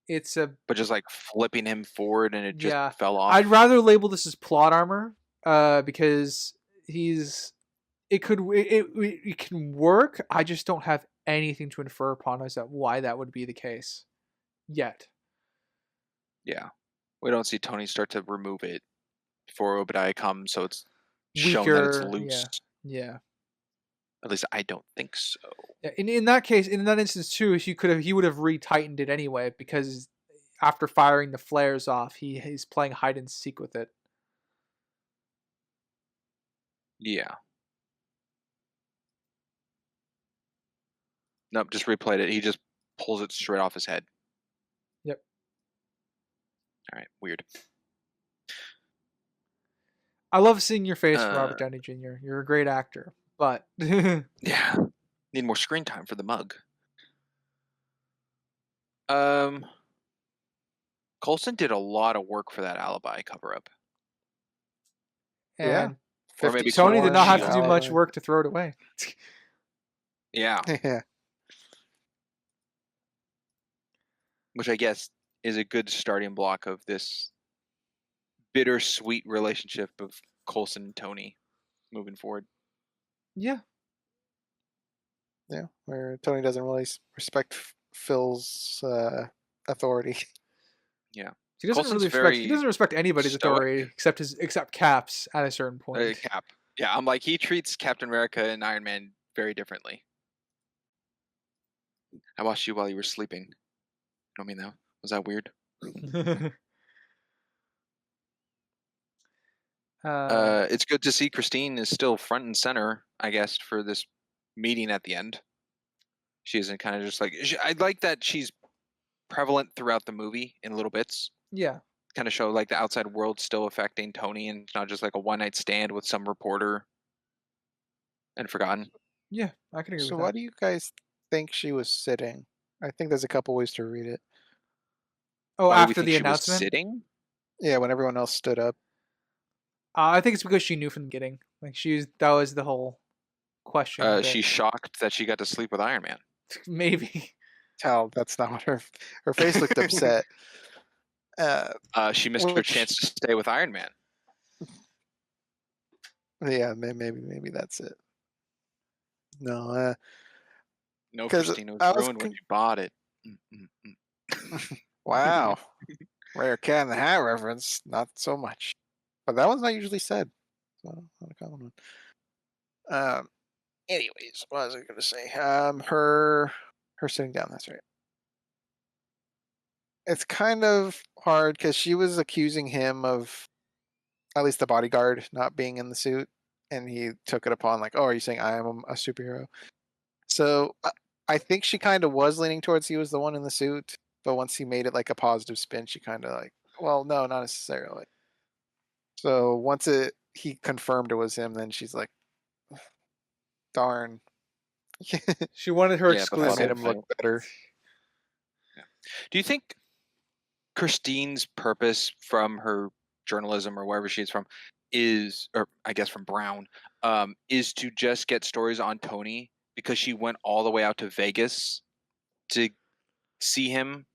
it's a But just like flipping him forward and it just Yeah. fell off. I'd rather label this as plot armor, because it can work. I just don't have anything to infer upon as that why that would be the case yet. Yeah, we don't see Tony start to remove it before Obadiah comes, so it's shown that it's Weaker, loose. Yeah. At least I don't think so. Yeah, in that case, in that instance too, he would have retightened it anyway, because after firing the flares off, he's playing hide and seek with it. Yeah. Nope, just replayed it. He just pulls it straight off his head. Yep. All right, weird. I love seeing your face, Robert Downey Jr. You're a great actor, but Yeah, need more screen time for the mug. Coulson did a lot of work for that alibi cover-up. Yeah. and Or maybe Tony did not have to do Alibi. much work to throw it away. Yeah, Yeah. which I guess is a good starting block of this bittersweet relationship of Coulson and Tony moving forward. Yeah. Yeah. Where Tony doesn't really respect Phil's authority. Yeah. He doesn't Coulson's really respect. very He doesn't respect anybody's stoic. authority except Cap's at a certain point. Cap. Yeah, I'm like, he treats Captain America and Iron Man very differently. I watched you while you were sleeping. I don't mean that. Was that weird? It's good to see Christine is still front and center, I guess, for this meeting at the end. She isn't kind of just like... I like that she's prevalent throughout the movie in little bits. Yeah. Kind of show like the outside world still affecting Tony, and it's not just like a one-night stand with some reporter and forgotten. Yeah, I can agree So with why that. do you guys think she was sitting? I think there's a couple ways to read it. Oh, Why do we after think the she was announcement, sitting? Yeah, when everyone else stood up. I think it's because she knew from the beginning. Like that was the whole question. of it. She's shocked that she got to sleep with Iron Man. Maybe. Tell that's not what her face looked upset. She missed her Which- chance to stay with Iron Man. Yeah, maybe that's it. No, No, 'Cause Christina was I was ruined when con- you bought it. wow, rare cat in the hat reference. Not so much, but that one's not usually said. So not a common one. Anyways, what was I going to say? Her sitting down. That's right. It's kind of hard because she was accusing him of, at least the bodyguard, not being in the suit, and he took it upon like, "Oh, are you saying I am a superhero?" So I think she kind of was leaning towards he was the one in the suit, but once he made it like a positive spin, she kind of like, "Well, no, not necessarily." So once he confirmed it was him, then she's like, "Darn." She wanted her Yeah, the That made exclusive. him look better. Do you think Christine's purpose from her journalism or wherever she's from is, or I guess from Brown, is to just get stories on Tony because she went all the way out to Vegas to see him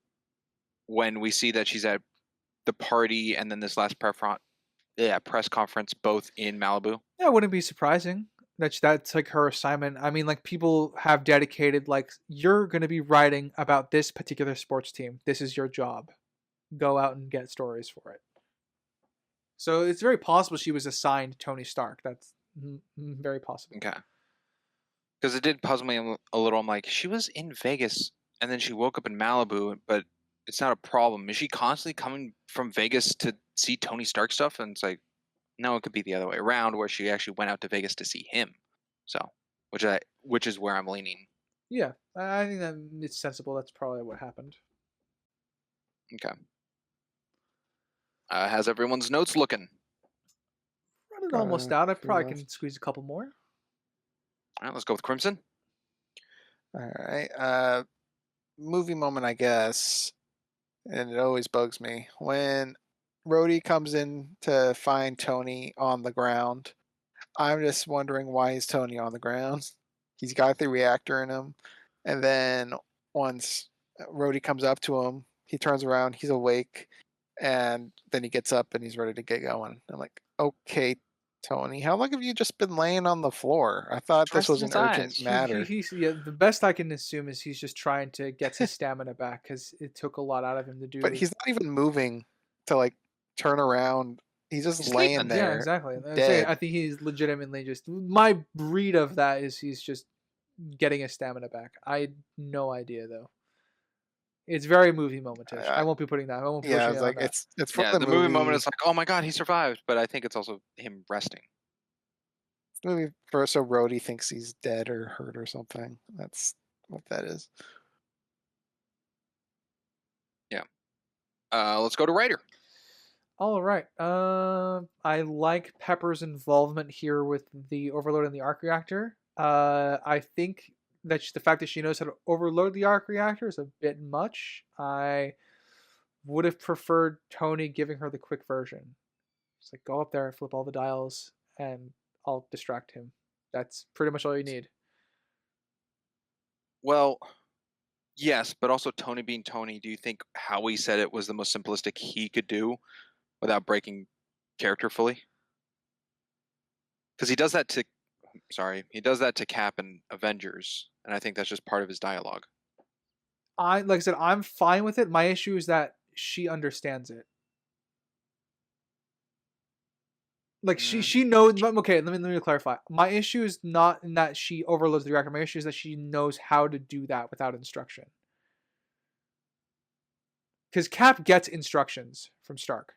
when we see that she's at the party and then this last press conference both in Malibu? Yeah, it wouldn't be surprising. That's like her assignment. I mean, like people have dedicated, like, you're going to be writing about this particular sports team. This is your job. Go out and get stories for it. So it's very possible she was assigned Tony Stark. That's very possible. Okay. Because it did puzzle me a little. I'm like, she was in Vegas and then she woke up in Malibu, but it's not a problem. Is she constantly coming from Vegas to see Tony Stark stuff? And it's like, No, it could be the other way around, where she actually went out to Vegas to see him. So, which is where I'm leaning. Yeah, I think that it's sensible. That's probably what happened. Okay. How's everyone's notes looking? Running almost out. I probably feels- can squeeze a couple more. All right, let's go with Crimson. All right. Movie moment, I guess, and it always bugs me when Rhodey comes in to find Tony on the ground. I'm just wondering, why is Tony on the ground? He's got the reactor in him, and then once Rhodey comes up to him, he turns around, he's awake, and then he gets up and he's ready to get going. I'm like, okay, Tony, how long have you just been laying on the floor? I thought this was an Trust his urgent eyes. matter. Yeah, the best I can assume is he's just trying to get his stamina back because it took a lot out of him to do. But he's not even moving to like turn around. He's just He's laying sleeping. there. Yeah, exactly. I dead. think he's legitimately just, my read of that is he's just getting his stamina back. I had no idea though. It's very movie momentish. I won't be putting that. I won't be Yeah, pushing it's it on like that. it's for Yeah, the the movie moment is like, oh my god, he survived. But I think it's also him resting. movie for so Rhodey thinks he's dead or hurt or something. That's what that is. Let's go to writer. All right. I like Pepper's involvement here with the overload and the arc reactor. I think that the fact that she knows how to overload the arc reactor is a bit much. I would have preferred Tony giving her the quick version. It's like, go up there, flip all the dials, and I'll distract him. That's pretty much all you need. Well, yes, but also Tony being Tony, do you think how he said it was the most simplistic he could do without breaking character fully? Because he does that to Cap and Avengers, and I think that's just part of his dialogue. Like I said, I'm fine with it. My issue is that she understands it. Like she knows. Okay, let me clarify. My issue is not in that she overloads the reactor. My issue is that she knows how to do that without instruction. Because Cap gets instructions from Stark.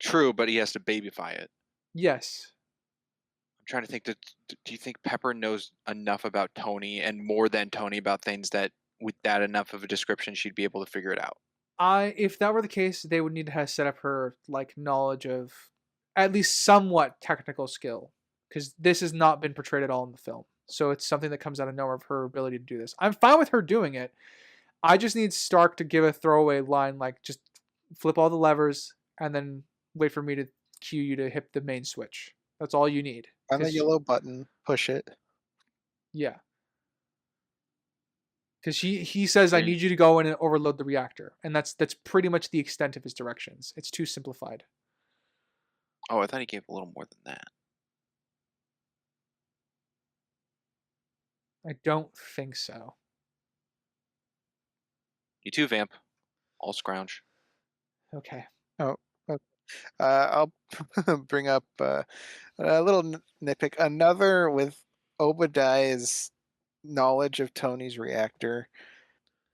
True, but he has to babyfy it. Yes. I'm trying to think. Do you think Pepper knows enough about Tony and more than Tony about things that, with that enough of a description, she'd be able to figure it out? If that were the case, they would need to have set up her like knowledge of at least somewhat technical skill, because this has not been portrayed at all in the film. So it's something that comes out of nowhere of her ability to do this. I'm fine with her doing it. I just need Stark to give a throwaway line like, just flip all the levers and then wait for me to cue you to hit the main switch. That's all you need. On the yellow button, push it. Yeah. Because he says, I need you to go in and overload the reactor. And that's pretty much the extent of his directions. It's too simplified. Oh, I thought he gave a little more than that. I don't think so. You too, Vamp. All scrounge. Okay. I'll bring up a little nitpick. Another with Obadiah's knowledge of Tony's reactor.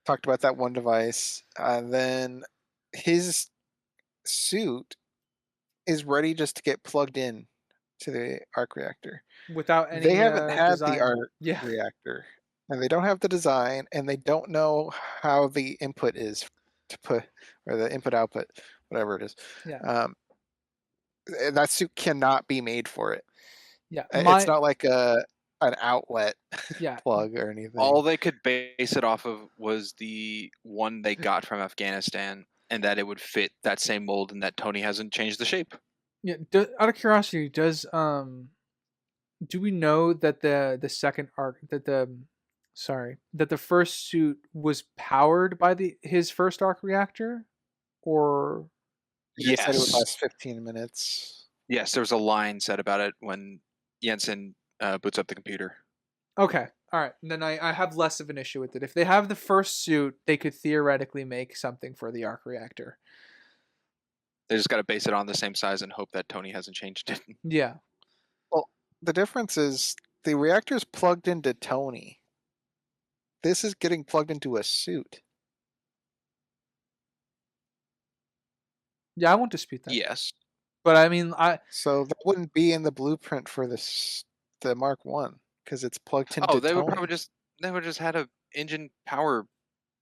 Talked about that one device. Then his suit is ready just to get plugged in to the arc reactor. Without any They haven't had design. the arc reactor, and they don't have the design, and they don't know how the input is to put, or the input output, whatever it is. Yeah. That suit cannot be made for it. Yeah. It's not like an outlet Yeah. plug or anything. All they could base it off of was the one they got from Afghanistan, and that it would fit that same mold, and that Tony hasn't changed the shape. Yeah. Out of curiosity, do we know that the second arc that the first suit was powered by his first arc reactor, or They said it would Yes. last 15 minutes. Yes, there was a line said about it when Jensen boots up the computer. okay, all right, then I have less of an issue with it. If they have the first suit, they could theoretically make something for the arc reactor. They just got to base it on the same size and hope that Tony hasn't changed it. Yeah. Well, the difference is the reactor's plugged into Tony. This is getting plugged into a suit. Yeah, I won't dispute that. Yes, But I mean, So that wouldn't be in the blueprint for the Mark 1 because it's plugged into Oh, they would Tony. probably just had a engine power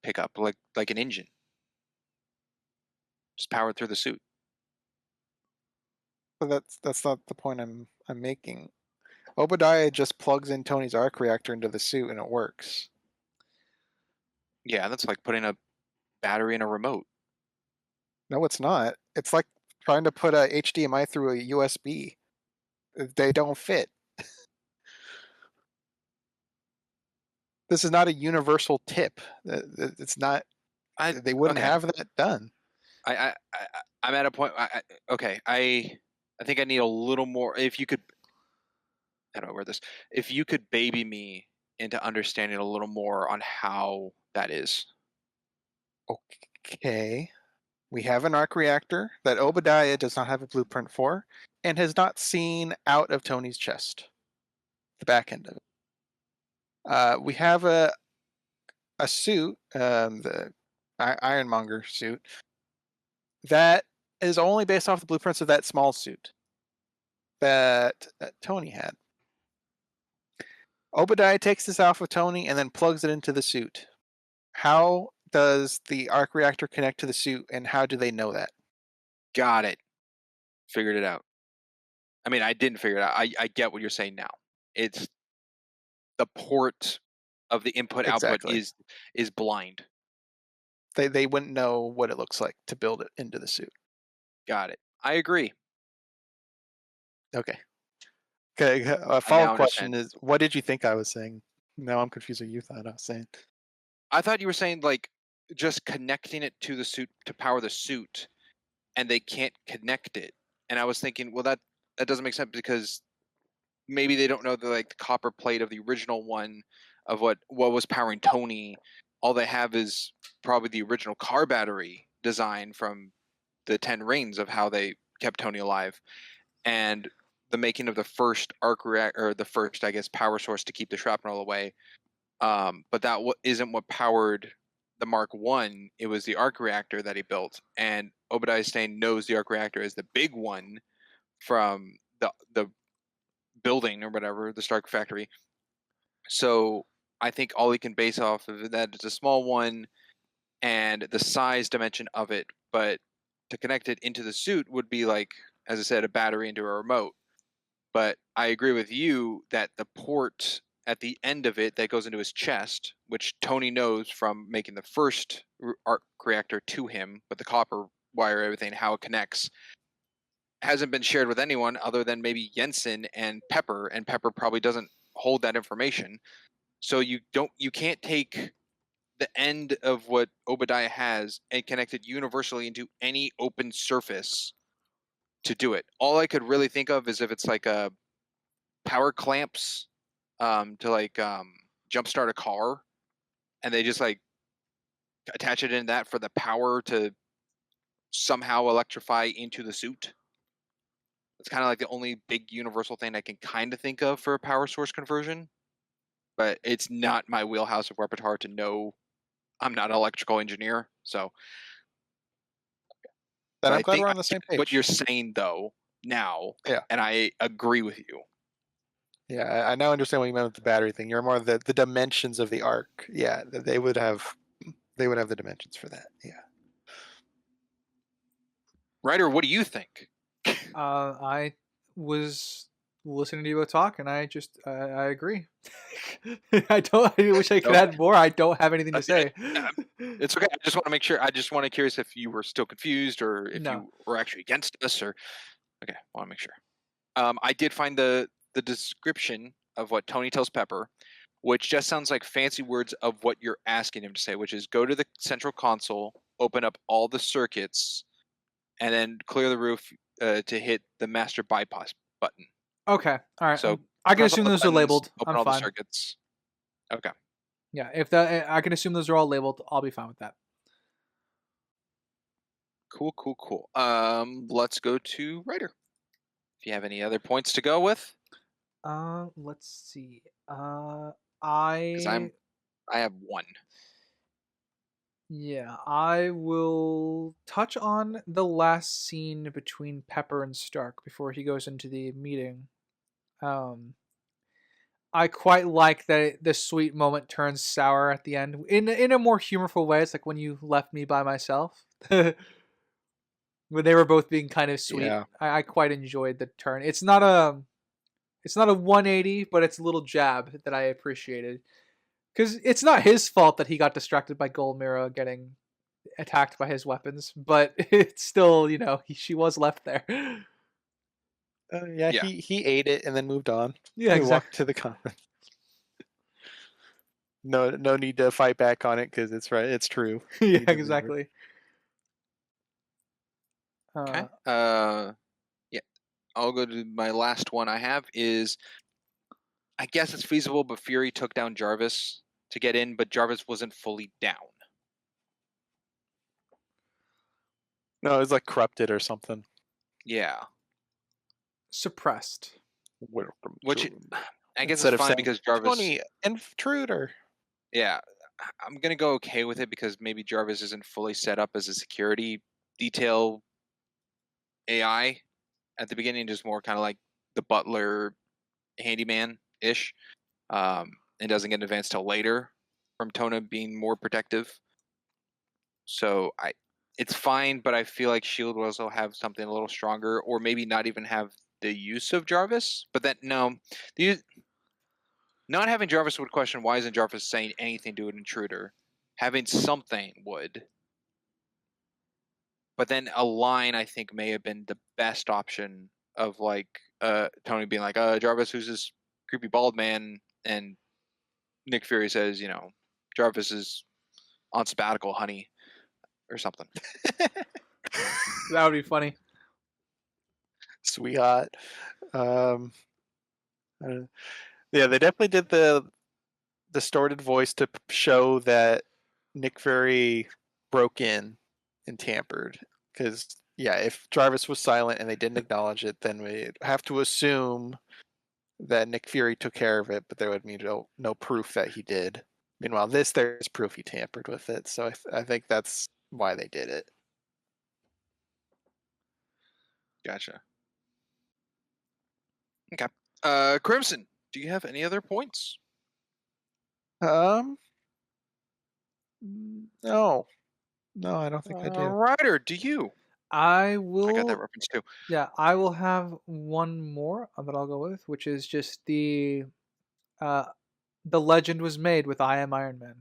pickup like an engine, just powered through the suit. But that's not the point I'm making. Obadiah just plugs in Tony's arc reactor into the suit and it works. Yeah, that's like putting a battery in a remote. No, it's not. It's like trying to put a HDMI through a USB. They don't fit. This is not a universal tip. It's not. They wouldn't okay. have that done. I'm at a point. Okay, I think I need a little more. If you could, how do I word this? If you could baby me into understanding a little more on how that is. Okay. We have an arc reactor that Obadiah does not have a blueprint for and has not seen out of Tony's chest, the back end of it. We have a suit, the Ironmonger suit, that is only based off the blueprints of that small suit that Tony had. Obadiah takes this off of Tony and then plugs it into the suit. How does the arc reactor connect to the suit, and how do they know that? Got it. Figured it out. I mean, I didn't figure it out. I get what you're saying now. It's the port of the input output is blind. They wouldn't know what it looks like to build it into the suit. Got it. I agree. Okay. A follow-up question is, what did you think I was saying? Now I'm confused what you thought I was saying. I thought you were saying like just connecting it to the suit to power the suit, and they can't connect it. And I was thinking, well, that doesn't make sense because maybe they don't know the copper plate of the original one of what was powering Tony. All they have is probably the original car battery design from the 10 Rings of how they kept Tony alive, and the making of the first arc reactor, or the first, I guess, power source to keep the shrapnel away. But that isn't what powered the Mark 1. It was the arc reactor that he built, and Obadiah Stane knows the arc reactor is the big one from the building or whatever, the Stark factory. So I think all he can base off of that is a small one and the size dimension of it, but to connect it into the suit would be like, as I said, a battery into a remote. But I agree with you that the port at the end of it that goes into his chest, which Tony knows from making the first arc reactor to him with the copper wire, everything, how it connects, hasn't been shared with anyone other than maybe Jensen and Pepper probably doesn't hold that information. So you can't take the end of what Obadiah has and connect it universally into any open surface to do it. All I could really think of is if it's like a power clamps to jumpstart a car, and they just attach it in that for the power to somehow electrify into the suit. It's kind of like the only big universal thing I can kind of think of for a power source conversion, but it's not my wheelhouse of repertoire to know. I'm not an electrical engineer, so. Then I'm glad we're on the same page. What you're saying though now, yeah, and I agree with you. Yeah, I now understand what you meant with the battery thing. You're more the dimensions of the arc. Yeah, they would have the dimensions for that. Yeah. Ryder, what do you think? I was listening to you talk, and I just I agree. I wish I could add more. I don't have anything to say. It's okay. I just want to make sure. I just want to curious if you were still confused or if you were actually against us, or okay. I want to make sure. I did find the description of what Tony tells Pepper, which just sounds like fancy words of what you're asking him to say, which is go to the central console, open up all the circuits, and then clear the roof to hit the master bypass button. Okay. All right. So I can assume those are labeled. Open I'm all fine. the circuits. Okay. Yeah, if I can assume those are all labeled, I'll be fine with that. Cool. Let's go to Ryder. If you have any other points to go with. Let's see. I have one. Yeah, I will touch on the last scene between Pepper and Stark before he goes into the meeting. Um, I quite like that the sweet moment turns sour at the end in a more humorful way. It's like when you left me by myself. When they were both being kind of sweet. Yeah. I quite enjoyed the turn. It's not a 180, but it's a little jab that I appreciated. Because it's not his fault that he got distracted by Golmira getting attacked by his weapons, but it's still, she was left there. Yeah, Yeah. he ate it and then moved on. Yeah, He exactly. walked to the conference. No need to fight back on it because it's right. It's true. Yeah, He delivered. exactly. Okay. Yeah. I'll go to my last one I have is, I guess it's feasible, but Fury took down Jarvis to get in, but Jarvis wasn't fully down. No, it was like corrupted or something. Yeah. Suppressed. Welcome Which to- I guess Instead it's of fine saying, because Jarvis. Tony, intruder. Yeah, I'm gonna go okay with it because maybe Jarvis isn't fully set up as a security detail AI at the beginning, just more kind of like the butler, handyman ish, and doesn't get advanced till later from Tona being more protective. So it's fine, but I feel like Shield will also have something a little stronger, or maybe not even have the use of Jarvis. But not having Jarvis would question why isn't Jarvis saying anything to an intruder. Having something would. But then a line I think may have been the best option of like Tony being like, Jarvis, who's this creepy bald man? And Nick Fury says, Jarvis is on sabbatical, honey, or something. That would be funny. Sweetheart. Yeah, they definitely did the distorted voice to show that Nick Fury broke in and tampered. Because, yeah, if Jarvis was silent and they didn't acknowledge it, then we'd have to assume that Nick Fury took care of it, but there would be no proof that he did. Meanwhile, there's proof he tampered with it, so I think that's why they did it. Gotcha. Okay. Crimson, do you have any other points? No, I don't think I do. Ryder, do you? I I got that will. reference too. Yeah, I will have one more that I'll go with, which is just the legend was made with I Am Iron Man.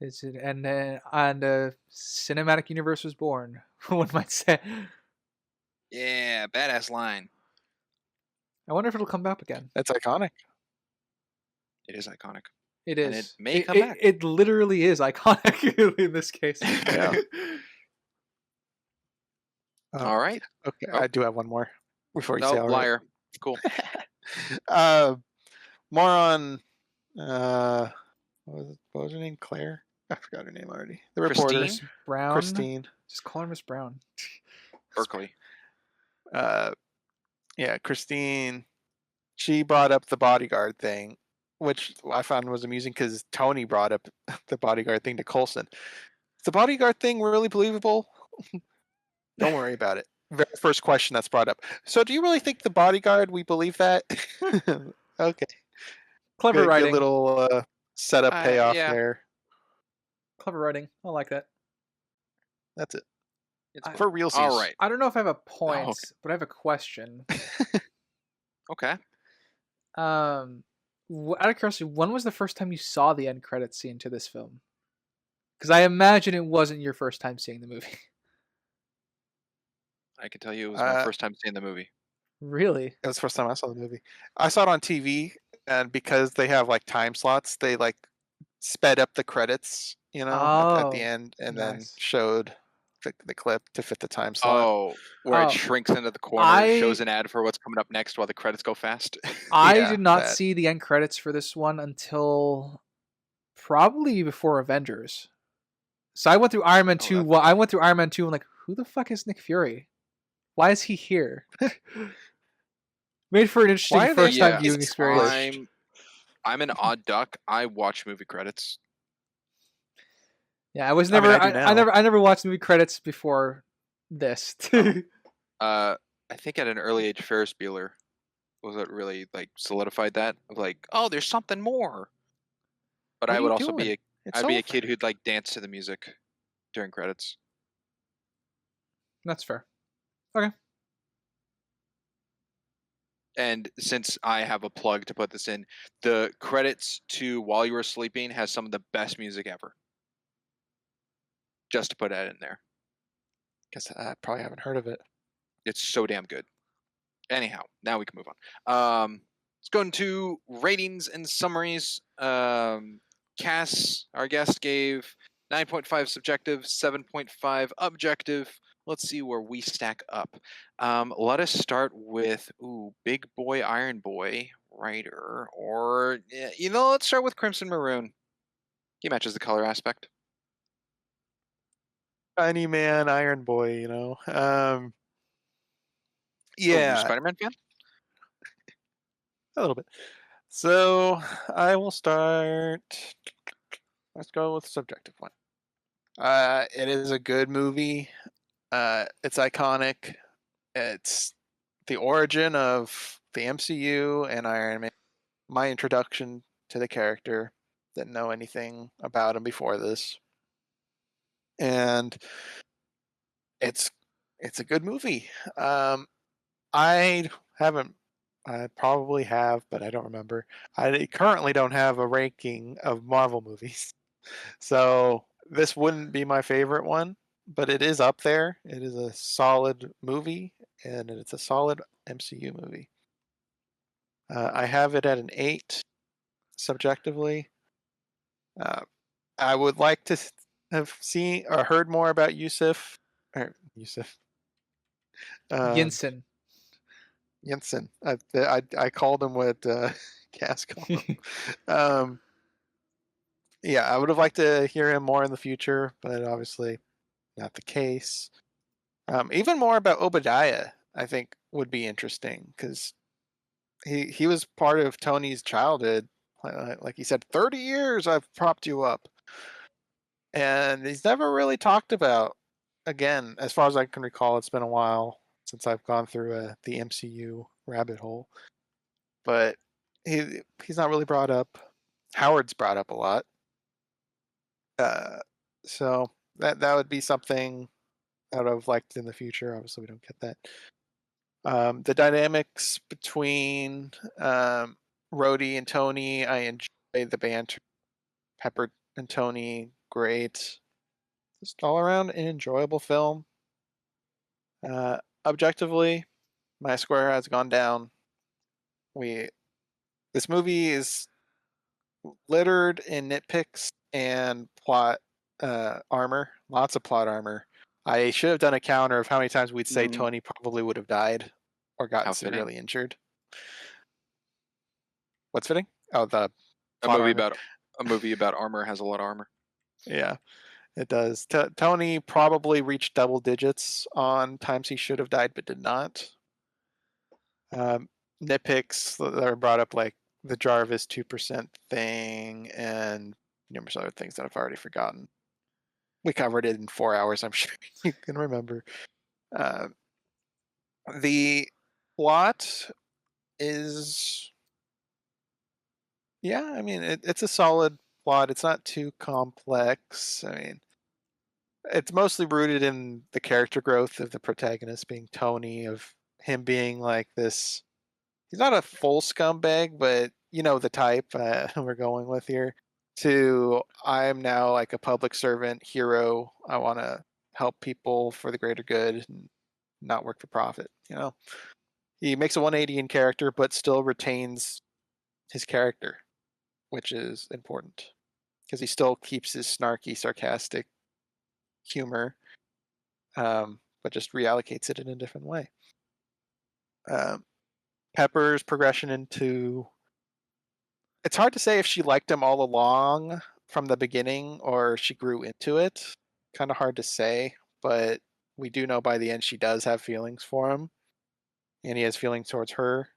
And a cinematic universe was born. One might say. Yeah, badass line. I wonder if it'll come back again. That's iconic. It is iconic. It And is. it may come back. It literally is iconic in this case. Yeah. All right. Okay, Oh. I do have one more before you No, say all right. liar. Cool. More on what was her name? Claire? I forgot her name already. The reporter. Christine? Miss Brown. Christine. Just call her Miss Brown. Berkeley. Yeah, Christine. She brought up the bodyguard thing, which I found was amusing because Tony brought up the bodyguard thing to Coulson. Is the bodyguard thing really believable? Don't worry about it. Very first question that's brought up. So, do you really think the bodyguard? We believe that? Okay. Clever Good writing. little setup payoff yeah. there. Clever writing. I like that. That's it. It's For real. all right. I don't know if I have a point, okay. but I have a question. Okay. Out of curiosity, when was the first time you saw the end credits scene to this film? Because I imagine it wasn't your first time seeing the movie. I can tell you it was my first time seeing the movie. Really? It was the first time I saw the movie. I saw it on TV, and because they have like time slots, they like sped up the credits, at the Oh, end, and then nice. showed the clip to fit the time slot. Oh, where Oh. it shrinks into the corner, shows an ad for what's coming up next while the credits go fast. I Yeah, did not that. see the end credits for this one until probably before Avengers. So I went through Iron Man 2. that's Well, I went through Iron Man 2 and like, who the fuck is Nick Fury? Why is he here? Made for an interesting Why are they- first-time Yeah, viewing experience. I'm an odd duck. I watch movie credits. Yeah, I was I mean, never. I do I now. never watched movie credits before this. I think at an early age, Ferris Bueller was what really like solidified that of like, oh, there's something more. But What I are would you also doing? be It's I'd be over. a kid who'd like dance to the music during credits. That's fair. Okay. And since I have a plug to put this in, the credits to While You Were Sleeping has some of the best music ever. Just to put that in there. Guess I probably haven't heard of it. It's so damn good. Anyhow, now we can move on. Let's go into ratings and summaries. Cass, our guest, gave 9.5 subjective, 7.5 objective. Let's see where we stack up. Let us start with Big Boy Iron Boy writer, or let's start with Crimson Maroon. He matches the color aspect. Tiny Man, Iron Boy. You're a Yeah, Spider-Man fan? a little bit. So I will start. Let's go with the subjective one. It is a good movie. It's iconic. It's the origin of the MCU and Iron Man. My introduction to the character. Didn't know anything about him before this, and it's a good movie. I haven't. I probably have, but I don't remember. I currently don't have a ranking of Marvel movies, so this wouldn't be my favorite one, but it is up there. It is a solid movie, and it's a solid MCU movie. I have it at an 8 subjectively. I would like to have seen or heard more about Yusuf. Or Yusuf. Yinsen. Jensen. I called him what Cass called him. um, yeah, I would have liked to hear him more in the future, but obviously not the case. Even more about Obadiah, I think, would be interesting because he was part of Tony's childhood. Like he said, 30 years I've propped you up, and he's never really talked about. Again, as far as I can recall, it's been a while since I've gone through the MCU rabbit hole, but he's not really brought up. Howard's brought up a lot, uh, so that would be something I would have liked in the future. Obviously, we don't get that. The dynamics between Rhodey and Tony, I enjoy the banter. Pepper and Tony, great. Just all around an enjoyable film. Objectively, my score has gone down. This movie is littered in nitpicks and plot armor. Lots of plot armor. I should have done a counter of how many times we'd say Tony probably would have died or gotten How fitting. severely injured. What's fitting? Oh, the A plot movie armor. about a movie about armor has a lot of armor. Yeah, it does. Tony probably reached double digits on times he should have died but did not. Nitpicks that are brought up, like the Jarvis 2% thing and numerous other things that I've already forgotten. We covered it in 4 hours, I'm sure you can remember. The plot is, yeah, I mean, it's a solid plot. It's not too complex. I mean, it's mostly rooted in the character growth of the protagonist being Tony, of him being like this. He's not a full scumbag, but you know the type we're going with here. To I'm now like a public servant hero. I want to help people for the greater good and not work for profit. He makes a 180 in character, but still retains his character, which is important because he still keeps his snarky, sarcastic humor, but just reallocates it in a different way. Pepper's progression into, it's hard to say if she liked him all along from the beginning or she grew into it. Kind of hard to say, but we do know by the end she does have feelings for him, and he has feelings towards her.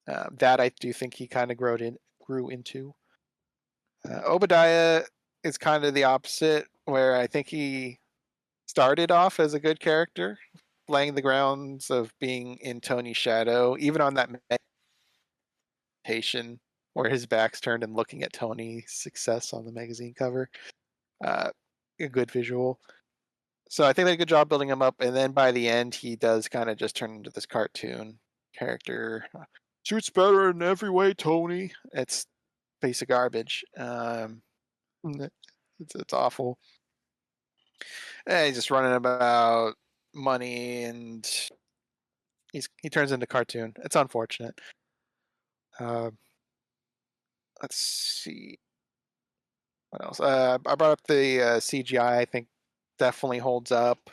That I do think he kind of grew into. Obadiah is kind of the opposite, where I think he started off as a good character, laying the grounds of being in Tony's shadow, even on that meditation where his back's turned and looking at Tony's success on the magazine cover. A good visual. So I think they did a good job building him up, and then by the end, he does kind of just turn into this cartoon character. Shoots better in every way, Tony. It's a piece of garbage. It's awful. He's just running about money, and he turns into cartoon. It's unfortunate. Let's see what else. I brought up the CGI. I think definitely holds up.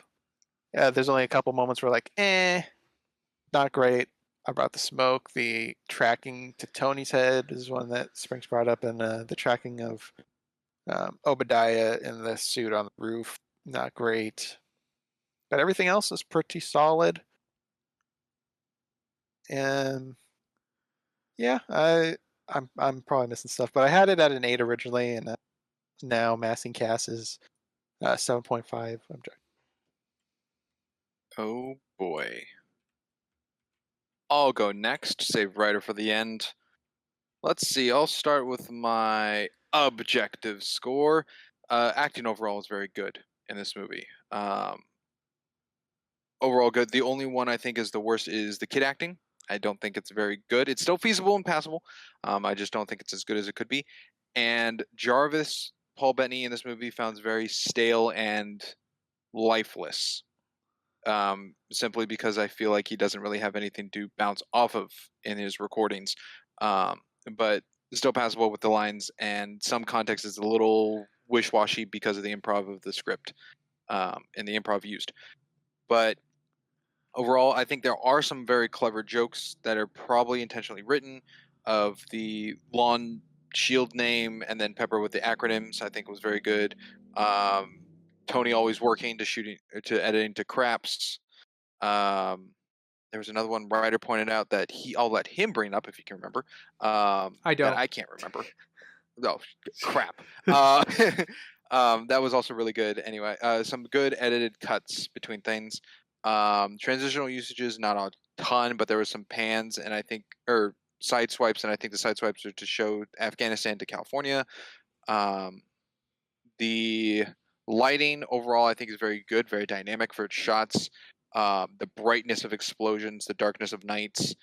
Yeah, there's only a couple moments where like, not great. I brought the smoke. The tracking to Tony's head is one that Springs brought up, and the tracking of Obadiah in the suit on the roof, not great. But everything else is pretty solid. And yeah, I'm probably missing stuff, but I had it at an 8 originally, and now Massing Cass is 7.5. Oh boy. I'll go next, save writer for the end. Let's see, I'll start with my objective score. Acting overall is very good in this movie. Overall good. The only one I think is the worst is the kid acting. I don't think it's very good. It's still feasible and passable. I just don't think it's as good as it could be. And Jarvis, Paul Bettany in this movie, found very stale and lifeless. Simply because I feel like he doesn't really have anything to bounce off of in his recordings. But still passable with the lines, and some context is a little wish-washy because of the improv of the script and the improv used. But overall, I think there are some very clever jokes that are probably intentionally written, of the lawn shield name and then pepper with the acronyms. I think was very good. Tony always working to editing to craps. There was another one writer pointed out that I'll let him bring up if you can remember. I don't. That I can't remember. Oh, crap. That was also really good. Anyway, some good edited cuts between things. Transitional usages, not a ton, but there was some pans and I think, or side swipes, and I think the side swipes are to show Afghanistan to California. The lighting overall, I think, is very good, very dynamic for its shots. The brightness of explosions, the darkness of nights.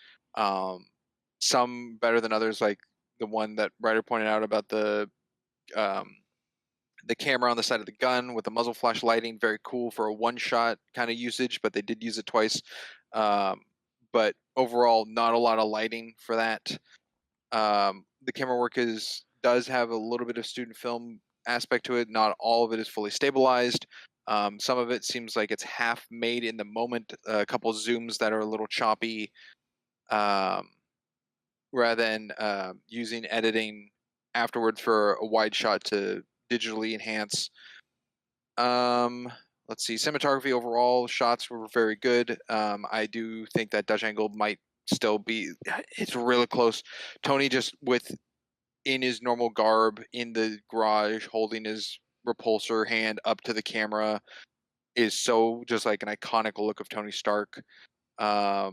Some better than others, like the one that writer pointed out about the camera on the side of the gun with the muzzle flash lighting, very cool for a one-shot kind of usage, but they did use it twice. But overall, not a lot of lighting for that. The camera work does have a little bit of student film aspect to it. Not all of it is fully stabilized. Some of it seems like it's half made in the moment. A couple of zooms that are a little choppy, rather than using editing afterwards for a wide shot to digitally enhance. Let's see, cinematography overall, shots were very good. I do think that Dutch angle might still be, it's really close. Tony just in his normal garb in the garage holding his repulsor hand up to the camera is so just like an iconic look of Tony Stark. Yeah,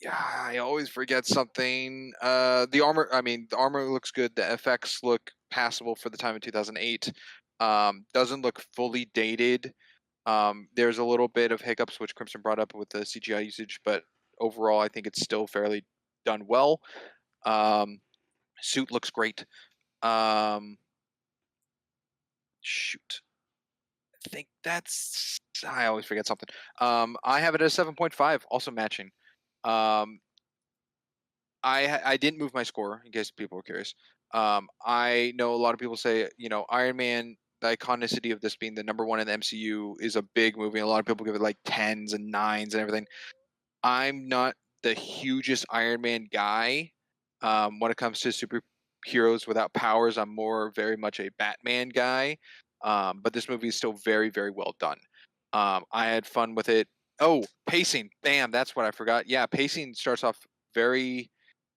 I always forget something. The armor looks good. The effects look passable for the time in 2008. Doesn't look fully dated. There's a little bit of hiccups, which Crimson brought up with the CGI usage, but overall, I think it's still fairly done well. Suit looks great. Shoot. I think I always forget something. I have it at a 7.5, also matching. I didn't move my score, in case people were curious. I know a lot of people say, Iron Man, the iconicity of this being the number one in the MCU is a big movie. A lot of people give it like 10s and 9s and everything. I'm not the hugest Iron Man guy. When it comes to superheroes without powers, I'm very much a Batman guy. But this movie is still very, very well done. I had fun with it. Oh, pacing. Bam, that's what I forgot. Yeah, pacing starts off very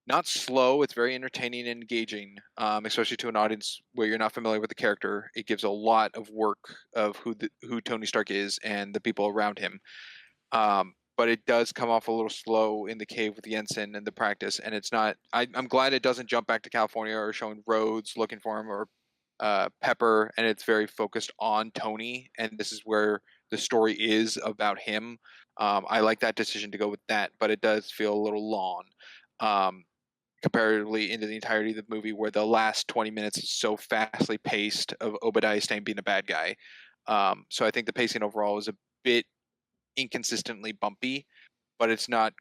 not slow. It's very entertaining and engaging, especially to an audience where you're not familiar with the character. It gives a lot of work of who Tony Stark is and the people around him. But it does come off a little slow in the cave with Jensen and the practice, and it's not. I'm glad it doesn't jump back to California or showing Rhodes looking for him or Pepper, and it's very focused on Tony, and this is where the story is about him. I like that decision to go with that, but it does feel a little long. Comparatively into the entirety of the movie, where the last 20 minutes is so fastly paced of Obadiah Stane being a bad guy. So I think the pacing overall is a bit inconsistently bumpy, but it's not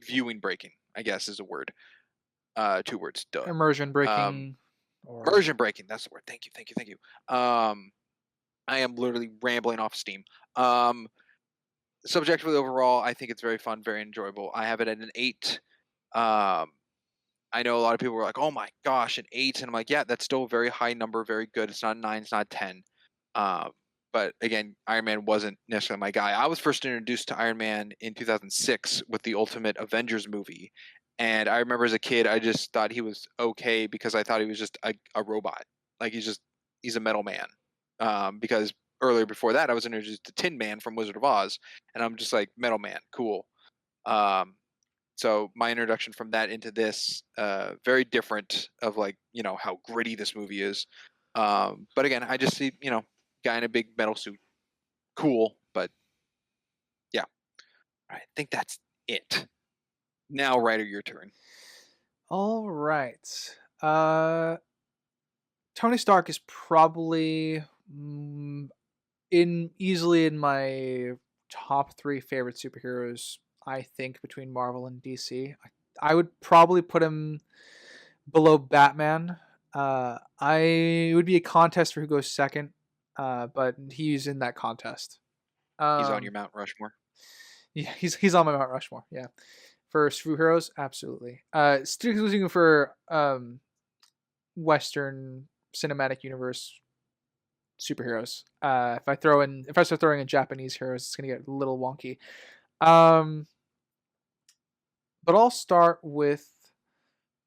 viewing breaking, I guess is a word. 2 words, duh. Immersion breaking. Immersion breaking, that's the word. Thank you. I am literally rambling off steam. Subjectively overall, I think it's very fun, very enjoyable. I have it at an 8. I know a lot of people were like, "Oh my gosh, an 8," and I'm like, "Yeah, that's still a very high number, very good. It's not 9, it's not 10." But again, Iron Man wasn't necessarily my guy. I was first introduced to Iron Man in 2006 with the Ultimate Avengers movie, and I remember as a kid, I just thought he was okay because I thought he was just a robot, like he's a metal man. Because earlier before that, I was introduced to Tin Man from Wizard of Oz, and I'm just like, Metal Man, cool. So my introduction from that into this, very different of like, how gritty this movie is. But again, I just see, guy in a big metal suit, cool. But yeah, I think that's it. Now, Ryder, your turn. All right. Tony Stark is probably easily in my top 3 favorite superheroes, I think, between Marvel and DC. I would probably put him below Batman. It would be a contest for who goes second, but he's in that contest. He's on your Mount Rushmore. Yeah, he's on my Mount Rushmore. Yeah, for superheroes, absolutely. Speaking for Western cinematic universe superheroes. If I start throwing in Japanese heroes, it's gonna get a little wonky. But I'll start with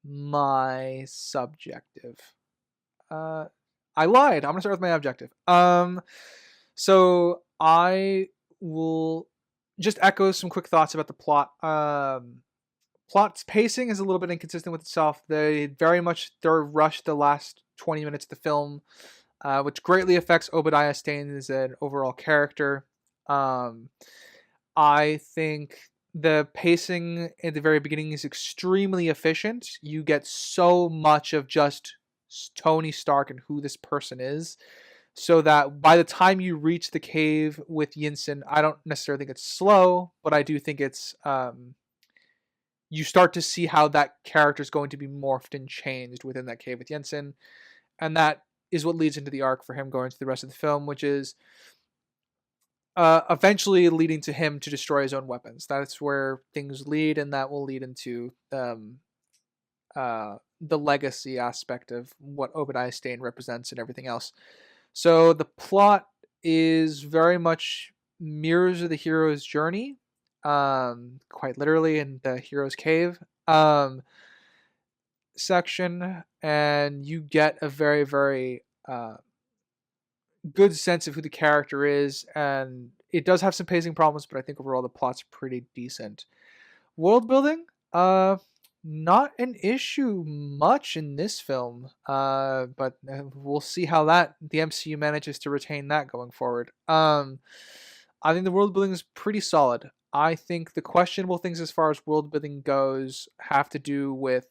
my subjective. I lied. I'm gonna start with my objective. So I will just echo some quick thoughts about the plot. Plot's pacing is a little bit inconsistent with itself. They very much rushed the last 20 minutes of the film, which greatly affects Obadiah Stane as an overall character. I think the pacing at the very beginning is extremely efficient. You get so much of just Tony Stark and who this person is, so that by the time you reach the cave with Yinsen, I don't necessarily think it's slow, but I do think it's you start to see how that character is going to be morphed and changed within that cave with Yinsen, and that is what leads into the arc for him going to the rest of the film, which is eventually leading to him to destroy his own weapons. That's where things lead, and that will lead into the legacy aspect of what Obadiah Stane represents and everything else. So the plot is very much mirrors of the hero's journey, quite literally in the hero's cave section, and you get a very, very good sense of who the character is, and it does have some pacing problems, but I think overall the plot's pretty decent. World building, not an issue much in this film, but we'll see how the MCU manages to retain that going forward. I think the world building is pretty solid. I think the questionable things as far as world building goes have to do with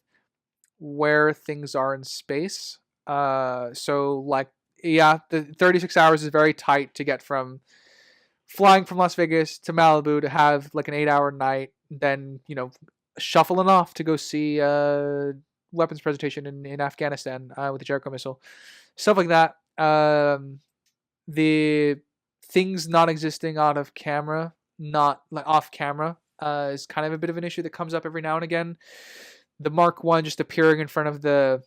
where things are in space. So like, yeah, the 36 hours is very tight to get from flying from Las Vegas to Malibu to have like an 8-hour night, then shuffling off to go see weapons presentation in Afghanistan with the Jericho missile, stuff like that. The things not existing out of camera, not like off camera, is kind of a bit of an issue that comes up every now and again. The Mark 1 just appearing in front of the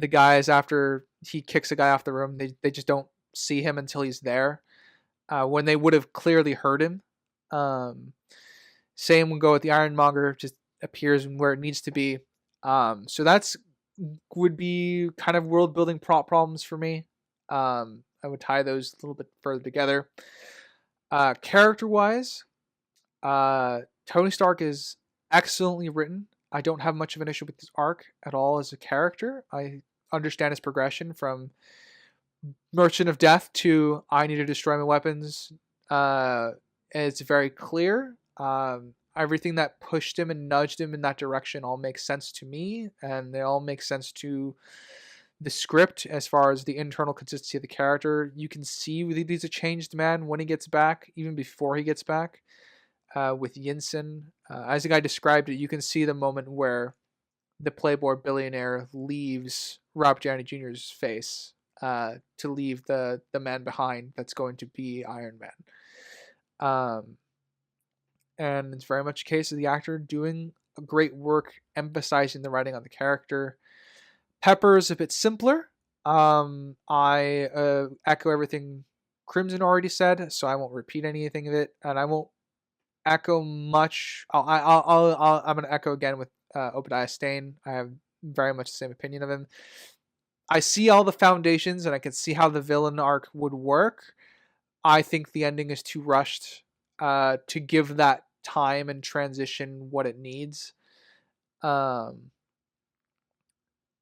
guys after he kicks a guy off the room, they just don't see him until he's there, when they would have clearly heard him. Same would go with the Ironmonger, just appears where it needs to be. So that's would be kind of world building problems for me. I would tie those a little bit further together. Character wise, Tony Stark is excellently written. I don't have much of an issue with his arc at all as a character. I understand his progression from Merchant of Death to I need to destroy my weapons. It's very clear. Everything that pushed him and nudged him in that direction all makes sense to me, and they all make sense to the script as far as the internal consistency of the character. You can see he's a changed man when he gets back, even before he gets back. With Yinsen, as the guy described it, you can see the moment where the playboy billionaire leaves Robert Downey Jr.'s face to leave the man behind that's going to be Iron Man. And it's very much a case of the actor doing a great work emphasizing the writing on the character. Pepper is a bit simpler. I echo everything Crimson already said, so I won't repeat anything of it, and I won't echo much. I'm going to echo again with Obadiah Stane. I have very much the same opinion of him. I see all the foundations, and I can see how the villain arc would work. I think the ending is too rushed to give that time and transition what it needs.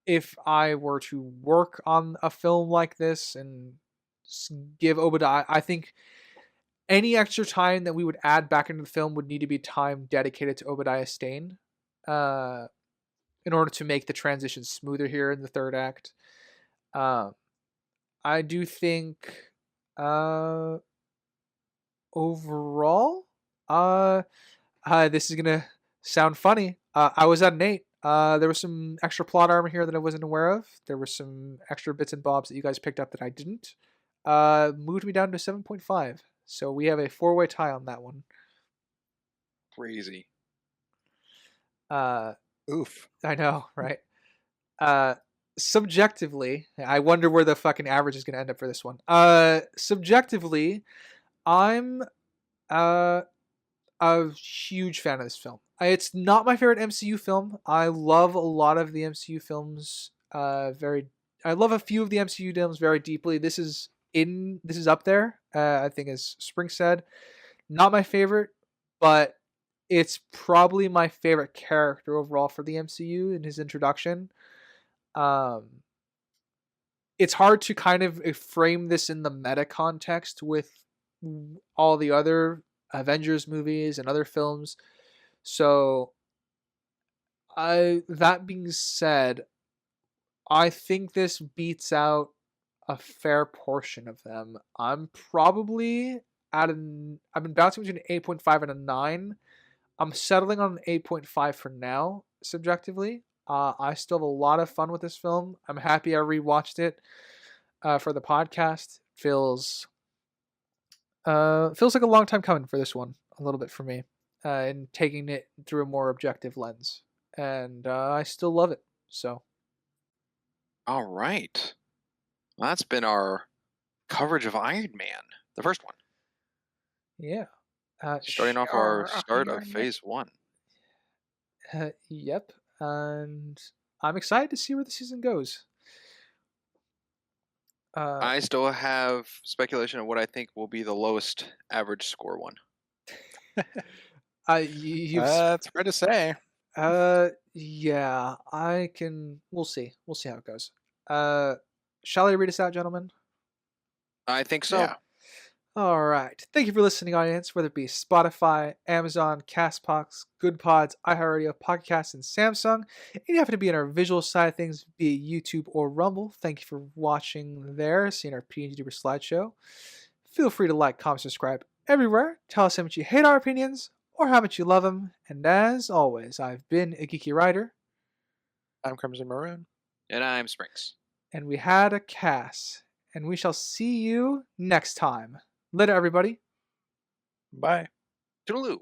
If I were to work on a film like this and give Obadiah, I think any extra time that we would add back into the film would need to be time dedicated to Obadiah Stane in order to make the transition smoother here in the third act. I do think overall, this is going to sound funny. I was at an 8. There was some extra plot armor here that I wasn't aware of. There were some extra bits and bobs that you guys picked up that I didn't. Moved me down to 7.5. So we have a 4-way tie on that one. Crazy. Oof. I know, right? Subjectively, I wonder where the fucking average is going to end up for this one. Subjectively, I'm a huge fan of this film. It's not my favorite MCU film. I love a lot of the MCU films. I love a few of the MCU films very deeply. This is up there. I think, as Spring said, not my favorite, but it's probably my favorite character overall for the MCU in his introduction. It's hard to kind of frame this in the meta context with all the other Avengers movies and other films. So, that being said, I think this beats out a fair portion of them. I'm probably I've been bouncing between an 8.5 and a 9. I'm settling on an 8.5 for now, subjectively. I still have a lot of fun with this film. I'm happy I rewatched it for the podcast. Feels like a long time coming for this one, a little bit for me, and taking it through a more objective lens. And I still love it. So, All right. Well, that's been our coverage of Iron Man, the first one. yeah. Starting off our start of phase 1. Yep. And I'm excited to see where the season goes. I still have speculation of what I think will be the lowest average score one. That's hard to say. Yeah, I can. We'll see. We'll see how it goes. Shall I read us out, gentlemen? I think so. Yeah. All right. Thank you for listening, audience, whether it be Spotify, Amazon, Castbox, Good Pods, iHeartRadio, Podcast, and Samsung. And you happen to be on our visual side of things, be it YouTube or Rumble. Thank you for watching there, seeing our PNG slideshow. Feel free to like, comment, subscribe everywhere. Tell us how much you hate our opinions or how much you love them. And as always, I've been a Geeky Writer. I'm Crimson Maroon. And I'm Springs. And we had a cast. And we shall see you next time. Later, everybody. Bye. Toodaloo.